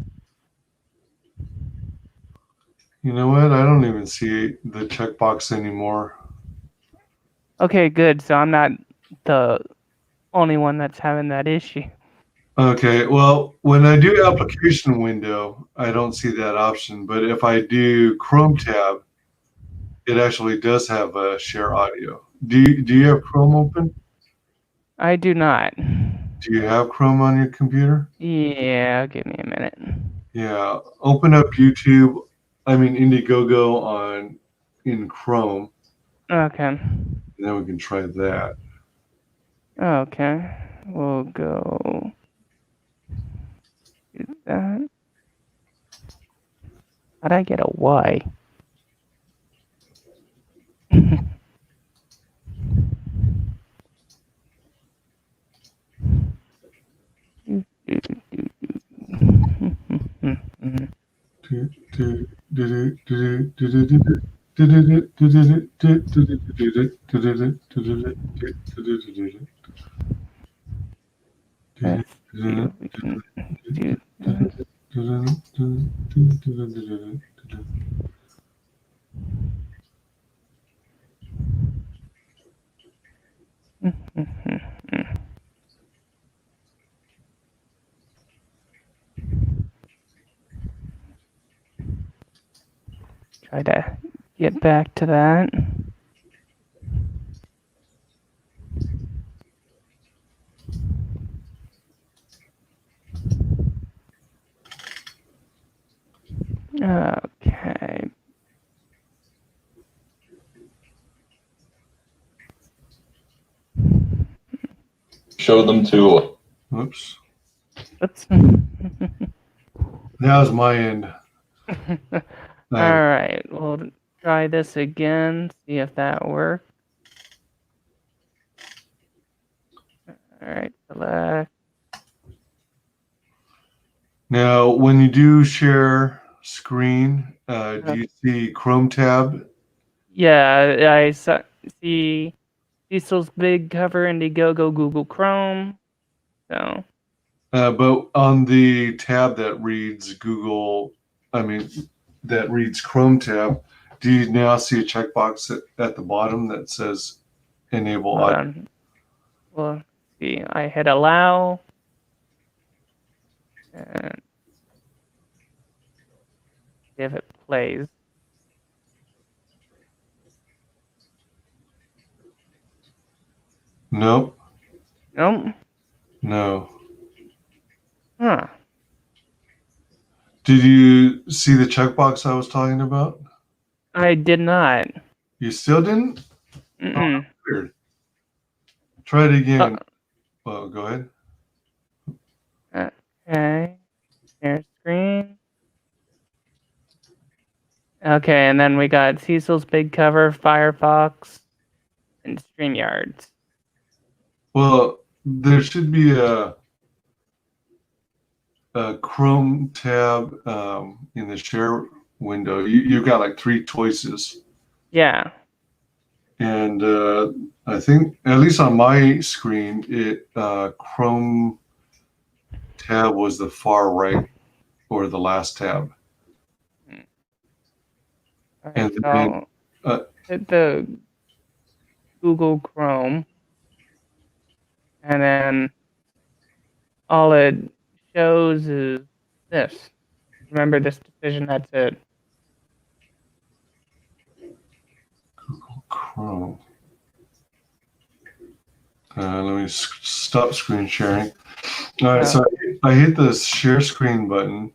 know what? I don't even see the checkbox anymore. Okay, good. So I'm not the only one that's having that issue. Okay, well, when I do application window, I don't see that option. But if I do Chrome tab, it actually does have a share audio. Do you have Chrome open? I do not. Do you have Chrome on your computer? Yeah, give me a minute. Yeah. Open up YouTube. Indiegogo in Chrome, Okay. and then we can try that. Okay. We'll go do that. How'd I get a Y? Let's see if we can do this. Try to get back to that. Okay. Show them to. Whoops. Oops. That was my end. All right. We'll try this again. See if that works. All right. Select. Now, when you do share screen, do you see Chrome tab? Yeah, I see Cecil's big cover, Indiegogo, Google Chrome. So. But on the tab that reads that reads Chrome tab, do you now see a checkbox at the bottom that says enable Hold audio? on. Well, see, I hit allow. And see if it plays. Nope. Nope. No. Huh. Did you see the checkbox I was talking about? I did not. You still didn't? Mm-mm. Weird. Try it again. Well, go ahead. Okay. Share screen. Okay, and then we got Cecil's big cover, Firefox, and StreamYards. Well, there should be a Chrome tab in the share window. You've got like 3 choices. Yeah. And I think, at least on my screen, Chrome tab was the far right or the last tab. All right, And so then, I'll hit the Google Chrome, and then all it shows is this. Remember this decision, that's it. Google Chrome. Let me stop screen sharing. All right, so I hit the share screen button,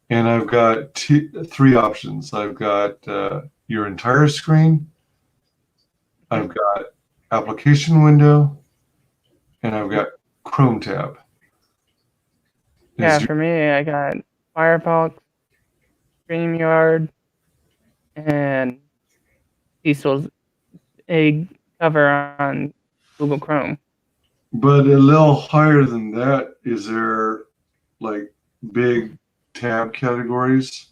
and I've got 3 options. I've got your entire screen, I've got application window, and I've got Chrome tab. Yeah, for me, I got Firefox, StreamYard, and Cecil's a cover on Google Chrome. But a little higher than that, is there like big tab categories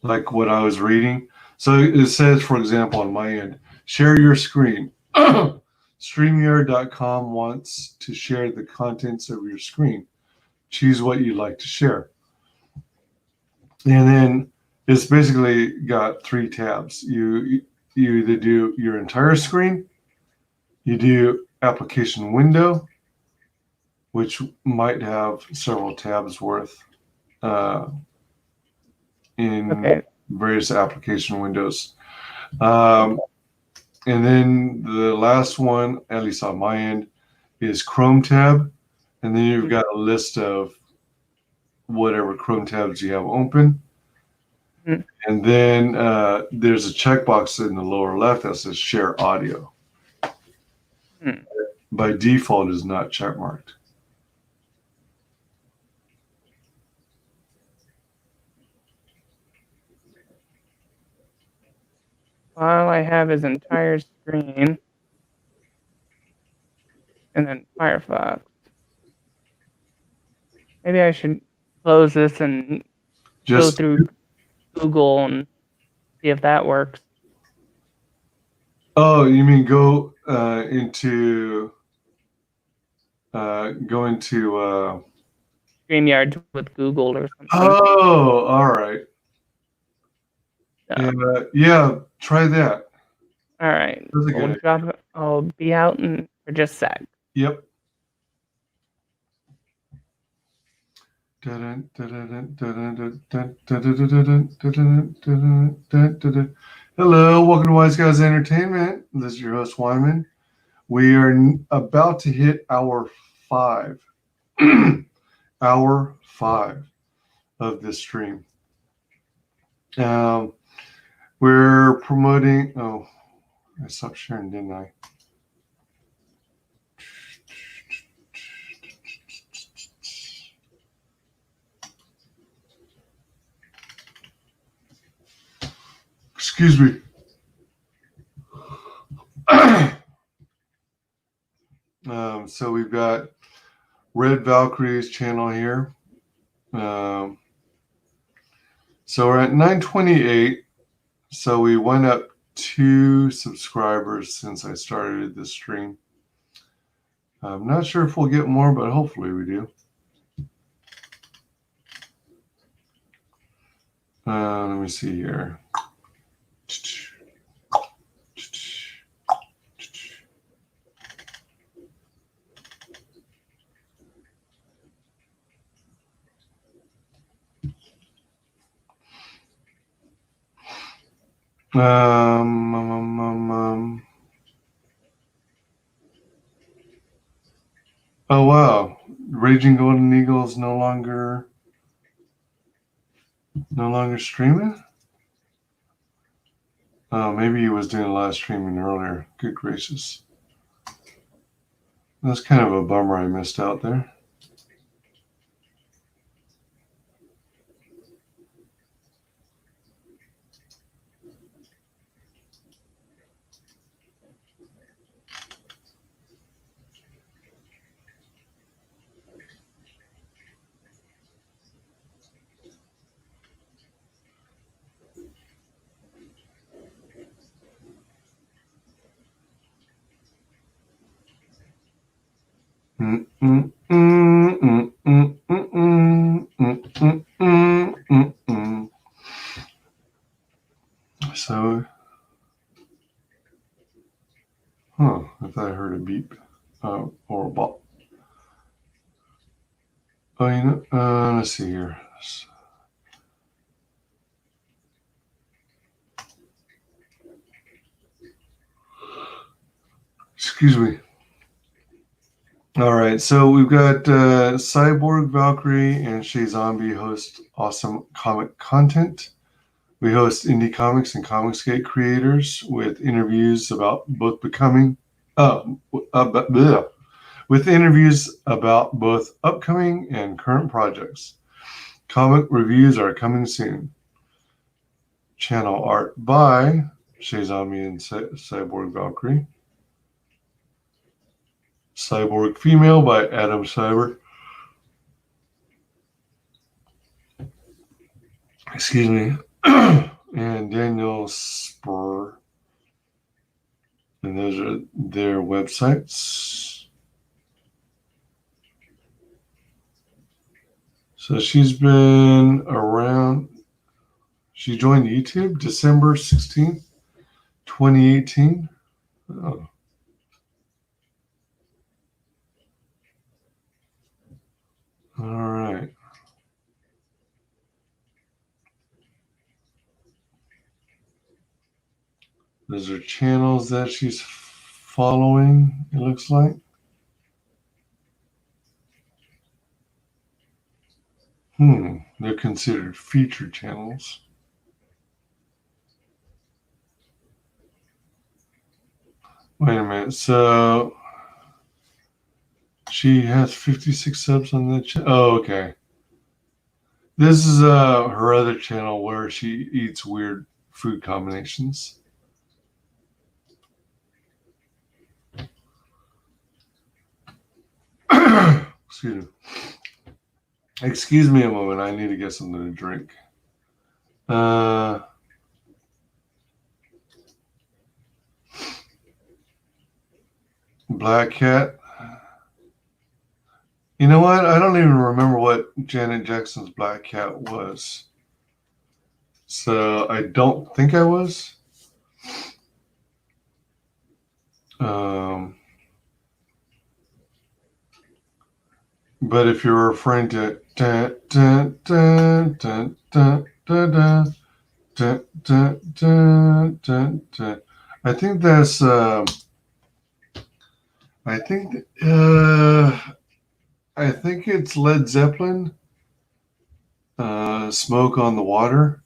like what I was reading? So it says, for example, on my end, share your screen. StreamYard.com wants to share the contents of your screen. Choose what you'd like to share. And then it's basically got 3 tabs. You either do your entire screen, you do application window, which might have several tabs worth in various application windows. And then the last one, at least on my end, is Chrome tab. and then you've got a list of whatever Chrome tabs you have open. Mhm. And then there's a checkbox in the lower left that says share audio. Hmm. By default is not checkmarked. All I have is entire screen, and then Firefox. Maybe I should close this and go Just through Google and see if that works. oh, you mean go into StreamYard with Google or something. oh, all right. So, Yeah, try that. all right. That's a good idea. I'll be out for just a sec. Yep. Hello, welcome to Wise Guys Entertainment. This is your host, Wyman. We are about to hit hour 5. Hour 5 of this stream. We're promoting. Oh, I stopped sharing, didn't I? Excuse me. So we've got Red Valkyrie's channel here. So we're at 928. So we went up 2 subscribers since I started this stream. I'm not sure if we'll get more, but hopefully we do. Let me see here. Oh wow, Raging Golden Eagle is no longer streaming. Oh, maybe he was doing live streaming earlier. Good gracious, that's kind of a bummer. I missed out there. So, I thought I heard a beep or a bop. Oh, let's see here. Excuse me. All right, so we've got Cyborg, Valkyrie, and Shae Zombie host awesome comic content. We host indie comics and ComicsGate creators with interviews about both with interviews about both upcoming and current projects. Comic reviews are coming soon. Channel art by Shae Zombie and Cyborg Valkyrie. Cyborg Female by Adam Cyber. Excuse me. And Daniel Spur. And those are their websites. So she's been around. She joined YouTube December 16th, 2018. Oh. All right. Those are channels that she's following, it looks like. They're considered featured channels. Wait a minute. So she has 56 subs on that channel. Oh, okay. This is her other channel where she eats weird food combinations. Excuse me. Excuse me a moment. I need to get something to drink. Black Cat. You know what? I don't even remember what Janet Jackson's Black Cat was. So I don't think I was. But if you're referring to I think that's I think it's Led Zeppelin. Smoke on the Water.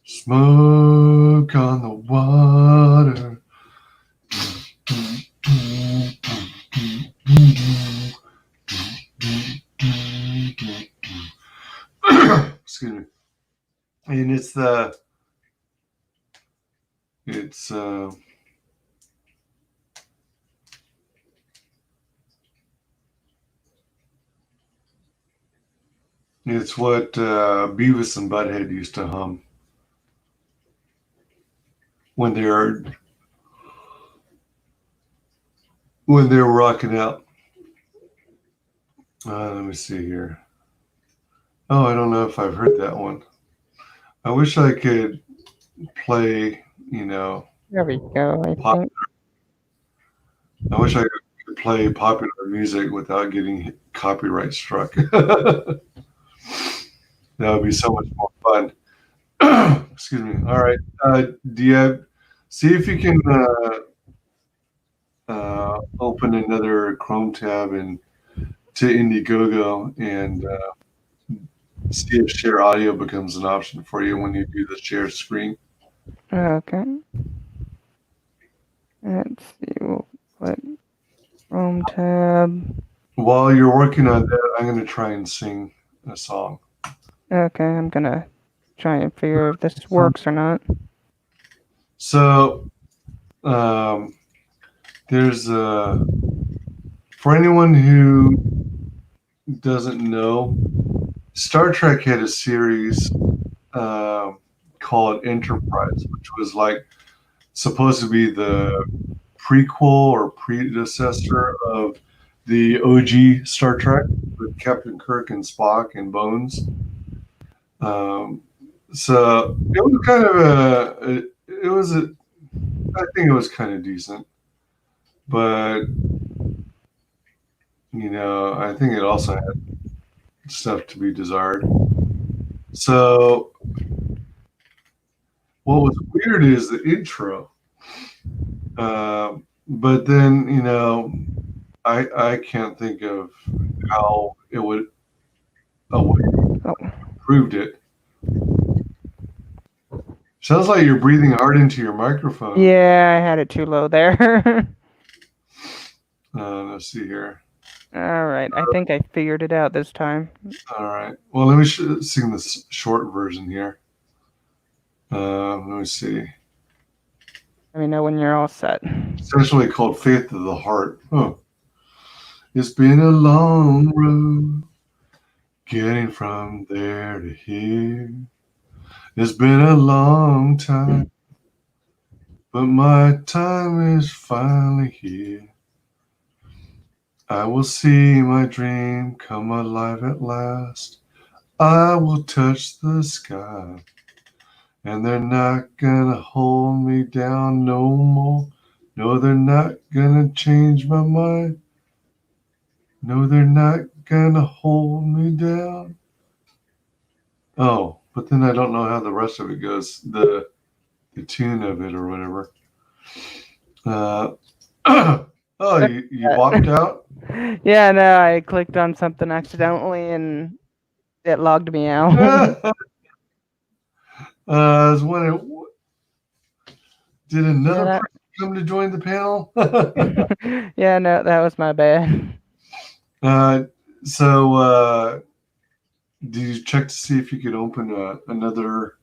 Smoke on the water. Excuse me. And it's what Beavis and Butthead used to hum when they were rocking out. Let me see here. Oh, I don't know if I've heard that one. I wish I could play, There we go, I think. I wish I could play popular music without getting copyright struck. That would be so much more fun. Excuse me. All right. See if you can open another Chrome tab and to Indiegogo and see if share audio becomes an option for you when you do the share screen. Okay. Let's see. We'll put Chrome tab. While you're working on that, I'm going to try and sing a song. Okay, I'm gonna try and figure if this works or not. So, there's for anyone who doesn't know, Star Trek had a series called Enterprise, which was like supposed to be the prequel or predecessor of the OG Star Trek with Captain Kirk and Spock and Bones. So it was kind of I think it was kind of decent, but I think it also had stuff to be desired. So what was weird is the intro, but then I can't think of how it would improved it. Sounds like you're breathing hard into your microphone. Yeah, I had it too low there. Let's see here. All right, I think I figured it out this time. All right. Well, let me sing this short version here. Let me see. Let me know when you're all set. It's actually called Faith of the Heart. Oh. It's been a long road getting from there to here. It's been a long time, but my time is finally here. I will see my dream come alive at last. I will touch the sky, and they're not gonna hold me down no more. No, they're not gonna change my mind. No, they're not gonna hold me down. Oh, but then I don't know how the rest of it goes, the tune of it or whatever. Oh, you walked out? Yeah, no, I clicked on something accidentally and it logged me out. I was wondering, did another Yeah. person come to join the panel? Yeah, no, that was my bad. So, did you check to see if you could open another?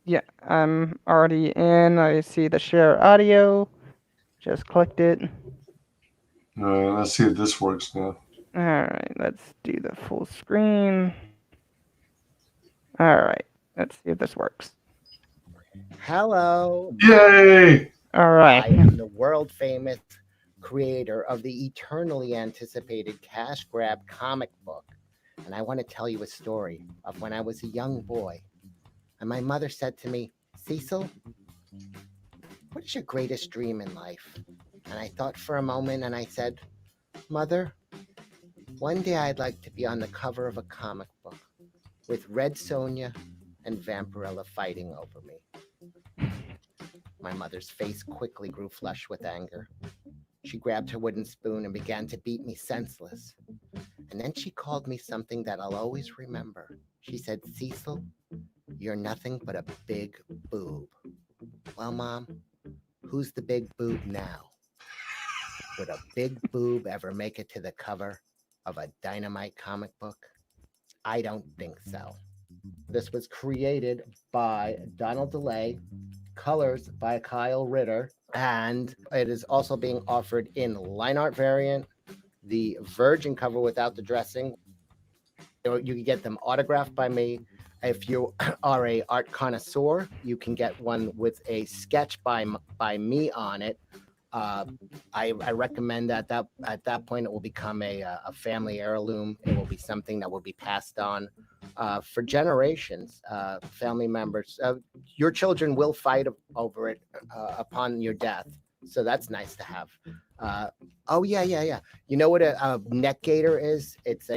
Yeah, I'm already in. I see the share audio. Just clicked it. Let's see if this works now. All right, let's do the full screen. All right, let's see if this works. Hello. Yay! All right. I am the world famous creator of the eternally anticipated cash grab comic book. And I want to tell you a story of when I was a young boy. And my mother said to me, Cecil, what is your greatest dream in life? And I thought for a moment and I said, Mother, one day I'd like to be on the cover of a comic book with Red Sonja and Vampirella fighting over me. My mother's face quickly grew flushed with anger. She grabbed her wooden spoon and began to beat me senseless. And then she called me something that I'll always remember. She said, Cecil, you're nothing but a big boob. Well, Mom, who's the big boob now? Would a big boob ever make it to the cover of a Dynamite comic book? I don't think so. This was created by Donald DeLay, colors by Kyle Ritter, and it is also being offered in line art variant, the virgin cover without the dressing. You can get them autographed by me. If you are a art connoisseur, you can get one with a sketch by me on it. I recommend that at that point it will become a family heirloom. It will be something that will be passed on for generations. Family members, your children will fight over it upon your death. So that's nice to have. Oh yeah. You know what a neck gaiter is? It's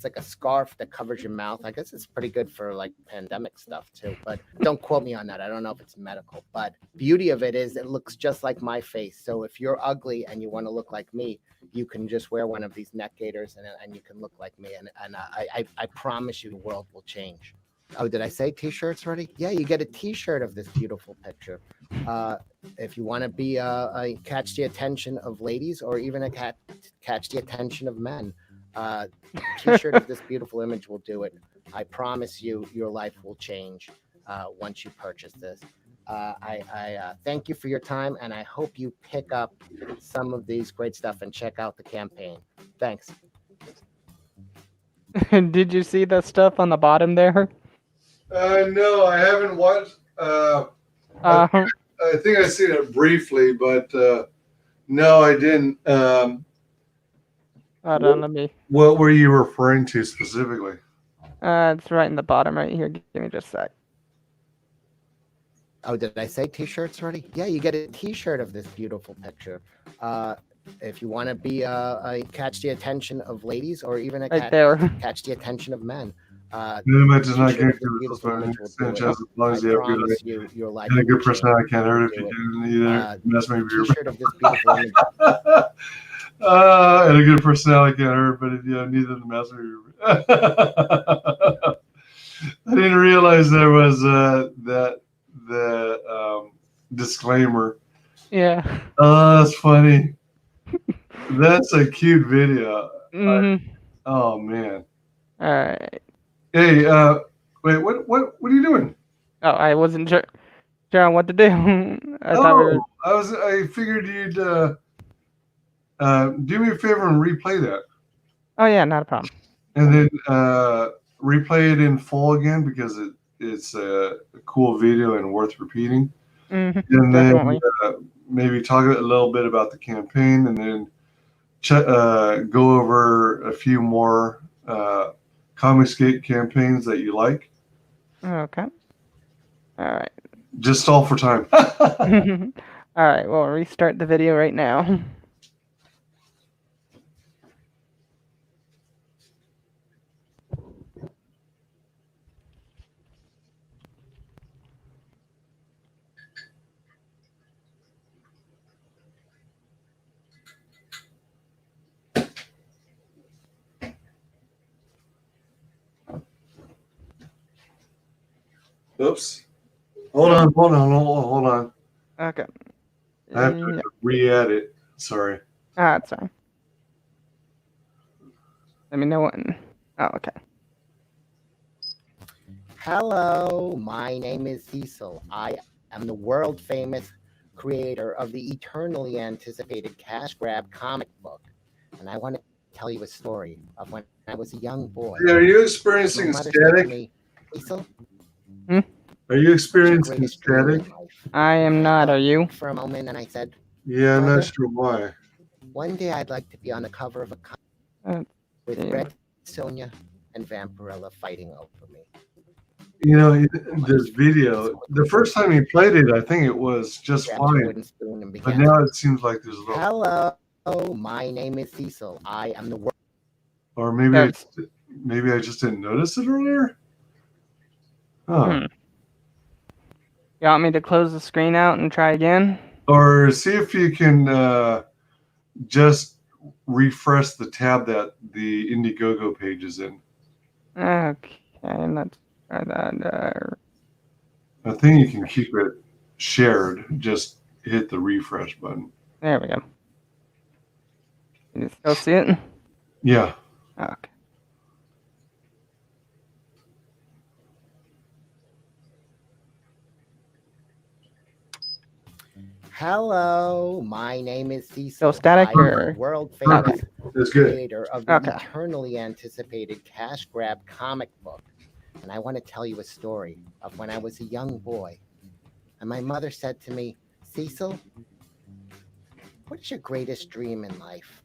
like a scarf that covers your mouth. I guess it's pretty good for like pandemic stuff too, but don't quote me on that. I don't know if it's medical, but beauty of it is it looks just like my face. So if you're ugly and you want to look like me, you can just wear one of these neck gaiters and you can look like me. And I promise you the world will change. Oh, did I say t-shirts already? Yeah, you get a t-shirt of this beautiful picture. If you want to be catch the attention of ladies or even catch the attention of men, t-shirt of this beautiful image will do it. I promise you, your life will change once you purchase this. I thank you for your time, and I hope you pick up some of these great stuff and check out the campaign. Thanks. Did you see the stuff on the bottom there? No, I haven't watched. I think I seen it briefly, but no, I didn't. Hold on, let me. What were you referring to specifically? It's right in the bottom right here. Give me just a sec. Oh, did I say t-shirts already? Yeah, you get a t-shirt of this beautiful picture. If you want to be catch the attention of ladies or even catch the attention of men. Does not get Sanchez as long as you have your life and a good personality. I can't hurt if you do either. Mess maybe your t-shirt of this beautiful image. And a good personality can't hurt, but neither the mess maybe. I didn't realize there was the disclaimer. Yeah. Oh, that's funny. That's a cute video. Oh man. All right. Hey, wait, what are you doing? Oh, I wasn't sure on what to do. I figured you'd do me a favor and replay that. Oh yeah, not a problem. And then replay it in full again because it's a cool video and worth repeating. And definitely. then maybe talk a little bit about the campaign, and then go over a few more ComicsGate campaigns that you like. Okay. All right. Just all for time. All right. Well, restart the video right now. Oops. Hold on. Okay. I have to re-add it. Sorry. That's fine. Let me know when. Oh, okay. Hello, my name is Cecil. I am the world famous creator of the eternally anticipated cash grab comic book. And I want to tell you a story of when I was a young boy. Hey, are you My experiencing mother said to static? me, Cecil, Are you what's your experiencing greatest dream static? in life? I am And I not. thought Are you? for a moment and I said, Yeah, I'm Mother, not sure why. one day I'd like to be on the cover of a comic with Red Sonja and Vampirella fighting over me. You know, this video, the first time you played it, I think it was just Grabbed her fine. wooden spoon and But began now to- it seems like there's a little. Hello, my name is Cecil. I am the world. Or maybe That's- maybe I just didn't notice it earlier. Huh. You want me to close the screen out and try again? Or see if you can just refresh the tab that the Indiegogo page is in. Okay, let's try that. I think you can keep it shared. Just hit the refresh button. There we go. You still see it? Yeah. Okay. Hello, my name is Cecil. So static I am or the world famous That's good. creator of the Okay. eternally anticipated cash grab comic book. And I want to tell you a story of when I was a young boy. And my mother said to me, Cecil, what is your greatest dream in life?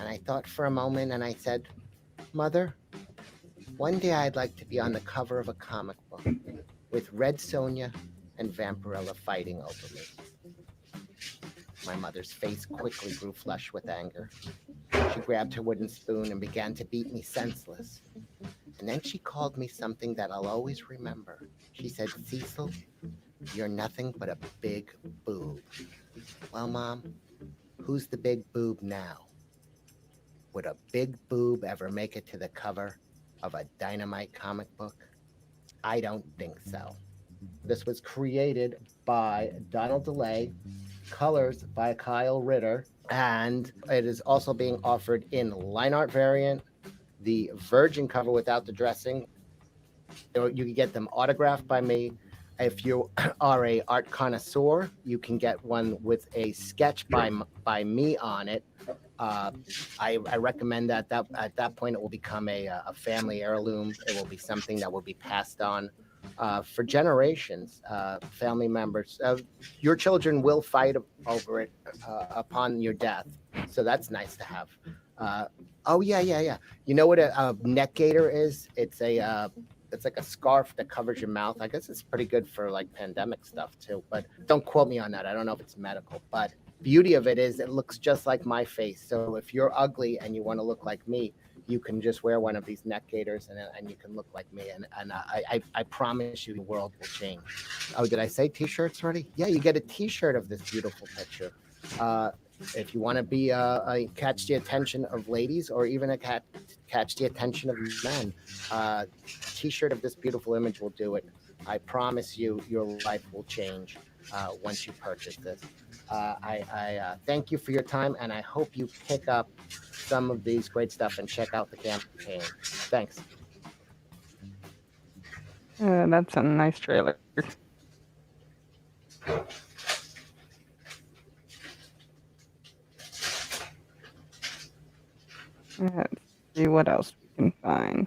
And I thought for a moment and I said, Mother, one day I'd like to be on the cover of a comic book with Red Sonja and Vampirella fighting over me. My mother's face quickly grew flushed with anger. She grabbed her wooden spoon and began to beat me senseless. And then she called me something that I'll always remember. She said, Cecil, you're nothing but a big boob. Well, Mom, who's the big boob now? Would a big boob ever make it to the cover of a Dynamite comic book? I don't think so. This was created by Donald DeLay, colors by Kyle Ritter, and it is also being offered in line art variant, the virgin cover without the dressing. You can get them autographed by me. If you are a art connoisseur, you can get one with a sketch by me on it. I recommend that at that point it will become a family heirloom. It will be something that will be passed on for generations. Family members, your children will fight over it upon your death. So that's nice to have. Oh yeah. You know what a neck gaiter is? It's like a scarf that covers your mouth. I guess it's pretty good for like pandemic stuff too, but don't quote me on that. I don't know if it's medical, but beauty of it is it looks just like my face. So if you're ugly and you want to look like me, you can just wear one of these neck gaiters and you can look like me. And I promise you the world will change. Oh, did I say t-shirts already? Yeah, you get a t-shirt of this beautiful picture. If you want to be catch the attention of ladies or even catch the attention of men, t-shirt of this beautiful image will do it. I promise you your life will change once you purchase this. I thank you for your time, and I hope you pick up some of these great stuff and check out the campaign. Thanks. That's a nice trailer. Let's see what else we can find.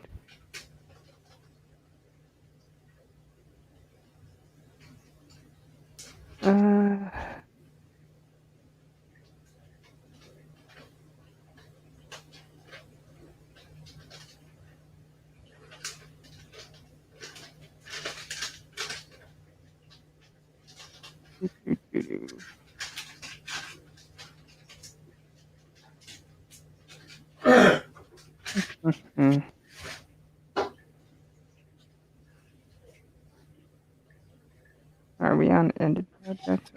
Are we on ended projects?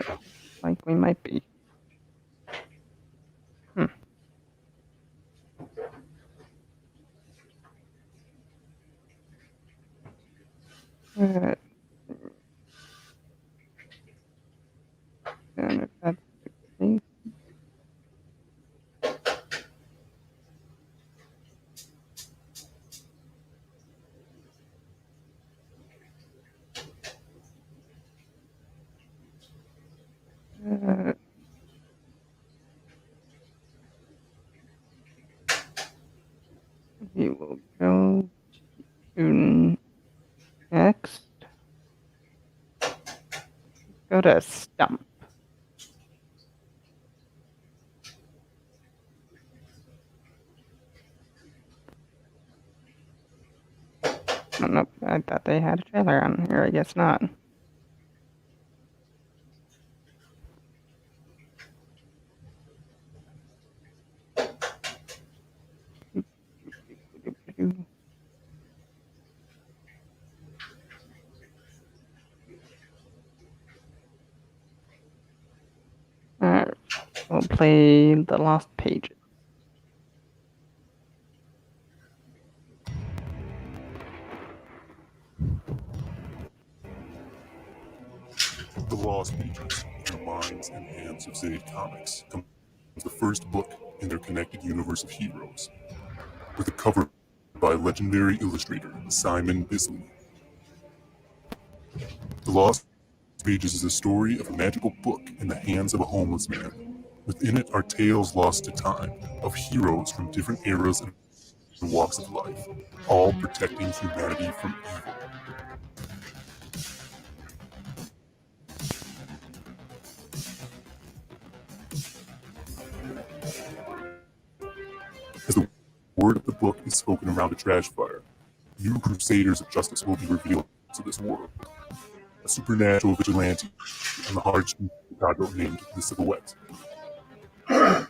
Like we might be. we'll go to next. Go to stump. Oh, nope, I thought they had a trailer on here. I guess not. Alright, we'll play The Lost Pages. The Lost Pages, in the minds and hands of Zaid Comics, comes the first book in their connected universe of heroes, with a cover by legendary illustrator Simon Bisley. The Lost Pages is a story of a magical book in the hands of a homeless man. Within it are tales lost to time of heroes from different eras and walks of life, all protecting humanity from evil. As the word of the book is spoken around a trash fire, new crusaders of justice will be revealed to this world. A supernatural vigilante on the hard street of Chicago named the Silhouette. An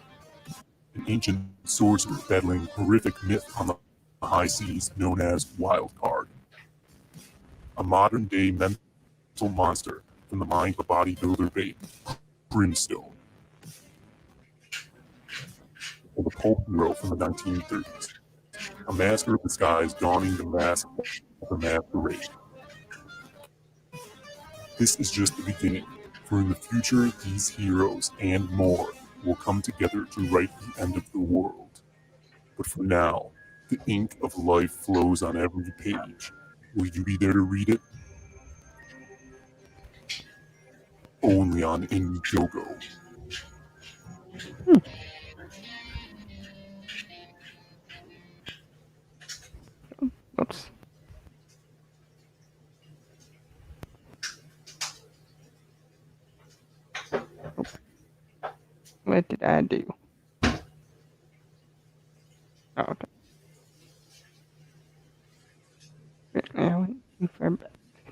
ancient sorcerer battling horrific myth on the high seas known as Wild Card. A modern-day mental monster from the mind of a bodybuilder babe, Brimstone. Or the pulp hero from the 1930s. A master of disguise donning the mask of the masquerade. This is just the beginning, for in the future these heroes and more will come together to write the end of the world. But for now, the ink of life flows on every page. Will you be there to read it? Only on Indiegogo. Oops. What did I do? Oh, okay. Now,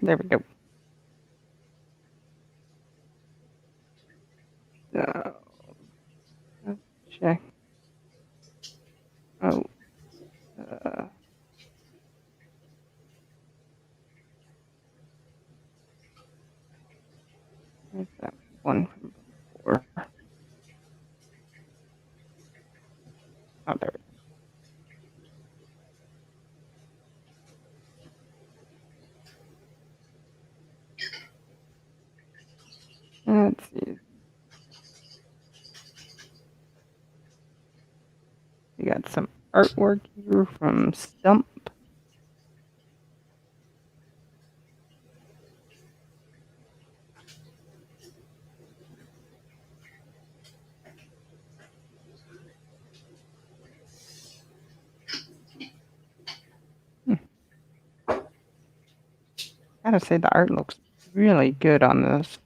there we go. So, let's check. Oh, where's that one from before? Oh, there. Let's see. We got some artwork here from Stump. Gotta say the art looks really good on this.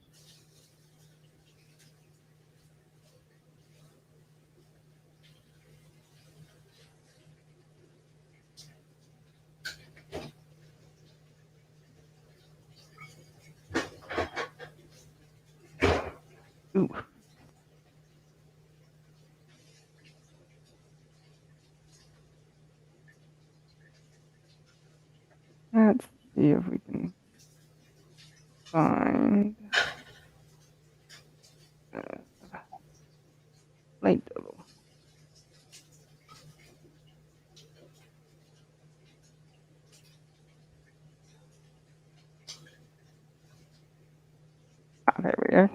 Ooh. Let's see if we can find light double. Ah, there we are.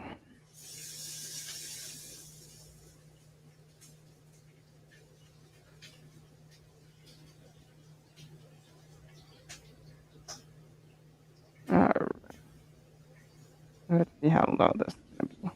Alright. Let's see how low this is gonna be.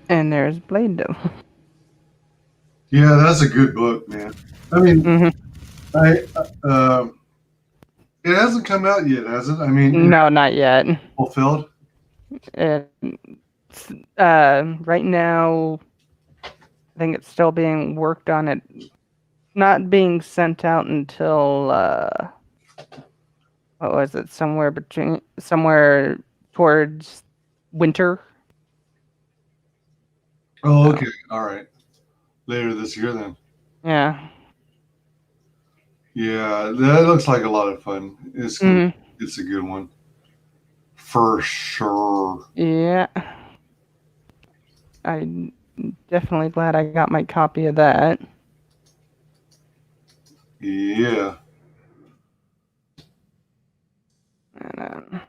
And there's Blade Devil. Yeah, that's a good book, man. I mean, Mhm. it hasn't come out yet, has it? I mean, No, not yet. fulfilled. Right now, I think it's still being worked on. It not being sent out until what was it? Somewhere towards winter. Oh, okay, all right. Later this year, then. Yeah. Yeah, that looks like a lot of fun. It's Mhm. it's a good one, for sure. Yeah. I'm definitely glad I got my copy of that. Yeah. And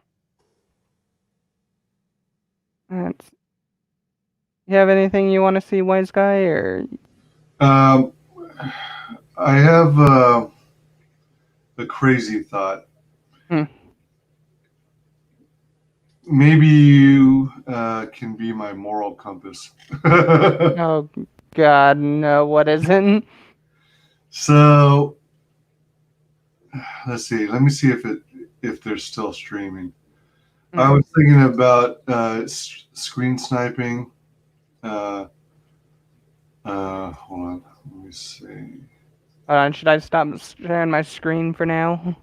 that's. You have anything you want to see, Wise Guy, or? I have a crazy thought. Hmm. Maybe you can be my moral compass. Oh God, no! What isn't? So let's see. Let me see if they're still streaming. I was thinking about screen sniping. Hold on. Let me see. Hold on, should I stop sharing my screen for now?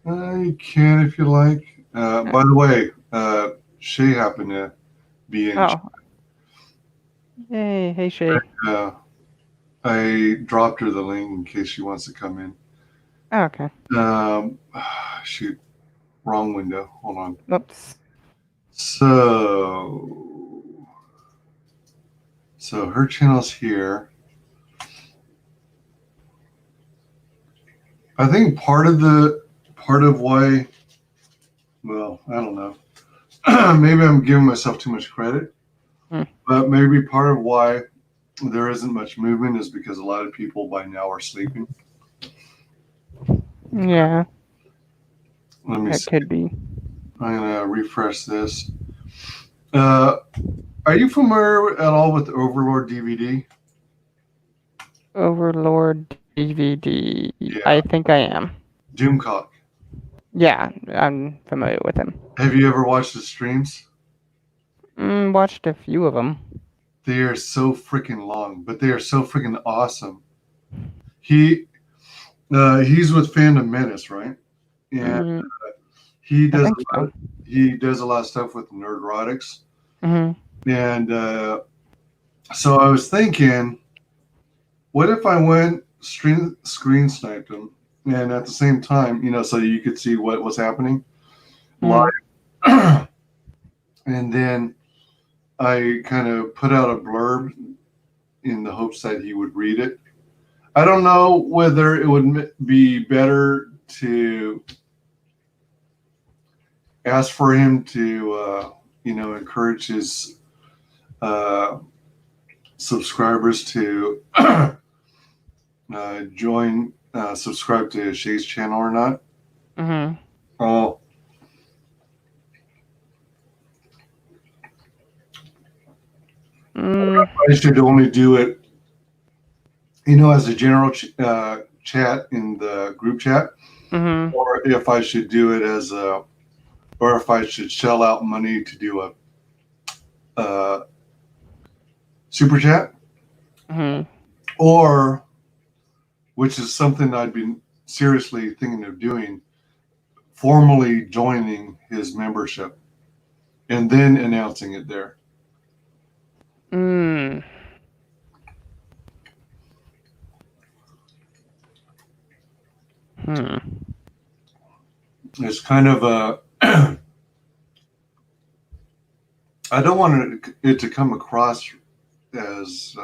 You can if you like. By the way, Shay happened to be in. Oh. Hey, Shay. I dropped her the link in case she wants to come in. Oh, okay. Shoot, wrong window. Hold on. Oops. So her channel's here. I think part of why, well, I don't know. Maybe I'm giving myself too much credit, but maybe part of why there isn't much movement is because a lot of people by now are sleeping. Yeah. Let me see. That could be. I'm gonna refresh this. Are you familiar at all with Overlord DVD? Overlord DVD. Yeah. I think I am. Doomcock. Yeah, I'm familiar with him. Have you ever watched his streams? Watched a few of them. They are so freaking long, but they are so freaking awesome. He's with Fandom Menace, right? And he does a lot of stuff with Nerdrotics. And so I was thinking, what if I went screen sniped him, and at the same time, so you could see what was happening live, and then I kind of put out a blurb in the hopes that he would read it. I don't know whether it would be better to ask for him to, encourage his subscribers to subscribe to Shay's channel or not. I should only do it, as a general chat in the group chat, or if I should do it or if I should shell out money to do a super chat, or, which is something I'd been seriously thinking of doing, formally joining his membership and then announcing it there. It's kind of I don't want it to come across as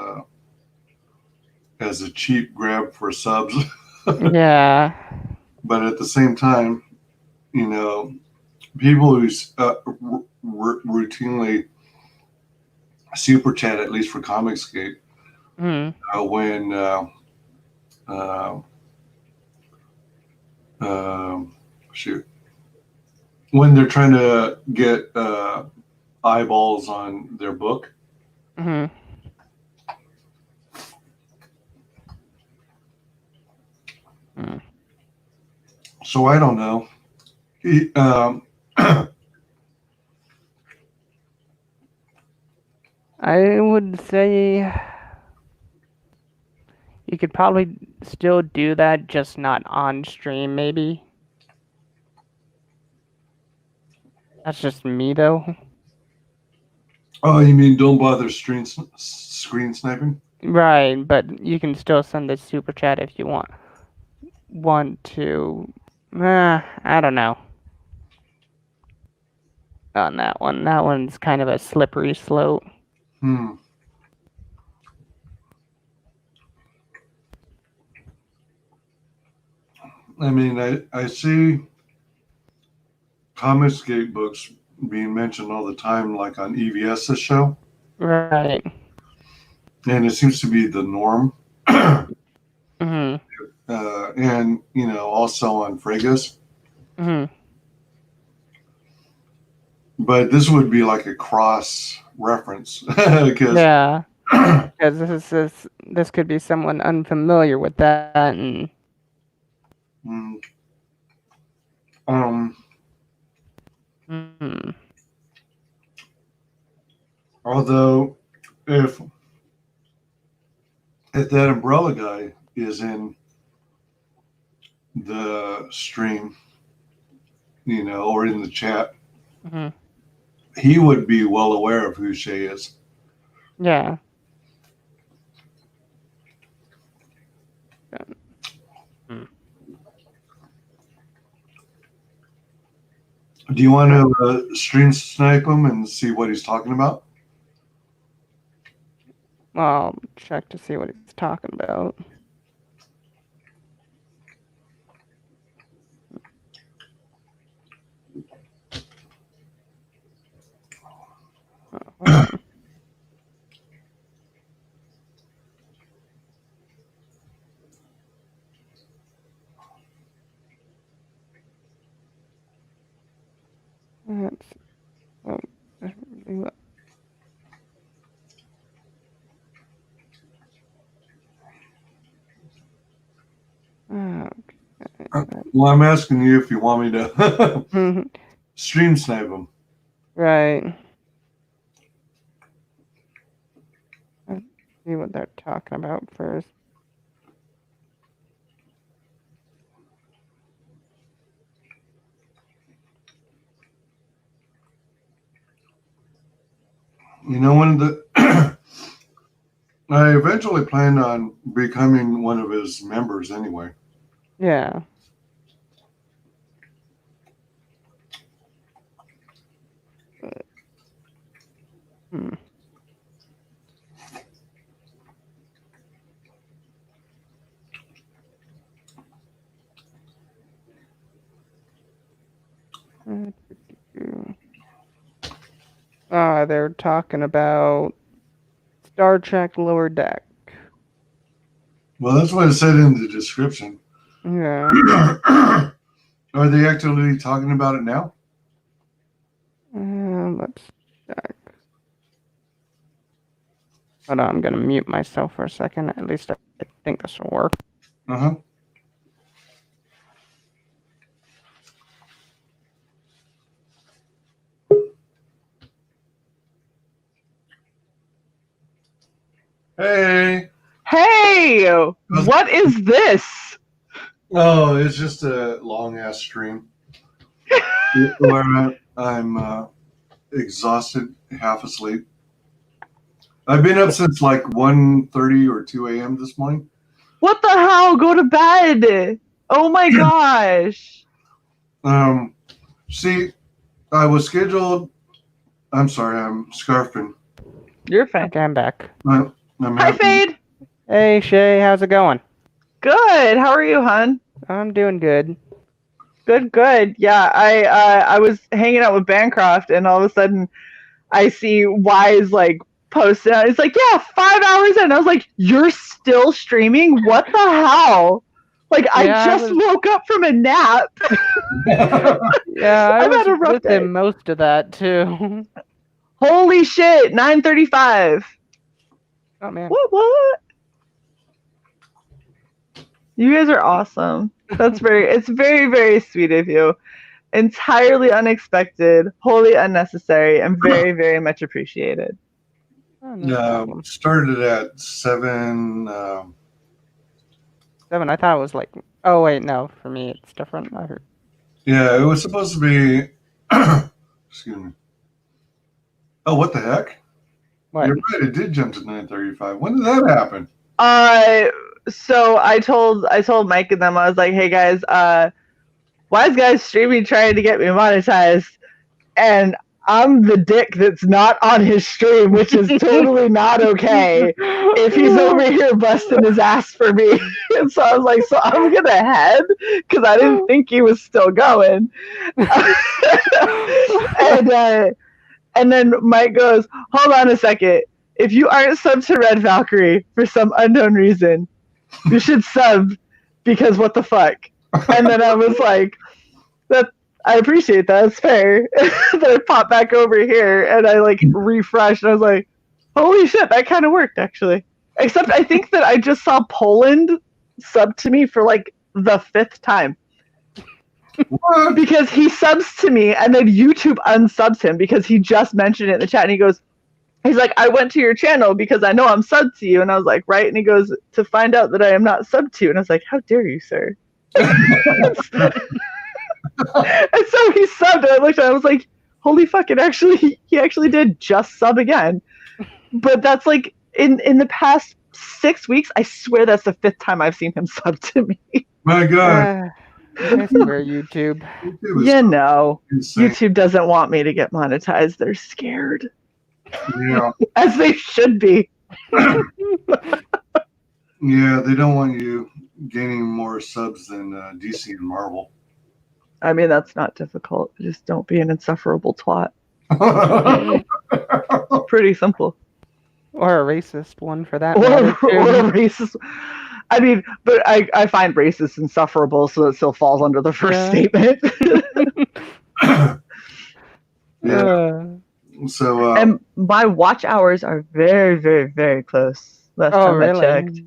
a cheap grab for subs. Yeah. But at the same time, people who routinely super chat, at least for ComicsGate, when they're trying to get eyeballs on their book, Mm-hmm. So I don't know. I would say you could probably still do that, just not on stream, maybe. That's just me, though. Oh, you mean don't bother screen sniping? Right, but you can still send the super chat if you want to. I don't know. On that one. That one's kind of a slippery slope. I mean, I see ComicsGate books being mentioned all the time, like on EVS's show. Right. And it seems to be the norm. Mm-hmm. And, you know, also on Fregus. Mm-hmm. But this would be like a cross reference. Yeah. Because this could be someone unfamiliar with that. And although if that umbrella guy is in the stream, you know, or in the chat, he would be well aware of who Shae is. Yeah. Do you want to stream snipe him and see what he's talking about? Well, I'll check to see what he's talking about. Hold on. Well, I'm asking you if you want me to stream snipe him. Right. Let's see what they're talking about first. You know, one of the I eventually planned on becoming one of his members anyway. Yeah. They're talking about Star Trek Lower Deck. Well, that's what it said in the description. Yeah. Are they actually talking about it now? Let's check. Hold on, I'm gonna mute myself for a second. At least I think this will work. Hey! Hey! What is this? Oh, it's just a long ass stream where I'm exhausted, half asleep. I've been up since like 1:30 or 2 a.m. this morning. What the hell? Go to bed. Oh my gosh. See, I was scheduled. I'm sorry, I'm scarfing. You're fine. Okay, I'm back. I'm Hi, Fade. Hey, Shae, how's it going? Good. How are you, hon? I'm doing good. Good. Yeah, I was hanging out with Bancroft, and all of a sudden, I see Wise like posted. It's like, yeah, 5 hours in. I was like, you're still streaming? What the hell? Like, I just woke up from a nap. Yeah, I've had a rough with day. him most of that too. Holy shit, 9:35. Oh man. What? You guys are awesome. It's very, very sweet of you. Entirely unexpected, wholly unnecessary, and very, very much appreciated. Oh, no problem. Started at 7. 7. I thought it was like. Oh wait, no. For me, it's different. I heard. Yeah, it was supposed to be. Excuse me. Oh, what the heck? What? You're right. It did jump to 9:35. When did that happen? So I told Mike and them, I was like, hey guys, wise guys streaming trying to get me monetized, and I'm the dick that's not on his stream, which is totally not okay if he's over here busting his ass for me. And so I was like, so I'm gonna head because I didn't think he was still going. And then Mike goes, hold on a second. If you aren't subbed to Red Valkyrie for some unknown reason, you should sub because what the fuck? And then I was like, that I appreciate that. It's fair. Then I popped back over here and I like refreshed. And I was like, holy shit, that kind of worked actually. Except I think that I just saw Poland sub to me for like the 5th time. What? Because he subs to me and then YouTube unsubs him because he just mentioned it in the chat and he's like, I went to your channel because I know I'm subbed to you. And I was like, right. And he goes, to find out that I am not subbed to you. And I was like, how dare you, sir? And so he subbed and I looked at it, I was like, holy fuck, he actually did just sub again. But that's like in the past 6 weeks, I swear that's the 5th time I've seen him sub to me. My God. I swear, YouTube. You know, insane. YouTube doesn't want me to get monetized. They're scared. Yeah. As they should be. Yeah, they don't want you gaining more subs than DC and Marvel. I mean, that's not difficult. Just don't be an insufferable twat. Pretty simple. Or a racist one for that Or matter. a racist. I mean, but I find racist insufferable, so it still falls under the first statement. Yeah. So. And my watch hours are very, very, very close. Last time really? I checked.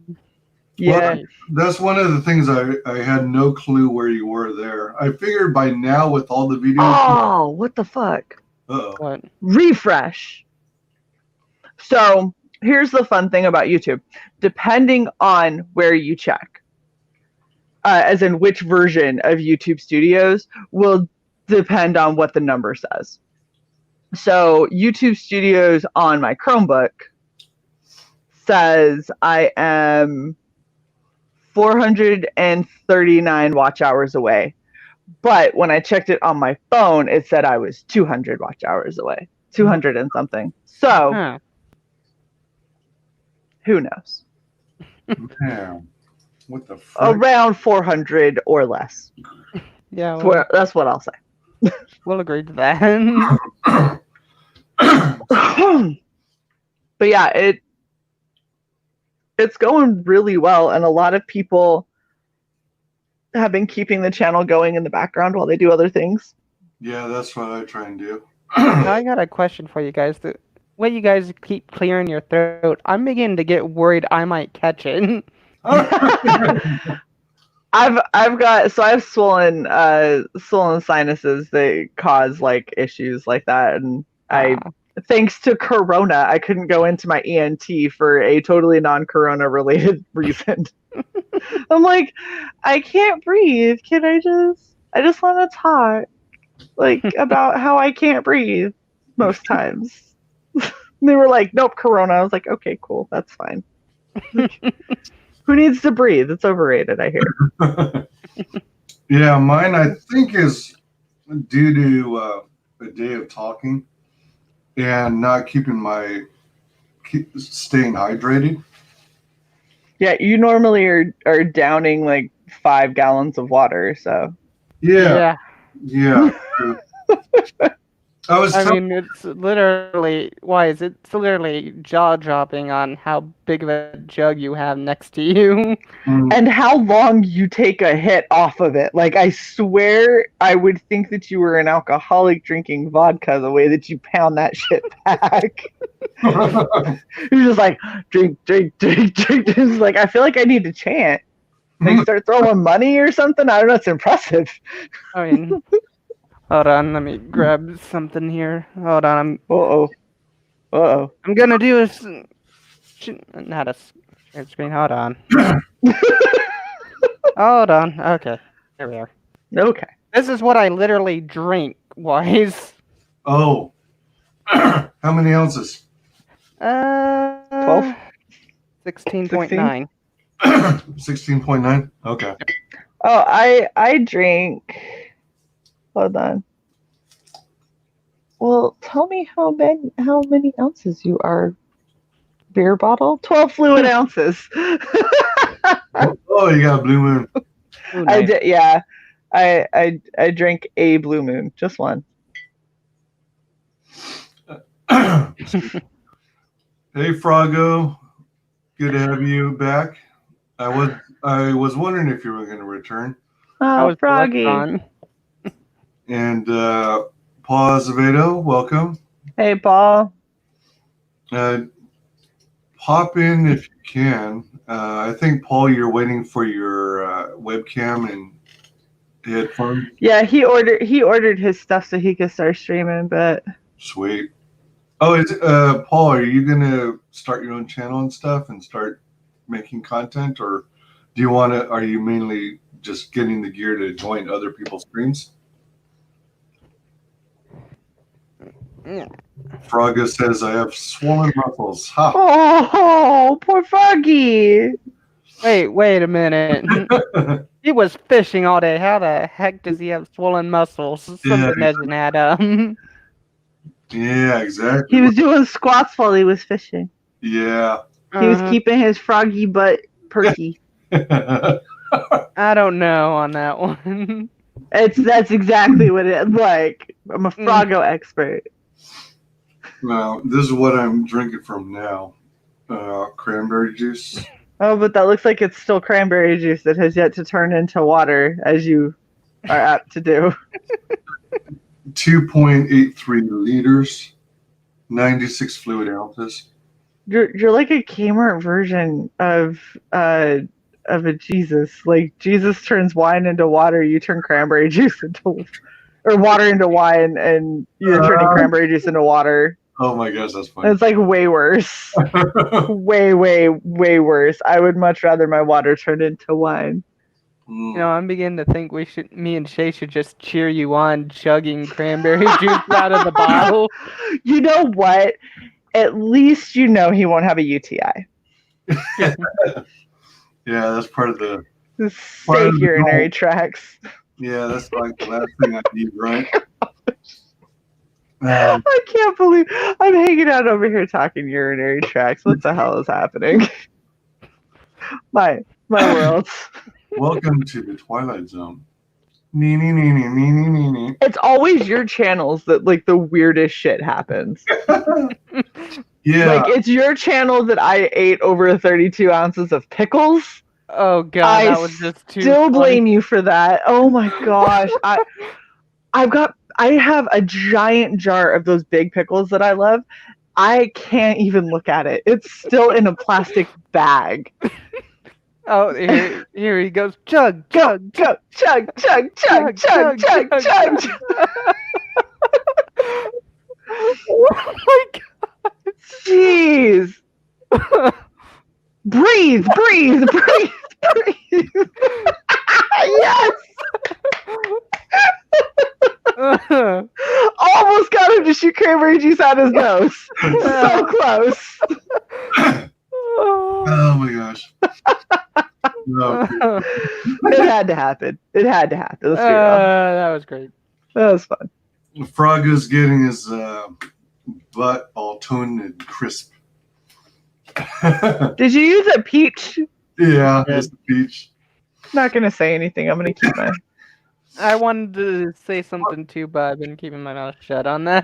Yeah. Well, that's one of the things I had no clue where you were there. I figured by now with all the videos. Oh, what the fuck? Uh-oh. What? Refresh. So here's the fun thing about YouTube. Depending on where you check, as in which version of YouTube Studios, will depend on what the number says. So YouTube Studios on my Chromebook says I am 439 watch hours away. But when I checked it on my phone, it said I was 200 watch hours away. 200 and something. So, who knows? Damn. What the fuck? Around 400 or less. Yeah. Well, that's what I'll say. We'll agree to that. But yeah, it's going really well, and a lot of people have been keeping the channel going in the background while they do other things. Yeah, that's what I try and do. Now I got a question for you guys. The way you guys keep clearing your throat, I'm beginning to get worried I might catch it. I have swollen sinuses that cause like issues like that, and thanks to Corona, I couldn't go into my ENT for a totally non-Corona related reason. I'm like, I can't breathe. I just want to talk like about how I can't breathe most times. They were like, nope, Corona. I was like, okay, cool, that's fine. Who needs to breathe? It's overrated, I hear. Yeah, mine I think is due to a day of talking and not staying hydrated. Yeah, you normally are downing like 5 gallons of water, so. Yeah. I mean, it's literally wise. It's literally jaw dropping on how big of a jug you have next to you, and how long you take a hit off of it. Like, I swear, I would think that you were an alcoholic drinking vodka the way that you pound that shit back. He's just like, drink, drink, drink, drink. He's like, I feel like I need to chant. Like, start throwing money or something. I don't know. It's impressive. I mean, hold on. Let me grab something here. Hold on. I'm gonna do a not a share screen. Hold on. Hold on. Okay, there we are. Okay. This is what I literally drink. Wise. Oh. How many ounces? 12? 16.9. 16.9? Okay. Oh, I drink. Hold on. Well, tell me how many ounces you are. Beer bottle? 12 fluid ounces. Oh, you got a blue moon. Ooh, I nice. did, yeah. I drank a blue moon, just one. Hey, Froggo. Good to have you back. I was wondering if you were going to return. I Oh, was Froggy. on. And Paul Azevedo, welcome. Hey, Paul. Pop in if you can. I think, Paul, you're waiting for your webcam and headphones. Yeah, he ordered his stuff so he could start streaming, but Sweet. Oh, Paul, are you going to start your own channel and stuff and start making content, or are you mainly just getting the gear to join other people's streams? Frogga says, I have swollen muscles. Ha! oh, poor Froggy. Wait a minute. He was fishing all day. How the heck does he have swollen muscles? Something doesn't add up. Yeah, exactly. He was doing squats while he was fishing. Yeah. He was keeping his froggy butt perky. I don't know on that one. That's exactly what it like. I'm a Froggo expert. Well, this is what I'm drinking from now. Cranberry juice. Oh, but that looks like it's still cranberry juice that has yet to turn into water, as you are apt to do. 2.83 liters, 96 fluid ounces. You're like a Kmart version of a Jesus. Like Jesus turns wine into water, you turn cranberry juice into, or water into wine, and you're turning cranberry juice into water. Oh my gosh, that's funny. It's like way worse. way worse. I would much rather my water turn into wine. You know, I'm beginning to think me and Shay should just cheer you on chugging cranberry juice out of the bottle. You know what? At least you know he won't have a UTI. Yeah, that's part of the safe urinary tracts. Yeah, that's like the last thing I need, right? I can't believe I'm hanging out over here talking urinary tracts. What the hell is happening? My world. Welcome to the Twilight Zone. Nee. It's always your channels that like the weirdest shit happens. Yeah. Like it's your channel that I ate over 32 ounces of pickles. Oh god, that was just too still funny. blame you for that. Oh my gosh. I have a giant jar of those big pickles that I love. I can't even look at it. It's still in a plastic bag. Oh, here he goes. Chug. Chug. Oh my god. Jeez. Breathe. Yes. Almost got him to shoot cranberry juice out his nose. So close. Oh my gosh. No. It had to happen. Let's be real. That was great. That was fun. Frog is getting his butt all toned and crisp. Did you use a peach? Yeah, it's a peach. Not gonna say anything. I'm gonna keep my. I wanted to say something too, but I've been keeping my mouth shut on that.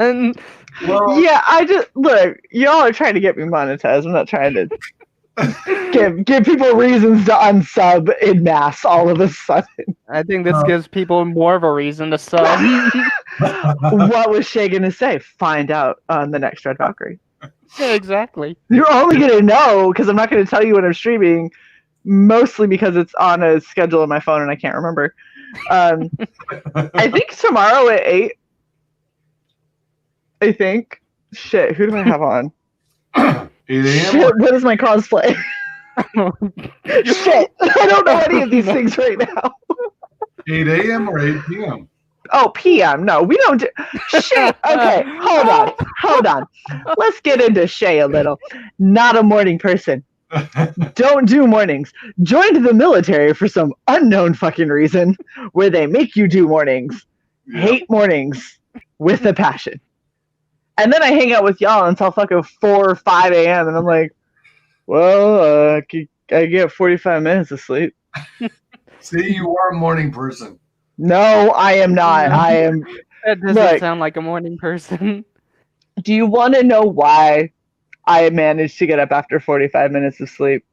Well, yeah, I just look. Y'all are trying to get me monetized. I'm not trying to give people reasons to unsub en masse all of a sudden. I think this gives people more of a reason to sub. What was Shay gonna say? Find out on the next Red Valkyrie. Yeah, exactly. You're only gonna know because I'm not gonna tell you when I'm streaming, mostly because it's on a schedule on my phone and I can't remember. I think tomorrow at 8. I think. Shit, who do I have on? 8 a.m. Shit, what is my cosplay? Shit, I don't know any of these things right now. 8 a.m. or 8 p.m. Oh, PM. No, we don't do shit. Okay, hold on. Let's get into Shae a little. Not a morning person. Don't do mornings. Joined the military for some unknown fucking reason where they make you do mornings. Yeah. Hate mornings with a passion. And then I hang out with y'all until fucking 4 or 5 a.m. and I'm like, well, I get 45 minutes of sleep. See, you are a morning person. No, I am not. I am. That doesn't sound like a morning person. Do you want to know why I managed to get up after 45 minutes of sleep?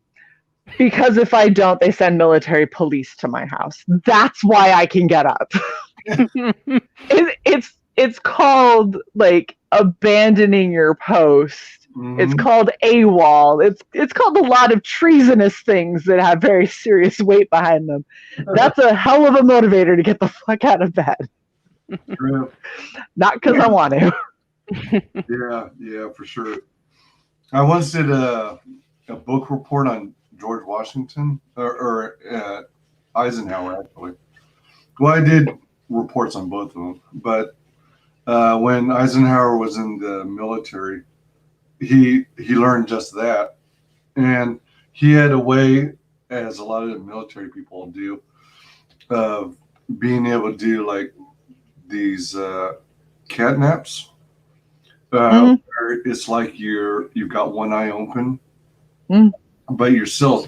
Because if I don't, they send military police to my house. That's why I can get up. It's called like abandoning your post. Mm-hmm. It's called AWOL. It's called a lot of treasonous things that have very serious weight behind them. That's a hell of a motivator to get the fuck out of bed. True. Not because I want to. Yeah, for sure. I once did a book report on George Washington or Eisenhower, actually. Well, I did reports on both of them, but when Eisenhower was in the military, he learned just that, and he had a way, as a lot of the military people do, of being able to do like these cat naps. Where it's like you've got one eye open, but you're still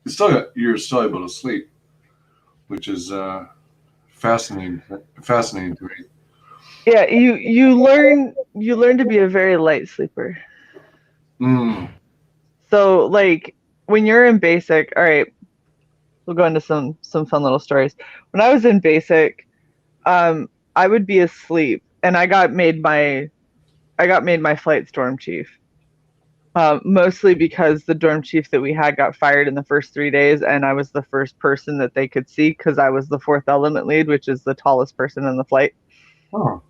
able to sleep, which is fascinating to me. Yeah, you learn to be a very light sleeper. So like when you're in basic, all right, we'll go into some fun little stories. When I was in basic, I would be asleep, and I got made my flight storm chief. Mostly because the dorm chief that we had got fired in the first 3 days, and I was the first person that they could see because I was the fourth element lead, which is the tallest person in the flight. Oh.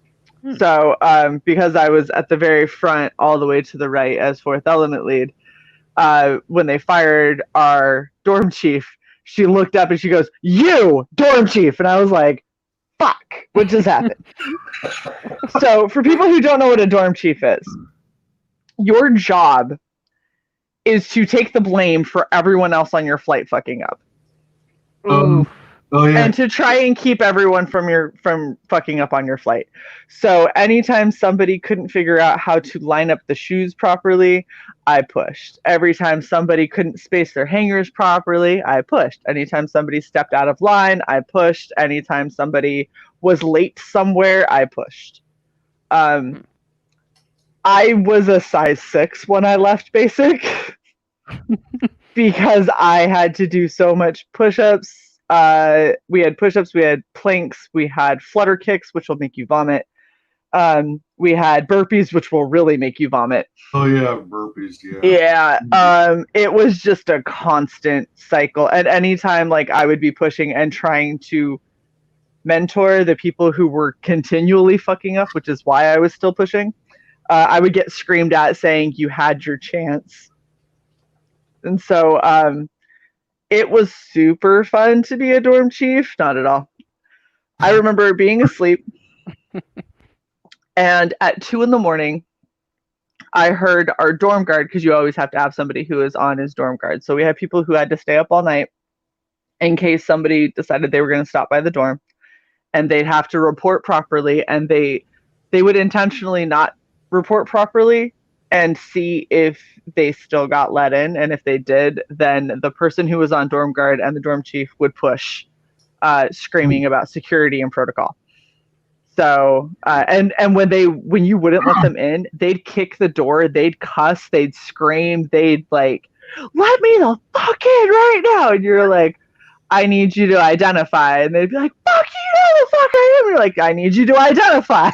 So because I was at the very front all the way to the right as fourth element lead, when they fired our dorm chief, she looked up and she goes, "You, dorm chief." And I was like, fuck, what just happened? So for people who don't know what a dorm chief is, your job is to take the blame for everyone else on your flight fucking up. Oh, yeah. And to try and keep everyone from fucking up on your flight. So anytime somebody couldn't figure out how to line up the shoes properly, I pushed. Every time somebody couldn't space their hangers properly, I pushed. Anytime somebody stepped out of line, I pushed. Anytime somebody was late somewhere, I pushed. I was a size 6 when I left basic because I had to do so much push-ups. We had push-ups, we had planks, we had flutter kicks, which will make you vomit. We had burpees, which will really make you vomit. Oh yeah, burpees. Yeah. Yeah. It was just a constant cycle. And anytime like I would be pushing and trying to mentor the people who were continually fucking up, which is why I was still pushing, I would get screamed at saying you had your chance. And so it was super fun to be a dorm chief. Not at all. I remember being asleep, and at 2 a.m, I heard our dorm guard, because you always have to have somebody who is on as dorm guard. So we had people who had to stay up all night in case somebody decided they were going to stop by the dorm, and they'd have to report properly, and they would intentionally not report properly and see if they still got let in. And if they did, then the person who was on dorm guard and the dorm chief would push, screaming about security and protocol. So, and when you wouldn't let them in, they'd kick the door, they'd cuss, they'd scream, they'd like, "Let me the fuck in right now!" And you're like, I need you to identify. And they'd be like, fuck you, the fuck I am. And you're like, I need you to identify.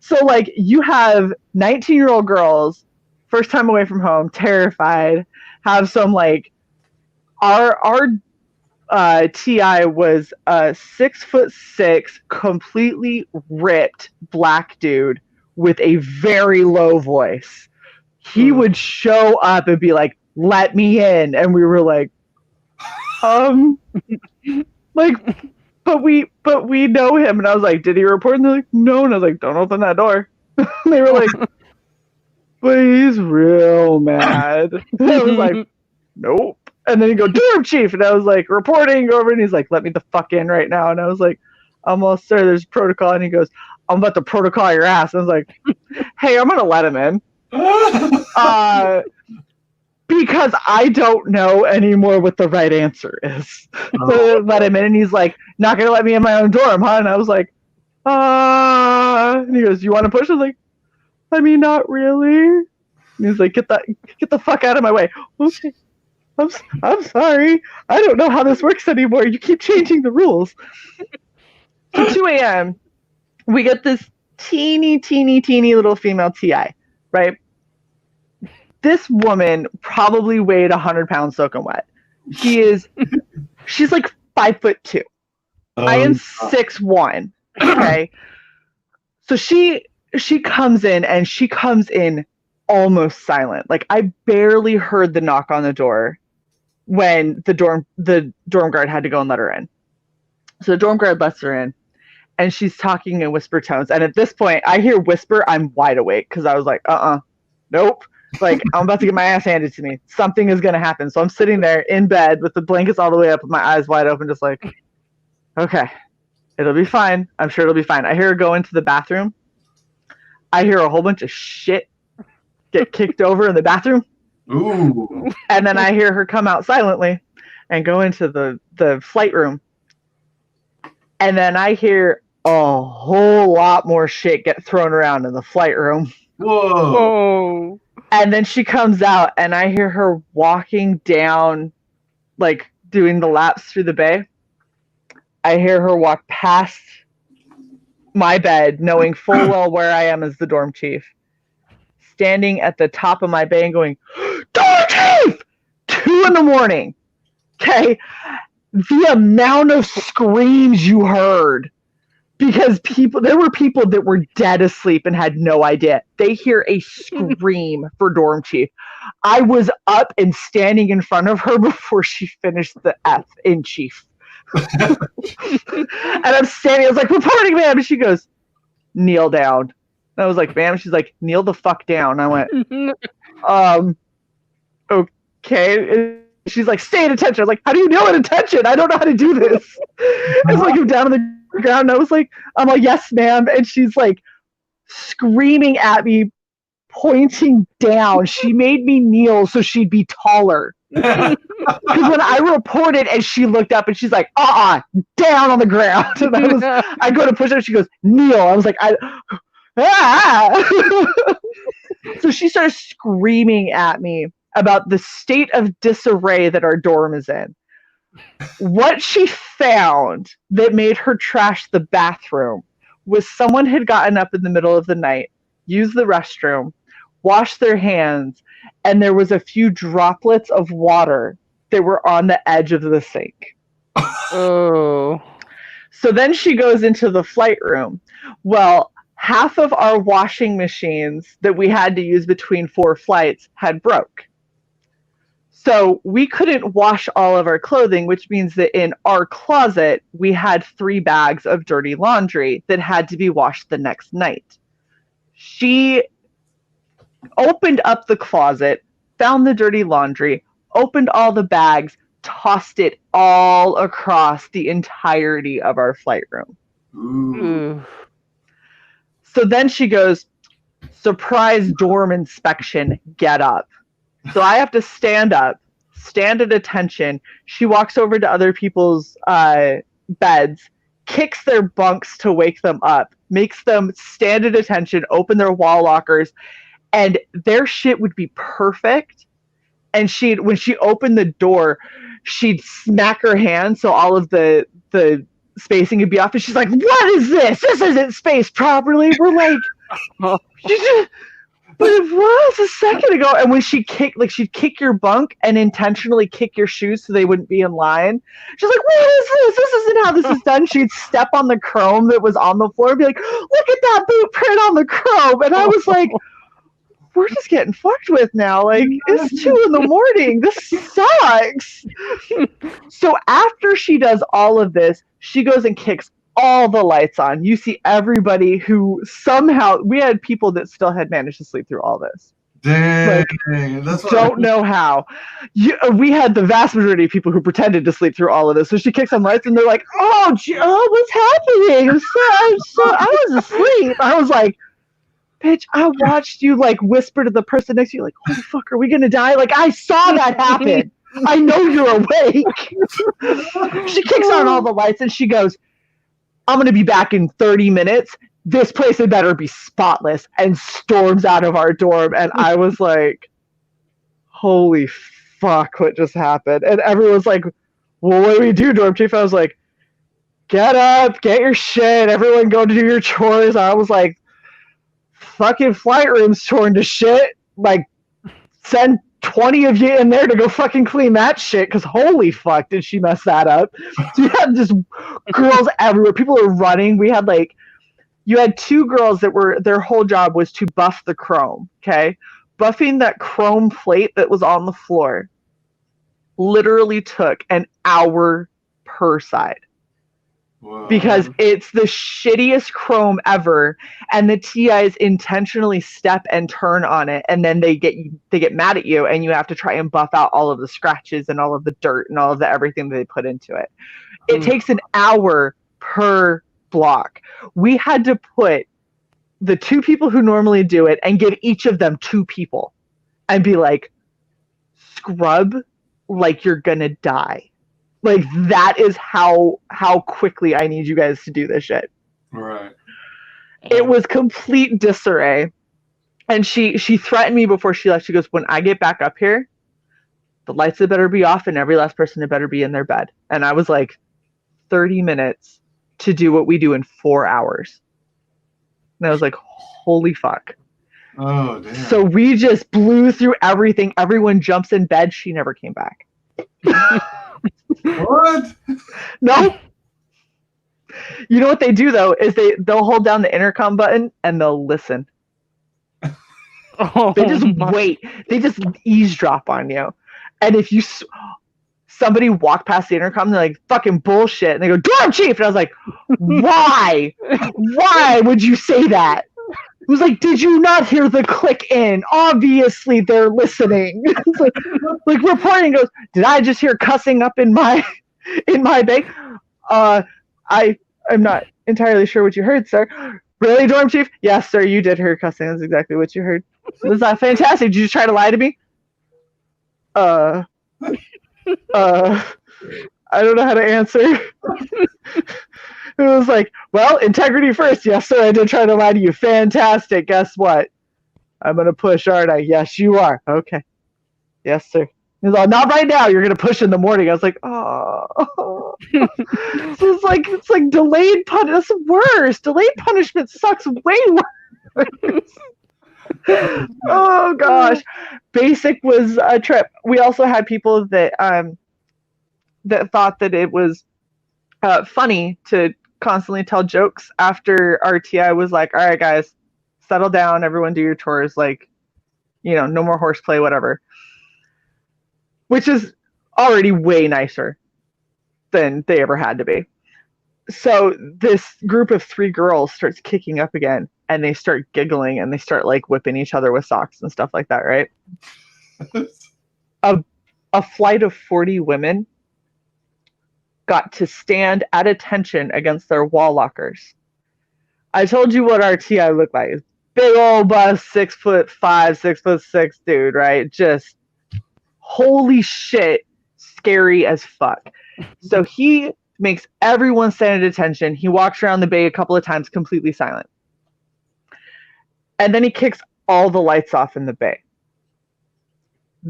So, like, you have 19-year-old girls, first time away from home, terrified, have some, like, our TI was a 6'6", completely ripped black dude with a very low voice. He would show up and be like, let me in. And we were like, like, but we know him. And I was like, did he report? And they're like, no. And I was like, don't open that door. And they were like, but he's real mad. And I was like, nope. And then he go, dorm chief. And I was like, reporting over. And he's like, let me the fuck in right now. And I was like, almost, sir, there's protocol. And he goes, I'm about to protocol your ass. And I was like, hey, I'm going to let him in. Because I don't know anymore what the right answer is. So let him in. And he's like, not going to let me in my own dorm, huh? And I was like, and he goes, you want to push? I was like, I mean, not really. And he's like, get the fuck out of my way. Okay. I'm sorry. I don't know how this works anymore. You keep changing the rules. So 2 a.m., we get this teeny little female TI, right? This woman probably weighed 100 pounds soaking wet. She's like 5'2". I am 6'1". Okay. So she comes in and she comes in almost silent. Like, I barely heard the knock on the door when the dorm guard had to go and let her in. So the dorm guard lets her in, and she's talking in whisper tones. And at this point, I hear whisper. I'm wide awake because I was like, nope. Like, I'm about to get my ass handed to me. Something is going to happen. So I'm sitting there in bed with the blankets all the way up with my eyes wide open, just like, okay, it'll be fine. I'm sure it'll be fine. I hear her go into the bathroom. I hear a whole bunch of shit get kicked over in the bathroom. Ooh. And then I hear her come out silently and go into the flight room. And then I hear a whole lot more shit get thrown around in the flight room. Whoa. And then she comes out and I hear her walking down, like doing the laps through the bay. I hear her walk past my bed, knowing full well where I am as the dorm chief, standing at the top of my bay and going, dorm chief! 2 a.m. Okay? The amount of screams you heard, because there were people that were dead asleep and had no idea. They hear a scream for dorm chief. I was up and standing in front of her before she finished the F in chief. And I'm standing, I was like, reporting, ma'am. And she goes, kneel down. And I was like, ma'am. She's like, kneel the fuck down. I went, okay. And she's like, stay at attention. I was like, how do you kneel at attention? I don't know how to do this. It's like, I'm down on the ground. And I'm like, yes, ma'am. And she's like screaming at me, pointing down. She made me kneel so she'd be taller. Because when I reported and she looked up and she's like, down on the ground. And I go to push her, she goes, kneel. I was like, So she started screaming at me about the state of disarray that our dorm is in. What she found that made her trash the bathroom was someone had gotten up in the middle of the night, used the restroom, washed their hands, and there was a few droplets of water that were on the edge of the sink. Oh. So then she goes into the flight room. Well, half of our washing machines that we had to use between 4 flights had broke. So we couldn't wash all of our clothing, which means that in our closet, we had 3 bags of dirty laundry that had to be washed the next night. She opened up the closet, found the dirty laundry, opened all the bags, tossed it all across the entirety of our flight room. Ooh. So then she goes, surprise dorm inspection, get up. So I have to stand up, stand at attention. She walks over to other people's beds, kicks their bunks to wake them up, makes them stand at attention, open their wall lockers, and their shit would be perfect. And when she opened the door, she'd smack her hand so all of the spacing would be off, and she's like, "What is this? This isn't spaced properly." We're like, but it was a second ago. And when she'd kick your bunk and intentionally kick your shoes so they wouldn't be in line. She's like, "What is this? This isn't how this is done." She'd step on the chrome that was on the floor and be like, "Look at that boot print on the chrome." And I was like, we're just getting fucked with now. Like, it's 2 a.m. This sucks. So after she does all of this, she goes and kicks all the lights on. You see everybody who somehow, we had people that still had managed to sleep through all this. Dang, like, that's don't know how. We had the vast majority of people who pretended to sleep through all of this. So she kicks on lights and they're like, "Oh, what's happening? I was asleep." I was like, "Bitch, I watched you like whisper to the person next to you, like, holy fuck, are we gonna die?" Like, I saw that happen. I know you're awake. She kicks on all the lights and she goes, "I'm gonna be back in 30 minutes. This place had better be spotless," and storms out of our dorm. And I was like, holy fuck, what just happened? And everyone's like, "Well, what do we do, dorm chief?" I was like, "Get up, get your shit, everyone go to do your chores." I was like, fucking flight room's torn to shit. Like, send 20 of you in there to go fucking clean that shit, because holy fuck, did she mess that up. So you had just girls everywhere. People were running. We had you had 2 girls that their whole job was to buff the chrome, okay? Buffing that chrome plate that was on the floor literally took an hour per side. Whoa. Because it's the shittiest chrome ever, and the TIs intentionally step and turn on it, and then they get mad at you, and you have to try and buff out all of the scratches and all of the dirt and all of the everything that they put into it. It takes an hour per block. We had to put the 2 people who normally do it and give each of them 2 people and be like, scrub like you're gonna die. Like, that is how quickly I need you guys to do this shit. Right. It was complete disarray. And she threatened me before she left. She goes, "When I get back up here, the lights had better be off and every last person had better be in their bed." And I was like, 30 minutes to do what we do in 4 hours. And I was like, holy fuck. Oh, damn. So we just blew through everything. Everyone jumps in bed. She never came back. What? No. You know what they do though is they'll hold down the intercom button and they'll listen. They just wait. They just eavesdrop on you. And if somebody walked past the intercom, they're like, "Fucking bullshit," and they go, "Dorm chief," and I was like, "Why? Why would you say that?" It was like, "Did you not hear the click in? Obviously they're listening." like reporting goes, "Did I just hear cussing up in my bank?" I'm not entirely sure what you heard, sir. "Really, dorm chief?" "Yes, sir, you did hear cussing. That's exactly what you heard." "Was that fantastic? Did you try to lie to me?" I don't know how to answer. It was like, "Well, integrity first." "Yes, sir, I did try to lie to you." "Fantastic. Guess what? I'm going to push, aren't I?" "Yes, you are." "Okay. Yes, sir." He was like, "Not right now. You're going to push in the morning." I was like, oh. it's like delayed punishment. That's worse. Delayed punishment sucks way worse. Oh, gosh. Basic was a trip. We also had people that thought that it was funny to constantly tell jokes after RTI was like, "All right, guys, settle down. Everyone do your chores. Like, no more horseplay, whatever." Which is already way nicer than they ever had to be. So this group of 3 girls starts kicking up again, and they start giggling, and they start like whipping each other with socks and stuff like that, right? A flight of 40 women got to stand at attention against their wall lockers. I told you what our TI looked like. Big old bus, 6'5", 6'6" dude, right? Just holy shit, scary as fuck. So he makes everyone stand at attention. He walks around the bay a couple of times completely silent. And then he kicks all the lights off in the bay.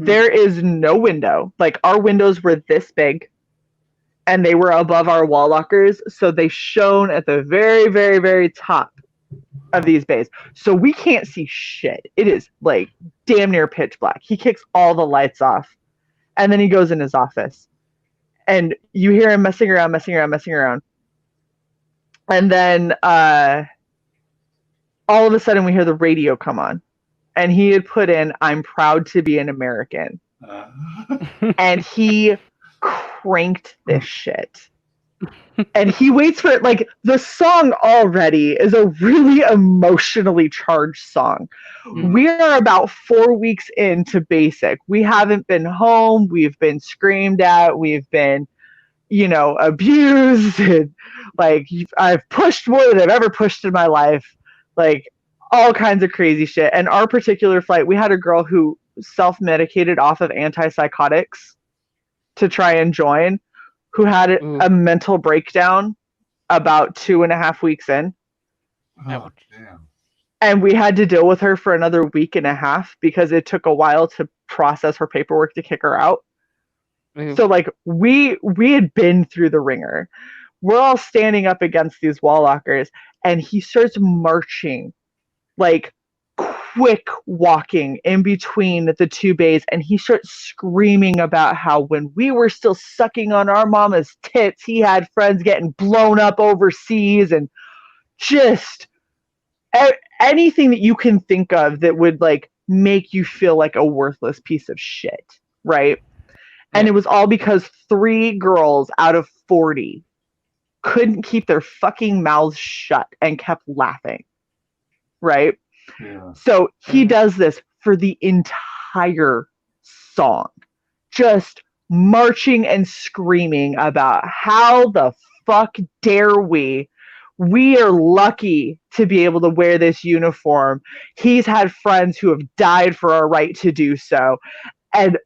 There is no window. Like, our windows were this big, and they were above our wall lockers, so they shone at the very, very, very top of these bays. So we can't see shit. It is like damn near pitch black. He kicks all the lights off, and then he goes in his office, and you hear him messing around. And then all of a sudden we hear the radio come on, and he had put in "I'm proud to be an American," and he cranked this shit. And he waits for it. Like, the song already is a really emotionally charged song. We are about 4 weeks into basic. We haven't been home. We've been screamed at. We've been, abused. And, like, I've pushed more than I've ever pushed in my life. Like, all kinds of crazy shit. And our particular flight, we had a girl who self-medicated off of antipsychotics to try and join, who had a mental breakdown about 2.5 weeks in. Oh, damn. And we had to deal with her for another week and a half because it took a while to process her paperwork to kick her out. So, like, we had been through the ringer. We're all standing up against these wall lockers, and he starts marching, like, quick walking in between the two bays, and he starts screaming about how when we were still sucking on our mama's tits, he had friends getting blown up overseas, and just anything that you can think of that would, like, make you feel like a worthless piece of shit, right? And it was all because 3 girls out of 40 couldn't keep their fucking mouths shut and kept laughing, right? Yeah. So he does this for the entire song, just marching and screaming about how the fuck dare we. We are lucky to be able to wear this uniform. He's had friends who have died for our right to do so. And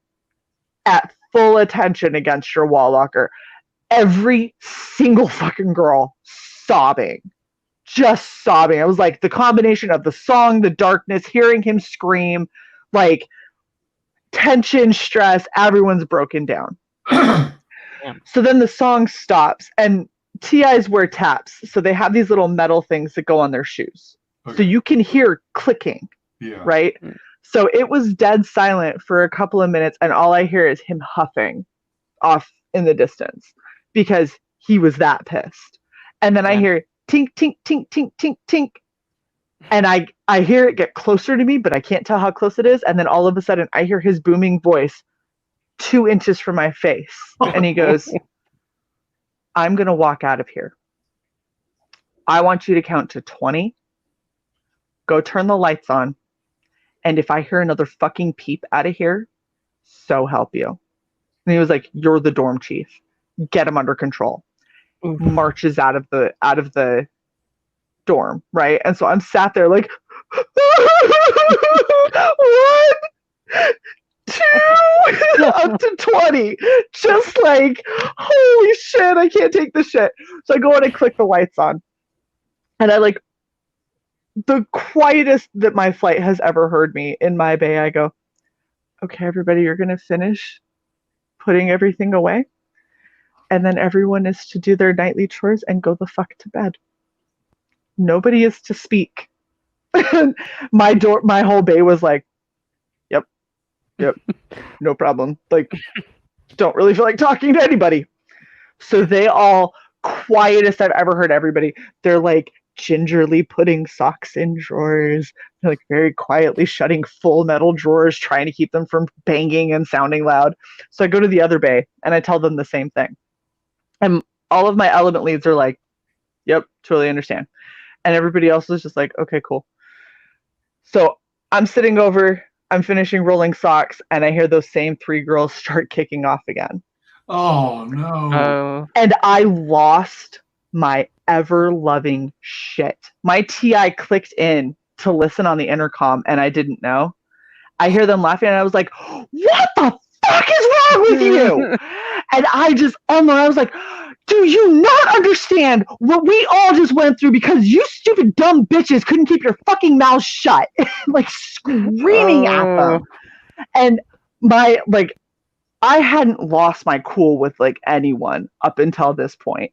at full attention against your wall locker, every single fucking girl sobbing. Just sobbing. I was like, the combination of the song, the darkness, hearing him scream, like, tension, stress, everyone's broken down. So then the song stops, and TIs wear taps, so they have these little metal things that go on their shoes. Okay. So you can hear clicking, right? So it was dead silent for a couple of minutes, and all I hear is him huffing off in the distance because he was that pissed. And then I hear tink, tink, tink, tink, tink, tink. And I hear it get closer to me, but I can't tell how close it is. And then all of a sudden, I hear his booming voice 2 inches from my face. And he goes, "I'm going to walk out of here. I want you to count to 20. Go turn the lights on. And if I hear another fucking peep out of here, so help you." And he was like, "You're the dorm chief. Get him under control." Marches out of the dorm, right? And so I'm sat there like 1, 2 up to 20, just like, holy shit, I can't take this shit. So I go and I click the lights on, and I, like, the quietest that my flight has ever heard me in my bay, I go, "Okay, everybody, you're gonna finish putting everything away, and then everyone is to do their nightly chores and go the fuck to bed. Nobody is to speak." My whole bay was like, yep, no problem. Like, don't really feel like talking to anybody. So they all, quietest I've ever heard everybody, they're like gingerly putting socks in drawers. They're like very quietly shutting full metal drawers, trying to keep them from banging and sounding loud. So I go to the other bay and I tell them the same thing. And all of my element leads are like, "Yep, totally understand." And everybody else is just like, "Okay, cool." So I'm sitting over, I'm finishing rolling socks, and I hear those same 3 girls start kicking off again. Oh, no. And I lost my ever-loving shit. My TI clicked in to listen on the intercom, and I didn't know. I hear them laughing, and I was like, "What the fuck is wrong with you?" And I was like, "Do you not understand what we all just went through because you stupid dumb bitches couldn't keep your fucking mouths shut?" Like, screaming at them. And I hadn't lost my cool with like anyone up until this point.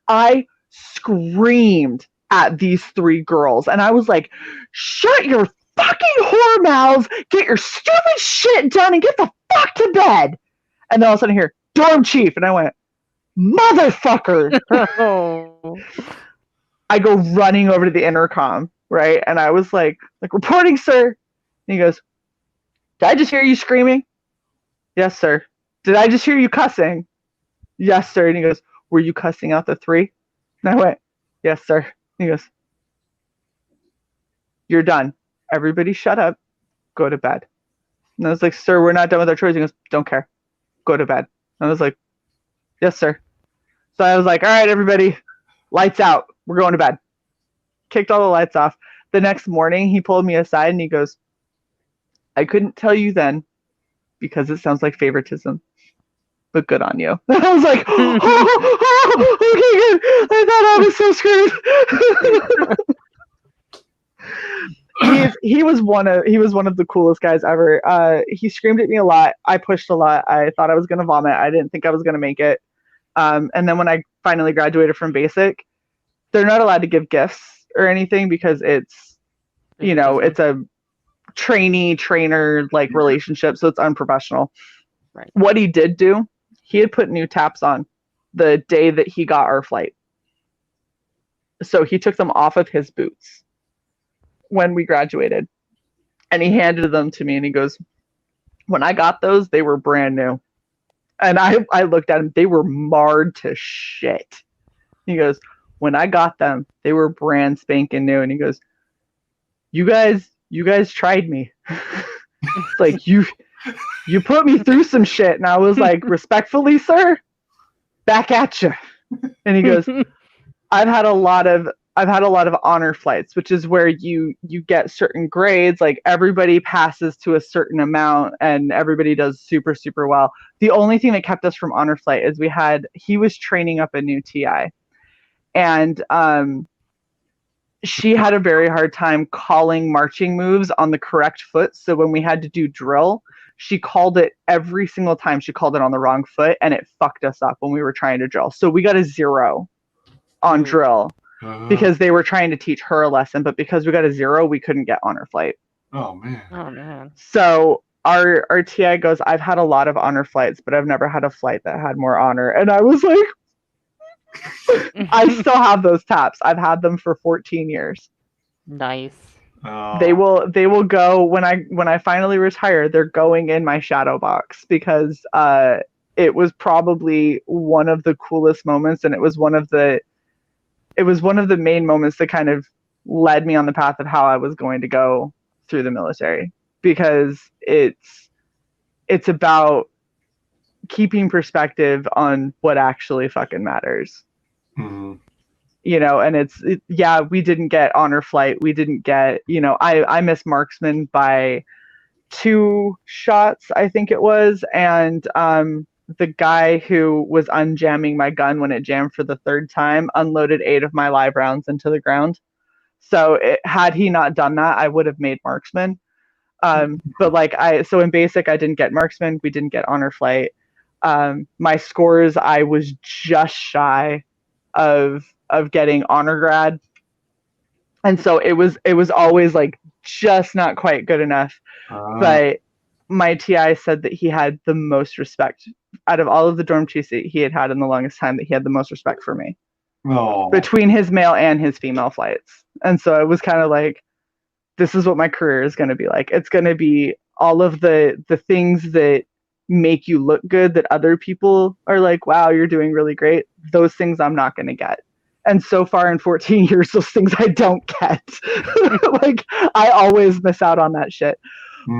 I screamed at these three girls and I was like, shut your fucking whore mouths, get your stupid shit done and get the fuck to bed. And then all of a sudden I hear, dorm chief. And I went, motherfucker. Oh. I go running over to the intercom, right? And I was like, reporting, sir. And he goes, did I just hear you screaming? Yes, sir. Did I just hear you cussing? Yes, sir. And he goes, were you cussing out the three? And I went, yes, sir. And he goes, you're done. Everybody shut up. Go to bed. And I was like, sir, we're not done with our chores. He goes, don't care. Go to bed. And I was like, yes, sir. So I was like, all right, everybody, lights out. We're going to bed. Kicked all the lights off. The next morning, he pulled me aside and he goes, I couldn't tell you then because it sounds like favoritism, but good on you. And I was like, oh, okay, good. I thought I was so screwed. he was one of the coolest guys ever. He screamed at me a lot. I pushed a lot. I thought I was gonna vomit. I didn't think I was gonna make it. And then when I finally graduated from basic, they're not allowed to give gifts or anything because it's, it's a trainee trainer like relationship, so it's unprofessional. Right. What he did do, he had put new taps on the day that he got our flight. So he took them off of his boots when we graduated and he handed them to me and he goes, when I got those, they were brand new. And I looked at them, they were marred to shit. He goes, when I got them, they were brand spanking new. And he goes, you guys tried me. It's like, you put me through some shit. And I was like, respectfully, sir, back at you. And he goes, I've had a lot of honor flights, which is where you get certain grades. Like everybody passes to a certain amount and everybody does super, super well. The only thing that kept us from honor flight is he was training up a new TI. And she had a very hard time calling marching moves on the correct foot. So when we had to do drill, she called it every single time. She called it on the wrong foot and it fucked us up when we were trying to drill. So we got a 0 on drill because they were trying to teach her a lesson. But because we got a 0, we couldn't get honor flight. Oh, man. Oh, man. So our TI goes, I've had a lot of honor flights, but I've never had a flight that had more honor. And I was like, I still have those taps. I've had them for 14 years. Nice. Oh. They will go when I finally retire. They're going in my shadow box because it was probably one of the coolest moments, and it was one of the main moments that kind of led me on the path of how I was going to go through the military, because it's about keeping perspective on what actually fucking matters. Mm-hmm. And yeah, we didn't get honor flight. We didn't get, I missed marksman by 2 shots, I think it was. And the guy who was unjamming my gun when it jammed for the 3rd time unloaded 8 of my live rounds into the ground. So had he not done that, I would have made marksman. But so in basic, I didn't get marksman. We didn't get honor flight. My scores, I was just shy of getting honor grad. And so it was always like just not quite good enough. But my TI said that he had the most respect out of all of the dorm chiefs that he had in the longest time, that he had the most respect for me. Oh. Between his male and his female flights. And so it was kind of like, this is what my career is going to be like. It's going to be all of the things that make you look good, that other people are like, wow, you're doing really great. Those things I'm not going to get. And so far in 14 years, those things I don't get. Like, I always miss out on that shit.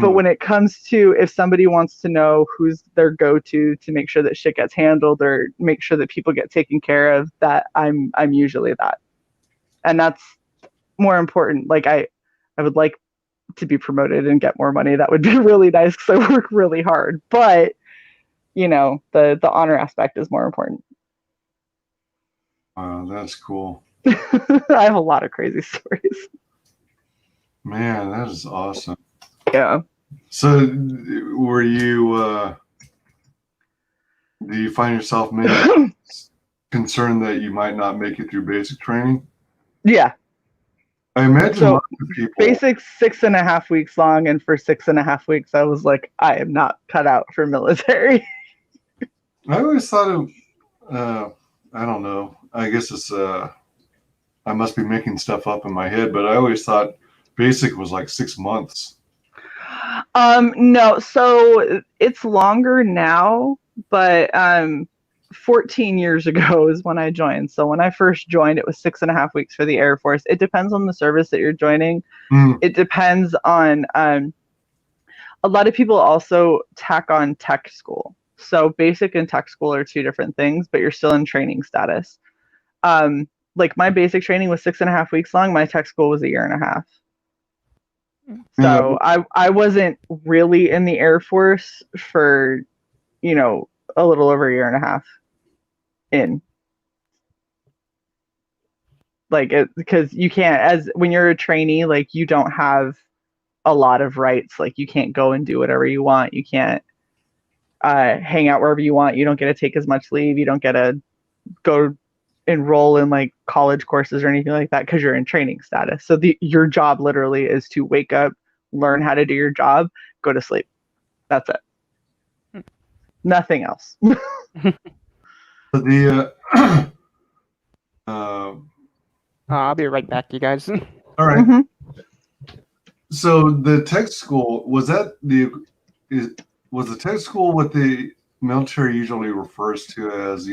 But when it comes to, if somebody wants to know who's their go-to to make sure that shit gets handled or make sure that people get taken care of, that I'm usually that. And that's more important. Like, I would like to be promoted and get more money. That would be really nice because I work really hard. But, the honor aspect is more important. Wow, that's cool. I have a lot of crazy stories. Man, that is awesome. Yeah. So, were you? Do you find yourself maybe concerned that you might not make it through basic training? Yeah. I imagine So lots of people. basic 6.5 weeks long, and for 6.5 weeks, I was like, I am not cut out for military. I always thought of. I don't know. I guess it's. I must be making stuff up in my head, but I always thought basic was like 6 months. No, so it's longer now, but 14 years ago is when I joined. So when I first joined, it was 6.5 weeks for the Air Force. It depends on the service that you're joining. It depends on a lot of people also tack on tech school. So basic and tech school are two different things, but you're still in training status. Like my basic training was 6.5 weeks long. My tech school was 1.5 years. So I wasn't really in the Air Force for, a little over 1.5 years in. Like, because you can't, when you're a trainee, like you don't have a lot of rights. Like you can't go and do whatever you want. You can't hang out wherever you want. You don't get to take as much leave. You don't get to go enroll in like college courses or anything like that because you're in training status. So your job literally is to wake up, learn how to do your job, go to sleep. That's it. Nothing else. I'll be right back, you guys. All right. So the tech school, was the tech school what the military usually refers to as,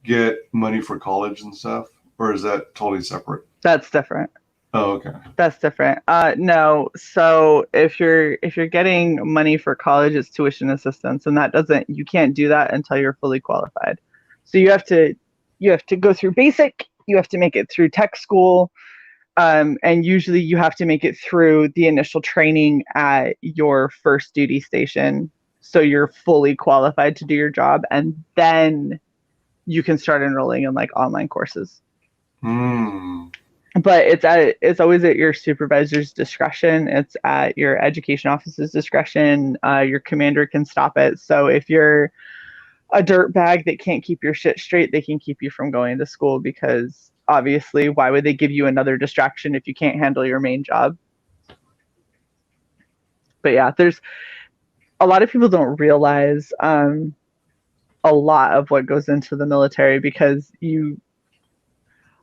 get money for college and stuff? Or is that totally separate? That's different. Oh, okay. That's different. No. So if you're getting money for college, it's tuition assistance, and you can't do that until you're fully qualified. So you have to go through basic, you have to make it through tech school, and usually you have to make it through the initial training at your first duty station, so you're fully qualified to do your job, and then you can start enrolling in like online courses. But it's always at your supervisor's discretion. It's at your education office's discretion. Your commander can stop it. So if you're a dirtbag that can't keep your shit straight, they can keep you from going to school, because obviously, why would they give you another distraction if you can't handle your main job? But yeah, there's a lot of people don't realize a lot of what goes into the military, because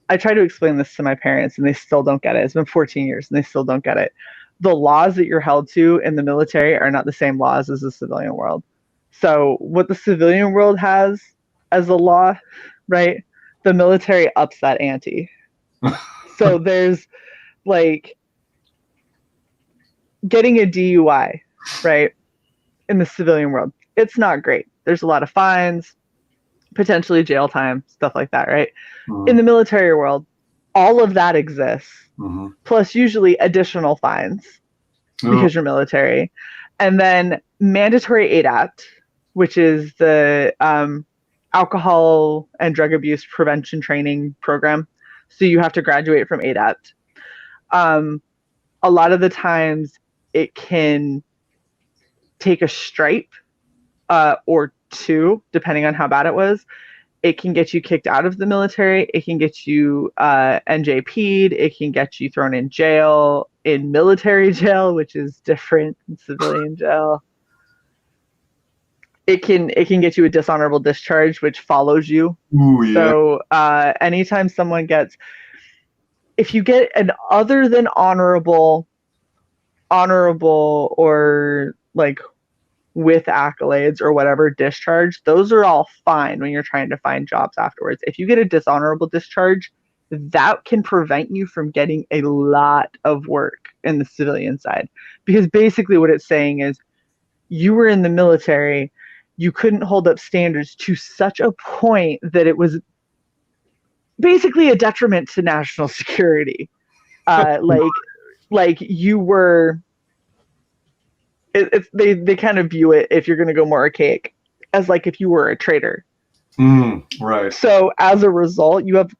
I try to explain this to my parents and they still don't get it. It's been 14 years and they still don't get it. The laws that you're held to in the military are not the same laws as the civilian world. So what the civilian world has as a law, right? The military ups that ante. So there's like getting a DUI, right? In the civilian world, it's not great. There's a lot of fines, potentially jail time, stuff like that, right? In the military world, all of that exists, plus usually additional fines because you're military. And then mandatory ADAPT, which is the alcohol and drug abuse prevention training program. So you have to graduate from ADAPT. A lot of the times it can take a stripe or two, depending on how bad it was. It can get you kicked out of the military. It can get you NJP'd. It can get you thrown in jail, in military jail, which is different than civilian jail. It can get you a dishonorable discharge, which follows you. Ooh, yeah. So anytime someone if you get an other than honorable or like with accolades or whatever discharge, those are all fine when you're trying to find jobs afterwards. If you get a dishonorable discharge, that can prevent you from getting a lot of work in the civilian side, because basically what it's saying is you were in the military, you couldn't hold up standards to such a point that it was basically a detriment to national security. Like you were. They kind of view it, if you're going to go more archaic, as like if you were a traitor. Right. So as a result, you have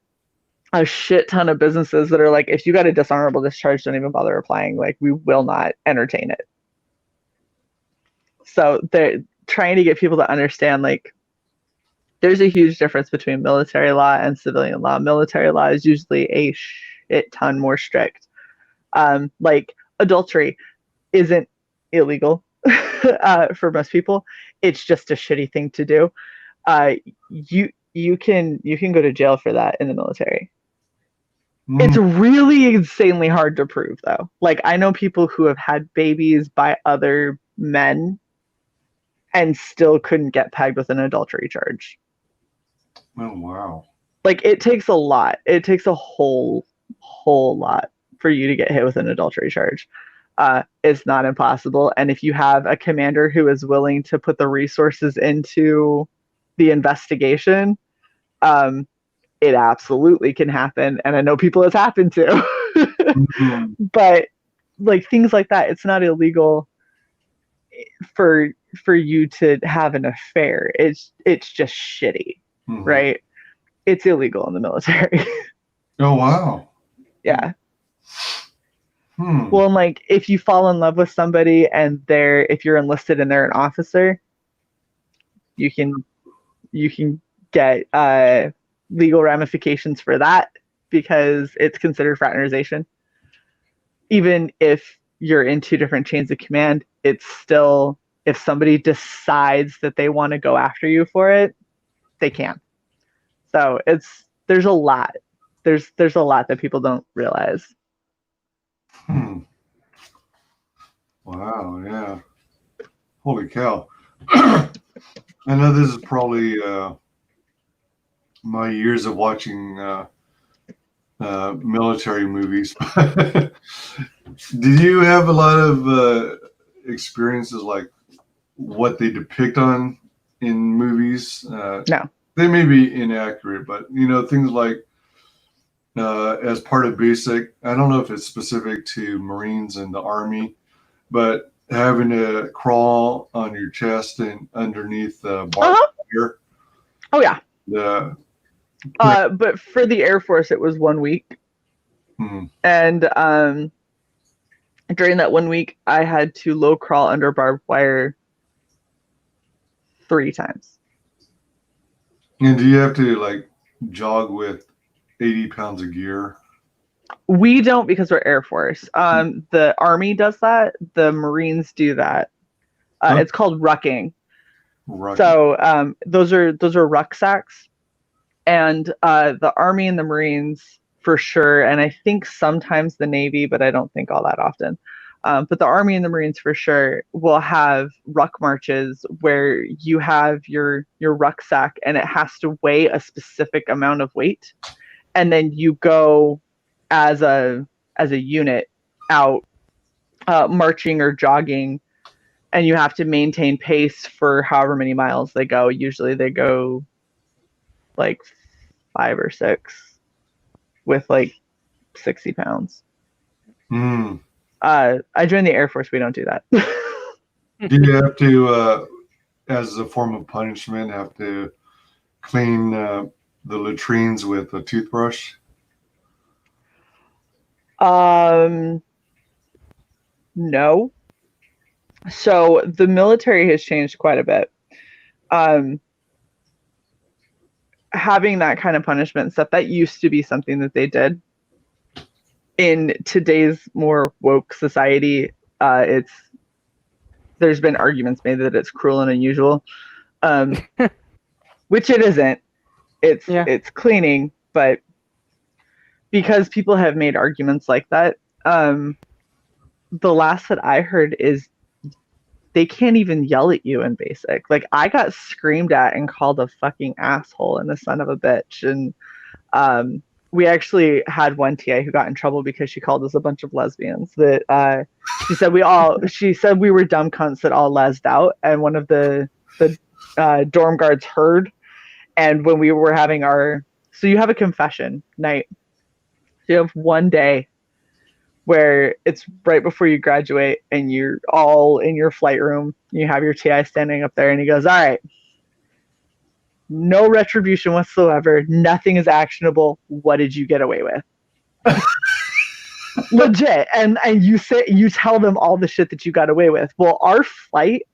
a shit ton of businesses that are like, if you got a dishonorable discharge, don't even bother applying. Like, we will not entertain it. So they're trying to get people to understand, like, there's a huge difference between military law and civilian law. Military law is usually a shit ton more strict. Like adultery isn't illegal for most people. It's just a shitty thing to do. You can go to jail for that in the military. It's really insanely hard to prove, though. Like, I know people who have had babies by other men and still couldn't get pegged with an adultery charge. Oh, wow. Like, it takes a lot. It takes a whole lot for you to get hit with an adultery charge. It's not impossible. And if you have a commander who is willing to put the resources into the investigation, it absolutely can happen. And I know people it's happened to. But like things like that, it's not illegal for you to have an affair. It's just shitty, right? It's illegal in the military. Oh, wow. Yeah. Well, and like if you fall in love with somebody and if you're enlisted and they're an officer, you can get legal ramifications for that because it's considered fraternization. Even if you're in two different chains of command, it's still, if somebody decides that they want to go after you for it, they can. So there's a lot. There's a lot that people don't realize. Wow, yeah. Holy cow. I know this is probably my years of watching military movies. Did you have a lot of experiences like what they depict on in movies? No. They may be inaccurate, but things like as part of basic, I don't know if it's specific to Marines and the Army, but having to crawl on your chest and underneath the barbed wire. Oh yeah. But for the Air Force, it was 1 week. And during that 1 week, I had to low crawl under barbed wire 3 times. And do you have to like jog with 80 pounds of gear? We don't because we're Air Force. The Army does that. The Marines do that. It's called rucking. So those are rucksacks. And the Army and the Marines for sure, and I think sometimes the Navy, but I don't think all that often. But the Army and the Marines for sure will have ruck marches where you have your rucksack and it has to weigh a specific amount of weight, and then you go as a unit out marching or jogging, and you have to maintain pace for however many miles they go. Usually they go like 5 or 6 with like 60 pounds. I joined the Air Force. We don't do that. Do you have to, as a form of punishment, have to clean the latrines with a toothbrush? No. So the military has changed quite a bit. Having that kind of punishment stuff, that used to be something that they did. In today's more woke society, there's been arguments made that it's cruel and unusual, which it isn't. It's cleaning, but because people have made arguments like that, the last that I heard is they can't even yell at you in basic. Like, I got screamed at and called a fucking asshole and a son of a bitch. And we actually had one TA who got in trouble because she called us a bunch of lesbians. That she said we were dumb cunts that all lesed out. And one of the dorm guards heard. And when we were having so you have a confession night. So you have one day where it's right before you graduate and you're all in your flight room. You have your TI standing up there and he goes, all right, no retribution whatsoever. Nothing is actionable. What did you get away with? Legit. And you tell them all the shit that you got away with. Well, our flight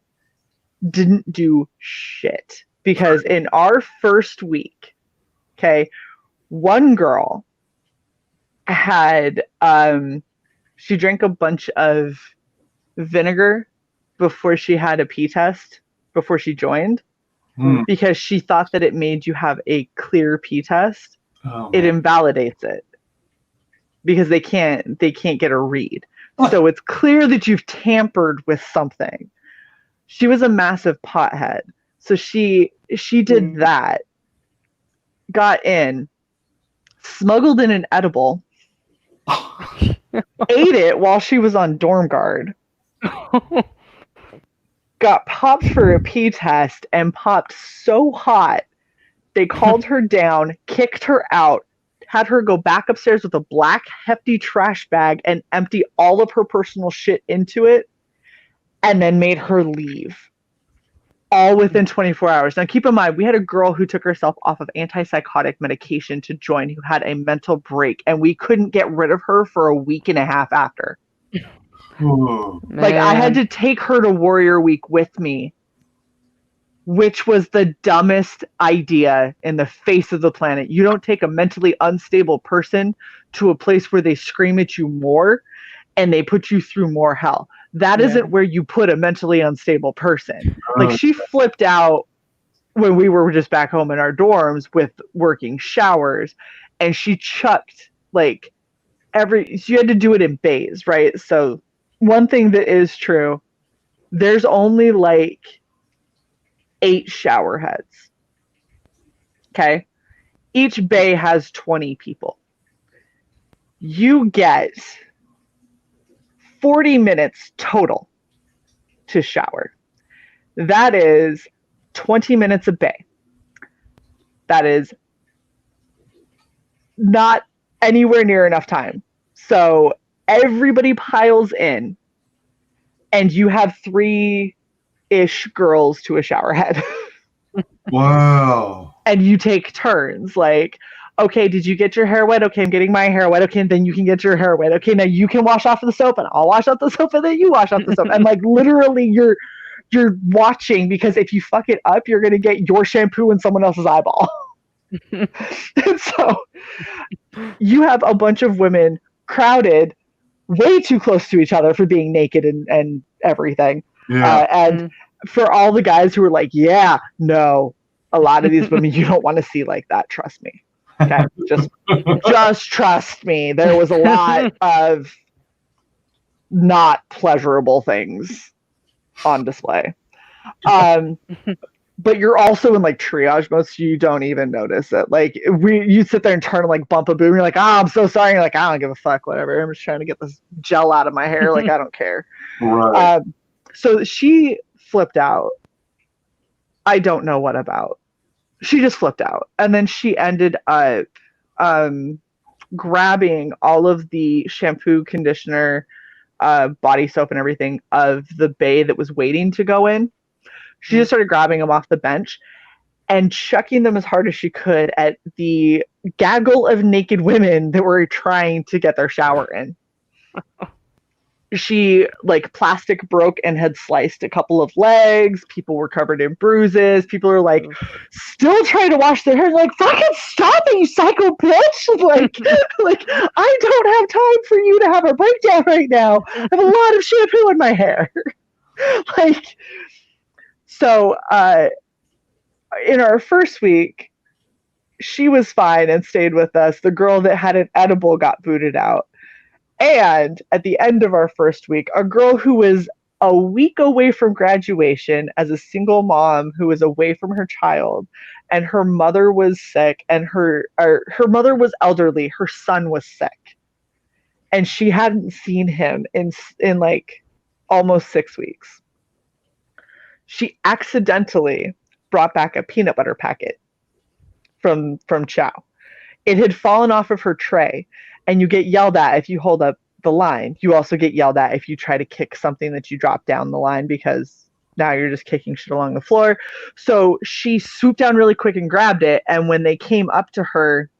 didn't do shit. Because in our first week, okay, one girl had she drank a bunch of vinegar before she had a pee test before she joined, because she thought that it made you have a clear pee test. It invalidates it because they can't get a read. So it's clear that you've tampered with something. She was a massive pothead. So she did that, got in, smuggled in an edible, ate it while she was on dorm guard, got popped for a pee test, and popped so hot they called her down, kicked her out, had her go back upstairs with a black hefty trash bag and empty all of her personal shit into it, and then made her leave. All within 24 hours. Now, keep in mind, we had a girl who took herself off of antipsychotic medication to join, who had a mental break, and we couldn't get rid of her for a week and a half after. Like, I had to take her to Warrior Week with me, which was the dumbest idea in the face of the planet. You don't take a mentally unstable person to a place where they scream at you more and they put you through more hell. That isn't where you put a mentally unstable person. Like, she flipped out when we were just back home in our dorms with working showers, and she chucked like you had to do it in bays, right? So one thing that is true, there's only like 8 shower heads. Okay? Each bay has 20 people. You get 40 minutes total to shower. That is 20 minutes a bay. That is not anywhere near enough time. So everybody piles in, and you have 3-ish girls to a shower head. Wow. And you take turns, like, okay, did you get your hair wet? Okay, I'm getting my hair wet. Okay, and then you can get your hair wet. Okay, now you can wash off the soap, and I'll wash off the soap, and then you wash off the soap. And like, literally, you're watching, because if you fuck it up, you're gonna get your shampoo in someone else's eyeball. And so you have a bunch of women crowded way too close to each other for being naked and everything. And for all the guys who are like, yeah, no, a lot of these women you don't want to see like that, trust me. Okay, just trust me. There was a lot of not pleasurable things on display. But you're also in like triage mode, so you don't even notice it. Like, you sit there and turn and like bump a boob, and you're like, oh, I'm so sorry. And you're like, I don't give a fuck, whatever. I'm just trying to get this gel out of my hair. Like, I don't care. Right. So she flipped out. I don't know what about. She just flipped out. And then she ended up grabbing all of the shampoo, conditioner, body soap, and everything of the bay that was waiting to go in. She just started grabbing them off the bench and chucking them as hard as she could at the gaggle of naked women that were trying to get their shower in. She, like, plastic broke and had sliced a couple of legs. People were covered in bruises. People are, like, still trying to wash their hair. Like, fucking stop it, you psycho bitch! Like, I don't have time for you to have a breakdown right now. I have a lot of shampoo in my hair. Like... So, in our first week, she was fine and stayed with us. The girl that had an edible got booted out. And at the end of our first week, a girl who was a week away from graduation as a single mom who was away from her child, and her mother was sick, and her mother was elderly, her son was sick. And she hadn't seen him in like almost 6 weeks. She accidentally brought back a peanut butter packet from Chow. It had fallen off of her tray, and you get yelled at if you hold up the line. You also get yelled at if you try to kick something that you drop down the line, because now you're just kicking shit along the floor. So she swooped down really quick and grabbed it, and when they came up to her,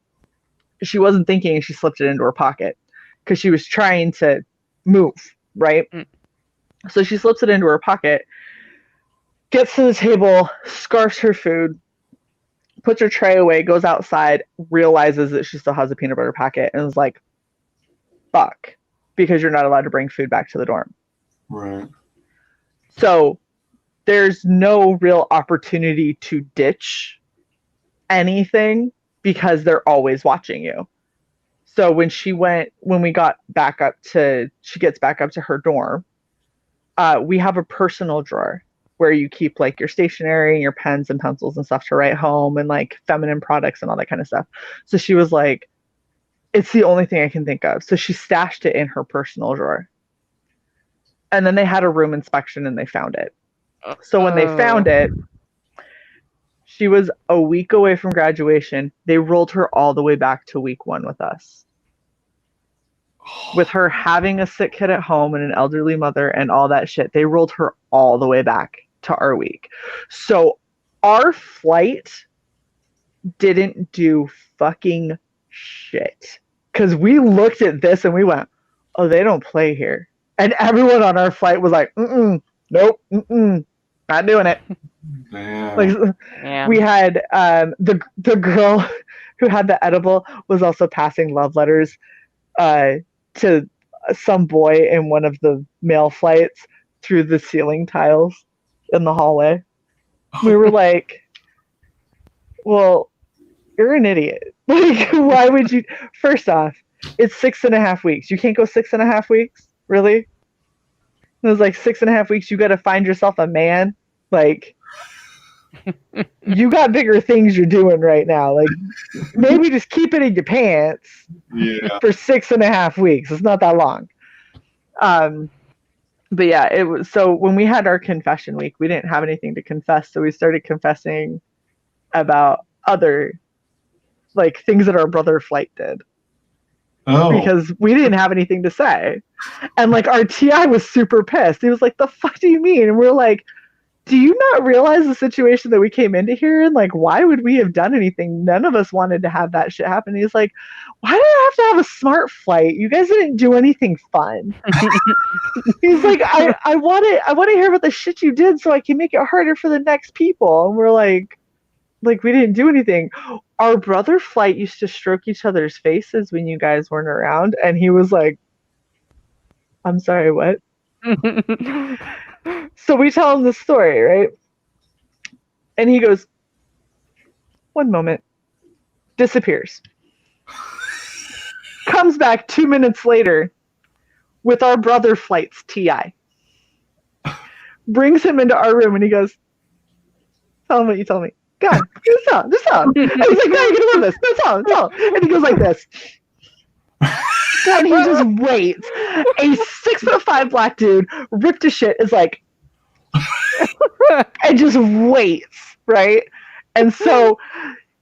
she wasn't thinking, and she slipped it into her pocket because she was trying to move, right? So she slips it into her pocket. gets to the table, scarfs her food, puts her tray away, goes outside, realizes that she still has a peanut butter packet, and is like, fuck, because you're not allowed to bring food back to the dorm. Right. So there's no real opportunity to ditch anything because they're always watching you. So when she gets back up to her dorm, we have a personal drawer where you keep like your stationery and your pens and pencils and stuff to write home and like feminine products and all that kind of stuff. So she was like, it's the only thing I can think of. So she stashed it in her personal drawer. And then they had a room inspection and they found it. So when they found it, she was a week away from graduation. They rolled her all the way back to week 1 with us. With her having a sick kid at home and an elderly mother and all that shit, they rolled her all the way back to our week. So our flight didn't do fucking shit. Because we looked at this and we went, oh, they don't play here. And everyone on our flight was like, nope, not doing it. Damn. Like, Yeah. we had the girl who had the edible was also passing love letters to some boy in one of the male flights through the ceiling tiles in the hallway. We were like, well, you're an idiot. Like, why would you? First off, it's 6.5 weeks. You can't go 6.5 weeks? Really? It was like 6.5 weeks. You got to find yourself a man. Like, you got bigger things you're doing right now. Like, maybe just keep it in your pants for 6.5 weeks. It's not that long. But yeah, it was. So when we had our confession week, we didn't have anything to confess. So we started confessing about other, like, things that our brother flight did. Oh. Because we didn't have anything to say. And like our TI was super pissed. He was like, the fuck do you mean? And we're like, do you not realize the situation that we came into here in? Like, why would we have done anything? None of us wanted to have that shit happen. He's like, why do I have to have a smart flight? You guys didn't do anything fun. He's like, I want to hear about the shit you did so I can make it harder for the next people. And we're like, we didn't do anything. Our brother flight used to stroke each other's faces when you guys weren't around. And he was like, I'm sorry, what? So we tell him the story, right? And he goes, one moment. Disappears. Comes back 2 minutes later with our brother flight's TI. Brings him into our room and he goes, tell him what you told me. Go on, just tell him. And he's like, no, you're gonna love this. No, tell him. And he goes like this. And he just waits. A 6'5" black dude, ripped to shit, is like, and just waits, right? And so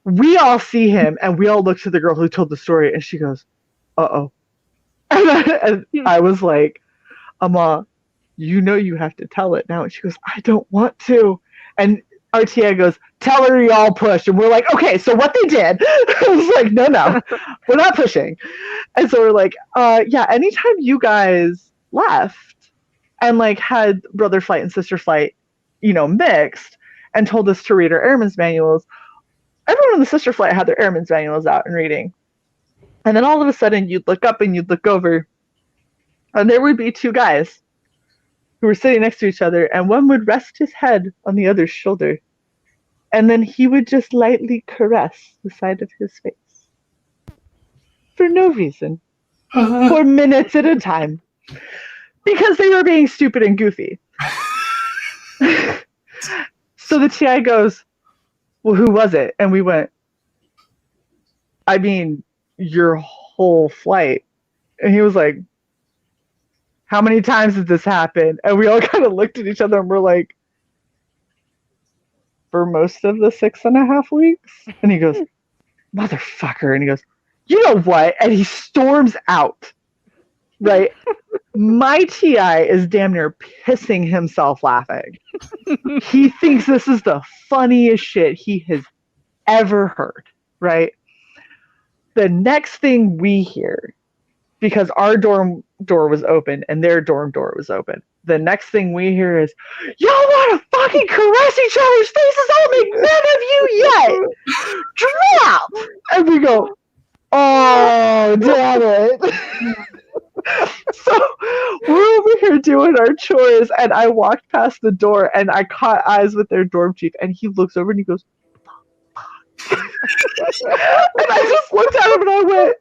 we all see him, and we all look to the girl who told the story, and she goes, uh-oh. And I was like, Amma, you know you have to tell it now. And she goes, I don't want to. And RTA goes, tell her y'all pushed. And we're like, okay, so what they did. I was like, no, we're not pushing. And so we're like, yeah, anytime you guys left and like had brother flight and sister flight, mixed and told us to read our airman's manuals, everyone in the sister flight had their airman's manuals out and reading. And then all of a sudden you'd look up and you'd look over and there would be 2 guys who were sitting next to each other, and one would rest his head on the other's shoulder. And then he would just lightly caress the side of his face. For no reason. For minutes at a time. Because they were being stupid and goofy. So the TI goes, well, who was it? And we went, I mean, your whole flight. And he was like, how many times did this happen? And we all kind of looked at each other and we're like, for most of the 6.5 weeks? And he goes, motherfucker. And he goes, you know what? And he storms out, right? My TI is damn near pissing himself laughing. He thinks this is the funniest shit he has ever heard, right? The next thing we hear, because our dorm door was open and their dorm door was open, the next thing we hear is, y'all want to fucking caress each other's faces. I'll make none of you yet. Drop. And we go, oh, damn it. So we're over here doing our chores, and I walked past the door, and I caught eyes with their dorm chief, and he looks over and he goes, and I just looked at him and I went,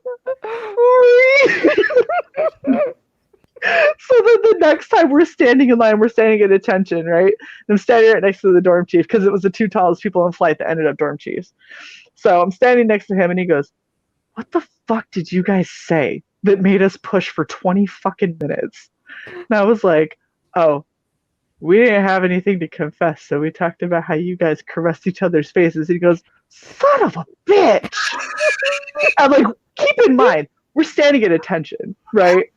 so then the next time we're standing in line, we're standing at attention, right? And I'm standing right next to the dorm chief because it was the two tallest people on flight that ended up dorm chiefs. So I'm standing next to him and he goes, what the fuck did you guys say that made us push for 20 fucking minutes? And I was like, oh, we didn't have anything to confess, so we talked about how you guys caressed each other's faces. And he goes, son of a bitch. I'm like, keep in mind, we're standing at attention, right?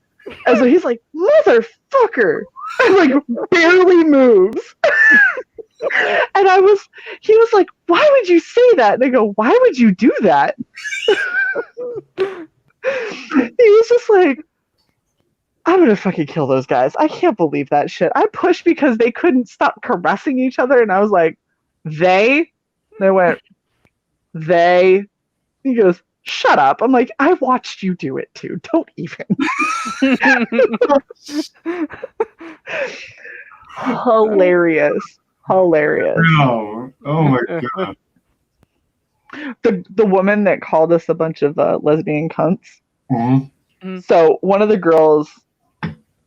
And so he's like, motherfucker. And like barely moves. And he was like, why would you say that? And I go, why would you do that? He was just like, I'm gonna fucking kill those guys. I can't believe that shit. I pushed because they couldn't stop caressing each other, and I was like, they? They went, they? He goes, shut up. I'm like, I watched you do it too. Don't even. Hilarious. No. Oh my god. The woman that called us a bunch of lesbian cunts. Mm-hmm. So one of the girls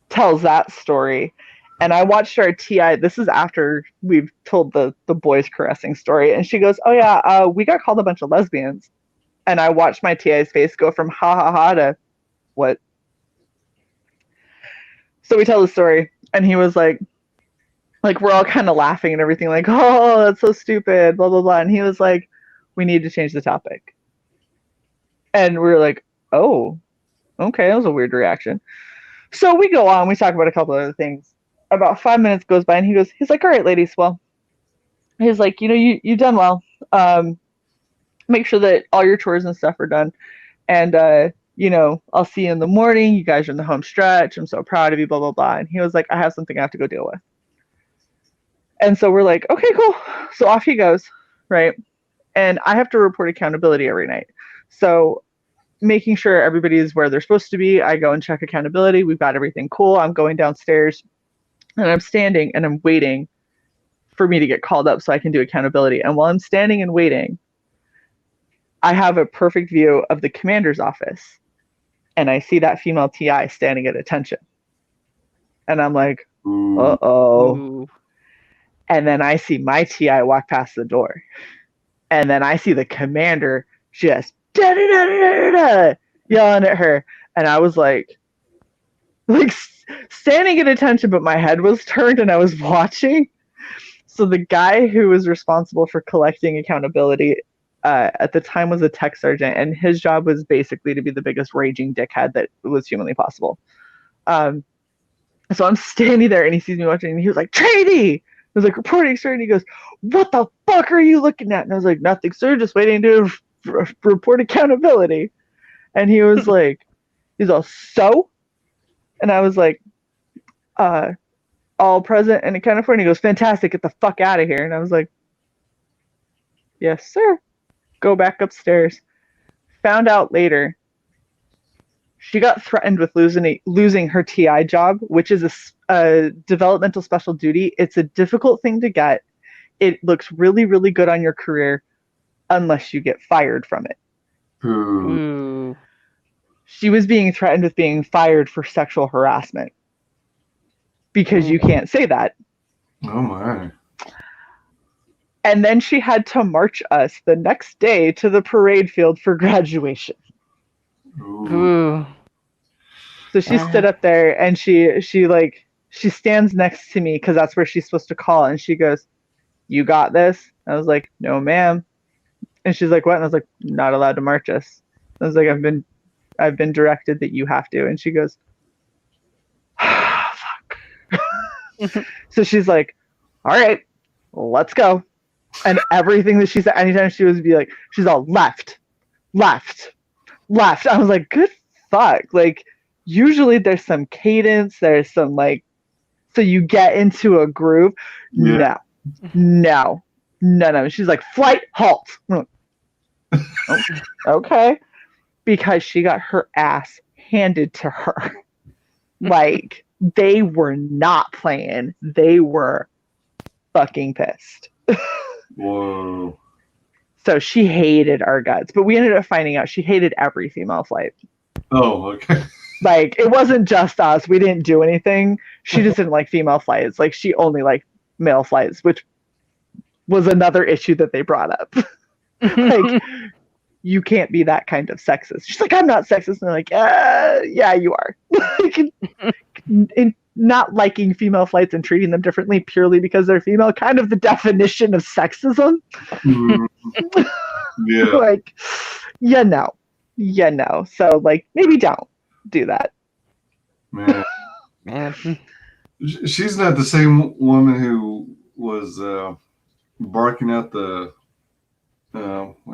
tells that story, and I watched our TI. This is after we've told the boys caressing story, and she goes, "Oh yeah, we got called a bunch of lesbians," and I watched my TI's face go from ha ha ha to what. So we tell the story, and he was like we're all kind of laughing and everything, like, oh, that's so stupid, blah blah blah, and he was like, we need to change the topic, and we were like, oh, okay, that was a weird reaction. So we go on, we talk about a couple other things. About 5 minutes goes by, and he's like, all right, ladies, well, he's like, you've done well. Make sure that all your chores and stuff are done. And, I'll see you in the morning. You guys are in the home stretch. I'm so proud of you, blah, blah, blah. And he was like, I have something I have to go deal with. And so we're like, okay, cool. So off he goes, right? And I have to report accountability every night. So making sure everybody is where they're supposed to be. I go and check accountability. We've got everything cool. I'm going downstairs and I'm standing and I'm waiting for me to get called up so I can do accountability. And while I'm standing and waiting, I have a perfect view of the commander's office. And I see that female TI standing at attention. And I'm like, uh-oh. Ooh. And then I see my TI walk past the door. And then I see the commander just yelling at her, and I was like standing at attention, but my head was turned and I was watching. So the guy who was responsible for collecting accountability at the time was a tech sergeant, and his job was basically to be the biggest raging dickhead that was humanly possible. So I'm standing there and he sees me watching, and he was like, trainee! I was like, reporting, sir, and he goes, what the fuck are you looking at? And I was like, nothing, sir, just waiting to report accountability. And he was like, he's all, so? And I was like, all present and accounted for. And he goes, fantastic, get the fuck out of here. And I was like, yes, sir. Go back upstairs. Found out later, she got threatened with losing her TI job, which is a developmental special duty. It's a difficult thing to get. It looks really, really good on your career unless you get fired from it. Ooh. She was being threatened with being fired for sexual harassment because you can't say that. Oh my. And then she had to march us the next day to the parade field for graduation. Ooh. So she stood up there and she stands next to me because that's where she's supposed to call, and she goes, you got this? I was like, no ma'am. And she's like, what? And I was like, not allowed to march us. I was like, I've been directed that you have to. And she goes, fuck. So she's like, all right, let's go. And everything that she said, anytime she would be like, she's all left. I was like, good fuck. Like, usually there's some cadence, there's some so you get into a groove. Yeah. No. She's like, flight halt. I'm like, "Oh, okay. Because she got her ass handed to her. Like, they were not playing. They were fucking pissed. Whoa. So she hated our guts. But we ended up finding out she hated every female flight. Oh, okay. Like, it wasn't just us. We didn't do anything. She just didn't like female flights. Like, she only liked male flights, which was another issue that they brought up. Like, you can't be that kind of sexist. She's like, I'm not sexist. And they're like, yeah, you are. In not liking female flights and treating them differently purely because they're female, kind of the definition of sexism. Yeah. Like, no. So, like, maybe don't do that. Man. She's not the same woman who was barking at the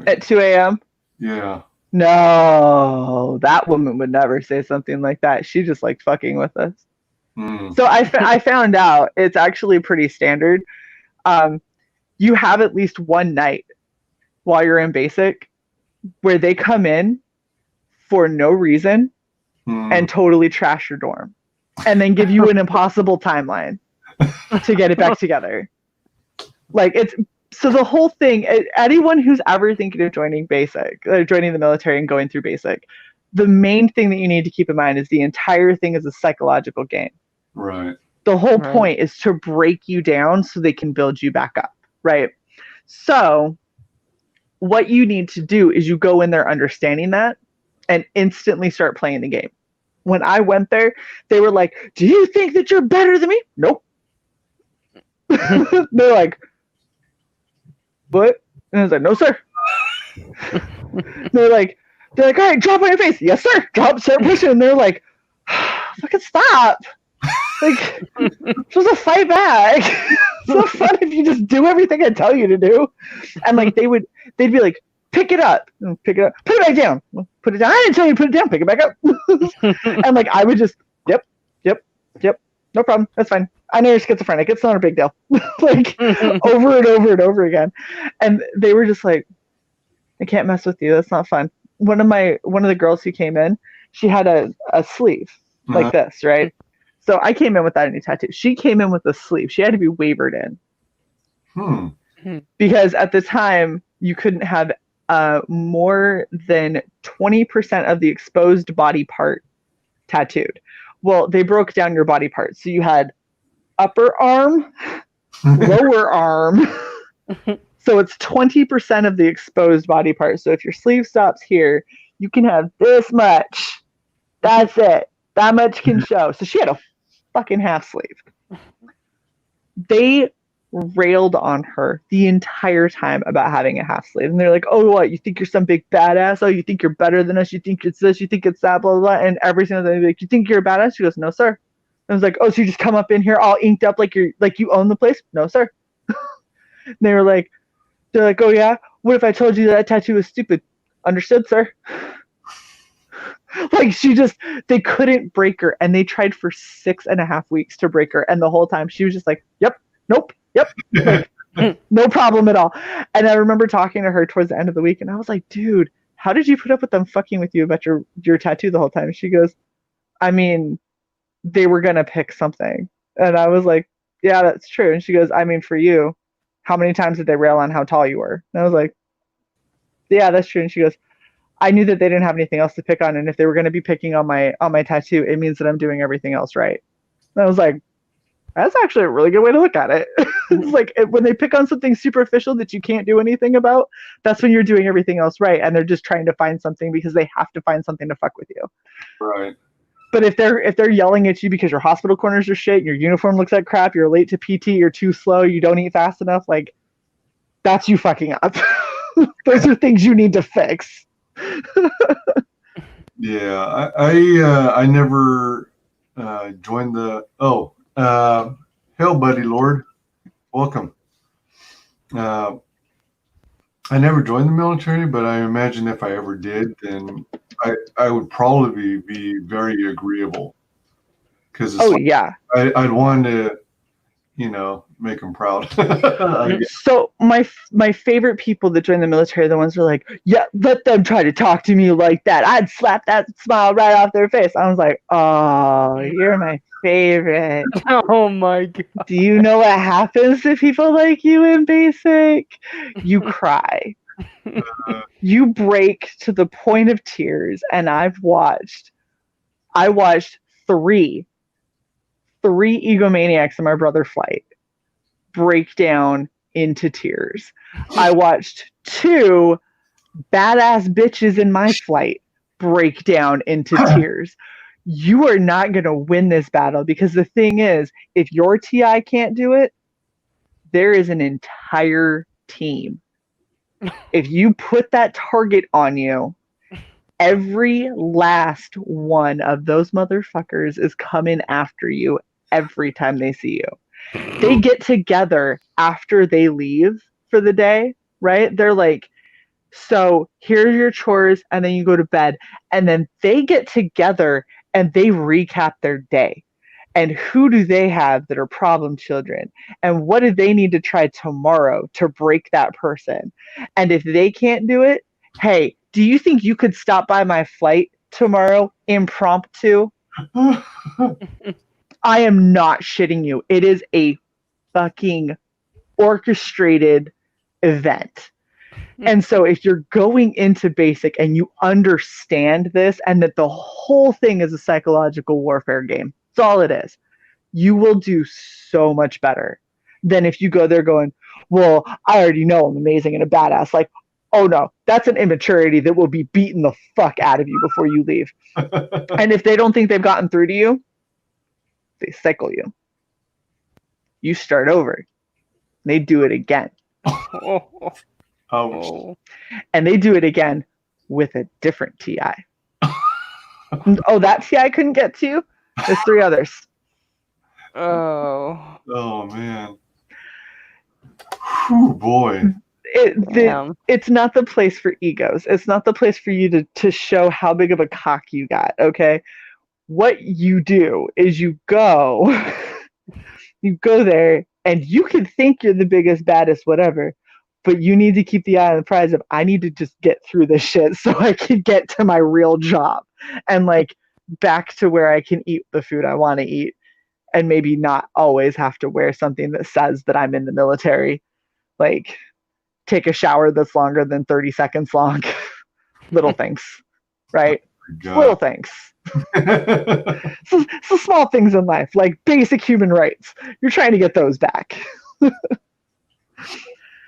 at 2 a.m. Yeah. No, that woman would never say something like that. She just liked fucking with us. So I found out it's actually pretty standard. You have at least one night while you're in basic where they come in for no reason and totally trash your dorm and then give you an impossible timeline to get it back together. Like, it's so the whole thing, anyone who's ever thinking of joining basic, joining the military and going through basic, the main thing that you need to keep in mind is the entire thing is a psychological game. Right. The whole point is to break you down so they can build you back up, right? So what you need to do is you go in there understanding that and instantly start playing the game. When I went there, they were like, do you think that you're better than me? Nope. They're like, what? And I was like, no, sir. They're like, all right, drop on your face. Yes, sir. Drop, start pushing. And they're like, fucking stop. Like, supposed to fight back. It's so fun if you just do everything I tell you to do. And like they'd be like, pick it up, put it back down, put it down. I didn't tell you to put it down, pick it back up. And like I would just, yep, no problem, that's fine. I know you're schizophrenic. It's not a big deal. Like over and over and over again. And they were just like, I can't mess with you. That's not fun. One of the girls who came in, she had a sleeve like this, right? So I came in without any tattoos. She came in with a sleeve. She had to be wavered in. Because at the time, you couldn't have more than 20% of the exposed body part tattooed. Well, they broke down your body parts. So you had upper arm, lower arm. So it's 20% of the exposed body part. So if your sleeve stops here, you can have this much. That's it. That much can show. So she had a fucking half sleeve. They railed on her the entire time about having a half sleeve. And they're like, oh, what? You think you're some big badass? Oh, you think you're better than us? You think it's this? You think it's that? Blah, blah, blah. And every single time, like, you think you're a badass? She goes, no, sir. And I was like, oh, so you just come up in here all inked up like you own the place? No, sir. They're like, oh, yeah? What if I told you that tattoo was stupid? Understood, sir. Like, they couldn't break her, and they tried for 6.5 weeks to break her, and the whole time she was just like, yep, nope, yep, like, no problem at all. And I remember talking to her towards the end of the week, and I was like, dude, how did you put up with them fucking with you about your tattoo the whole time? And she goes, I mean, they were gonna pick something. And I was like, yeah, that's true. And she goes, I mean, for you, how many times did they rail on how tall you were? And I was like, yeah, that's true. And she goes, I knew that they didn't have anything else to pick on, and if they were going to be picking on my tattoo, it means that I'm doing everything else right. And I was like, that's actually a really good way to look at it. It's like when they pick on something superficial that you can't do anything about, that's when you're doing everything else right, and they're just trying to find something because they have to find something to fuck with you. Right. But if they're yelling at you because your hospital corners are shit, your uniform looks like crap, you're late to PT, you're too slow, you don't eat fast enough, like, that's you fucking up. Those are things you need to fix. Yeah, I never joined the. Hell, buddy, Lord, welcome. I never joined the military, but I imagine if I ever did, then I would probably be very agreeable. Because yeah, I'd want to, make them proud. I guess. So my favorite people that join the military are the ones who are like, yeah, let them try to talk to me like that. I'd slap that smile right off their face. I was like, oh, you're my favorite. Oh my god. Do you know what happens to people like you in basic? You cry. You break to the point of tears, and I watched three egomaniacs in my brother flight break down into tears. I watched 2 badass bitches in my flight break down into tears. You are not going to win this battle, because the thing is, if your TI can't do it, there is an entire team. If you put that target on you, every last one of those motherfuckers is coming after you every time they see you. They get together after they leave for the day, right? They're like, so here's your chores, and then you go to bed. And then they get together and they recap their day. And who do they have that are problem children? And what do they need to try tomorrow to break that person? And if they can't do it, hey, do you think you could stop by my flight tomorrow impromptu? I am not shitting you. It is a fucking orchestrated event. And so if you're going into basic and you understand this, and that the whole thing is a psychological warfare game, that's all it is, you will do so much better than if you go there going, well, I already know I'm amazing and a badass. Like, oh no, that's an immaturity that will be beating the fuck out of you before you leave. And if they don't think they've gotten through to you, they cycle you. You start over. They do it again. Oh. And they do it again with a different TI. Oh, that TI couldn't get to you? There's 3 others. Oh. Oh, man. Whew, boy. It's not the place for egos. It's not the place for you to show how big of a cock you got, okay? What you do is you go there, and you can think you're the biggest, baddest, whatever, but you need to keep the eye on the prize of, I need to just get through this shit so I can get to my real job and like back to where I can eat the food I want to eat, and maybe not always have to wear something that says that I'm in the military. Like, take a shower that's longer than 30 seconds long. Little things, right? Little things. So small things in life, like basic human rights. You're trying to get those back.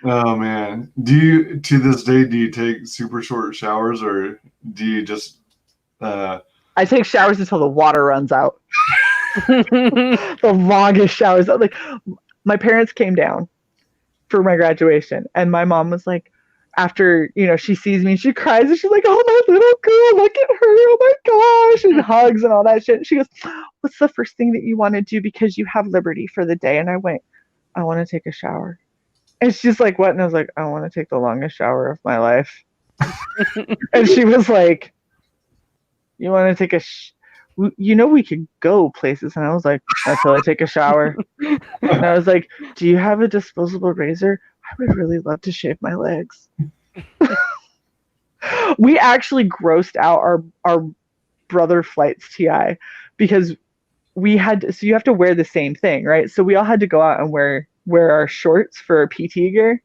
Oh man, to this day, do you take super short showers, or do you just? I take showers until the water runs out. The longest showers. Like, my parents came down for my graduation, and my mom was like, after she sees me, she cries, and she's like, "Oh, my little girl, look at her! Oh my gosh!" and hugs and all that shit. And she goes, "What's the first thing that you want to do because you have liberty for the day?" And I went, "I want to take a shower." And she's like, "What?" And I was like, "I want to take the longest shower of my life." And she was like, "You want to take we could go places." And I was like, "Until I take a shower." And I was like, "Do you have a disposable razor? I would really love to shave my legs." We actually grossed out our brother flight's TI because we had so you have to wear the same thing, right? So we all had to go out and wear our shorts for our PT gear.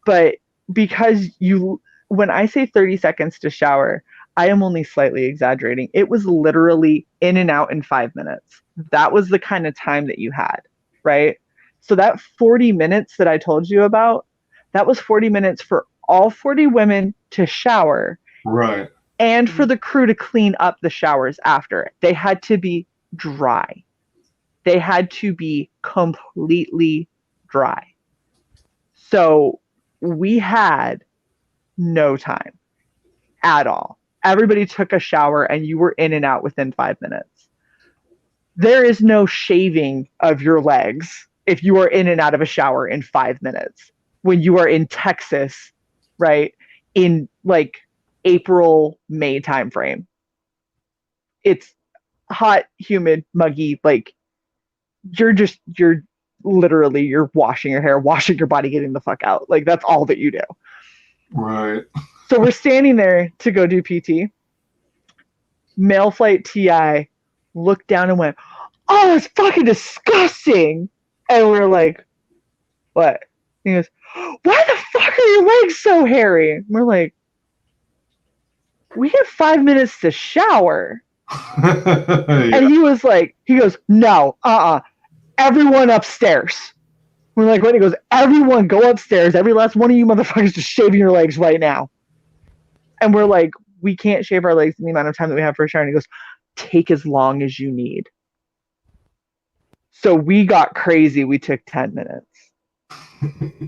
But because when I say 30 seconds to shower, I am only slightly exaggerating. It was literally in and out in 5 minutes. That was the kind of time that you had, right? So that 40 minutes that I told you about, that was 40 minutes for all 40 women to shower. Right. And for the crew to clean up the showers after. They had to be dry. They had to be completely dry. So we had no time at all. Everybody took a shower and you were in and out within 5 minutes. There is no shaving of your legs if you are in and out of a shower in 5 minutes when you are in Texas, right? In like April, May timeframe. It's hot, humid, muggy. Like you're literally you're washing your hair, washing your body, getting the fuck out. Like that's all that you do. Right. So we're standing there to go do PT. Male flight TI looked down and went, "Oh, it's fucking disgusting." And we're like, "What?" He goes, "Why the fuck are your legs so hairy?" And we're like, "We have 5 minutes to shower." And he was like, he goes, "No, everyone upstairs." We're like, "What?" He goes, "Everyone go upstairs. Every last one of you motherfuckers just shaving your legs right now." And we're like, "We can't shave our legs in the amount of time that we have for a shower." And he goes, "Take as long as you need." So we got crazy. We took 10 minutes.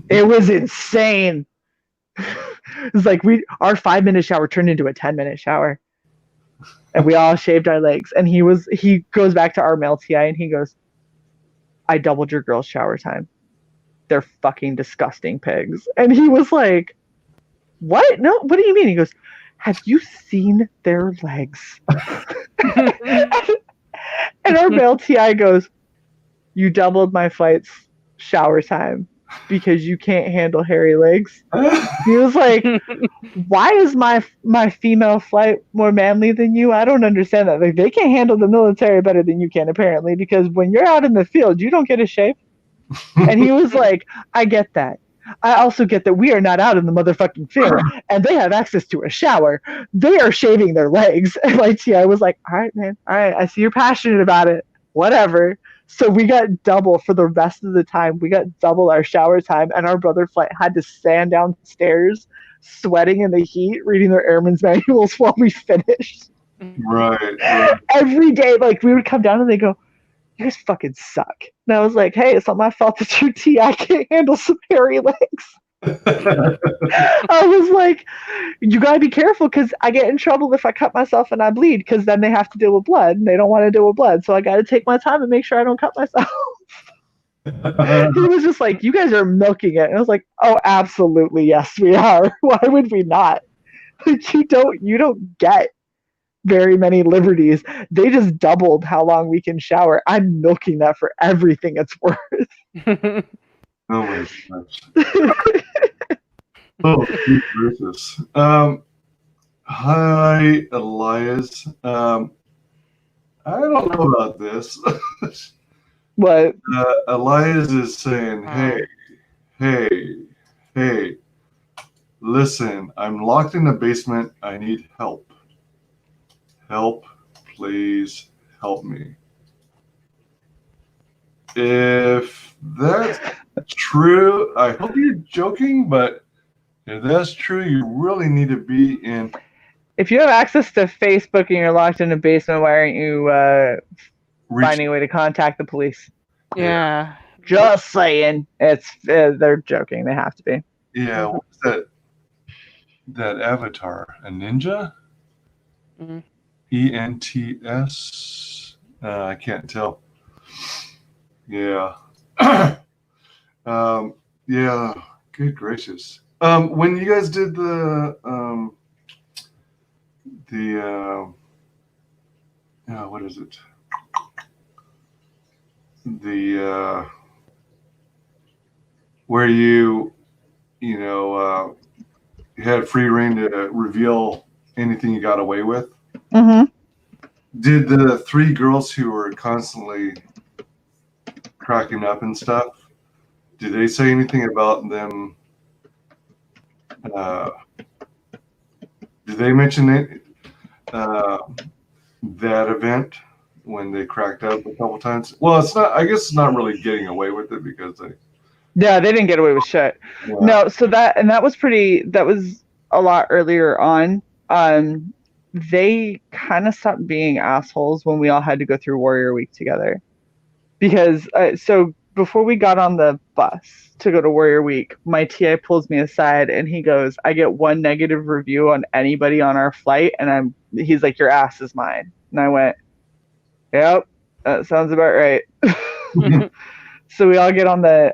It was insane. It was like our 5-minute shower turned into a 10-minute shower. And we all shaved our legs. And he goes back to our male TI and he goes, "I doubled your girls' shower time. They're fucking disgusting pigs." And he was like, "What? No, what do you mean?" He goes, "Have you seen their legs?" And our male TI goes, "You doubled my flight's shower time because you can't handle hairy legs." He was like, "Why is my female flight more manly than you? I don't understand that. Like they can't handle the military better than you can apparently, because when you're out in the field, you don't get a shave." And he was like, "I get that. I also get that we are not out in the motherfucking field and they have access to a shower. They are shaving their legs." And my TI was like, "All right, man. All right. I see you're passionate about it. Whatever." So we got double for the rest of the time. We got double our shower time, and our brother flight had to stand downstairs, sweating in the heat, reading their airman's manuals while we finished. Right. Every day, like we would come down and they go, "You guys fucking suck." And I was like, "Hey, it's not my fault that your TI can't handle some hairy legs." I was like, "You gotta be careful because I get in trouble if I cut myself and I bleed, because then they have to deal with blood and they don't want to deal with blood. So I gotta take my time and make sure I don't cut myself." He was just like, "You guys are milking it." And I was like, "Oh, absolutely, yes, we are. Why would we not? Like, you don't get very many liberties. They just doubled how long we can shower. I'm milking that for everything it's worth." Oh my gosh. Oh, gracious. Hi, Elias. I don't know about this. What? Elias is saying, hey, listen, I'm locked in the basement. I need help. Help, please help me. If that's true, I hope you're joking, but if that's true, you really need to be in. If you have access to Facebook and you're locked in a basement, why aren't you finding a way to contact the police? Yeah. Just saying. They're joking. They have to be. Yeah, what's that avatar? A ninja? Mm-hmm. ENTS? I can't tell. Yeah. Yeah, good gracious. When you guys did the what is it? The where you had free reign to reveal anything you got away with. Mm-hmm. Did the 3 girls who were constantly cracking up and stuff, did they say anything about them? Did they mention it? That event when they cracked up a couple times? Well, it's not. I guess it's not really getting away with it because they. Yeah, they didn't get away with shit. Yeah. No, so that was a lot earlier on. They kind of stopped being assholes when we all had to go through Warrior Week together. Because so before we got on the bus to go to Warrior Week, my TI pulls me aside and he goes, "I get 1 negative review on anybody on our flight, and he's like, your ass is mine." And I went, "Yep, that sounds about right." So we all get on the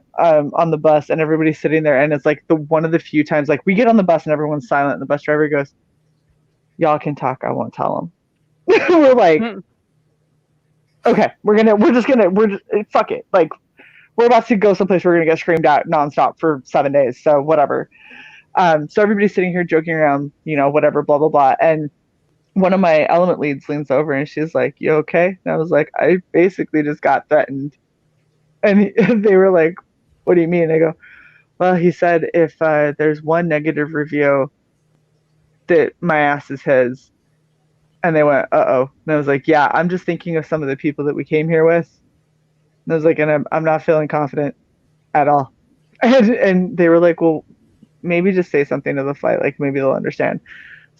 bus and everybody's sitting there, and it's like one of the few times like we get on the bus and everyone's silent and the bus driver goes, "Y'all can talk, I won't tell them." We're like, okay, we're just fuck it. Like, we're about to go someplace we're going to get screamed at nonstop for 7 days. So whatever. So everybody's sitting here joking around, whatever, blah, blah, blah. And one of my element leads leans over and she's like, "You okay?" And I was like, "I basically just got threatened." And they were like, "What do you mean?" I go, "Well, he said if there's one negative review that my ass is his." And they went, "Uh-oh." And I was like, "Yeah, I'm just thinking of some of the people that we came here with." And I was like, "And I'm not feeling confident at all." And they were like, "Well, maybe just say something to the flight, like maybe they'll understand."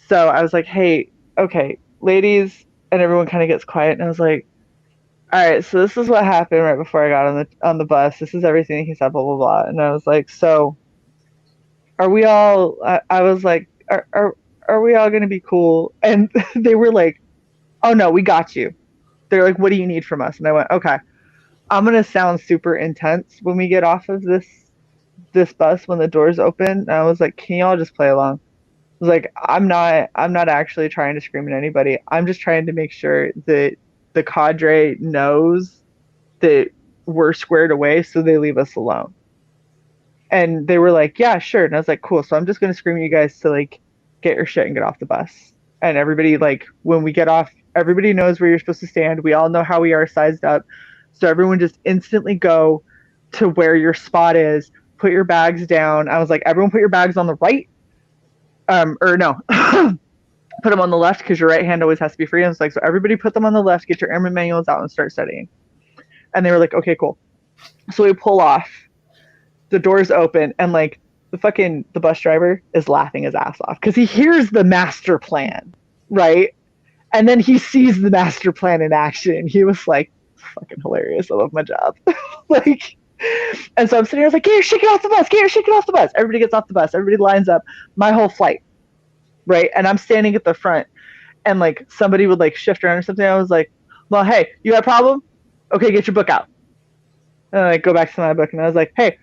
So I was like, "Hey, okay, ladies," and everyone kind of gets quiet. And I was like, "All right, so this is what happened right before I got on the bus. This is everything he said, blah blah blah." And I was like, "So, are we all?" I was like, "Are we all gonna be cool?" And they were like, "Oh no, we got you." They're like, "What do you need from us?" And I went, "Okay, I'm gonna sound super intense when we get off of this bus when the doors open." And I was like, "Can y'all just play along?" I was like, I'm not actually trying to scream at anybody. I'm just trying to make sure that the cadre knows that we're squared away, so they leave us alone." And they were like, "Yeah, sure." And I was like, "Cool. So I'm just gonna scream at you guys to like get your shit and get off the bus." And everybody, like, when we get off, everybody knows where you're supposed to stand. We all know how we are sized up. So everyone just instantly go to where your spot is. Put your bags down. I was like, "Everyone put your bags on the right." Or no, put them on the left because your right hand always has to be free. And it's like, so everybody put them on the left, get your airman manuals out and start studying. And they were like, "Okay, cool." So we pull off, the doors open, and like the bus driver is laughing his ass off because he hears the master plan, right? And then he sees the master plan in action. And he was like, "Fucking hilarious. I love my job." Like, and so I'm sitting here, I was like, "Get your shit, get off the bus, get your shit, get off the bus." Everybody gets off the bus, everybody lines up, my whole flight, right? And I'm standing at the front, and like somebody would like shift around or something. I was like, "Well, hey, you got a problem? Okay, get your book out." And I go back to my book, and I was like, "Hey,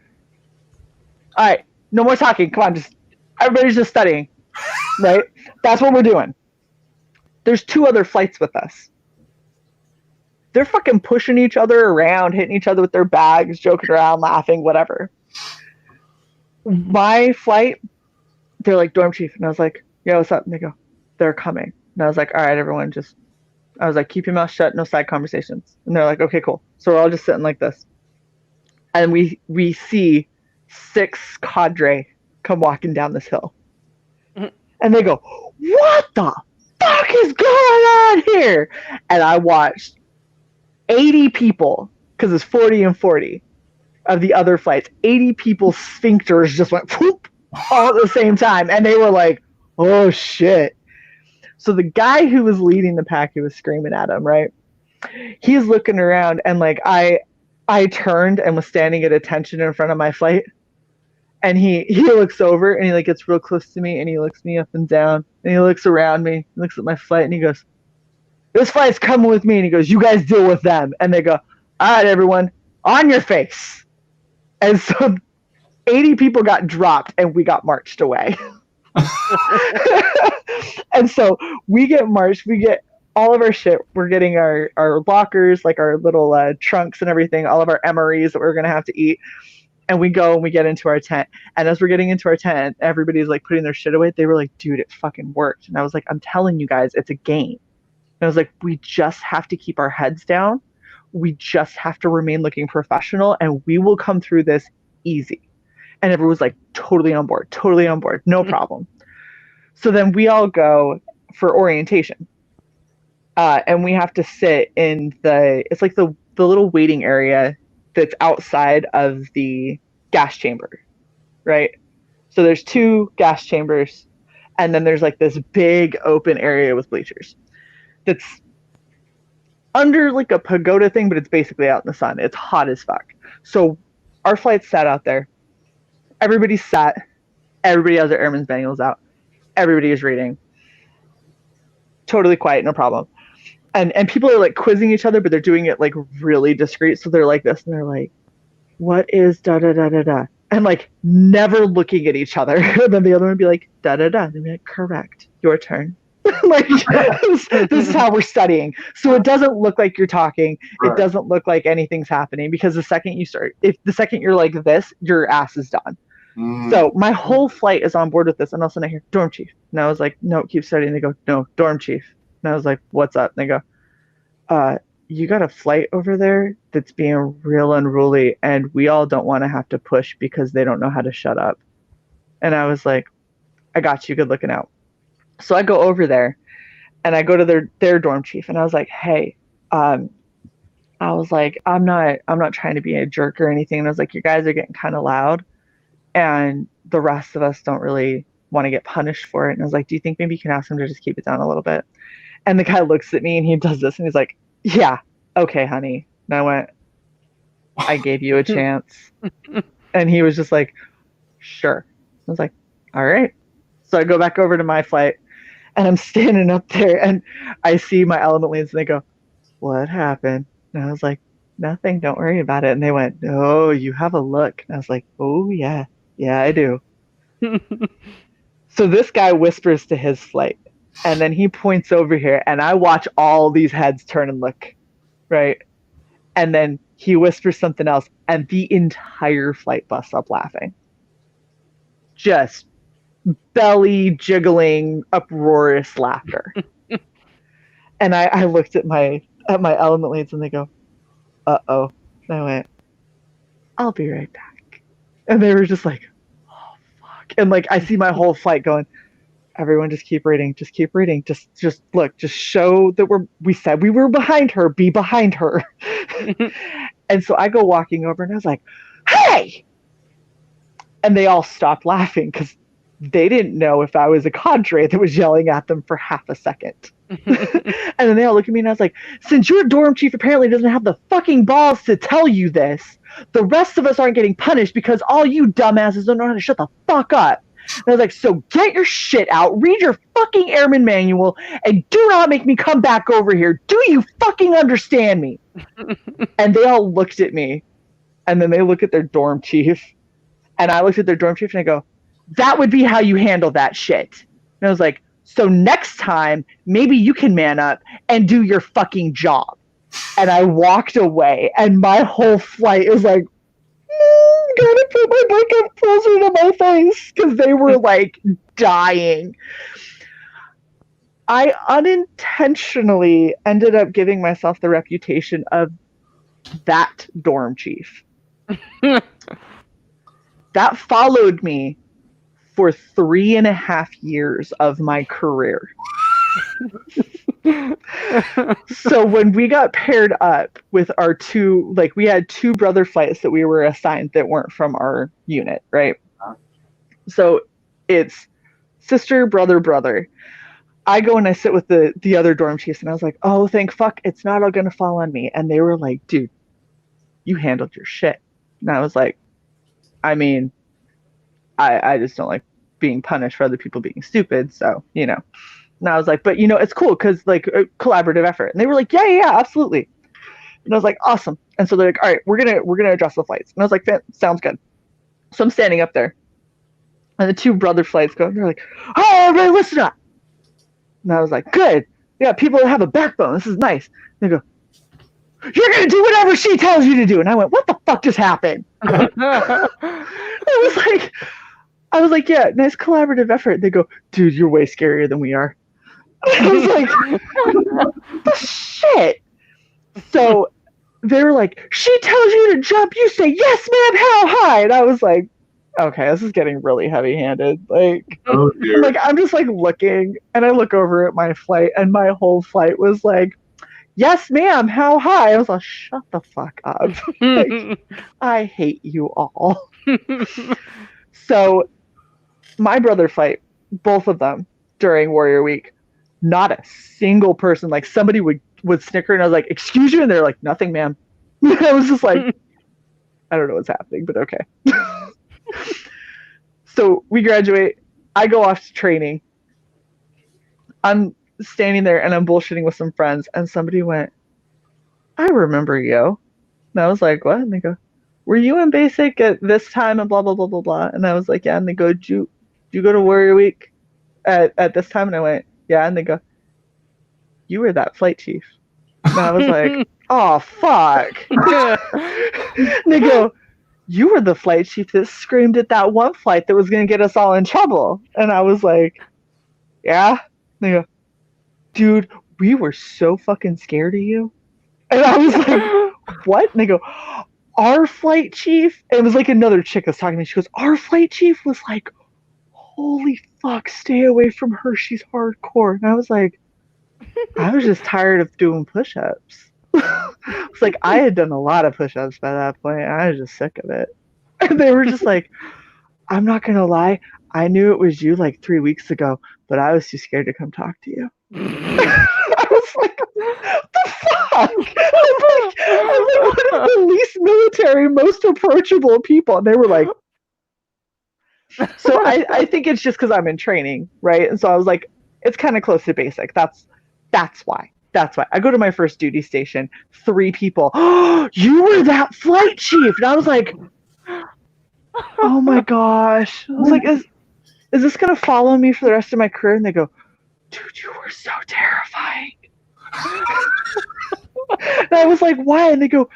all right, no more talking. Come on, everybody's just studying, right? That's what we're doing." There's 2 other flights with us. They're fucking pushing each other around, hitting each other with their bags, joking around, laughing, whatever. My flight, they're like, "Dorm chief." And I was like, "Yeah, what's up?" And they go, "They're coming." And I was like, "All right, everyone, I was like, keep your mouth shut, no side conversations." And they're like, "Okay, cool." So we're all just sitting like this. And we see 6 cadre come walking down this hill. Mm-hmm. And they go, "What the fuck is going on here?" And I watched 80 people, because it's 40 and 40 of the other flights, 80 people's sphincters just went whoop all at the same time. And they were like, "Oh shit." So the guy who was leading the pack, who was screaming at him, right? He's looking around, and like I turned and was standing at attention in front of my flight. And he looks over and he like gets real close to me and he looks me up and down and he looks around me, he looks at my flight and he goes, "This flight's coming with me." And he goes, "You guys deal with them." And they go, "All right, everyone, on your face." And so 80 people got dropped and we got marched away. And so we get marched, we get all of our shit. We're getting our lockers, like our little trunks and everything, all of our MREs that we're going to have to eat. And we go and we get into our tent. And as we're getting into our tent, everybody's like putting their shit away. They were like, "Dude, it fucking worked." And I was like, "I'm telling you guys, it's a game." And I was like, "We just have to keep our heads down. We just have to remain looking professional and we will come through this easy." And everyone was like, totally on board, no problem. So then we all go for orientation. And we have to sit in it's like the little waiting area that's outside of the gas chamber, right? So there's 2 gas chambers, and then there's like this big open area with bleachers that's under like a pagoda thing, but it's basically out in the sun. It's hot as fuck. So our flight sat out there. Everybody's sat. Everybody has their airman's manuals out. Everybody is reading. Totally quiet, no problem. And people are like quizzing each other, but they're doing it like really discreet. So they're like this, and they're like, "What is da da da da da?" And like never looking at each other. Then the other one would be like, "Da da da." And they'd be like, "Correct. Your turn." Like this is how we're studying. So it doesn't look like you're talking. Right. It doesn't look like anything's happening, because the second you're like this, your ass is done. So my whole flight is on board with this, and all of a sudden I hear dorm chief, and I was like, no, keep studying. They go, no, dorm chief, and I was like, what's up? And they go, you got a flight over there that's being real unruly, and we all don't want to have to push because they don't know how to shut up. And I was like, I got you, good looking out. So I go over there, and I go to their dorm chief, and I was like, hey, I was like, I'm not trying to be a jerk or anything. And I was like, you guys are getting kind of loud, and the rest of us don't really want to get punished for it. And I was like, do you think maybe you can ask him to just keep it down a little bit? And the guy looks at me and he does this, and he's like, yeah, okay, honey. And I went, I gave you a chance. And he was just like, sure. I was like, all right. So I go back over to my flight, and I'm standing up there, and I see my element leads, and they go, what happened? And I was like, nothing, don't worry about it. And they went, no, you have a look. And I was like, oh yeah, I do. So this guy whispers to his flight, and then he points over here, and I watch all these heads turn and look, right? And then he whispers something else, and the entire flight busts up laughing. Just belly jiggling, uproarious laughter. And I looked at my element leads, and they go, uh-oh. And I went, I'll be right back. And they were just like, oh, fuck. And like, I see my whole flight going, everyone just keep reading. Just keep reading. Just look, just show that we said we were behind her. Be behind her. And so I go walking over, and I was like, hey! And they all stopped laughing because they didn't know if I was a cadre that was yelling at them for half a second. And then they all look at me, and I was like, since your dorm chief apparently doesn't have the fucking balls to tell you this, the rest of us aren't getting punished because all you dumbasses don't know how to shut the fuck up. And I was like, so get your shit out, read your fucking airman manual, and do not make me come back over here. Do you fucking understand me? And they all looked at me, and then they look at their dorm chief, and I looked at their dorm chief, and I go, that would be how you handle that shit. And I was like, so next time, maybe you can man up and do your fucking job. And I walked away, and my whole flight was like, gotta put my book up closer to my face, because they were like dying. I unintentionally ended up giving myself the reputation of that dorm chief. That followed me for 3.5 years of my career. So when we got paired up with our two, like we had two brother flights that we were assigned that weren't from our unit, right? So it's sister, brother, brother. I go and I sit with the other dorm chiefs, and I was like, oh, thank fuck, it's not all gonna fall on me. And they were like, dude, you handled your shit. And I was like, I mean, I just don't like being punished for other people being stupid, so, you know. And I was like, but, you know, it's cool because, like, a collaborative effort. And they were like, yeah, absolutely. And I was like, awesome. And so they're like, all right, we're gonna adjust the flights. And I was like, sounds good. So I'm standing up there, and the two brother flights go, and they're like, oh, everybody listen up. And I was like, good. Yeah, people that have a backbone. This is nice. And they go, you're gonna do whatever she tells you to do. And I went, what the fuck just happened? I was like, yeah, nice collaborative effort. They go, dude, you're way scarier than we are. I was like, the shit. So they were like, she tells you to jump, you say, yes, ma'am, how high? And I was like, okay, this is getting really heavy-handed. Like, oh, dear. Like, I'm just like looking, and I look over at my flight, and my whole flight was like, yes, ma'am, how high? I was like, shut the fuck up. Like, I hate you all. So my brother flight, both of them during Warrior Week, not a single person, like somebody would snicker, and I was like, excuse you? And they're like, nothing, ma'am. I was just like, I don't know what's happening, but okay. So we graduate. I go off to training. I'm standing there, and I'm bullshitting with some friends, and somebody went, I remember you. And I was like, what? And they go, were you in basic at this time and blah, blah, blah, blah, blah. And I was like, yeah. And they go, did you go to Warrior Week at this time? And I went, yeah. And they go, you were that flight chief. And I was like, oh, fuck. And they go, you were the flight chief that screamed at that one flight that was going to get us all in trouble. And I was like, yeah. And they go, dude, we were so fucking scared of you. And I was like, what? And they go, our flight chief, and it was like another chick was talking to me. She goes, our flight chief was like, holy fuck, stay away from her. She's hardcore. And I was like, I was just tired of doing push-ups. It's like I had done a lot of push-ups by that point. And I was just sick of it. And they were just like, I'm not going to lie. I knew it was you like 3 weeks ago, but I was too scared to come talk to you. I was like, what the fuck? I'm like one of the least military, most approachable people. And they were like, so I think it's just because I'm in training, right? And so I was like, it's kind of close to basic. That's why. That's why. I go to my first duty station, 3 people. Oh, you were that flight chief. And I was like, oh my gosh. I was like, is this going to follow me for the rest of my career? And they go, dude, you were so terrifying. And I was like, why? And they go,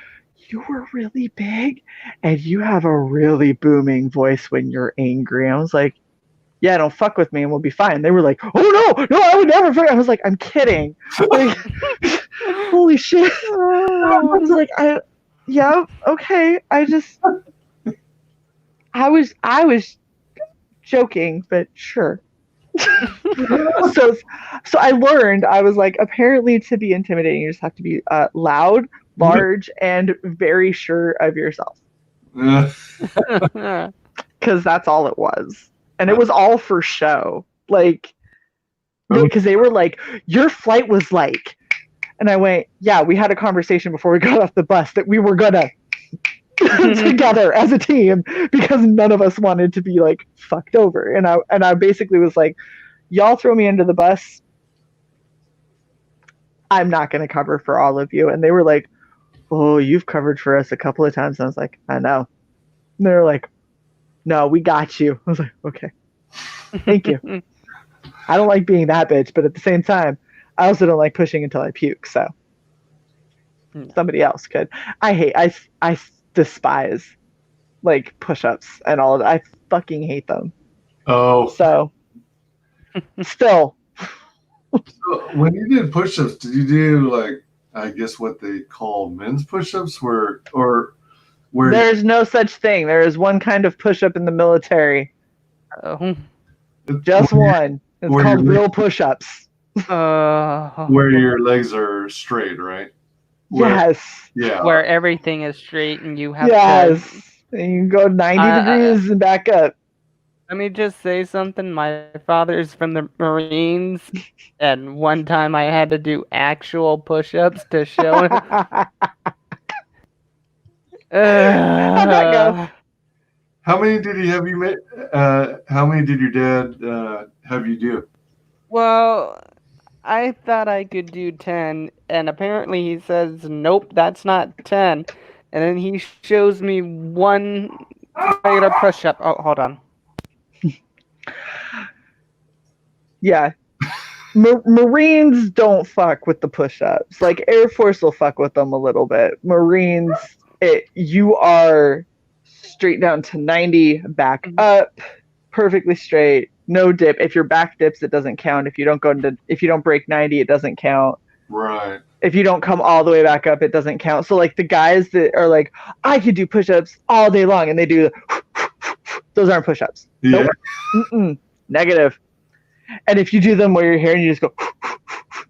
you were really big and you have a really booming voice when you're angry. I was like, yeah, don't fuck with me and we'll be fine. They were like, oh no, I would never fuck. I was like, I'm kidding. Like, holy shit. I was like, yeah, okay. I was joking, but sure. So I learned, I was like, apparently to be intimidating, you just have to be loud, large, and very sure of yourself. Because that's all it was. And it was all for show. Like, because they were like, your flight was like, and I went, yeah, we had a conversation before we got off the bus that we were gonna together as a team because none of us wanted to be like fucked over. And I basically was like, y'all throw me into the bus, I'm not going to cover for all of you. And they were like, oh, you've covered for us a couple of times. And I was like, I know. And they were like, no, we got you. I was like, okay, thank you. I don't like being that bitch, but at the same time, I also don't like pushing until I puke. So somebody else could. I despise like push-ups and all of that. I fucking hate them. Oh. So still. So when you did push-ups, did you do like, I guess what they call men's push-ups where there's no such thing. There is one kind of push-up in the military. Oh. Just one. It's called real push-ups. Where your legs are straight, right? Yes. Yeah. Where everything is straight and you have and you can go 90 degrees and back up. Let me just say something. My father's from the Marines, and one time I had to do actual push-ups to show him. How'd that go? How many did he have you made? How many did your dad have you do? Well, I thought I could do 10, and apparently he says, nope, that's not 10. And then he shows me one regular push-up. Oh, hold on. Yeah. Marines don't fuck with the push-ups. Like, Air Force will fuck with them a little bit. Marines, you are straight down to 90, back up, perfectly straight, no dip. If your back dips, it doesn't count. If you don't break 90, it doesn't count. Right. If you don't come all the way back up, it doesn't count. So like the guys that are like, I could do push-ups all day long, and they do those aren't push-ups. Yeah. Nope. Negative. And if you do them where you're here and you just go,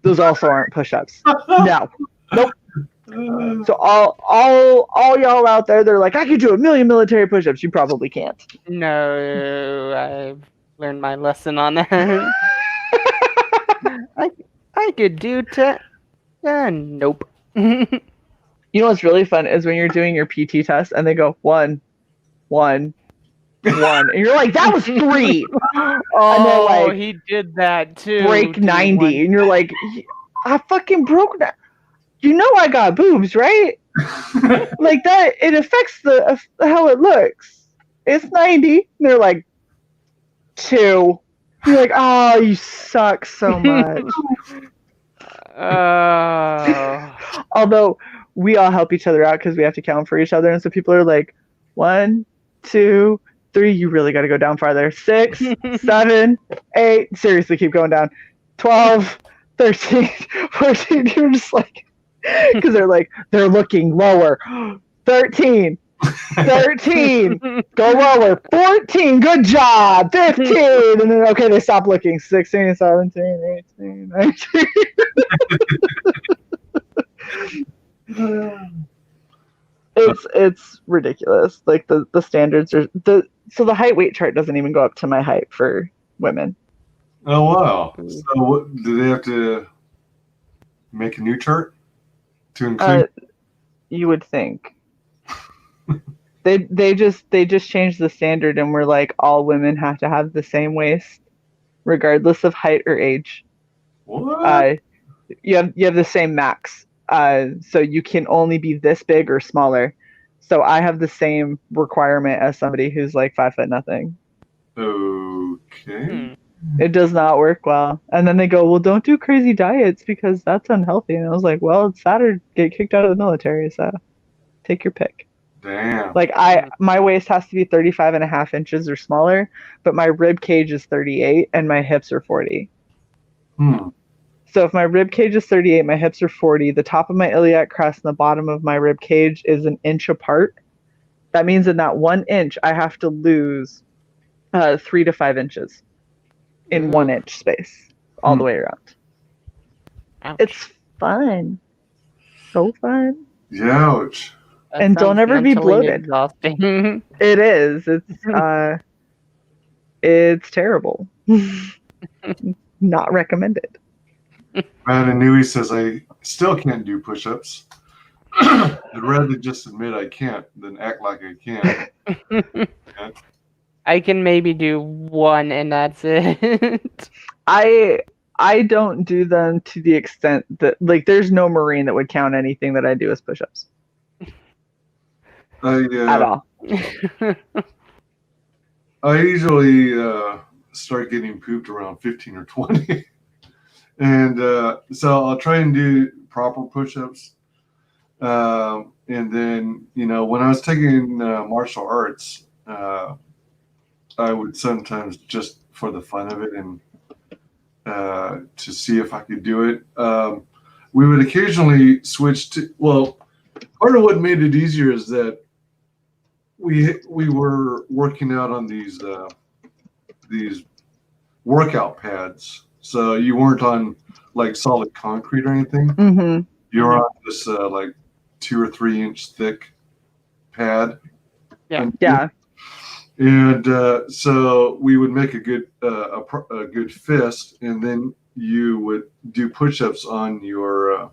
those also aren't push-ups. No. Nope. So all y'all out there, they're like, I could do 1,000,000 military push-ups. You probably can't. No, I've learned my lesson on that. I could do 10. Nope. You know what's really fun is when you're doing your PT test and they go 1, 1, 1, and you're like, that was 3. Oh, and they're like, he did that too. break 90, and you're like, I fucking broke that. You know I got boobs, right? Like that, it affects how it looks. It's 90. And they're like 2. You're like, oh, you suck so much. Oh. Although we all help each other out because we have to count for each other, and so people are like, 1, 2, 3. You really got to go down farther. 6, 7, 8. Seriously, keep going down. 12, 13, 14. You're just like, because they're looking lower. 13. 13, go lower. 14, good job. 15, and then okay, they stop looking. 16, 17, 18, 19. It's ridiculous. Like the standards are so the height weight chart doesn't even go up to my height for women. Oh wow! So what do they have to make a new chart to include? You would think. They just changed the standard and we're like all women have to have the same waist, regardless of height or age. What? You have the same max. So you can only be this big or smaller. So I have the same requirement as somebody who's like 5'0". Okay. It does not work well. And then they go, well, don't do crazy diets because that's unhealthy. And I was like, well, it's that or get kicked out of the military. So take your pick. Damn. Like my waist has to be 35.5 inches or smaller, but my rib cage is 38 and my hips are 40. So if my rib cage is 38, my hips are 40, the top of my iliac crest and the bottom of my rib cage is an inch apart. That means in that 1 inch, I have to lose 3 to 5 inches in 1 inch space all the way around. Ouch. It's fun. So fun. Ouch. That And don't sounds ever be mentally bloated. Exhausting. It is. It's terrible. Not recommended. Man, and Nui says I still can't do push-ups. I'd rather just admit I can't than act like I can. I can maybe do 1 and that's it. I don't do them to the extent that like there's no Marine that would count anything that I do as push-ups. At all. I usually start getting pooped around 15 or 20. And so I'll try and do proper push-ups. And then, when I was taking martial arts, I would sometimes just for the fun of it and to see if I could do it. We would occasionally switch to, part of what made it easier is that we were working out on these workout pads. So you weren't on like solid concrete or anything. Mm-hmm. You were on this like 2 or 3 inch thick pad. Yeah. And so we would make a good fist, and then you would do push-ups on your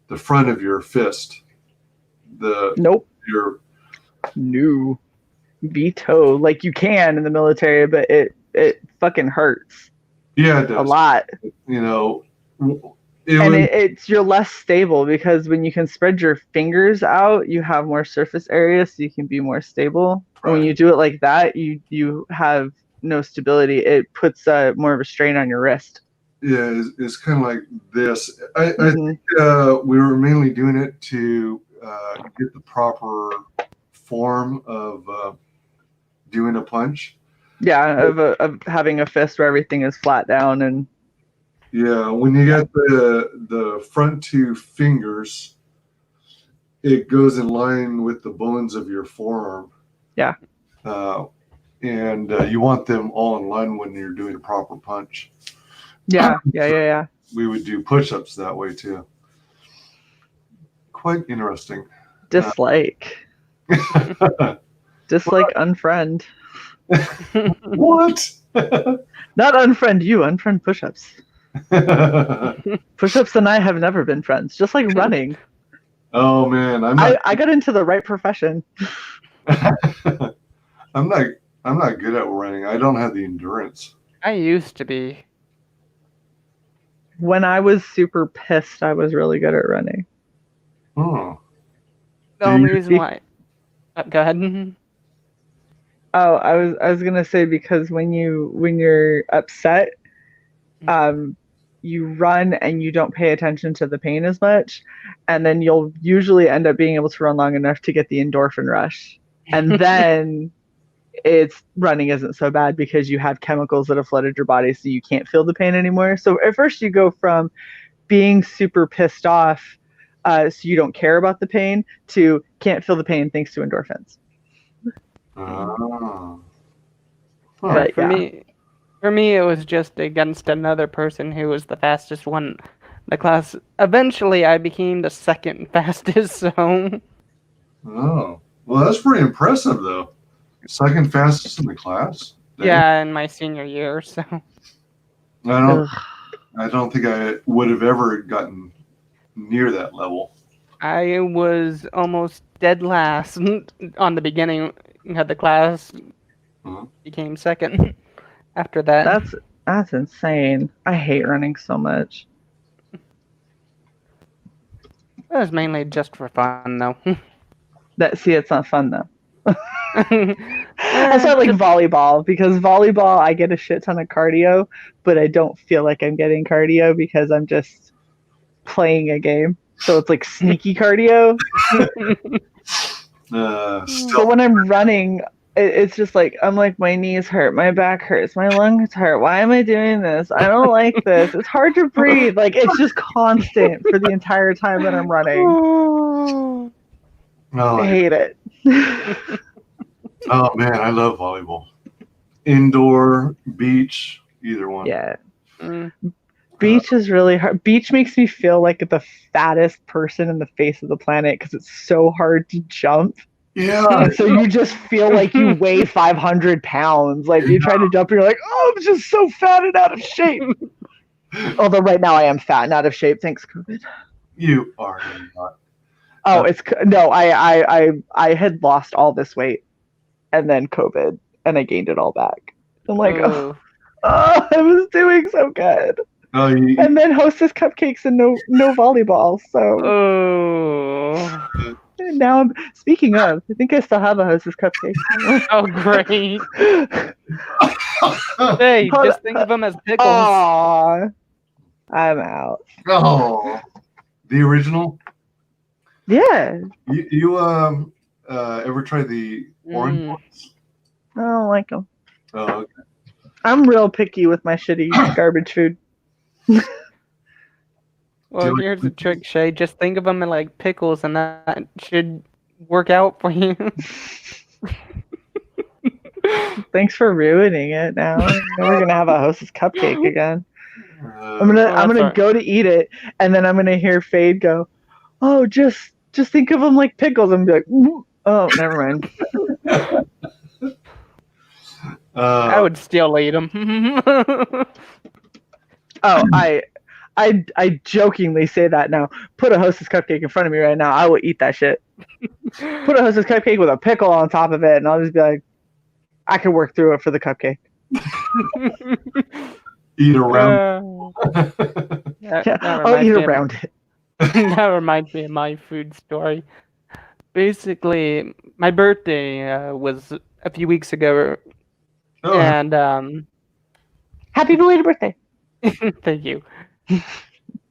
the front of your fist. No veto. Like you can in the military, but it fucking hurts. Yeah, it does. A lot. It's you're less stable because when you can spread your fingers out, you have more surface area, so you can be more stable. Right. When you do it like that, you have no stability. It puts more of a strain on your wrist. Yeah, it's kind of like this. I think we were mainly doing it to get the proper form of doing a punch. Yeah, of having a fist where everything is flat down and. Yeah, when you get the front 2 fingers, it goes in line with the bones of your forearm. Yeah. And you want them all in line when you're doing a proper punch. Yeah. We would do push-ups that way too. Quite interesting. Dislike. Dislike, unfriend. What? Not unfriend you, unfriend push-ups. Push-ups and I have never been friends, just like running. Oh man, I got into the right profession. I'm not good at running. I don't have the endurance. I used to be. When I was super pissed, I was really good at running. Oh. The only reason why. Go ahead. Oh, I was gonna say because when you're upset, you run and you don't pay attention to the pain as much, and then you'll usually end up being able to run long enough to get the endorphin rush, and then it's running isn't so bad because you have chemicals that have flooded your body, so you can't feel the pain anymore. So at first you go from being super pissed off, so you don't care about the pain, to can't feel the pain thanks to endorphins. Oh. But For me, it was just against another person who was the fastest one in the class. Eventually, I became the second fastest, so... Oh. Well, that's pretty impressive, though. Second fastest in the class? Dang. Yeah, in my senior year, so... I don't think I would have ever gotten near that level. I was almost dead last on the beginning of the class. Became second after that. That's insane. I hate running so much. It was mainly just for fun, though. It's not fun though. That's why I like volleyball, because volleyball I get a shit ton of cardio, but I don't feel like I'm getting cardio because I'm just playing a game. So it's like sneaky cardio. So when I'm running, it's just like, I'm like, my knees hurt, my back hurts, my lungs hurt. Why am I doing this? I don't like this. It's hard to breathe. Like, it's just constant for the entire time that I'm running. I hate it. Oh man, I love volleyball. Indoor, beach, either one. Yeah. Beach is really hard. Beach makes me feel like the fattest person in the face of the planet because it's so hard to jump. Yeah. So you just feel like you weigh 500 pounds. Like you try to jump and you're like, oh, I'm just so fat and out of shape. Although right now I am fat and out of shape. Thanks, COVID. You are not. Oh, I had lost all this weight and then COVID and I gained it all back. I'm like, oh, I was doing so good. And then Hostess cupcakes and no volleyball. So now speaking of, I think I still have a Hostess cupcake. Oh, great. Hey, just think of them as pickles. Aww. I'm out. Oh, the original? Yeah. You ever tried the orange ones? I don't like them. Oh, okay. I'm real picky with my shitty garbage food. Well, here's the trick, Shay. Just think of them in like pickles, and that should work out for you. Thanks for ruining it. Now we're gonna have a Hostess cupcake again. I'm gonna go to eat it, and then I'm gonna hear Fade go, "Oh, just think of them like pickles." I'm gonna be like, "Oh, never mind." I would still eat them. Oh, I jokingly say that now. Put a Hostess cupcake in front of me right now, I will eat that shit. Put a Hostess cupcake with a pickle on top of it, and I'll just be like, I can work through it for the cupcake. Eat around. I'll eat around it. That reminds me of my food story. Basically, my birthday was a few weeks ago, and happy belated birthday. Thank you.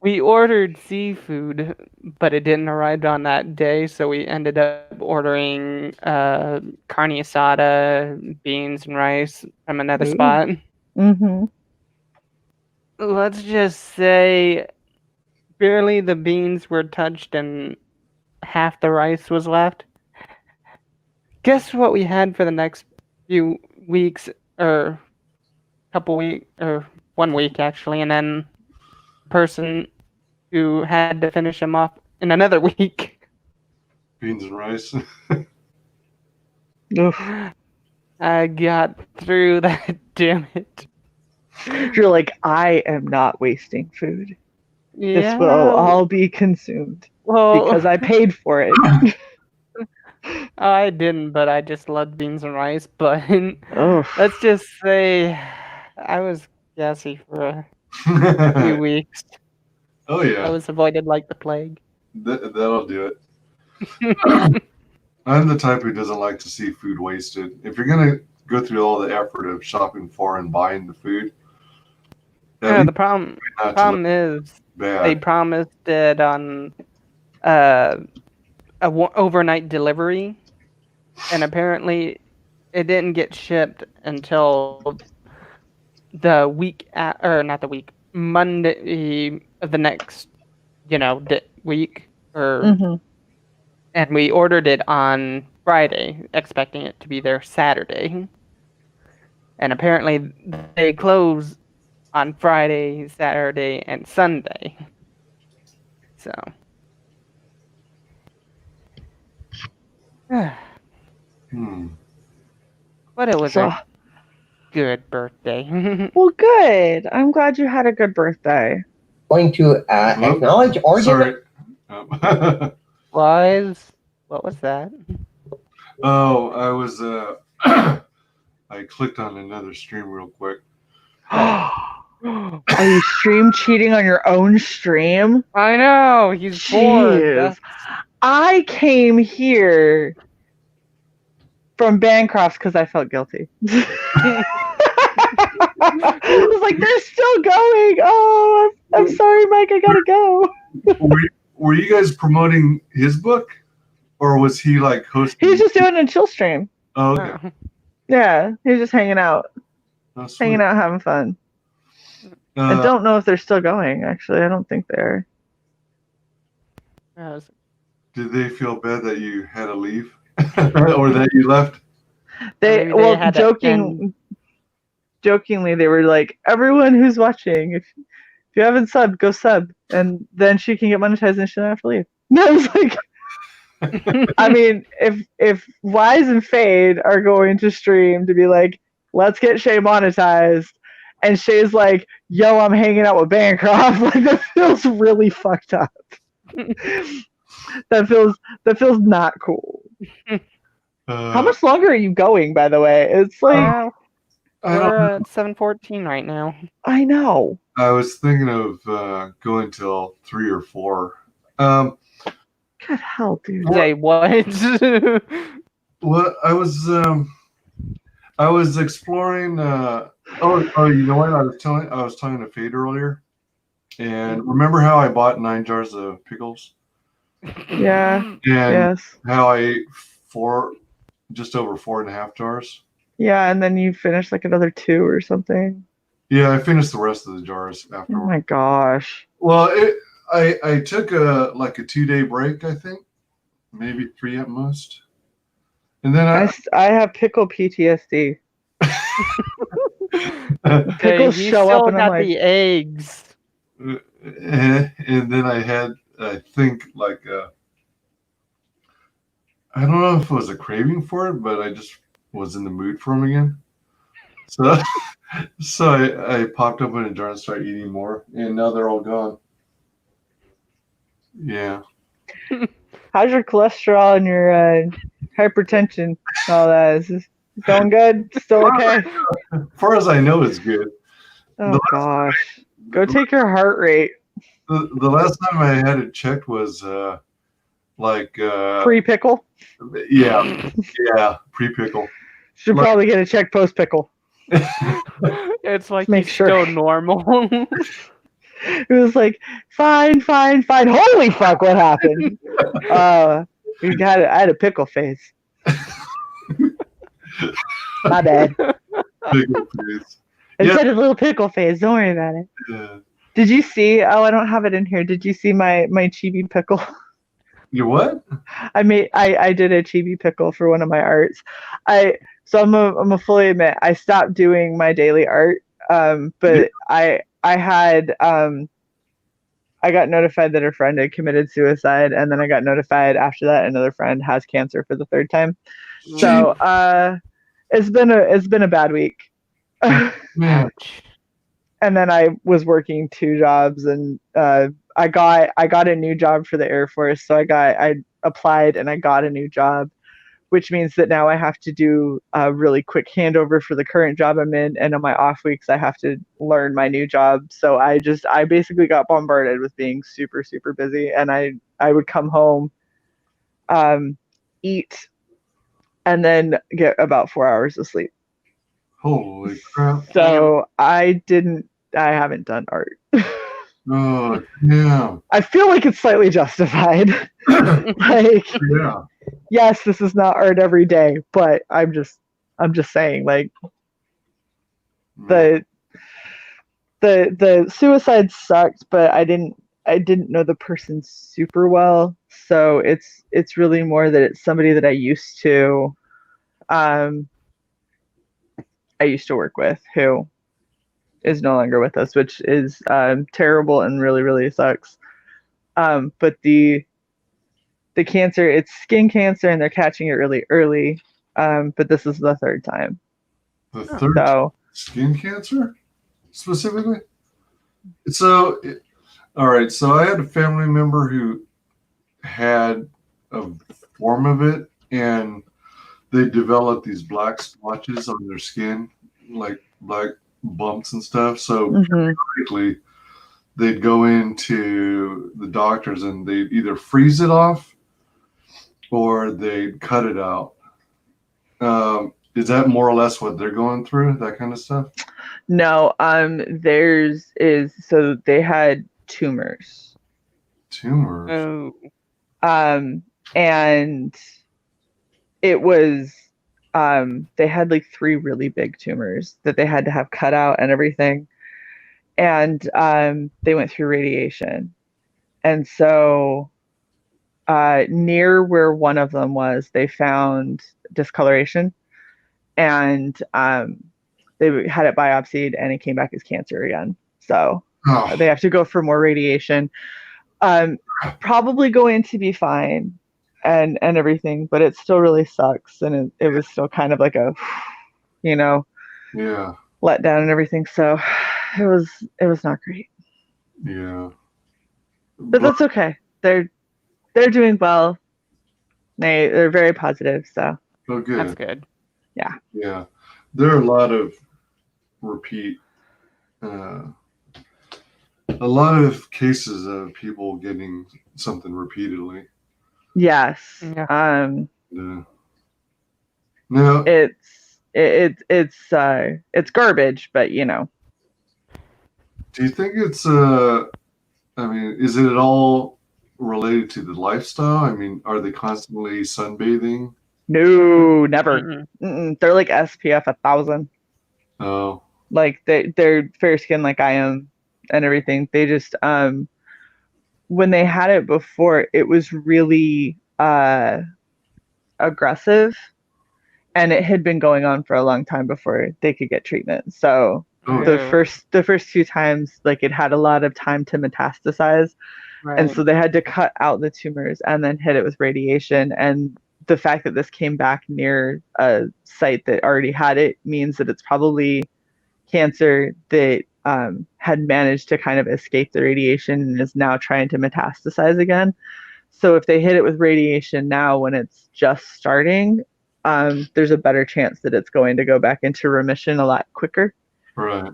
We ordered seafood, but it didn't arrive on that day, so we ended up ordering carne asada, beans and rice from another spot. Mm-hmm. Let's just say barely the beans were touched and half the rice was left. Guess what we had for the next few weeks, or couple weeks, or 1 week actually, and then person who had to finish them off in another week. Beans and rice. I got through that, damn it. You're like, I am not wasting food. Yeah. This will all be consumed because I paid for it. I didn't, but I just loved beans and rice. But let's just say I was gassy for a few weeks. Oh yeah. I was avoided like the plague. That'll do it. I'm the type who doesn't like to see food wasted. If you're gonna go through all the effort of shopping for and buying the food, At Yeah, least the problem not to problem look is they bad. promised it on overnight delivery, and apparently it didn't get shipped until the week or not the week Monday of the next week or Hmm. and we ordered it on Friday expecting it to be there Saturday, and apparently they close on Friday, Saturday, and Sunday. So Hmm. but it was So, a good birthday. well, good. I'm glad you had a good birthday. Going to acknowledge or Sorry. Wise, what was that? Oh, I was I clicked on another stream real quick. Are you stream cheating on your own stream? I know, he's bored. Jeez. I came here from Bancroft because I felt guilty. I was like, they're still going. Oh, I'm sorry, Mike. I gotta go. Were you guys promoting his book, or was he like hosting? He was just doing a chill stream. Oh, okay. Yeah, he was just hanging out, Oh, sweet. hanging out, having fun. I don't know if they're still going. Actually, I don't think they're. Did they feel bad that you had to leave, or that you left? They jokingly they were like, everyone who's watching, if you haven't subbed, go sub, and then she can get monetized and she doesn't have to leave. And I was like, I mean, if Wise and Fade are going to stream to be like, let's get Shae monetized, and Shae's like, yo, I'm hanging out with Bancroft, like that feels really fucked up. that feels not cool. How much longer are you going, by the way? It's like we're at 7:14 right now. I know. I was thinking of going till 3 or 4. God hell, dude. Say what? Well, I was exploring. You know what? I was talking to Fade earlier, and remember how I bought 9 jars of pickles? Yeah. And yes. how I ate just over 4.5 jars. Yeah, and then you finished like another 2 or something. Yeah, I finished the rest of the jars afterwards. Oh my gosh. Well, I took a 2-day break, I think, maybe 3 at most, and then I have pickle PTSD. Pickles show up and I'm like, the eggs. And then I had, I think, like I don't know if it was a craving for it, but I just was in the mood for them again. So I popped open a jar and started eating more, and now they're all gone. Yeah. how's your cholesterol and your hypertension? All that is this going good? Still okay? As far as I know, it's good. Oh gosh. Go take your heart rate. The last time I had it checked was Pre-pickle? Yeah, pre-pickle. Should probably get a check post-pickle. It's like Make he's sure. still normal. It was like, fine. Holy fuck, what happened? I had a pickle face. My bad. Pickle face. I said a little pickle face. Don't worry about it. Yeah. Did you see? Oh, I don't have it in here. Did you see my chibi pickle? Your what? I did a chibi pickle for one of my arts. I'm a fully admit I stopped doing my daily art. But I got notified that a friend had committed suicide, and then I got notified after that another friend has cancer for the 3rd time. So it's been a bad week. Ouch. And then I was working 2 jobs, and I got a new job for the Air Force. So I applied and I got a new job, which means that now I have to do a really quick handover for the current job I'm in, and on my off weeks I have to learn my new job. So I basically got bombarded with being super, super busy, and I would come home, eat, and then get about 4 hours of sleep. Holy crap. So I didn't I haven't done art. Oh, yeah. I feel like it's slightly justified. Like, Yeah. yes, this is not art every day, but I'm just saying, like, the suicide sucked, but I didn't know the person super well, so it's really more that it's somebody that I used to work with who is no longer with us, which is terrible and really, really sucks. But the cancer, it's skin cancer, and they're catching it really early. But this is the third time. The third skin cancer, specifically. So, all right. So I had a family member who had a form of it, and they developed these black splotches on their skin, like black bumps and stuff. So periodically, they'd go into the doctors and they'd either freeze it off or they'd cut it out. Is that more or less what they're going through? That kind of stuff? No, so they had tumors. Tumors. Oh. And it was they had like 3 really big tumors that they had to have cut out and everything. And they went through radiation. And so near where one of them was, they found discoloration, and they had it biopsied, and it came back as cancer again. So they have to go for more radiation. Probably going to be fine and everything, but it still really sucks, and it was still kind of like a, yeah, let down and everything. So it was not great. Yeah. But that's okay. They're doing well. They're very positive, so Oh, good. That's good. Yeah. Yeah. There are a lot of repeat, a lot of cases of people getting something repeatedly. Yes. Yeah. Yeah. No. It's garbage, but Do you think it's I mean, is it at all related to the lifestyle? I mean, are they constantly sunbathing? No, never. They're like SPF 1000. Oh. Like they're fair skin like I am and everything. They just when they had it before, it was really aggressive, and it had been going on for a long time before they could get treatment. So the first 2 times, like, it had a lot of time to metastasize. Right. And so they had to cut out the tumors and then hit it with radiation. And the fact that this came back near a site that already had it means that it's probably cancer that had managed to kind of escape the radiation and is now trying to metastasize again. So if they hit it with radiation now when it's just starting, there's a better chance that it's going to go back into remission a lot quicker. Right.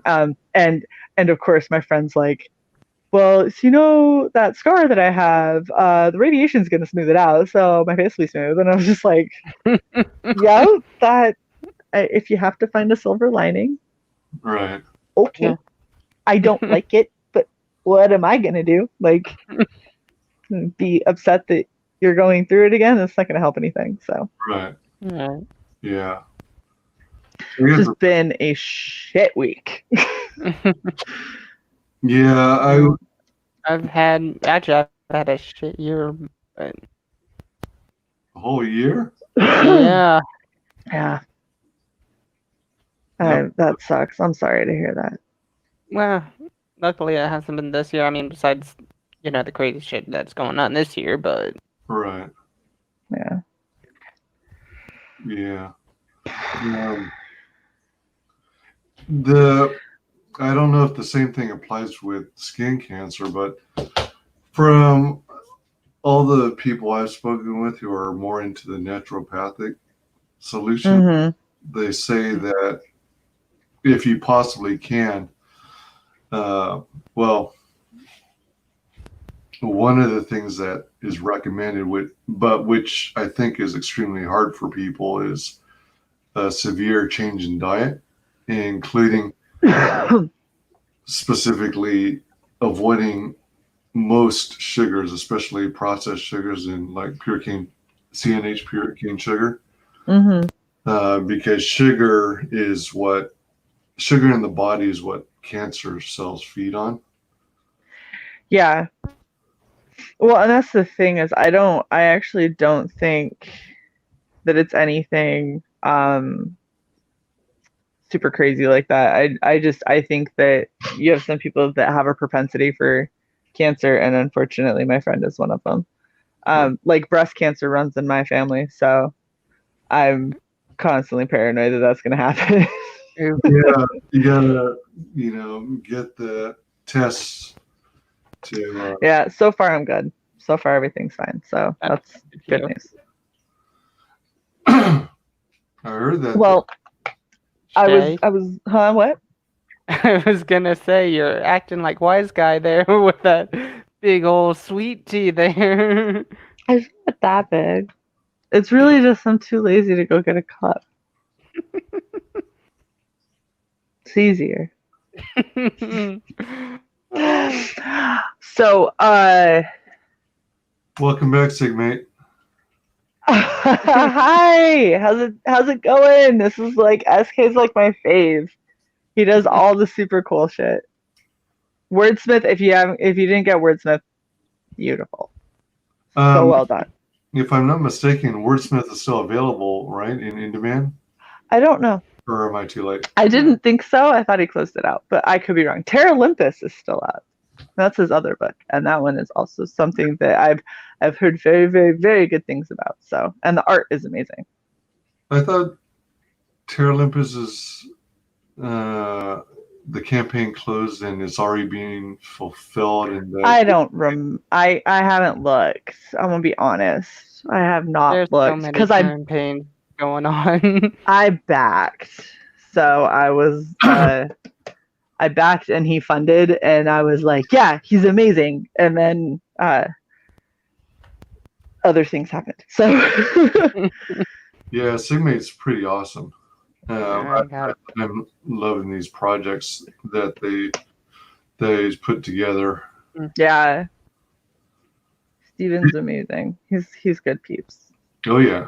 And of course my friend's like, well, so that scar that I have, the radiation's going to smooth it out, so my face will be smooth. And I was just like, yeah, that if you have to find a silver lining, right? Okay, yeah. I don't like it, but what am I going to do? Like, be upset that you're going through it again? It's not going to help anything. So right, yeah. It's just been a shit week. Yeah, I've had a shit year. But... A whole year? Yeah. Yeah. That sucks. I'm sorry to hear that. Well, luckily it hasn't been this year. I mean, besides, the crazy shit that's going on this year, but... Right. Yeah. Yeah. I don't know if the same thing applies with skin cancer, but from all the people I've spoken with who are more into the naturopathic solution, they say that if you possibly can, well, one of the things that is recommended which I think is extremely hard for people, is a severe change in diet, including specifically avoiding most sugars, especially processed sugars and like pure cane, CNH pure cane sugar, because sugar in the body is what cancer cells feed on. Yeah. Well, and that's the thing is I actually don't think that it's anything super crazy like that. I think that you have some people that have a propensity for cancer, and unfortunately my friend is one of them. Like breast cancer runs in my family, so I'm constantly paranoid that that's going to happen. Yeah, you gotta, get the tests to. Yeah, so far I'm good. So far everything's fine. So that's good news. I heard that. Well, I was, huh? What? I was gonna say you're acting like wise guy there with that big old sweet tea there. It's not that big. It's really just I'm too lazy to go get a cup. It's easier. So, Welcome back, Sigmate. hi. How's it going? This is like SK's like my fave. He does all the super cool shit. Wordsmith, if you didn't get Wordsmith, beautiful. So well done. If I'm not mistaken, Wordsmith is still available, right? In demand? I don't know. Or am I too late? I didn't think so. I thought he closed it out, but I could be wrong. Terra Olympus is still out. That's his other book, and that one is also something that I've heard very, very, very good things about. So, and the art is amazing. I thought Terra Olympus is the campaign closed and it's already being fulfilled. And I don't I haven't looked. I'm gonna be honest. I have not looked because campaigns going on. I backed, so I was. I backed and he funded, and I was like, yeah, he's amazing. And then other things happened. So yeah, Sigmate's pretty awesome. I'm loving these projects that they put together. Yeah, Steven's amazing. He's good peeps. Oh yeah.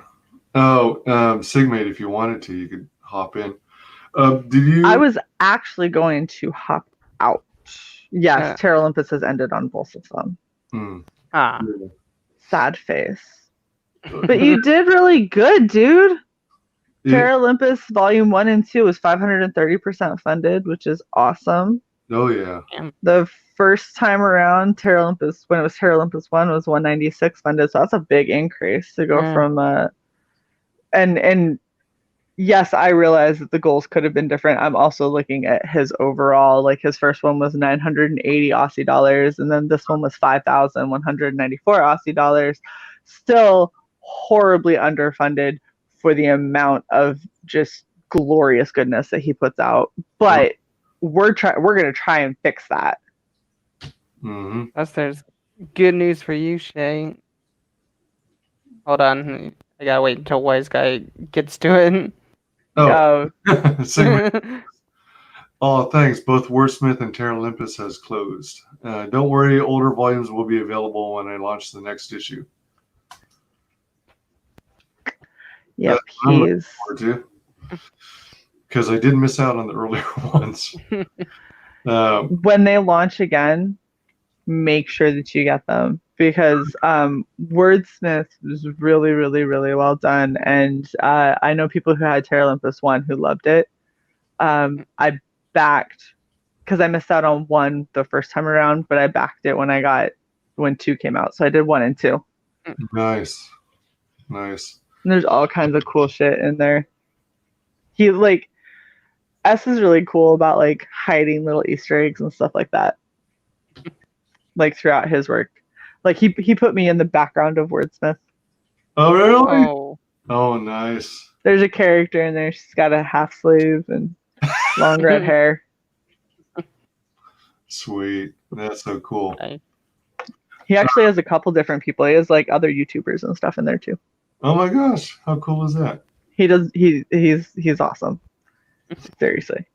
Oh, Sigmate, if you wanted to, you could hop in. Did you? I was actually going to hop out. Yes, Terra Olympus has ended on both of them. Sad face. But you did really good, dude. Terra Olympus Volume 1 and 2 was 530% funded, which is awesome. Oh yeah. The first time around, Terra Olympus, when it was Terra Olympus 1, was 196 funded, so that's a big increase to go from and yes, I realize that the goals could have been different. I'm also looking at his overall, like his first one was 980 Aussie dollars, and then this one was 5,194 Aussie dollars. Still horribly underfunded for the amount of just glorious goodness that he puts out. But we're gonna try and fix that. There's good news for you, Shae. Hold on, I gotta wait until Wise Guy gets to it. Oh, oh, thanks. Both Wordsmith and Terra Olympus has closed. Don't worry, older volumes will be available when I launch the next issue. Yep, because I did miss out on the earlier ones. When they launch again, make sure that you get them, because Wordsmith was really, really, really well done, and I know people who had Terra Olympus 1 who loved it. I backed, because I missed out on 1 the first time around, but I backed it when 2 came out, so I did 1 and 2. Nice. And there's all kinds of cool shit in there. He S is really cool about like hiding little Easter eggs and stuff like that. Like throughout his work. Like he put me in the background of Wordsmith. Oh really? Oh nice. There's a character in there. She's got a half sleeve and long red hair. Sweet. That's so cool. He actually has a couple different people. He has like other YouTubers and stuff in there too. Oh my gosh, how cool is that? He's awesome. Seriously.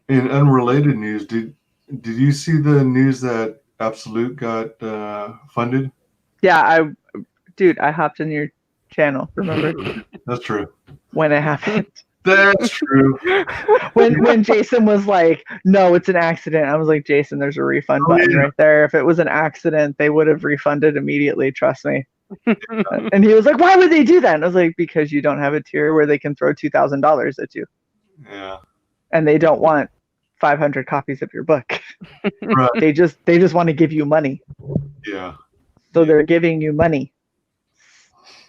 in unrelated news, did you see the news that Absolute got funded? Yeah, dude, I hopped in your channel. Remember That's true. when it happened? That's true. when Jason was like, "No, it's an accident," I was like, "Jason, there's a refund button right there. If it was an accident, they would have refunded immediately. Trust me." And he was like, "Why would they do that?" And I was like, "Because you don't have a tier where they can throw $2,000 at you, Yeah. and they don't want 500 copies of your book. Right. They just want to give you money. Yeah. So they're giving you money.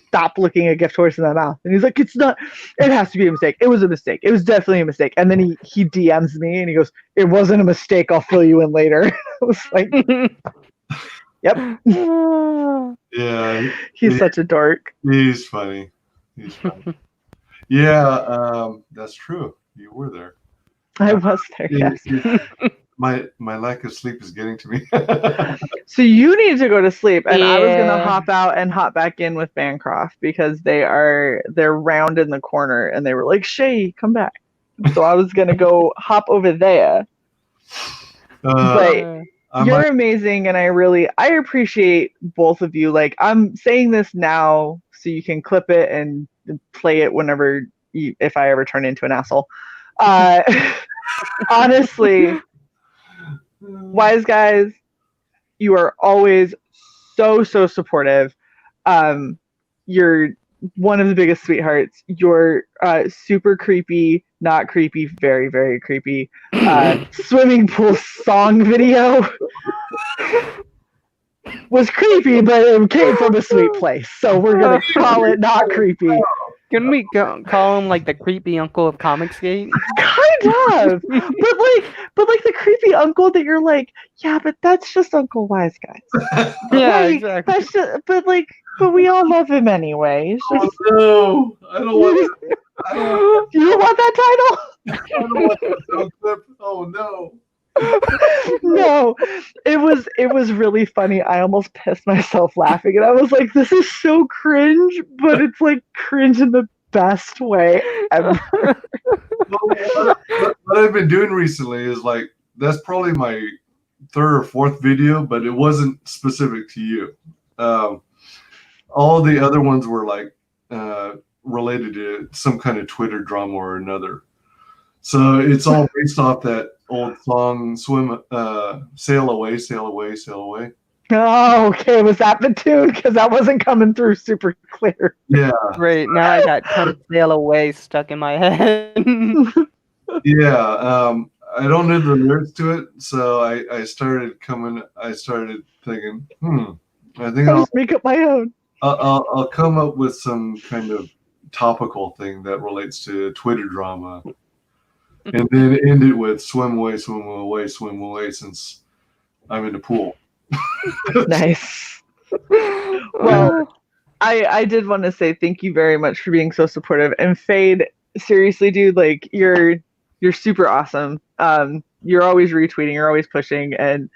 Stop looking a gift horse in the mouth." And he's like, "It's not. It has to be a mistake. It was a mistake. It was definitely a mistake." And then he DMs me and he goes, "It wasn't a mistake. I'll fill you in later." I was like, "Yep." Yeah. He's such a dork. He's funny. He's funny. Yeah, that's true. You were there. I was there. Yes. My lack of sleep is getting to me. So you need to go to sleep, and I was gonna Yeah. hop out and hop back in with Bancroft because they're round in the corner, and they were like, "Shay, come back." So I was gonna go hop over there. But you're amazing, and I appreciate both of you. Like, I'm saying this now so you can clip it and play it whenever if I ever turn into an asshole. Honestly, Wise Guys, you are always so supportive. You're one of the biggest sweethearts. You're super creepy, not creepy, very, very creepy. Swimming pool song video was creepy, but it came from a sweet place. So we're gonna call it not creepy. Can we call him like the creepy uncle of ComicsGate? Kind of, but like the creepy uncle that you're like, yeah, but that's just Uncle Wise Guys. Yeah, Like, exactly. that's just, but we all love him anyway. It's just, no, I don't want that. You don't want that title? I don't want that clip. Oh no. No, it was really funny. I almost pissed myself laughing, and I was like, "This is so cringe," but it's like cringe in the best way ever. What I've been doing recently is like that's probably my third or fourth video, but it wasn't specific to you. All the other ones were like related to some kind of Twitter drama or another. So it's all based off that old song, Sail Away, Sail Away, Sail Away. Oh, okay. Was that the tune? Because that wasn't coming through super clear. Yeah. Great. Now I got "Come Sail Away" stuck in my head. Yeah. I don't know the lyrics to it, so I started thinking, I think I'll just make up my own. I'll come up with some kind of topical thing that relates to Twitter drama. And then end it with swim away, swim away, swim away, since I'm in the pool. Nice. Well, I did want to say thank you very much for being so supportive. And Fade, seriously, dude, like you're super awesome. You're always retweeting, you're always pushing, and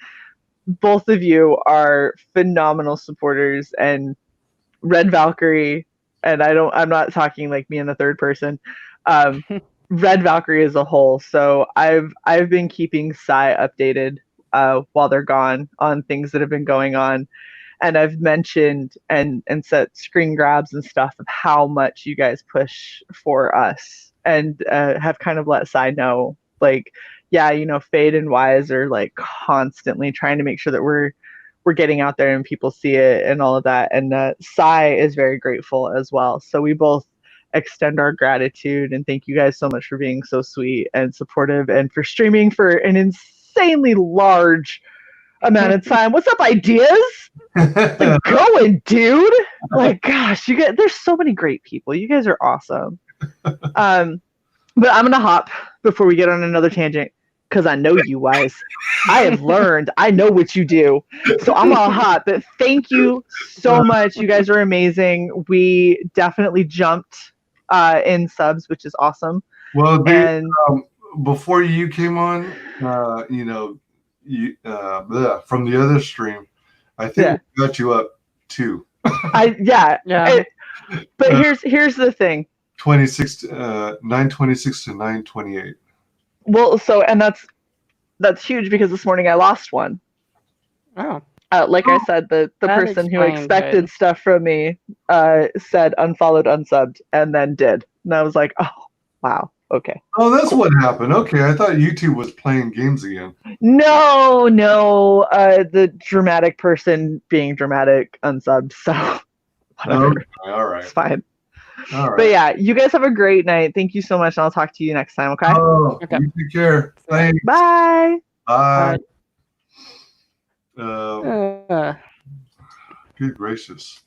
both of you are phenomenal supporters. And Red Valkyrie, and I'm not talking like me in the third person. Red Valkyrie as a whole. So I've been keeping Psy updated while they're gone on things that have been going on, and I've mentioned and set screen grabs and stuff of how much you guys push for us, and have kind of let Psy know, like, yeah, Fade and Wise are like constantly trying to make sure that we're getting out there and people see it and all of that, and Psy is very grateful as well. So we both extend our gratitude and thank you guys so much for being so sweet and supportive and for streaming for an insanely large amount of time. What's up, Ideas? Like, going, dude. Like, gosh, there's so many great people. You guys are awesome. But I'm gonna hop before we get on another tangent, because I know you, Wise. I have learned. I know what you do. So I'm gonna hop. But thank you so much. You guys are amazing. We definitely jumped in subs, which is awesome. Well, before you came on, from the other stream, I think we got you up too. Yeah. But here's the thing. 926 to 928. Well, so and that's huge because this morning I lost one. Oh. Like I said, the That person who explains expected it. stuff from me said unfollowed, unsubbed, and then did. And I was like, oh, wow, okay. Oh, that's what happened. Okay, I thought YouTube was playing games again. No, the dramatic person being dramatic unsubbed, so whatever. Okay, all right. It's fine. All right. But yeah, you guys have a great night. Thank you so much, and I'll talk to you next time, okay? Oh, Okay. you take care. Thanks. Bye. Bye. Uh, Good gracious.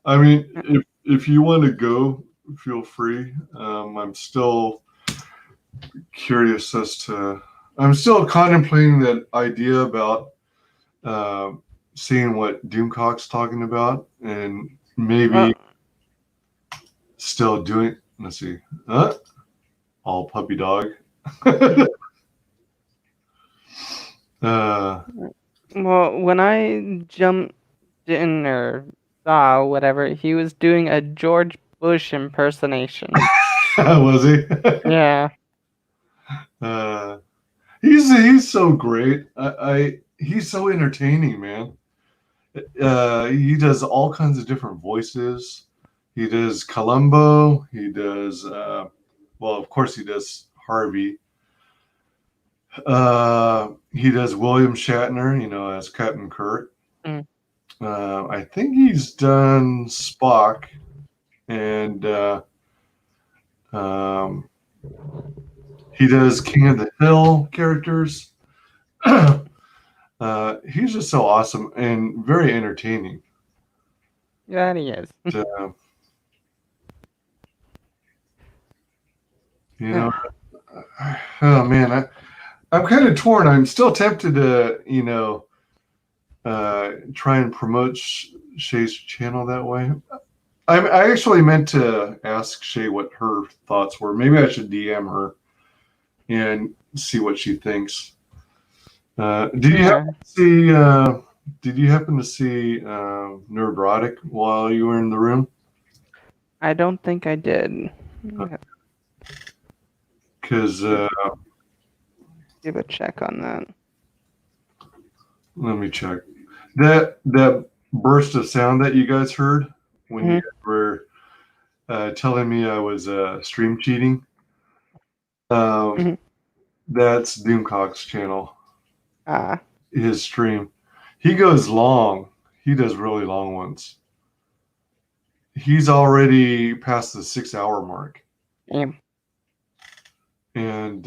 I mean, if you want to go, feel free. I'm still curious as to. I'm still contemplating that idea about seeing what Doomcock's talking about, and maybe still doing. Let's see. All puppy dog. well, when I jumped in or saw whatever, he was doing a George Bush impersonation. Was he? Yeah. He's so great. He's so entertaining, man. He does all kinds of different voices. He does Columbo. He does well, of course he does Harvey. He does William Shatner, as Captain Kirk. I think he's done Spock, and he does King of the Hill characters. He's just so awesome and very entertaining. Yeah, he is. Oh man, I'm kind of torn. I'm still tempted to, try and promote Shay's channel that way. I actually meant to ask Shay what her thoughts were. Maybe I should DM her and see what she thinks. Did you happen to see Neurotic while you were in the room? I don't think I did. Because give a check on that. Let me check. That burst of sound that you guys heard when you were telling me I was stream cheating. That's Doomcock's channel. His stream. He goes long. He does really long ones. He's already past the 6-hour mark. And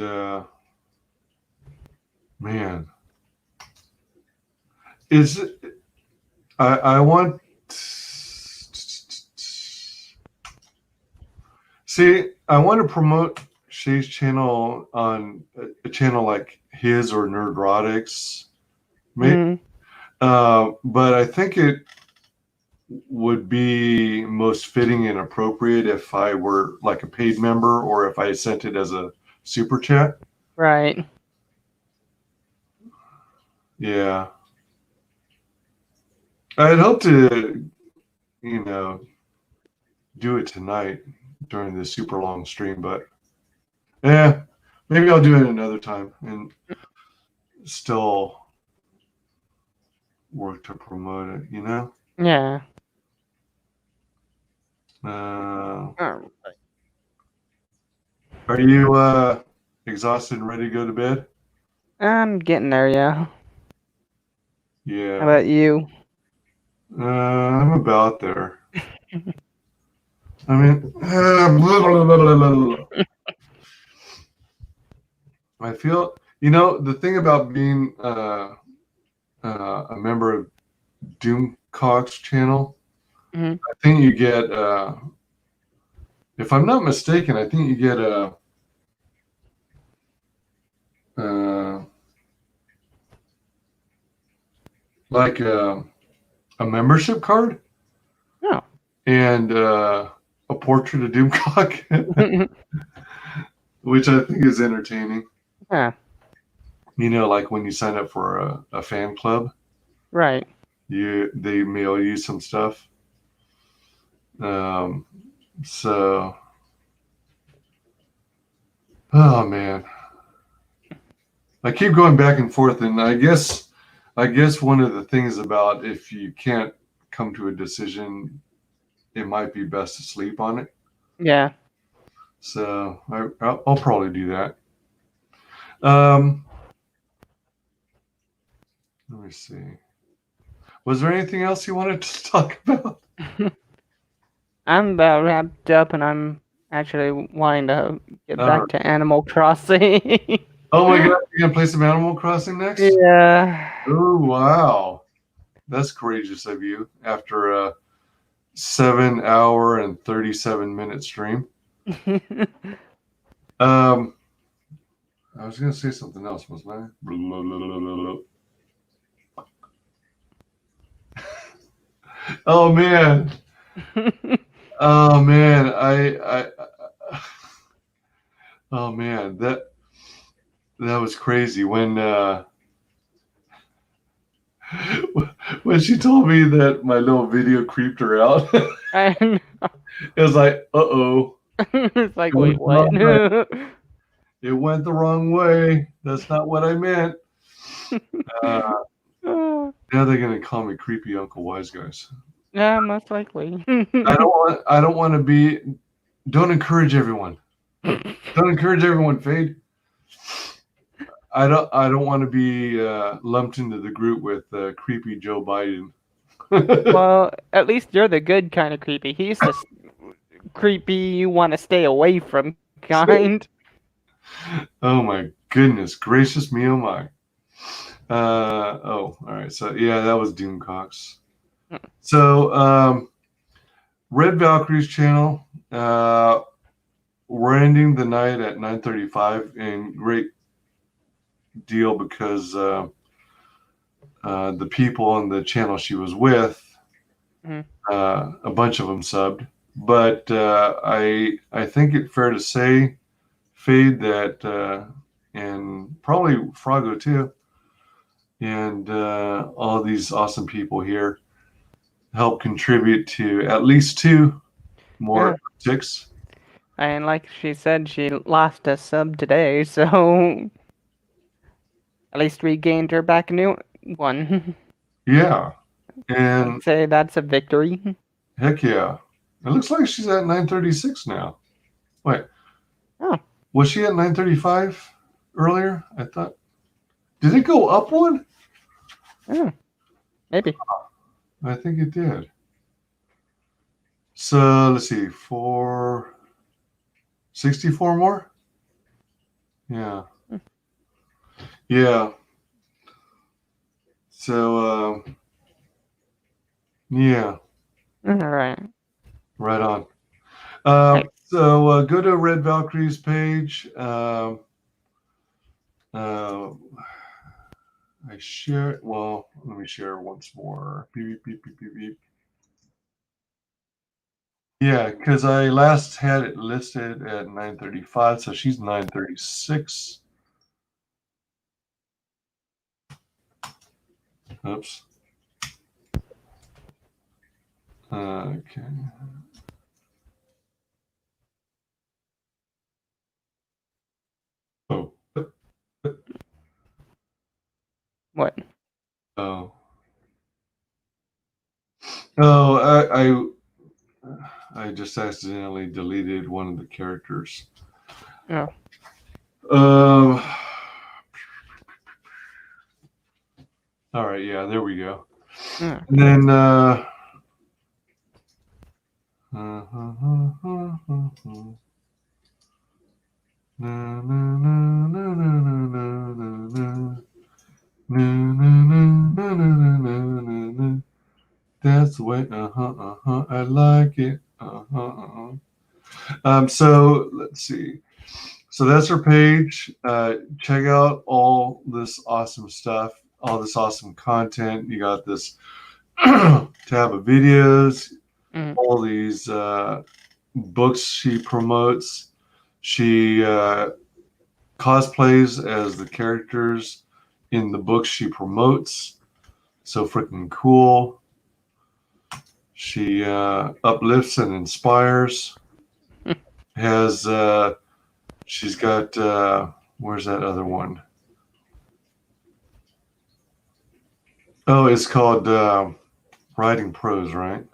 man, I want. See, I want to promote Shay's channel on a channel like his or Nerdrotics, maybe. But I think it would be most fitting and appropriate if I were like a paid member or if I sent it as a super chat. Right. Yeah. I'd hope to, do it tonight during the super long stream, but yeah, maybe I'll do it another time and still work to promote it, Yeah. Are you exhausted and ready to go to bed? I'm getting there, yeah. Yeah. How about you? I'm about there. I mean, blah, blah, blah, I feel, the thing about being a member of Doomcock's channel, I think you get, if I'm not mistaken, I think you get a membership card. Oh. And a portrait of Doomcock, which I think is entertaining. Yeah. Like when you sign up for a fan club. Right. They mail you some stuff. So, oh man, I keep going back and forth, and I guess one of the things about if you can't come to a decision, it might be best to sleep on it. Yeah. So I'll probably do that. Let me see. Was there anything else you wanted to talk about? I'm about wrapped up, and I'm actually wanting to get All back right. to Animal Crossing. Oh my God, you're gonna play some Animal Crossing next? Yeah. Oh wow, that's courageous of you. After a 7-hour and 37-minute stream. I was gonna say something else, wasn't I? Oh man. Oh man, oh man, that was crazy when when she told me that my little video creeped her out. It was like, uh-oh. It's like, wait, what? It went the wrong way. That's not what I meant. Now they're gonna call me creepy Uncle Wise Guys. Yeah, most likely. I don't want to be. Don't encourage everyone. Don't encourage everyone, Fade. I don't want to be lumped into the group with creepy Joe Biden. Well, at least you're the good kind of creepy. He's the creepy you want to stay away from kind. Oh my goodness gracious me, oh my. All right. So yeah, that was Doomcox. So Red Valkyrie's channel. We're ending the night at 9:35, and great deal because the people on the channel she was with, a bunch of them subbed. But I think it's fair to say, Fade, that and probably Frago too, and all these awesome people here help contribute to at least 2 more ticks. And like she said, she lost a sub today, so at least we gained her back a new one. Yeah, and I'd say that's a victory. Heck yeah. It looks like she's at 936 now. Wait. Oh. Was she at 935 earlier? I thought. Did it go up one? Oh. Maybe. I think it did. So let's see. 64 more? Yeah. Yeah. So yeah. All right. Right on. So go to Red Valkyrie's page. I share. Well, let me share once more. Beep, beep, beep, beep, beep. Yeah, because I last had it listed at 9:35, so she's 9:36. Oops. Okay. Oh. What? Oh. Oh, I just accidentally deleted one of the characters. Oh. All right, yeah, there we go. Yeah. And then that's the way. I like it. So let's see. So that's her page. Check out all this awesome stuff, all this awesome content. You got this tab of videos, all these books she promotes. She cosplays as the characters in the books she promotes. So freaking cool. She uplifts and inspires. Has she's got where's that other one? Oh, it's called Writing Prose, right?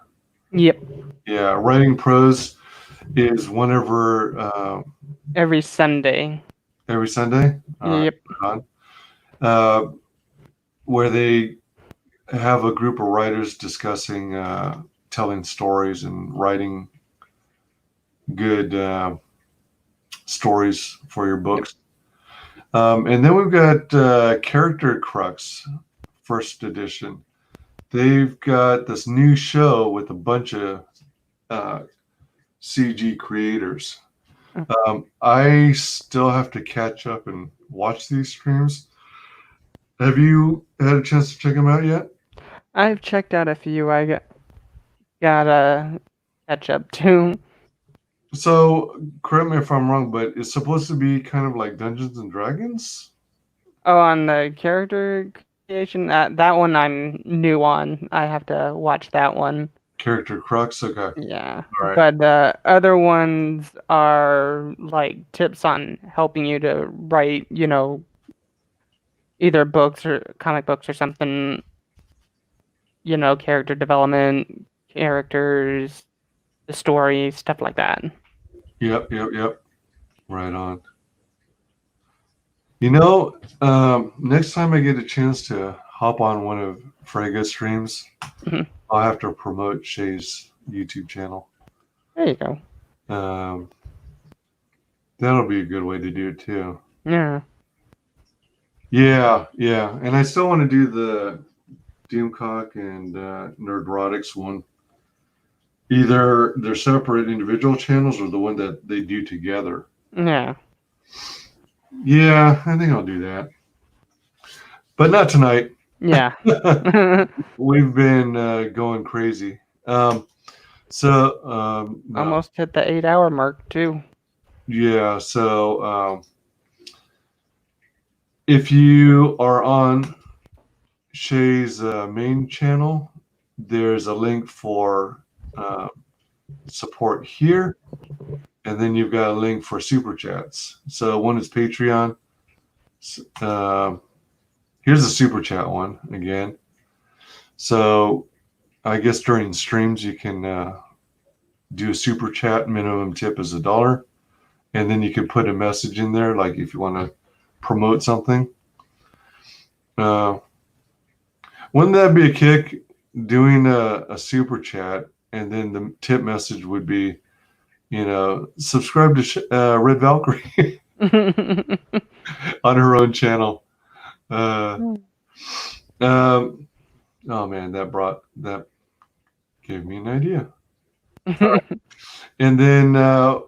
Yep. Yeah, Writing Prose is whenever Every Sunday. every Sunday. All Yep. right, where they have a group of writers discussing telling stories and writing good stories for your books. And then we've got Character Crux, first edition. They've got this new show with a bunch of CG creators. I still have to catch up and watch these streams. Have you had a chance to check them out yet? I've checked out a few. I gotta catch up too. So, correct me if I'm wrong, but it's supposed to be kind of like Dungeons and Dragons? Oh, on the character creation, that one I'm new on. I have to watch that one. Character Crux? Okay. Yeah. All right. But the other ones are like tips on helping you to write, either books or comic books or something, character development, characters, the story, stuff like that. Yep. Right on. Next time I get a chance to hop on one of Frega's streams, I'll have to promote Shae's YouTube channel. There you go. That'll be a good way to do it too. Yeah. Yeah. And I still want to do the Doomcock and Nerdrotics one. Either they're separate individual channels or the one that they do together. Yeah. Yeah, I think I'll do that. But not tonight. Yeah. We've been going crazy. Almost hit the 8-hour mark too. Yeah, so if you are on Shae's main channel, there's a link for support here, and then you've got a link for super chats. So one is Patreon. Here's the super chat one again. So I guess during streams you can do a super chat. Minimum tip is $1, and then you can put a message in there, like if you want to promote something. Wouldn't that be a kick, doing a super chat, and then the tip message would be, subscribe to Red Valkyrie on her own channel. Oh man, that gave me an idea. And then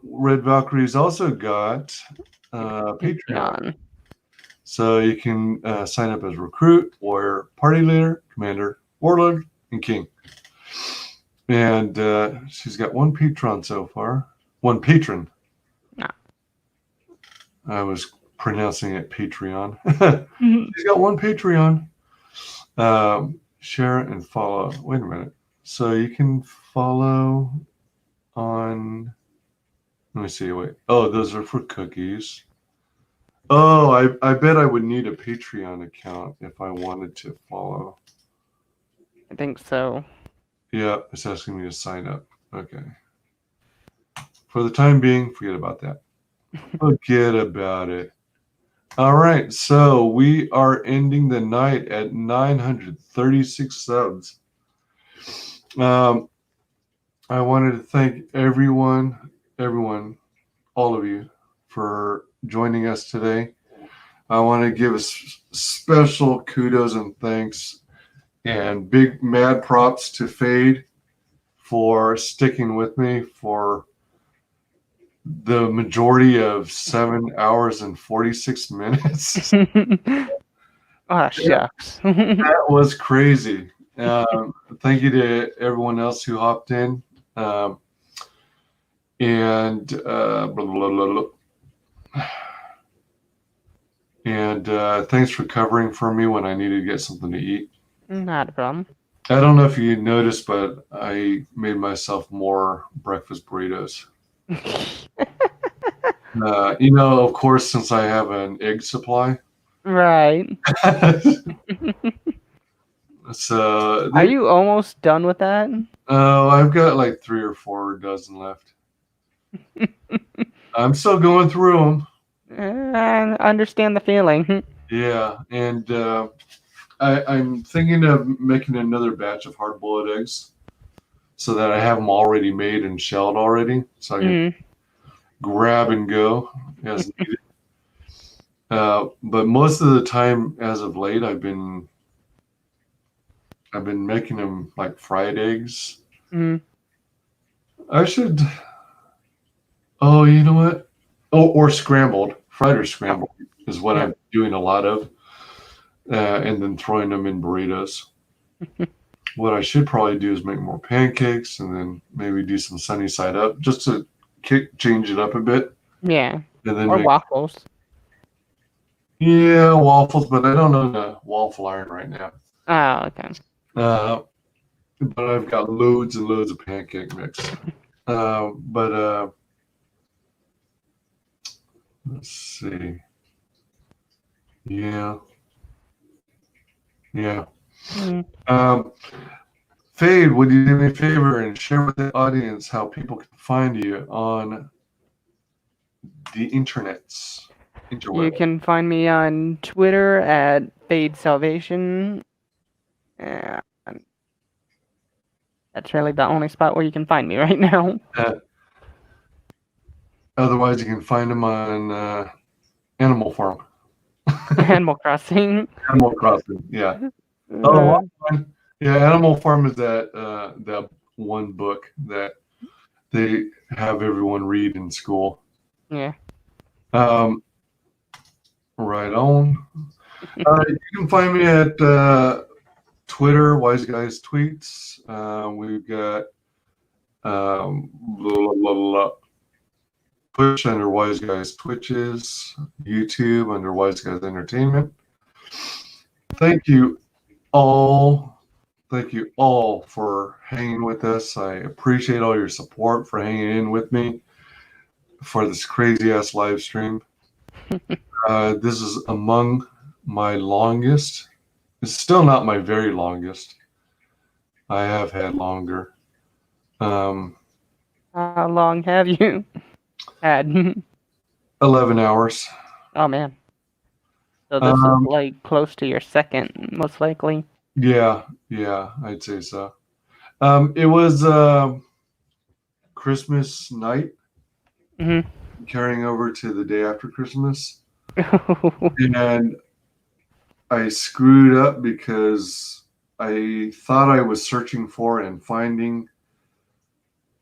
Red Valkyrie's also got Patreon. So you can sign up as recruit, warrior, party leader, commander, warlord, and king. And she's got one patron so far. One patron. No. I was pronouncing it Patreon. She's got one Patreon. Share and follow. Wait a minute. So you can follow on. Let me see. Wait. Oh, those are for cookies. Oh, I bet I would need a Patreon account if I wanted to follow. I think so. Yeah, it's asking me to sign up. Okay. For the time being, forget about that. Forget about it. All right, so we are ending the night at 936 subs. I wanted to thank everyone, all of you, for joining us today. I want to give a special kudos and thanks and big mad props to Fade for sticking with me for the majority of 7 hours and 46 minutes. Ah, shucks. That was crazy. Thank you to everyone else who hopped in. And thanks for covering for me when I needed to get something to eat. Not a problem. I don't know if you noticed, but I made myself more breakfast burritos. Of course, since I have an egg supply. Right. So Are you almost done with that? Oh, I've got like 3 or 4 dozen left. I'm still going through them. I understand the feeling. Yeah, and I'm thinking of making another batch of hard-boiled eggs, so that I have them already made and shelled already, so I can grab and go as needed. But most of the time, as of late, I've been making them like fried eggs. I should. Oh, you know what? Oh, or scrambled, fried or scrambled is what I'm doing a lot of, and then throwing them in burritos. What I should probably do is make more pancakes, and then maybe do some sunny side up, just to change it up a bit. Yeah. And then or make, waffles. Yeah, waffles, but I don't own a waffle iron right now. Oh, okay. But I've got loads and loads of pancake mix. Let's see. Yeah. Fade, would you do me a favor and share with the audience how people can find you on the internets? You can find me on Twitter at Fade Salvation. And that's really the only spot where you can find me right now. Otherwise, you can find them on Animal Farm. Animal Crossing. Animal Crossing, yeah. Oh, yeah. Animal Farm is that one book that they have everyone read in school. Yeah. Right on. You can find me at Twitter, Wise Guys Tweets. We've got Push under Wise Guys Twitches, YouTube under Wise Guys Entertainment. Thank you all for hanging with us. I appreciate all your support for hanging in with me for this crazy ass live stream. This is among my longest. It's still not my very longest. I have had longer. How long have you had? 11 hours. Oh, man. So this is like close to your second, most likely. Yeah, I'd say so. It was Christmas night, carrying over to the day after Christmas. And I screwed up because I thought I was searching for and finding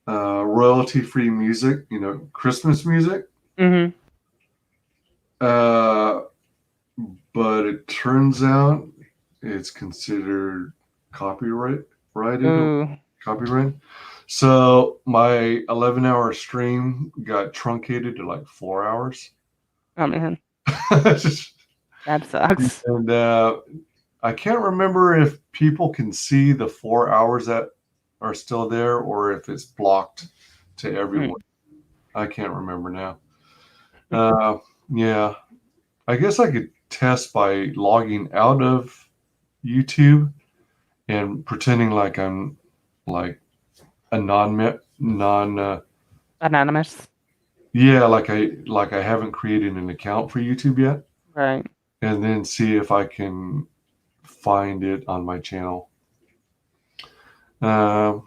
royalty-free music, Christmas music. But it turns out it's considered copyrighted. So my 11-hour stream got truncated to like 4 hours. Oh, man. That sucks. And I can't remember if people can see the 4 hours that are still there or if it's blocked to everyone. I can't remember now. Yeah. I guess I could test by logging out of YouTube and pretending like I'm like a anonymous. Yeah, like I haven't created an account for YouTube yet. Right. And then see if I can find it on my channel. Or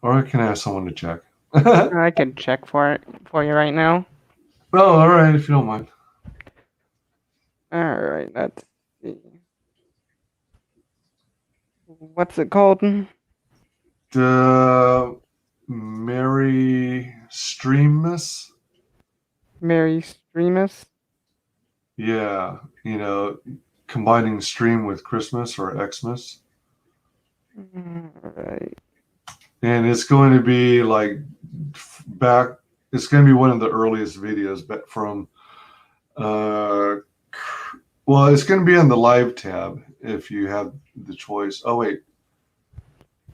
I can ask someone to check. I can check for you right now. Oh, all right, if you don't mind. All right, let's see. What's it called? The Merry Streamus. Merry Streamus? Yeah, combining stream with Christmas or Xmas. Right. And it's going to be like it's going to be one of the earliest videos from it's going to be on the live tab if you have the choice. Oh wait.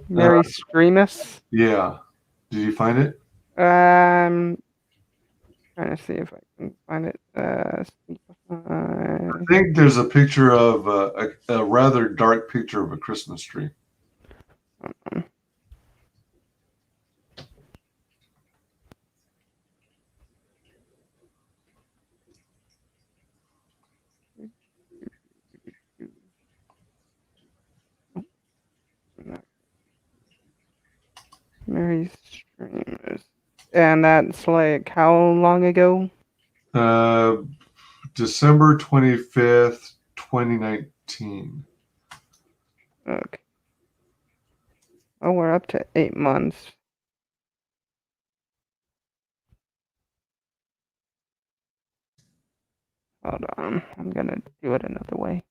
Merry Streamus? Yeah. Did you find it? Trying to see if I can find it. think there's a picture of a rather dark picture of a Christmas tree. Mary streamers. And that's like how long ago? December 25th, 2019. Okay. Oh, we're up to 8 months. Hold on. I'm gonna do it another way.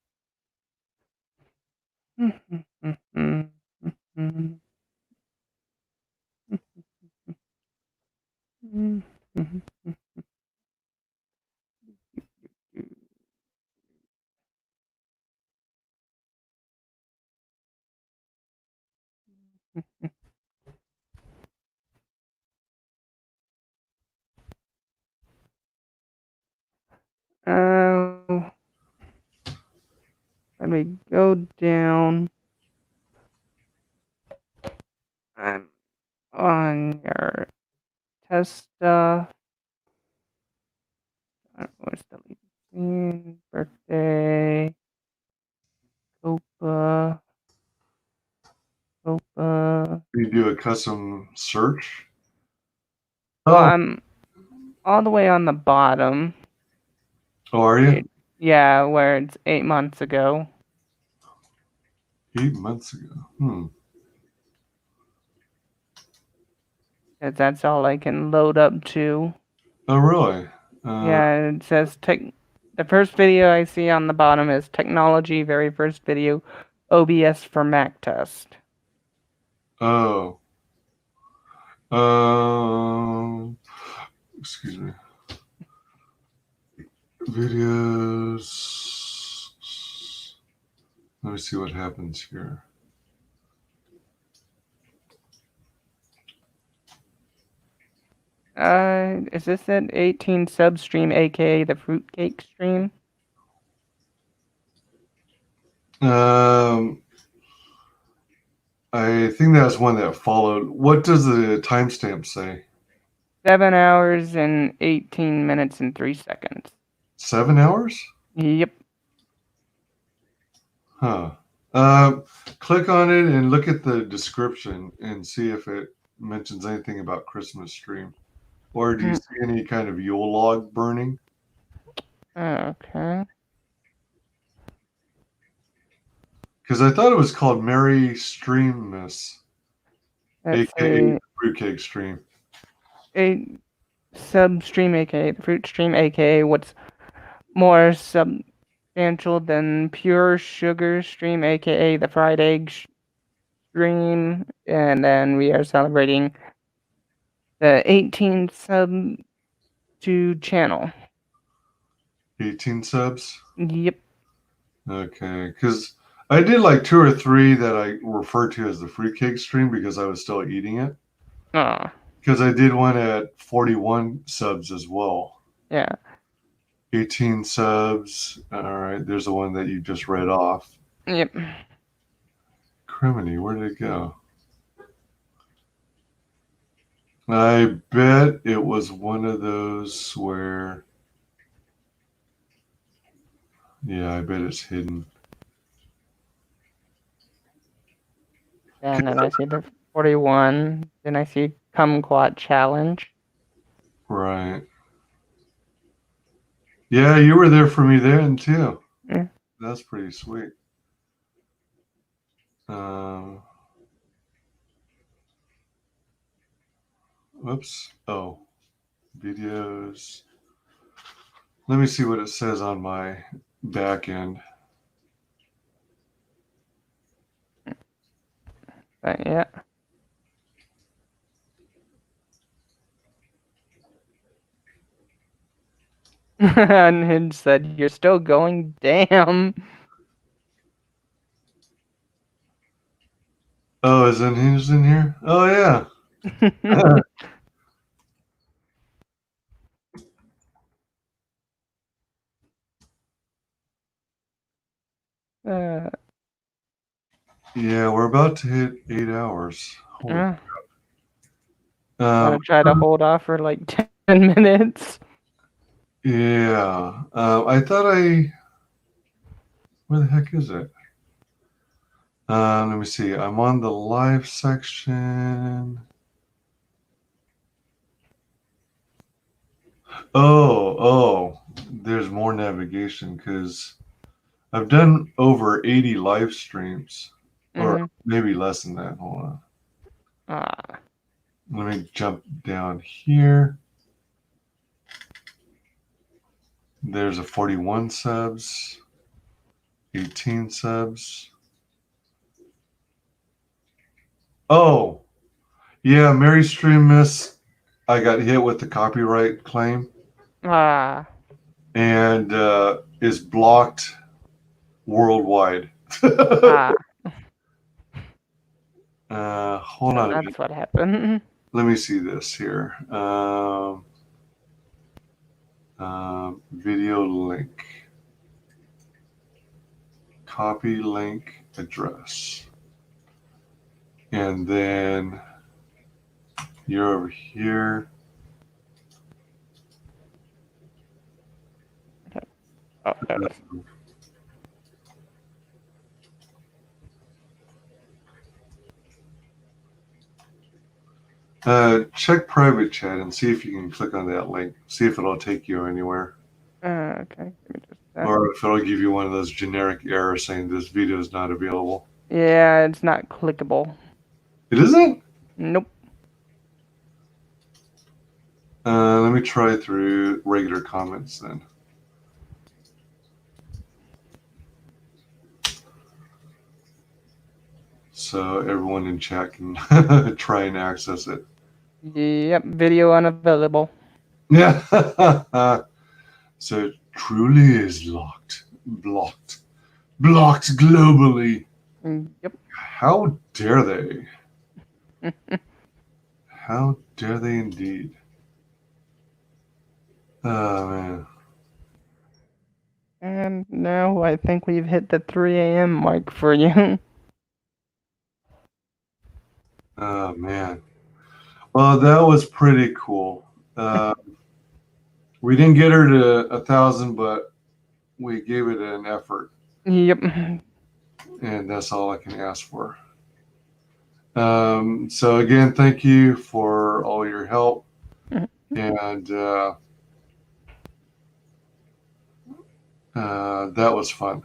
Let me go down and on your test stuff. Where's the lead? Birthday. Copa. You do a custom search? Well, I'm all the way on the bottom. Oh, are you? Yeah, where it's 8 months ago. 8 months ago. That's all I can load up to. Oh, really? Yeah, it says the first video I see on the bottom is technology, very first video, OBS for Mac test. Oh. Excuse me. Videos. Let me see what happens here. Is this an 18 sub stream, aka the fruitcake stream? I think that's one that followed. What does the timestamp say? 7 hours and 18 minutes and 3 seconds. 7 hours? Yep. Huh. Click on it and look at the description and see if it mentions anything about Christmas stream. Or do you see any kind of Yule log burning? Okay. Because I thought it was called Merry Streammas, aka Fruitcake Stream. A sub stream, aka the fruit stream, aka what's more substantial than pure sugar stream, aka the fried egg stream, and then we are celebrating the 18 sub to channel. 18 subs? Yep. Okay, because I did like 2 or 3 that I referred to as the fruitcake stream because I was still eating it. Because I did one at 41 subs as well. Yeah. 18 subs. All right, there's the one that you just read off. Yep. Criminy, where did it go? I bet it was one of those where... Yeah, I bet it's hidden. And then I see the 41. Then I see Kumquat Challenge. Right. Yeah, you were there for me then too. Yeah. That's pretty sweet. Whoops. Oh, videos. Let me see what it says on my back end. Yeah. Unhinged said, "You're still going, damn." Oh, is Unhinged in here? Oh, yeah. Yeah, we're about to hit 8 hours. Holy Want crap. to try to hold off for like 10 minutes? Yeah. I thought where the heck is it? Let me see. I'm on the live section. Oh, there's more navigation because I've done over 80 live streams, or maybe less than that. Hold on. Let me jump down here. There's a 41 subs, 18 subs. Oh, yeah, Mary Stream Miss. I got hit with the copyright claim. And is blocked worldwide. Hold on a minute. That's what happened. Let me see this here. Video link. Copy link address. And then you're over here. Oh, there it is. Check private chat and see if you can click on that link. See if it'll take you anywhere. Okay. Or if it'll give you one of those generic errors saying this video is not available. Yeah, it's not clickable. It isn't? Nope. Let me try through regular comments then. So everyone in chat can try and access it. Yep, video unavailable. Yeah. So it truly is blocked globally. Yep. How dare they? How dare they indeed? Oh, man. And now I think we've hit the 3 a.m. mark for you. Oh, man. Well, that was pretty cool. We didn't get her to 1,000, but we gave it an effort. Yep. And that's all I can ask for. So again, thank you for all your help. And that was fun.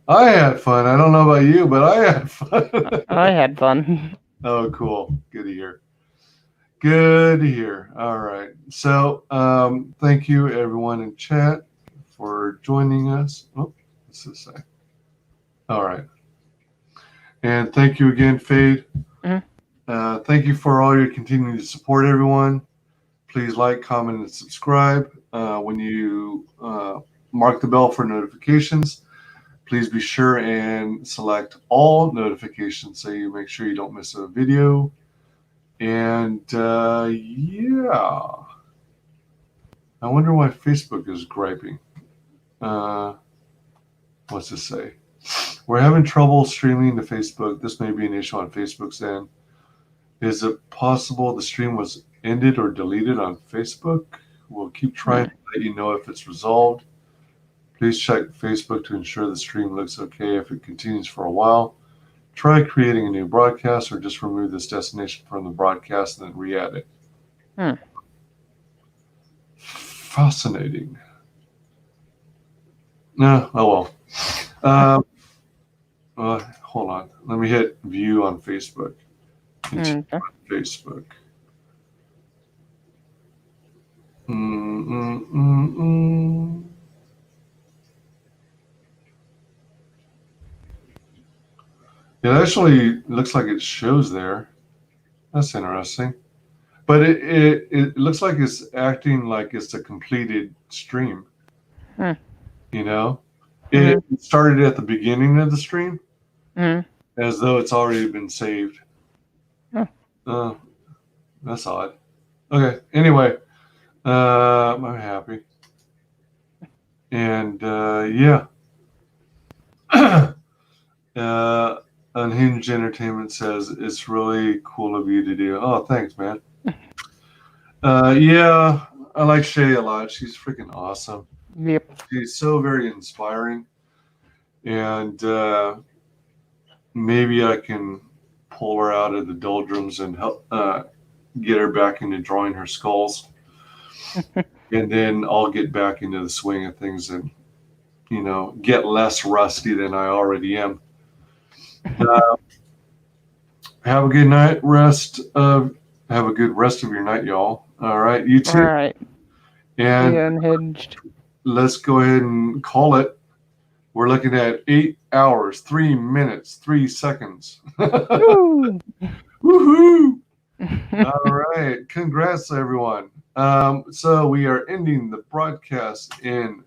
I had fun. I don't know about you, but I had fun. I had fun. Oh, cool. Good to hear. Good to hear. All right. So thank you, everyone in chat, for joining us. Oh, what's this say? All right. And thank you again, Fade. Thank you for all your continuing to support, everyone. Please like, comment, and subscribe. When you mark the bell for notifications, please be sure and select all notifications so you make sure you don't miss a video. And yeah, I wonder why Facebook is griping. What's this say? We're having trouble streaming to Facebook. This may be an issue on Facebook's end. Is it possible the stream was ended or deleted on Facebook? We'll keep trying to let you know if it's resolved. Please check Facebook to ensure the stream looks okay. If it continues for a while, try creating a new broadcast or just remove this destination from the broadcast and then re-add it. Fascinating. No, oh well. Hold on. Let me hit view on Facebook. Facebook. It actually looks like it shows there. That's interesting. But it looks like it's acting like it's a completed stream. You know? It started at the beginning of the stream as though it's already been saved. That's odd. Okay, anyway, I'm happy. And yeah. Unhinged Entertainment says it's really cool of you to do. Oh, thanks, man. Yeah, I like Shae a lot. She's freaking awesome. Yep. She's so very inspiring, and maybe I can pull her out of the doldrums and help get her back into drawing her skulls, and then I'll get back into the swing of things and get less rusty than I already am. Have a good night. Have a good rest of your night, y'all. All right, you too. All right. And See you, Unhinged. let's go ahead and call it. We're looking at 8 hours, 3 minutes, 3 seconds. Woo! Woohoo! All right. Congrats, everyone. So we are ending the broadcast in